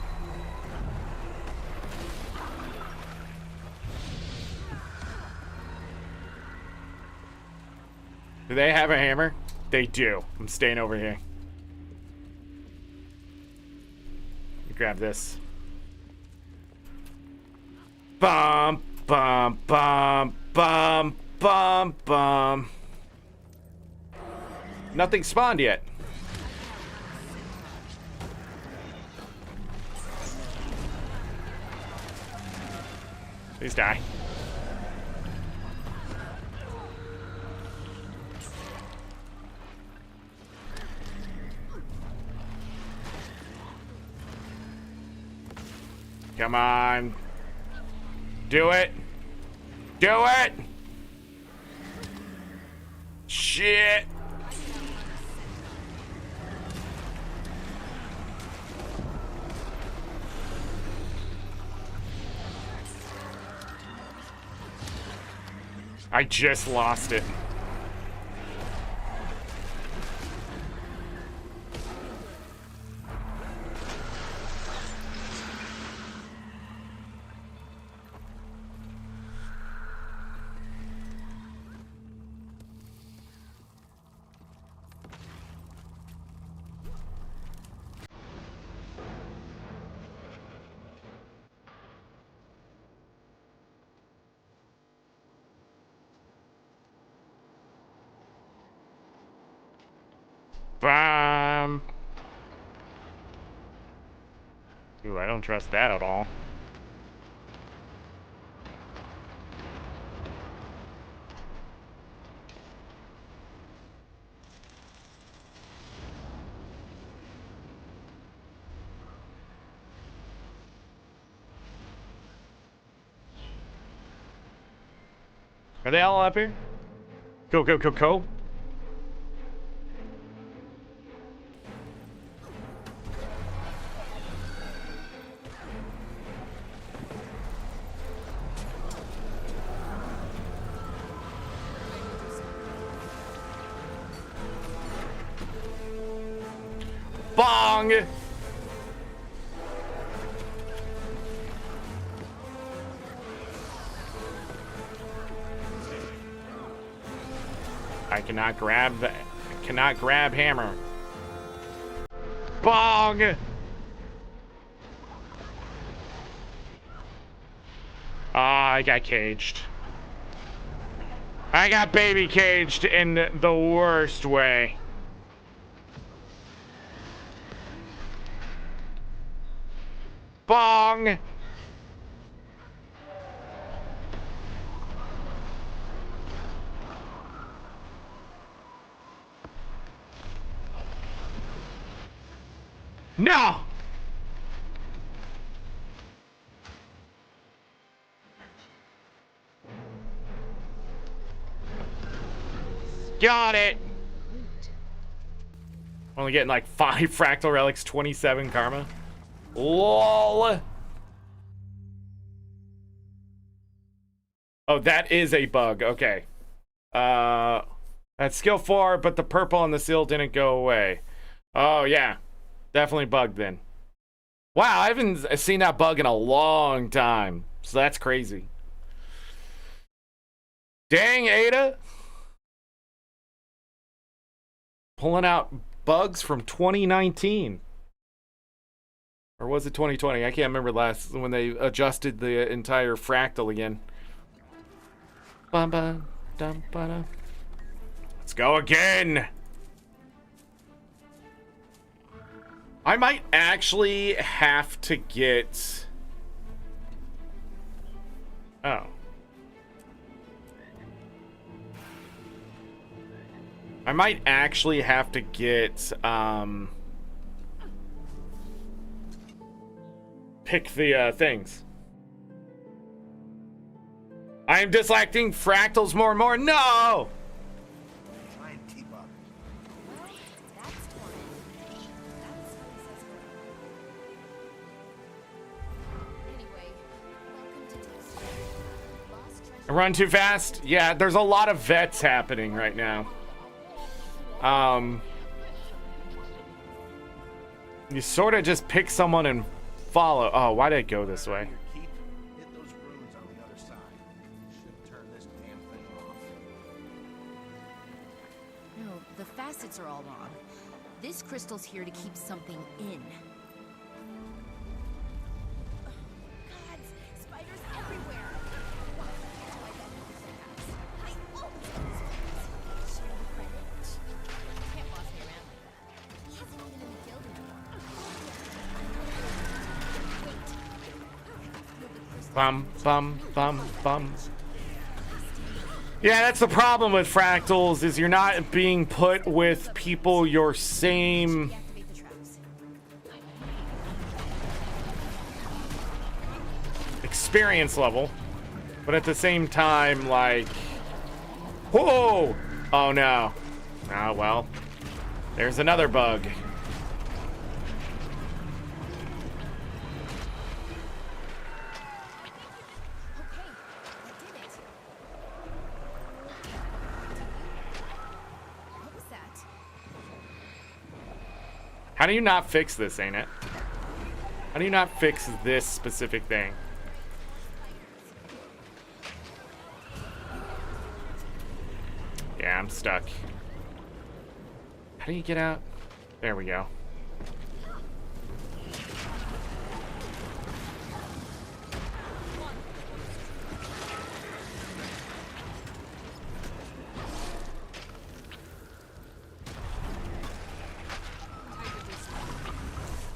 Do they have a hammer? They do. I'm staying over here. Grab this. Bum, bum, bum, bum, bum, bum. Nothing spawned yet. Please die. Come on. Do it. Do it. Shit. I just lost it. Bam. Ooh, I don't trust that at all. Are they all up here? Go, go, go, go. Bong! I cannot grab hammer. Bong! Ah, I got caged. I got baby caged in the worst way. Bong! No! Got it. Only getting like 5 fractal relics, 27 karma. LOL. Oh, that is a bug. Okay. That's skill 4, but the purple on the seal didn't go away. Oh, yeah. Definitely bugged then. Wow, I haven't seen that bug in a long time. So that's crazy. Dang, Ada. Pulling out bugs from 2019. Or was it 2020? I can't remember last when they adjusted the entire fractal again. Let's go again. I might actually have to get... Oh. I might actually have to get, pick the, things. I am disliking fractals more and more. No! Try and keep up. Well, that's torment. That's how he says it. Anyway, welcome to Texas. Lost treasure. I run too fast? Yeah, there's a lot of vets happening right now. You sort of just pick someone and follow. Oh, why did it go this way? Your keep. Hit those runes on the other side. Should turn this damn thing off. No, the facets are all wrong. This crystal's here to keep something in. Gods, spiders everywhere. Why? Why that never happens? I always do spiders. Share the credit. Can't boss me around like that. He hasn't even in the guild anymore. Wait. No, the crystal. Bum, bum, bum, bum. Yeah, that's the problem with fractals, is you're not being put with people your same Deactivate the traps. experience level, but at the same time, like, whoa! Oh no. Ah, well, there's another bug. Okay, I did it. What was that? How do you not fix this, Anet? How do you not fix this specific thing? Yeah, I'm stuck. How do you get out? There we go.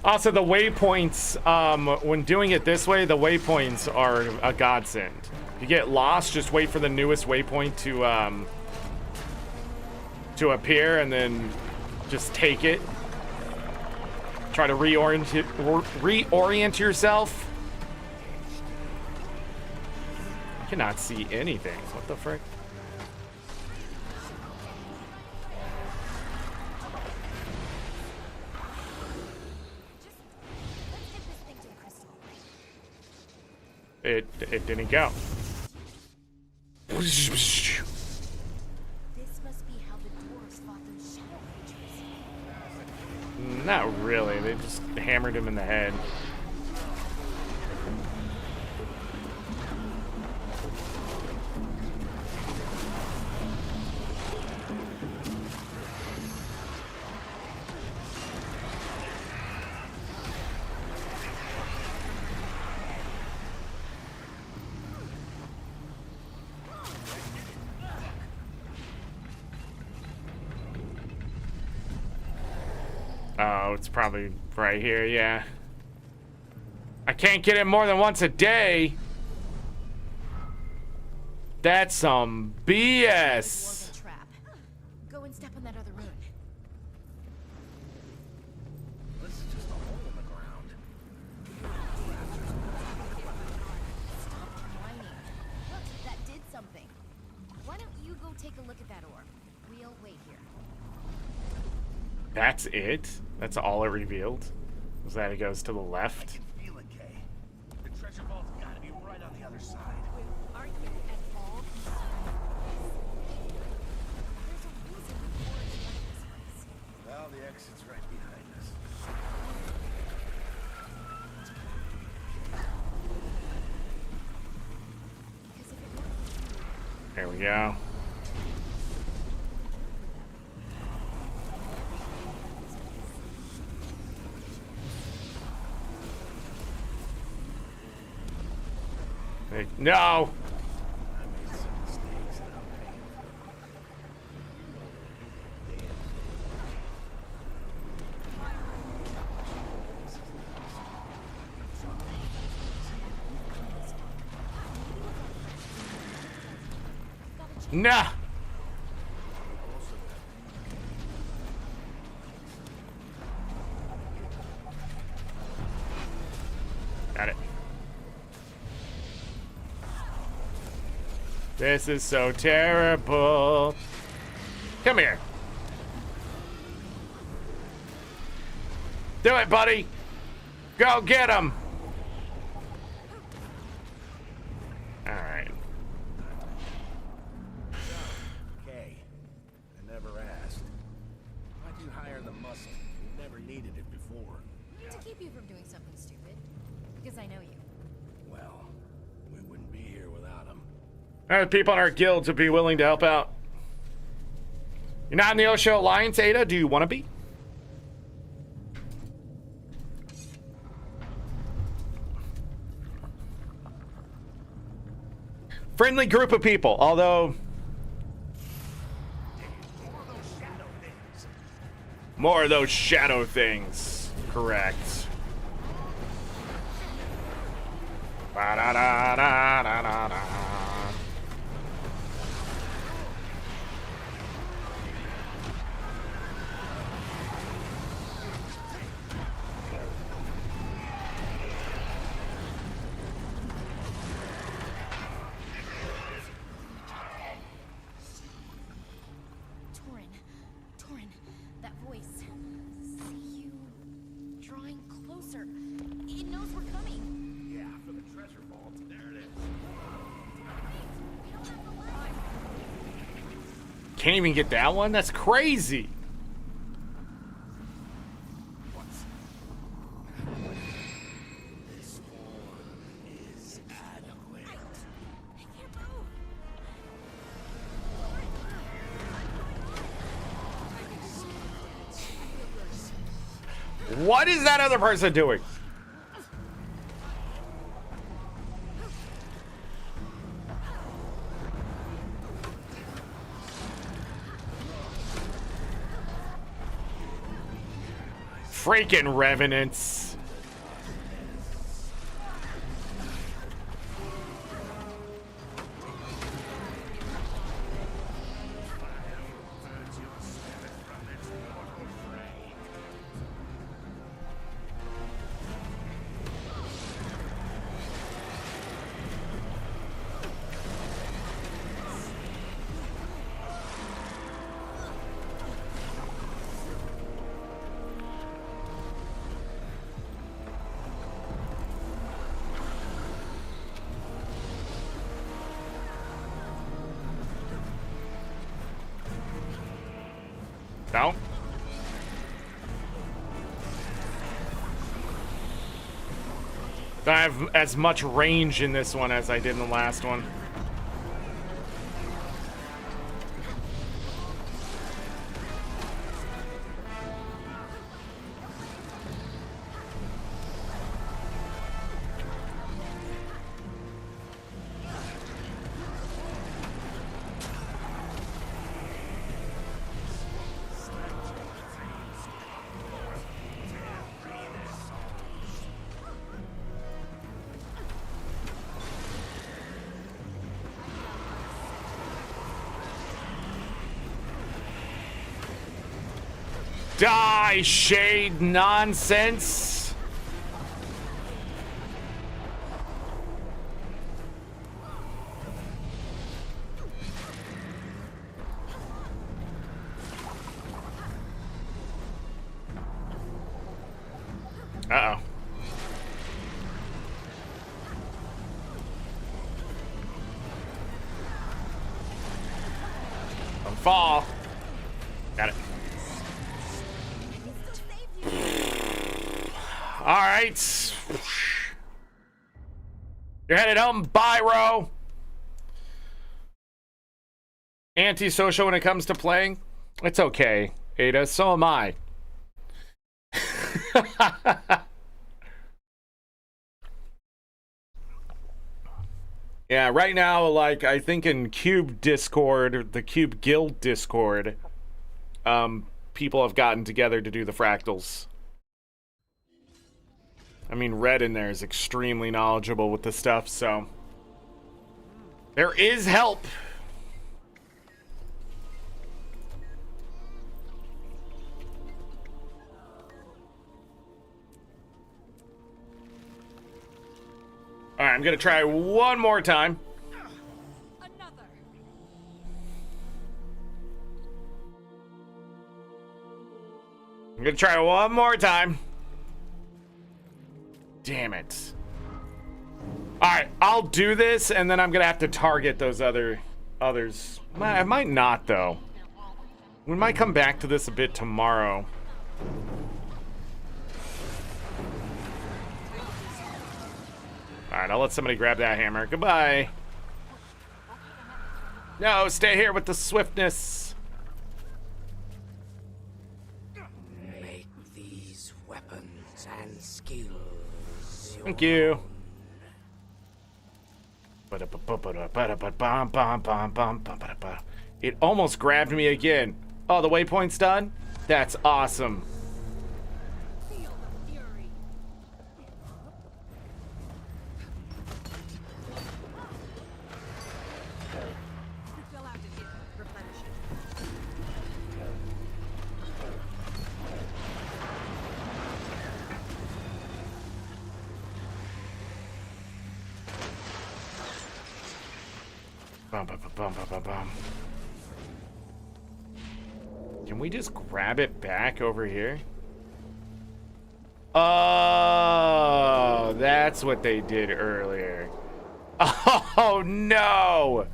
Also, the waypoints, when doing it this way, the waypoints are a godsend. You get lost, just wait for the newest waypoint to appear, and then just take it. Try to reorient yourself. I cannot see anything. What the frick? Let's get this thing to the crystal. It didn't go. This must be how the dwarves fought those shadow creatures. Not really. They just hammered him in the head. Oh, it's probably right here, yeah. I can't get it more than once a day. That's some BS. Dwarven trap. Go and step on that other rune. This is just a hole in the ground. Whining. Look, that did something. Why don't you go take a look at that orb? We'll Don't wait here. That's it? That's all it revealed? Was that it goes to the I left? can feel it, Kay. The treasure vault's gotta be right on the other side. Are you at all concerned with this? There's a reason the forest went this place. Well, the exit's right behind us. Because if it weren't There we go. Hey, no! I made some mistakes and I'm paying for them. Nah! Got it. This is so terrible. Come here. Do it, buddy. Go get him. All right. Kay, I never asked. Why'd you hire the muscle? You never needed it before. To keep you from doing something stupid. Because I know you. Well, we wouldn't be here without him. People in our guilds would be willing to help out. You're not in the Osho Alliance, Ada? Do you want to be? Friendly group of people, although... More of those shadow things. Correct. Ba-da-da-da-da-da-da. Torin, that voice. See you drawing closer. It knows we're coming. Yeah, for the treasure vault. There it is. we don't have the line. Can't even get that one? That's crazy. This form is adequate. I can't move. What is that other person doing? Freaking revenants. No? Don't have as much range in this one as I did in the last one. Die, shade nonsense. Uh-oh. Don't fall. Got it. All right. You're headed home. Bye, Ro. Antisocial when it comes to playing. It's okay, Ada. So am I. Yeah, right now, like, I think in Cube Discord, the Cube Guild Discord, people have gotten together to do the fractals. I mean, Red in there is extremely knowledgeable with the stuff, so there is help. All right, I'm gonna try one more time. Another. I'm gonna try one more time. Damn it. All right, I'll do this, and then I'm gonna have to target those others. I might not, though. We might come back to this a bit tomorrow. All right, I'll let somebody grab that hammer. Goodbye. No, stay here with the swiftness. Make these weapons and skills your Thank you. It almost grabbed me again. Oh, the waypoint's done? That's awesome. Feel the fury. Fill out and hit replenishing. Bum, bum, bum, bum, bum, bum. Can we just grab it back over here? Oh, that's what they did earlier. Oh, no!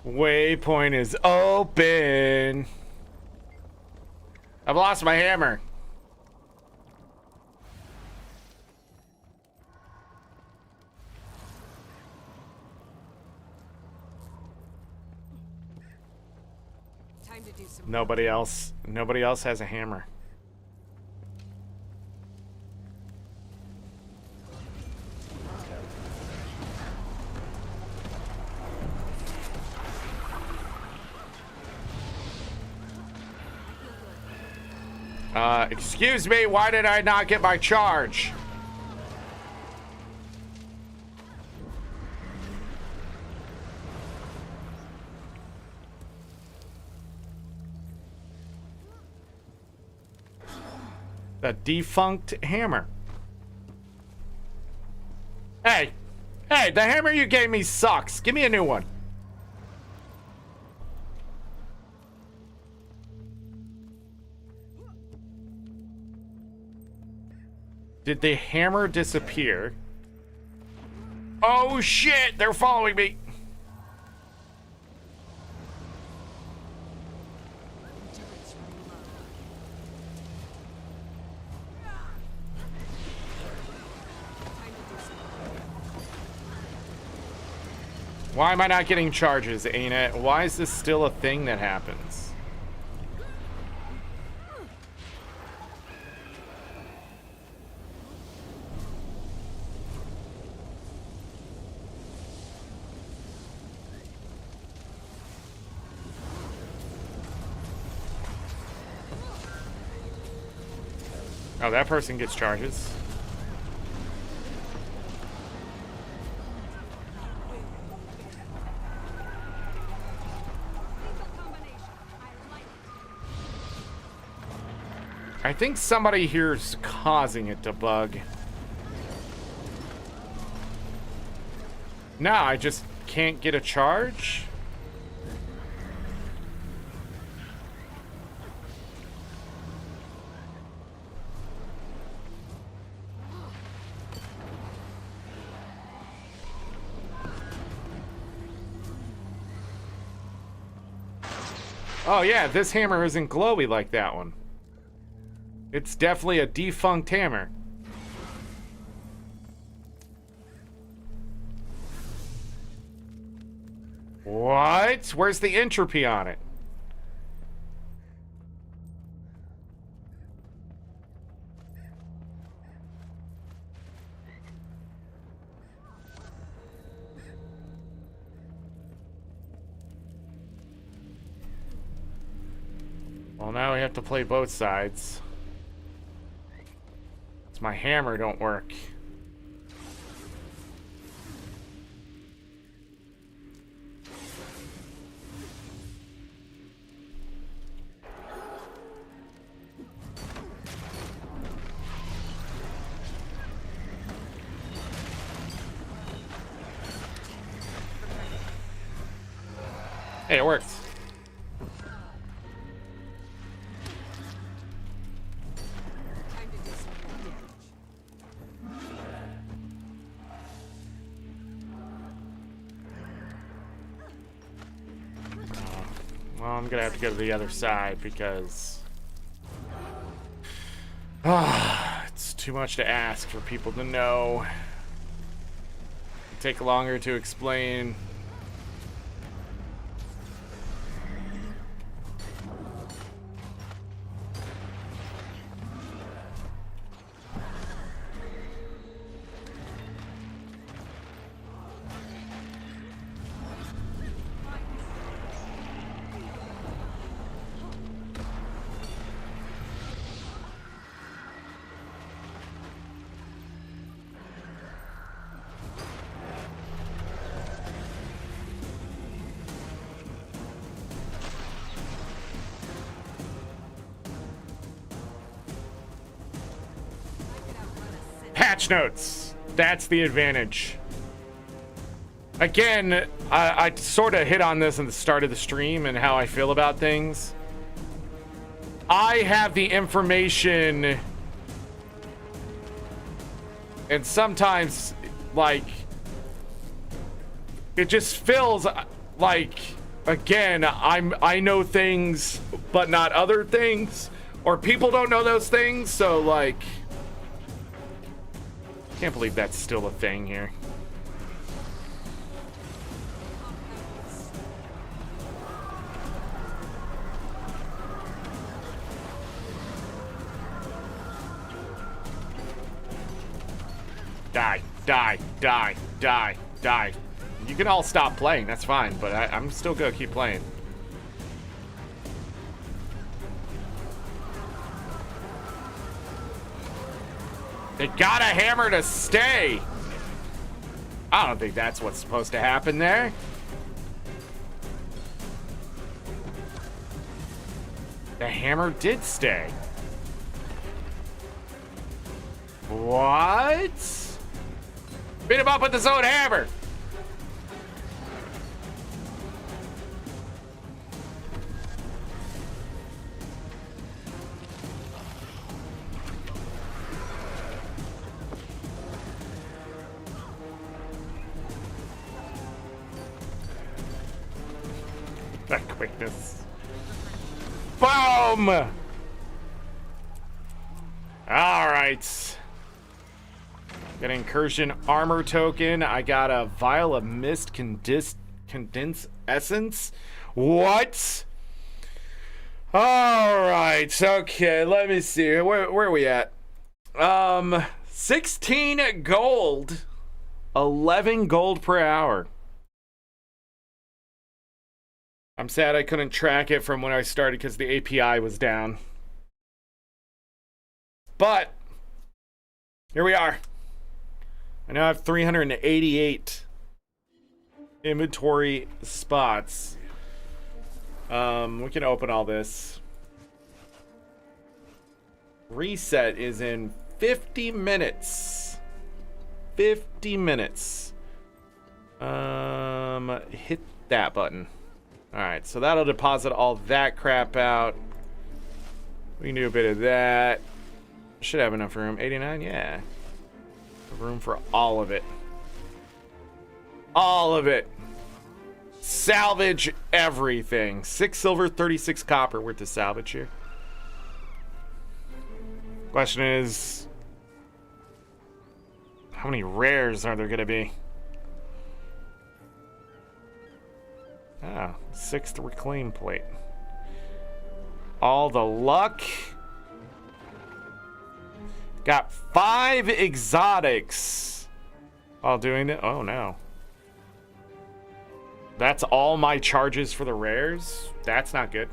Waypoint is open. I've lost my hammer. Time to do some. Nobody else has a hammer. Excuse me, why did I not get my charge? The defunct hammer. Hey, the hammer you gave me sucks. Give me a new one. Did the hammer disappear? Oh shit, they're following me. Why am I not getting charges, Anet? Why is this still a thing that happens? Oh, that person gets charges. I think somebody here's causing it to bug. No, I just can't get a charge. Oh yeah, this hammer isn't glowy like that one. It's definitely a defunct hammer. What? Where's the entropy on it? Well, now we have to play both sides. It's my hammer don't work. Hey, it worked. Well, I'm gonna have to go to the other side because it's too much to ask for people to know. It'll take longer to explain. Patch notes. That's the advantage. Again, I sort of hit on this in the start of the stream and how I feel about things. I have the information, and sometimes, like, it just feels like, again, I know things, but not other things, or people don't know those things. So, like, can't believe that's still a thing here. Die, die, die, die, die. You can all stop playing, that's fine, but I'm still gonna keep playing. They got a hammer to stay. I don't think that's what's supposed to happen there. The hammer did stay. What? Beat him up with his own hammer. That quickness. Boom! All right. Got an incursion armor token. I got a vial of mist condense essence. What? All right. Okay. Let me see. Where are we at? 16 gold. 11 gold per hour. I'm sad I couldn't track it from when I started because the API was down. But here we are. I now have 388 inventory spots. We can open all this. Reset is in 50 minutes. 50 minutes. Hit that button. Alright, so that'll deposit all that crap out. We can do a bit of that. Should have enough room. 89, yeah. Room for all of it. All of it. Salvage everything. 6 silver, 36 copper worth of salvage here. Question is, how many rares are there going to be? Ah, 6th reclaim plate. All the luck. Got 5 exotics. While doing it. Oh no. That's all my charges for the rares? That's not good.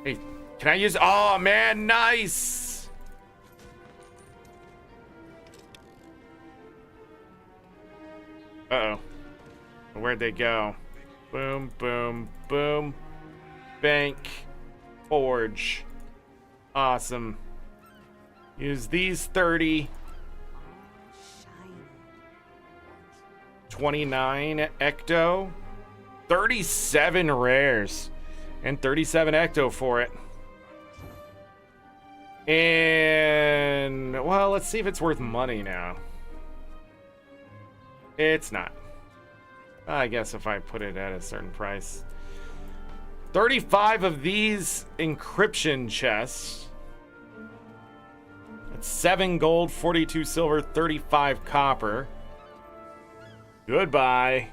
Hey, can I use... Oh man, nice! Uh-oh. Where'd they go? Boom, boom, boom. Bank. Forge. Awesome. Use these 30. 29 ecto. 37 rares. And 37 ecto for it. And, well, let's see if it's worth money now. It's not. I guess if I put it at a certain price. 35 of these encryption chests. That's 7 gold, 42 silver, 35 copper. Goodbye.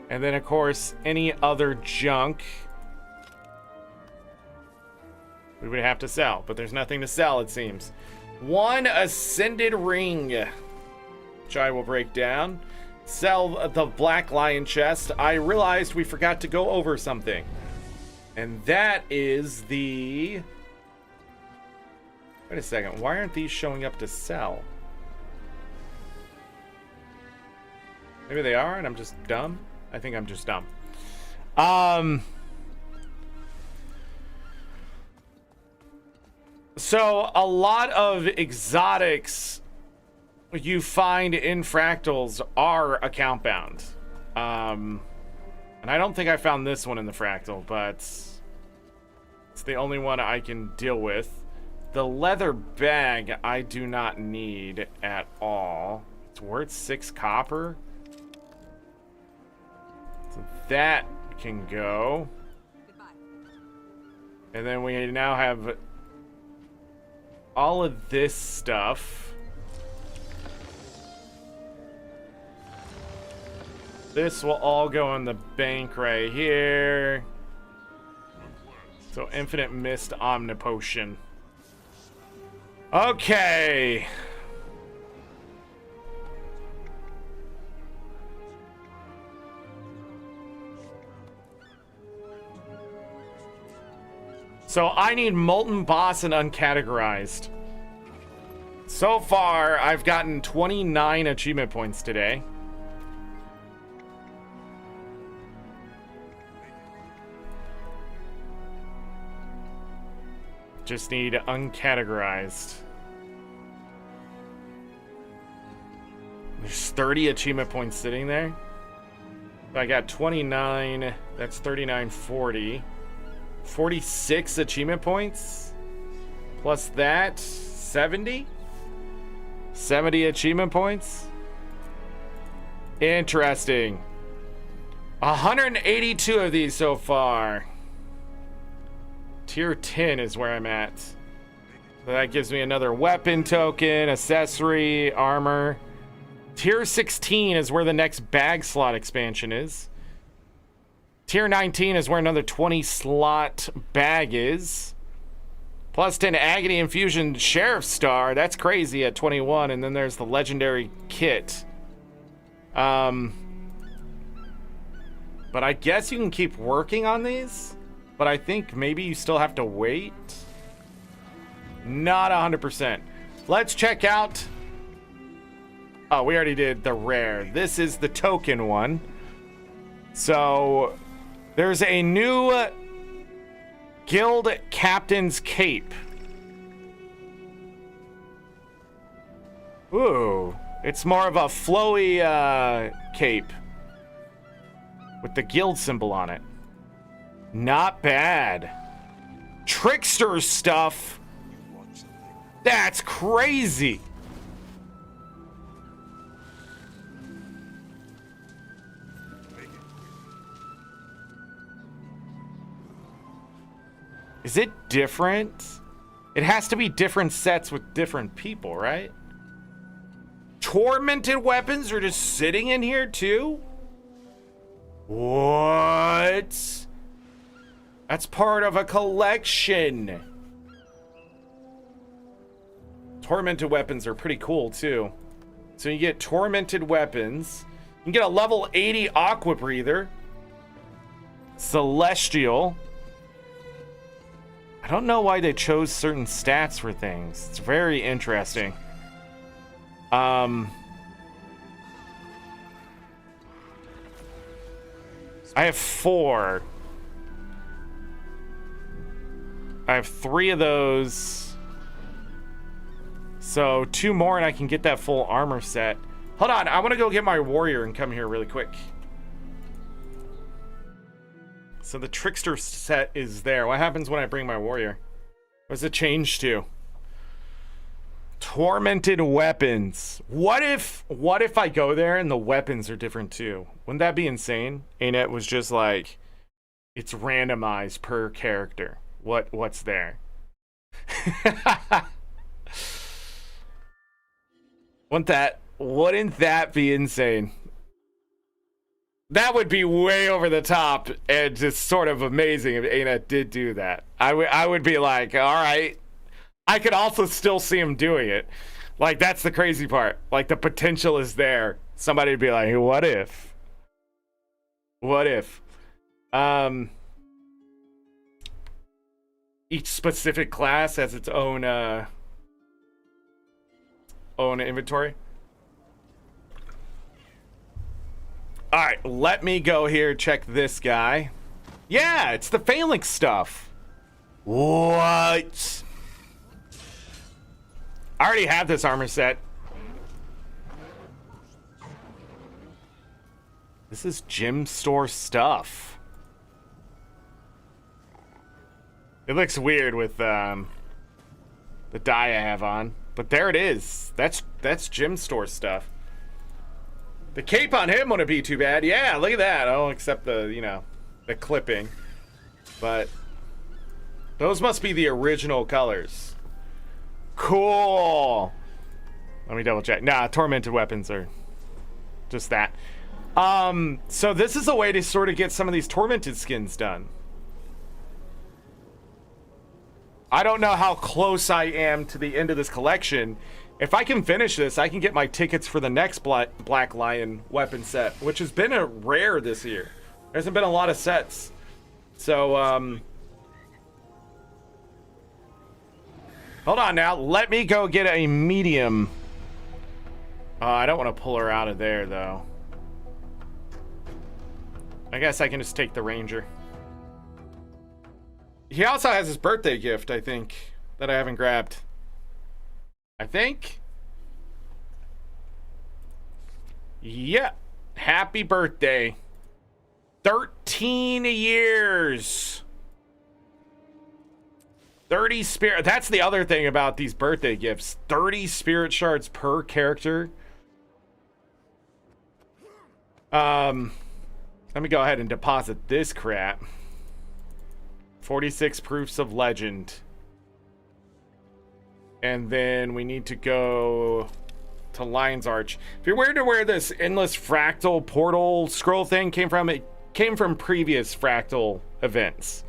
And then, of course, any other junk we would have to sell. But there's nothing to sell, it seems. 1 ascended ring, which I will break down. Sell the Black Lion chest. I realized we forgot to go over something. And that is the... Wait a second. Why aren't these showing up to sell? Maybe they are and I'm just dumb? I think I'm just dumb. So a lot of exotics you find in fractals are account bound. And I don't think I found this one in the fractal, but it's the only one I can deal with. The leather bag I do not need at all. It's worth 6 copper. So that can go. And then we now have all of this stuff. This will all go in the bank right here. So infinite mist omnipotion. Okay. So I need Molten Boss and Uncategorized. So far, I've gotten 29 achievement points today. Just need Uncategorized. There's 30 achievement points sitting there. So I got 29. That's 39, 40. 46 achievement points. Plus that, 70? 70 achievement points. Interesting. 182 of these so far. Tier 10 is where I'm at. So that gives me another weapon token, accessory, armor. Tier 16 is where the next bag slot expansion is. Tier 19 is where another 20 slot bag is. Plus 10 Agony Infusion Sheriff Star. That's crazy at 21. And then there's the legendary kit. But I guess you can keep working on these. But I think maybe you still have to wait. Not 100%. Let's check out. Oh, we already did the rare. This is the token one. So there's a new Guild Captain's Cape. Ooh, it's more of a flowy cape with the guild symbol on it. Not bad. Trickster stuff. That's crazy. Is it different? It has to be different sets with different people, right? Tormented weapons are just sitting in here too? What? That's part of a collection. Tormented weapons are pretty cool too. So you get tormented weapons. You can get a level 80 aqua breather. Celestial. I don't know why they chose certain stats for things. It's very interesting. I have 4. I have 3 of those. So 2 more and I can get that full armor set. Hold on, I want to go get my warrior and come here really quick. So the trickster set is there. What happens when I bring my warrior? What does it change to? Tormented weapons. What if I go there and the weapons are different too? Wouldn't that be insane? Anet was just like, it's randomized per character. What's there? Wouldn't that be insane? That would be way over the top and just sort of amazing if Anet did do that. I would be like, all right. I could also still see him doing it. Like, that's the crazy part. Like, the potential is there. Somebody would be like, what if? What if? Each specific class has its own inventory. All right, let me go here, check this guy. Yeah, it's the phalanx stuff. What? I already have this armor set. This is gym store stuff. It looks weird with the dye I have on, but there it is. That's gym store stuff. The cape on him wouldn't be too bad. Yeah, look at that. Oh, except the clipping. But those must be the original colors. Cool. Let me double check. Nah, tormented weapons are just that. So this is a way to sort of get some of these tormented skins done. I don't know how close I am to the end of this collection. If I can finish this, I can get my tickets for the next Black Lion weapon set, which has been a rare this year. There hasn't been a lot of sets. So, hold on now. Let me go get a medium. I don't want to pull her out of there, though. I guess I can just take the Ranger. He also has his birthday gift, I think, that I haven't grabbed. I think. Yeah. Happy birthday. 13 years. 30 spirit. That's the other thing about these birthday gifts. 30 spirit shards per character. Let me go ahead and deposit this crap. 46 proofs of legend. And then we need to go to Lion's Arch. If you're weird to where this endless fractal portal scroll thing came from, it came from previous fractal events.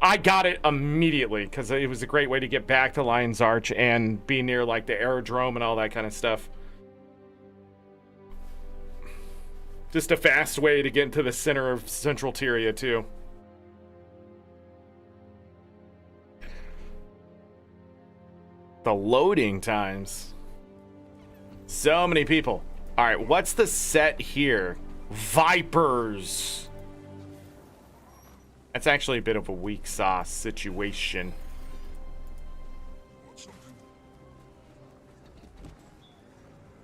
I got it immediately because it was a great way to get back to Lion's Arch and be near like the aerodrome and all that kind of stuff. Just a fast way to get into the center of Central Tyria too. The loading times. So many people. All right, what's the set here? Vipers. That's actually a bit of a weak sauce situation.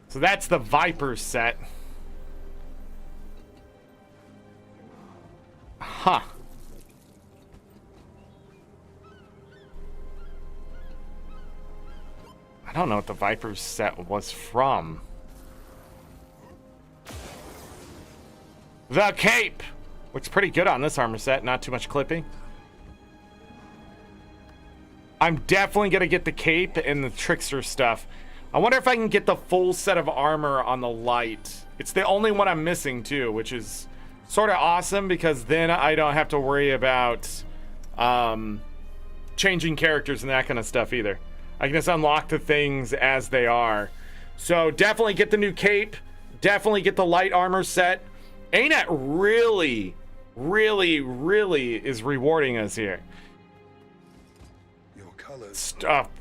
So that's the Viper set. Huh. I don't know what the Viper set was from. The cape! Looks pretty good on this armor set, not too much clipping. I'm definitely gonna get the cape and the trickster stuff. I wonder if I can get the full set of armor on the light. It's the only one I'm missing too, which is sort of awesome because then I don't have to worry about changing characters and that kind of stuff either. I can just unlock the things as they are. So definitely get the new cape. Definitely get the light armor set. Anet really is rewarding us here.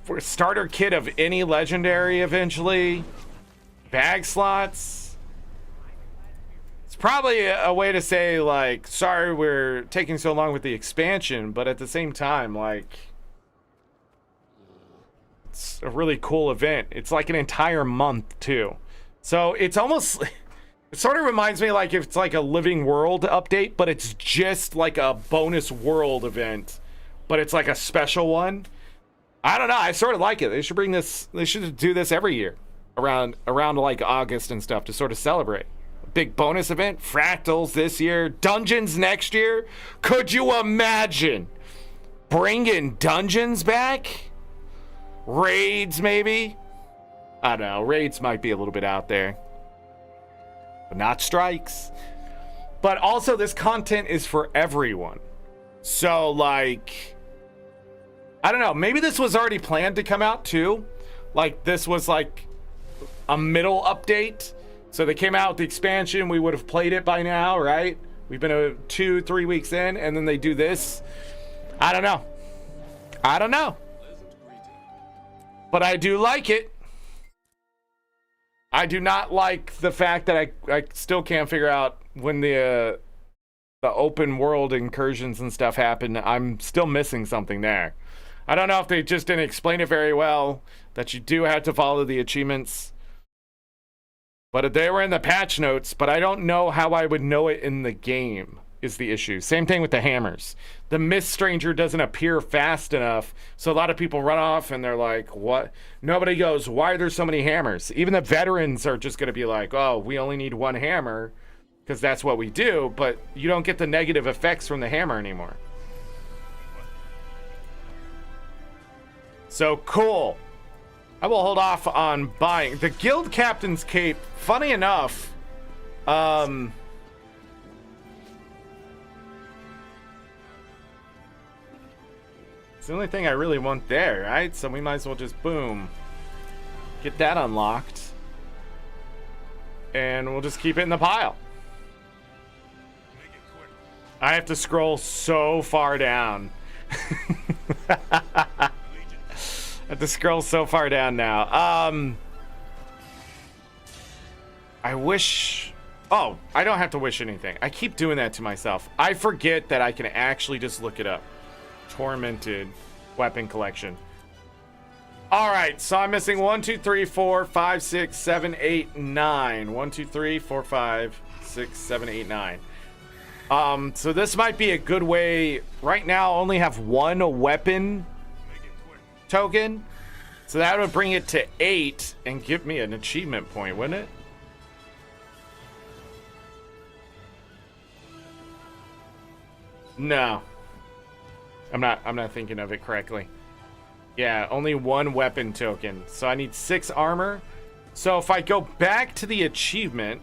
For starter kit of any legendary eventually. Bag slots. It's probably a way to say, like, sorry we're taking so long with the expansion, but at the same time, like, it's a really cool event. It's like an entire month too. So it's almost, it sort of reminds me like if it's like a Living World update, but it's just like a bonus world event, but it's like a special one. I don't know. I sort of like it. They should bring this. They should do this every year around like August and stuff to sort of celebrate. A big bonus event. Fractals this year. Dungeons next year. Could you imagine bringing dungeons back? Raids maybe? I don't know. Raids might be a little bit out there. But not strikes. But also this content is for everyone. So like, I don't know, maybe this was already planned to come out too. Like this was like a middle update. So they came out with the expansion, we would have played it by now, right? We've been 2-3 weeks in and then they do this. I don't know. I don't know. But I do like it. I do not like the fact that I still can't figure out when the open world incursions and stuff happen. I'm still missing something there. I don't know if they just didn't explain it very well, that you do have to follow the achievements. But they were in the patch notes, but I don't know how I would know it in the game is the issue. Same thing with the hammers. The Mist Stranger doesn't appear fast enough, so a lot of people run off and they're like, what? Nobody goes, why are there so many hammers? Even the veterans are just going to be like, oh, we only need one hammer because that's what we do, but you don't get the negative effects from the hammer anymore. So cool. I will hold off on buying the guild captain's cape. Funny enough, it's the only thing I really want there, right? So we might as well just boom, get that unlocked, and we'll just keep it in the pile. I have to scroll so far down. I have to scroll so far down now. I wish... Oh, I don't have to wish anything. I keep doing that to myself. I forget that I can actually just look it up. Tormented weapon collection. Alright, so I'm missing 1, 2, 3, 4, 5, 6, 7, 8, 9. 1, 2, 3, 4, 5, 6, 7, 8, 9. So this might be a good way. Right now, I only have one weapon token, so that would bring it to 8 and give me an achievement point, wouldn't it? No, I'm not thinking of it correctly. Yeah, only one weapon token, so I need 6 armor. So if I go back to the achievement,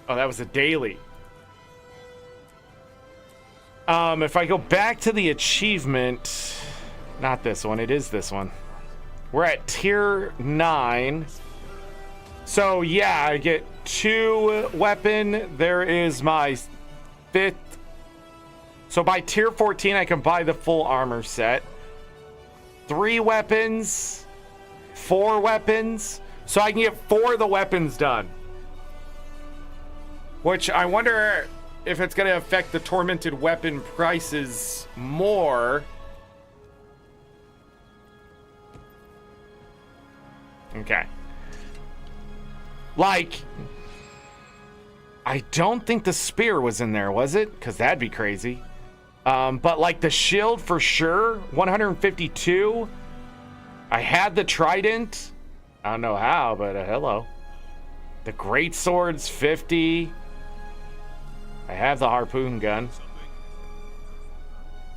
oh, that was a daily. If I go back to the achievement, not this one, it is this one. We're at tier 9. So yeah, I get 2 weapon. There is my 5th. So by tier 14, I can buy the full armor set. 3 weapons, 4 weapons. So I can get 4 of the weapons done. Which I wonder if it's going to affect the tormented weapon prices more. Okay. Like, I don't think the spear was in there, was it? Because that'd be crazy. But like the shield for sure, 152. I had the trident. I don't know how, but hello. The great swords, 50. I have the harpoon gun.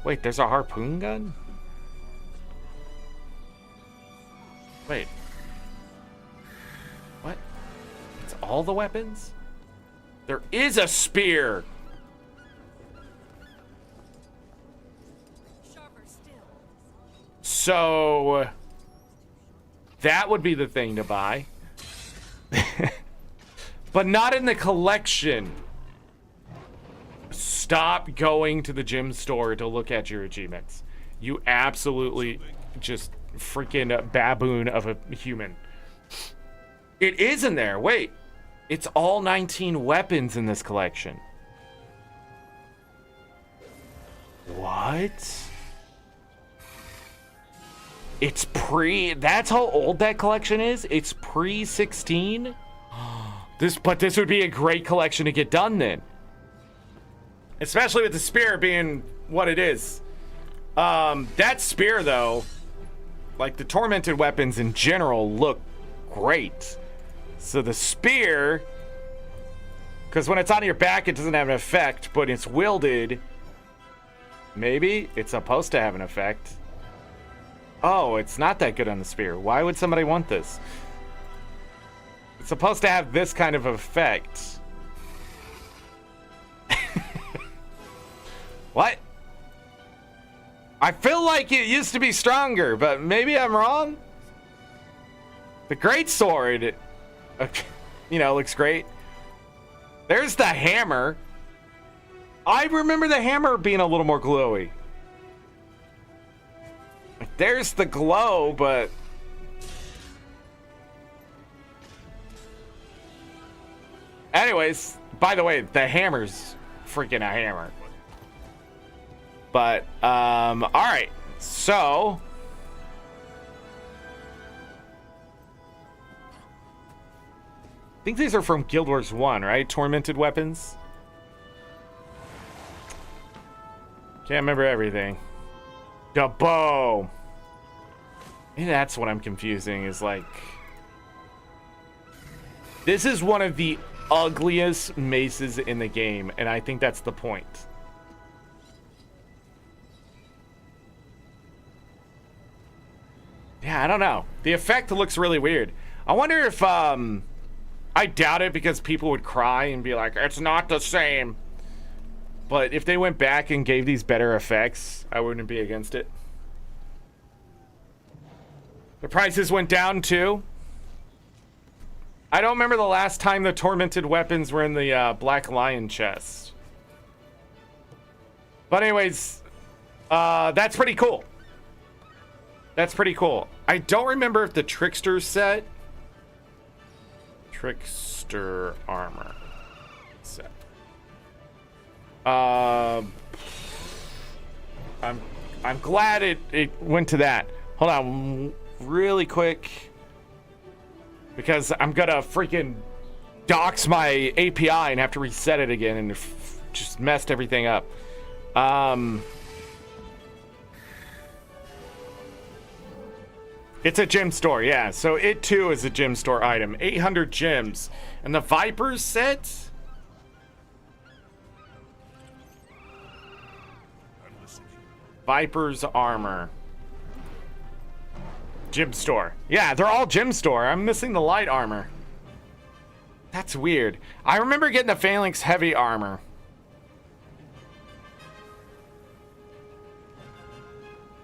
Wait, there's a harpoon gun? Wait. What? It's all the weapons? There is a spear. Sharper still. So that would be the thing to buy. But not in the collection. Stop going to the gym store to look at your achievements. You absolutely just freaking baboon of a human. It is in there. Wait. It's all 19 weapons in this collection. What? It's that's how old that collection is? It's pre-16? But this would be a great collection to get done then. Especially with the spear being what it is. That spear though, like the tormented weapons in general look great. So the spear, because when it's on your back, it doesn't have an effect, but it's wielded. Maybe it's supposed to have an effect. Oh, it's not that good on the spear. Why would somebody want this? It's supposed to have this kind of effect. What? I feel like it used to be stronger, but maybe I'm wrong. The great sword, you know, looks great. There's the hammer. I remember the hammer being a little more glowy. There's the glow, but anyways, by the way, the hammer's freaking a hammer. But all right, so I think these are from Guild Wars 1, right? Tormented weapons. Can't remember everything. The bow. Maybe that's what I'm confusing, is like, this is one of the ugliest maces in the game, and I think that's the point. Yeah, I don't know. The effect looks really weird. I wonder if, I doubt it, because people would cry and be like, it's not the same. But if they went back and gave these better effects, I wouldn't be against it. The prices went down too. I don't remember the last time the tormented weapons were in the Black Lion chest. But anyways, that's pretty cool. That's pretty cool. I don't remember if the Trickster set. Trickster armor set. I'm glad it went to that. Hold on really quick, because I'm gonna freaking dox my API and have to reset it again, and just messed everything up. It's a gem store, yeah. So it too is a gem store item. 800 gems. And the Vipers set? Viper's armor. Gem store. Yeah, they're all gem store. I'm missing the light armor. That's weird. I remember getting the Phalanx heavy armor.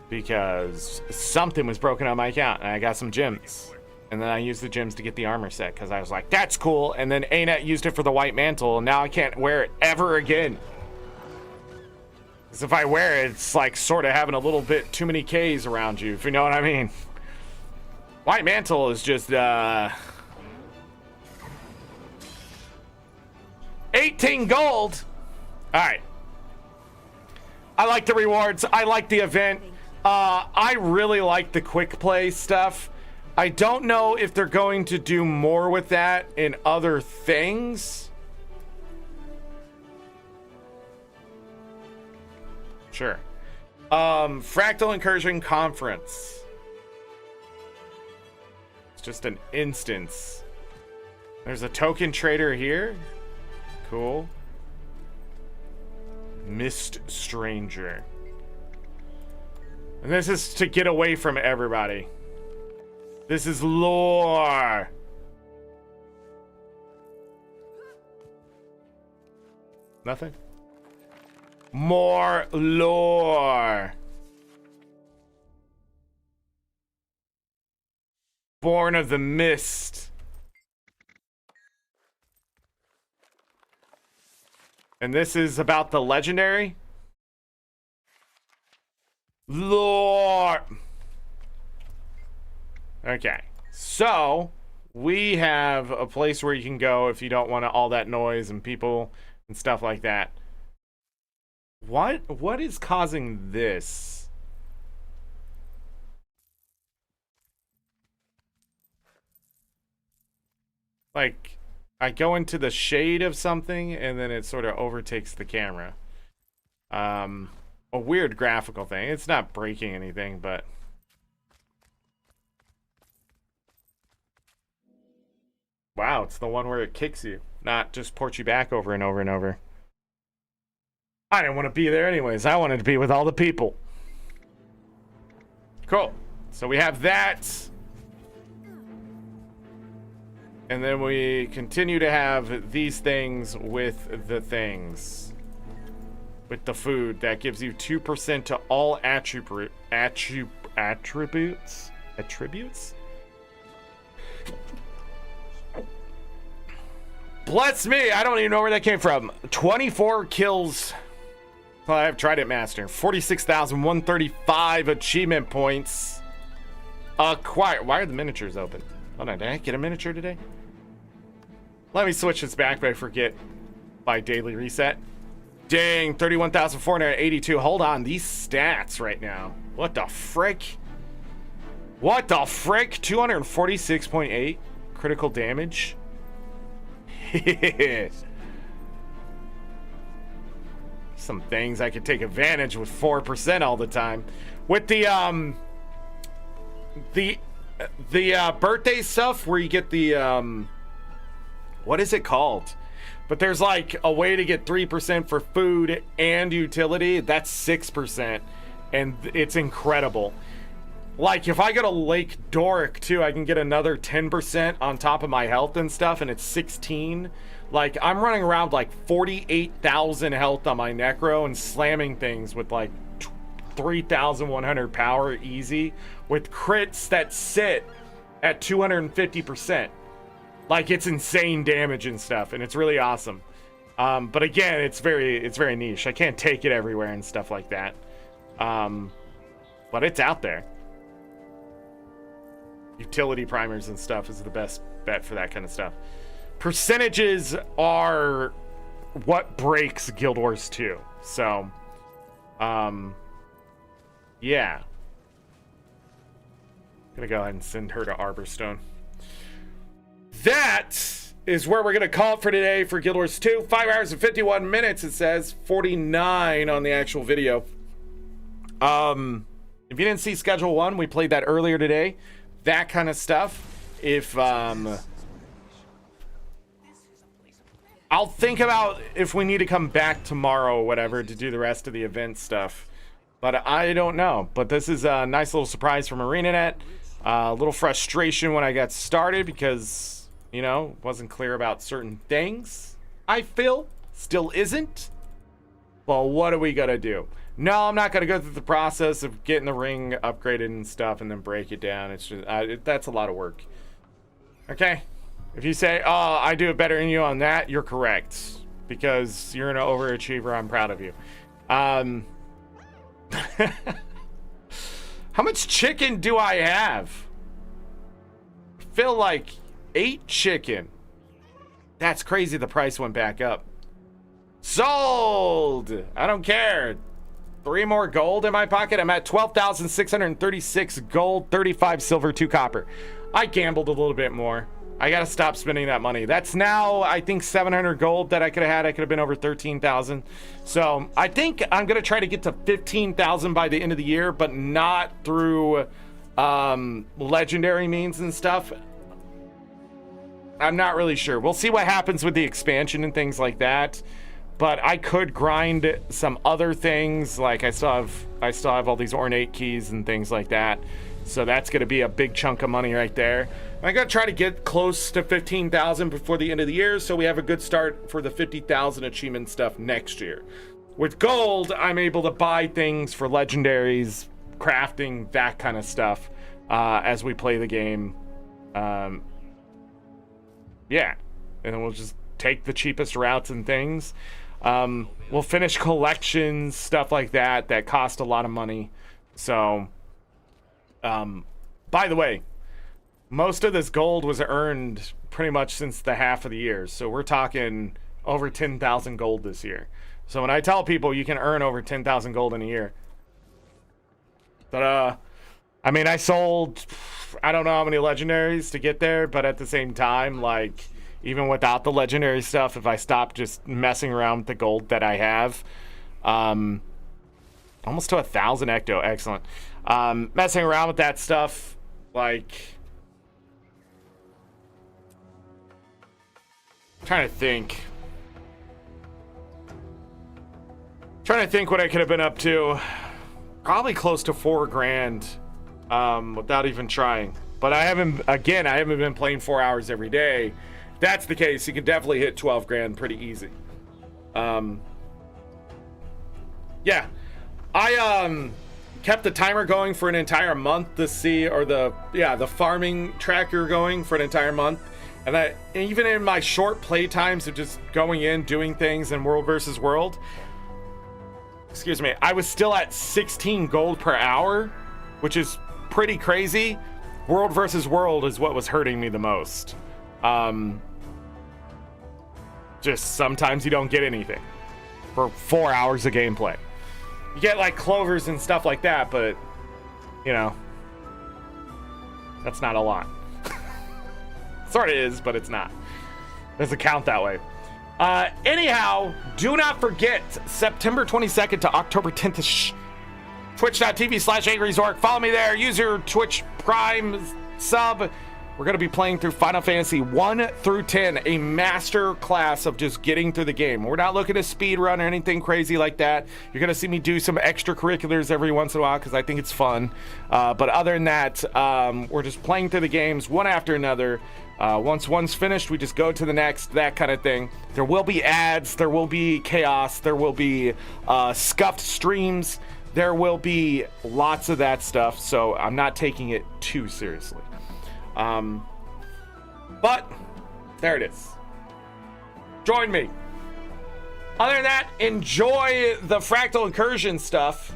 Because something was broken on my account and I got some gems. And then I used the gems to get the armor set because I was like, that's cool. And then Anet used it for the white mantle, and now I can't wear it ever again. Because if I wear it, it's like sort of having a little bit too many Ks around you, if you know what I mean. White mantle is just 18 gold. All right. I like the rewards. I like the event. I really like the quick play stuff. I don't know if they're going to do more with that in other things. Sure. Fractal Incursion Conference. It's just an instance. There's a token trader here. Cool. Mist Stranger. And this is to get away from everybody. This is lore. Nothing? More lore. Born of the Mist. And this is about the legendary lore. Okay, so we have a place where you can go if you don't want all that noise and people and stuff like that. What is causing this? Like, I go into the shade of something and then it sort of overtakes the camera. A weird graphical thing. It's not breaking anything, but wow, it's the one where it kicks you, not just ports you back over and over and over. I didn't want to be there anyways. I wanted to be with all the people. Cool. So we have that. And then we continue to have these things with the things. With the food. That gives you 2% to all attributes? Attributes? Bless me, I don't even know where that came from. 24 kills. Well, I've tried it, Master. 46,135 achievement points. Acquired. Why are the miniatures open? Hold on, did I get a miniature today? Let me switch this back, but I forget by daily reset. Dang, 31,482. Hold on, these stats right now. What the frick? What the frick? 246.8 critical damage. Some things I could take advantage with 4% all the time. With the birthday stuff where you get the what is it called? But there's like a way to get 3% for food and utility. That's 6%, and it's incredible. Like, if I go to Lake Doric, too, I can get another 10% on top of my health and stuff, and it's 16. Like, I'm running around, like, 48,000 health on my Necro and slamming things with, like, 3,100 power easy with crits that sit at 250%. Like, it's insane damage and stuff, and it's really awesome. But again, it's very niche. I can't take it everywhere and stuff like that. But it's out there. Utility primers and stuff is the best bet for that kind of stuff. Percentages are what breaks Guild Wars 2. So, yeah. Gonna go ahead and send her to Arborstone. That is where we're gonna call it for today for Guild Wars 2. 5 hours and 51 minutes, it says. 49 on the actual video. If you didn't see Schedule 1, we played that earlier today. That kind of stuff. If I'll think about if we need to come back tomorrow or whatever to do the rest of the event stuff, but I don't know. But this is a nice little surprise from ArenaNet. A little frustration when I got started because, you know, wasn't clear about certain things. I feel still isn't. Well, what are we gonna do? No, I'm not gonna go through the process of getting the ring upgraded and stuff and then break it down. It's just that's a lot of work. Okay, if you say, "Oh, I do it better than you on that," you're correct because you're an overachiever. I'm proud of you. How much chicken do I have? I feel like 8 chicken. That's crazy. The price went back up. Sold! I don't care. 3 more gold in my pocket. I'm at 12,636 gold, 35 silver, 2 copper. I gambled a little bit more. I gotta stop spending that money. That's now, I think, 700 gold that I could have had. I could have been over 13,000. So I think I'm gonna try to get to 15,000 by the end of the year, but not through legendary means and stuff. I'm not really sure. We'll see what happens with the expansion and things like that. But I could grind some other things. Like I still have all these ornate keys and things like that. So that's going to be a big chunk of money right there. I'm going to try to get close to 15,000 before the end of the year, so we have a good start for the 50,000 achievement stuff next year. With gold, I'm able to buy things for legendaries, crafting, that kind of stuff as we play the game. Yeah, and then we'll just take the cheapest routes and things. We'll finish collections, stuff like that cost a lot of money. So, by the way, most of this gold was earned pretty much since the half of the year. So we're talking over 10,000 gold this year. So when I tell people you can earn over 10,000 gold in a year, but I mean, I sold, I don't know how many legendaries to get there, but at the same time, like, even without the legendary stuff, if I stop just messing around with the gold that I have, almost to 1,000 ecto, excellent. Messing around with that stuff, like, trying to think what I could have been up to. Probably close to 4 grand, without even trying. But I haven't been playing 4 hours every day. If that's the case, you can definitely hit 12 grand pretty easy. Yeah, I kept the timer going for an entire month to see, or the farming tracker going for an entire month. And even in my short play times of just going in, doing things in World versus World, excuse me, I was still at 16 gold per hour, which is pretty crazy. World versus World is what was hurting me the most. Just sometimes you don't get anything for 4 hours of gameplay. You get like clovers and stuff like that, but you know, that's not a lot. Sort of is, but it's not. Doesn't count that way. Anyhow, do not forget September 22nd to October 10th. Twitch.tv/AngryZorric. Follow me there. Use your Twitch Prime sub. We're going to be playing through Final Fantasy 1 through 10, a master class of just getting through the game. We're not looking to speed run or anything crazy like that. You're going to see me do some extracurriculars every once in a while because I think it's fun. But other than that, we're just playing through the games one after another. Once one's finished, we just go to the next, that kind of thing. There will be ads, there will be chaos, there will be scuffed streams, there will be lots of that stuff, so I'm not taking it too seriously. But there it is. Join me. Other than that, enjoy the Fractal Incursions stuff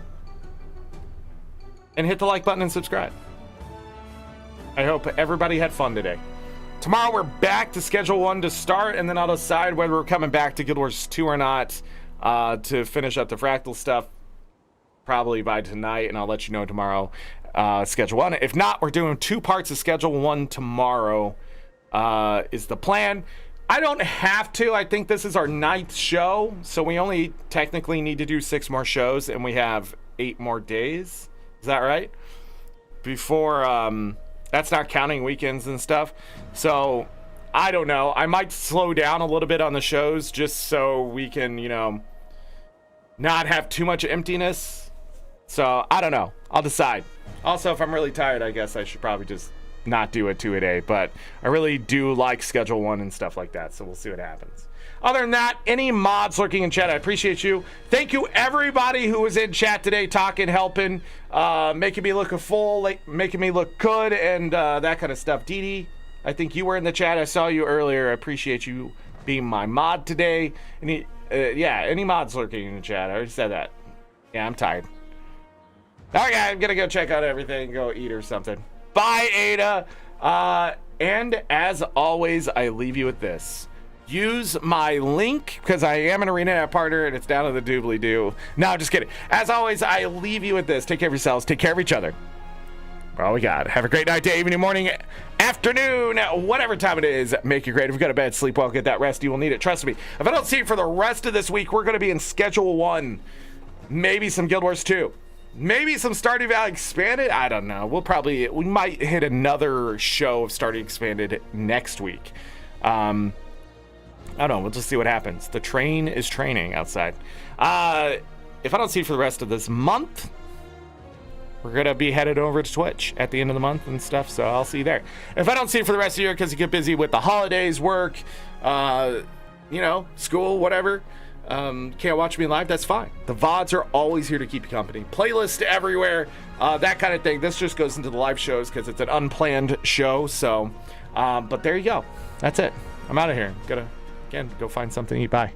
and hit the like button and subscribe. I hope everybody had fun today. Tomorrow we're back to Schedule 1 to start, and then I'll decide whether we're coming back to Guild Wars 2 or not to finish up the Fractal stuff probably by tonight, and I'll let you know tomorrow. Schedule 1. If not, we're doing 2 parts of Schedule 1 tomorrow is the plan. I don't have to. I think this is our 9th show, so we only technically need to do 6 more shows, and we have 8 more days. Is that right? Before, that's not counting weekends and stuff. So, I don't know. I might slow down a little bit on the shows just so we can, you know, not have too much emptiness. So, I don't know. I'll decide. Also, if I'm really tired, I guess I should probably just not do a 2-a-day. But I really do like Schedule 1 and stuff like that, so we'll see what happens. Other than that, any mods lurking in chat, I appreciate you. Thank you, everybody who was in chat today, talking, helping, making me look making me look good, and that kind of stuff. Dee Dee, I think you were in the chat. I saw you earlier. I appreciate you being my mod today. Any mods lurking in the chat. I already said that. Yeah, I'm tired. All right, I'm going to go check out everything, go eat or something. Bye, Ada. And as always, I leave you with this. use my link because I am an ArenaNet partner and it's down in the doobly-doo. No, just kidding. As always, I leave you with this. Take care of yourselves. Take care of each other. All we got. Have a great night, day, evening, morning, afternoon, whatever time it is. Make it great. If you go to bed, sleep well, get that rest. You will need it. Trust me. If I don't see you for the rest of this week, we're going to be in Schedule 1. Maybe some Guild Wars 2. Maybe some Stardew Valley Expanded. I don't know. We might hit another show of Stardew Expanded next week. I don't know. We'll just see what happens. The train is training outside. If I don't see you for the rest of this month, we're going to be headed over to Twitch at the end of the month and stuff, so I'll see you there. If I don't see you for the rest of the year because you get busy with the holidays, work, school, whatever, can't watch me live, that's fine. The VODs are always here to keep you company. Playlist everywhere, that kind of thing. This just goes into the live shows because it's an unplanned show, so, but there you go. That's it. I'm out of here. Gotta, again, go find something to eat. Bye.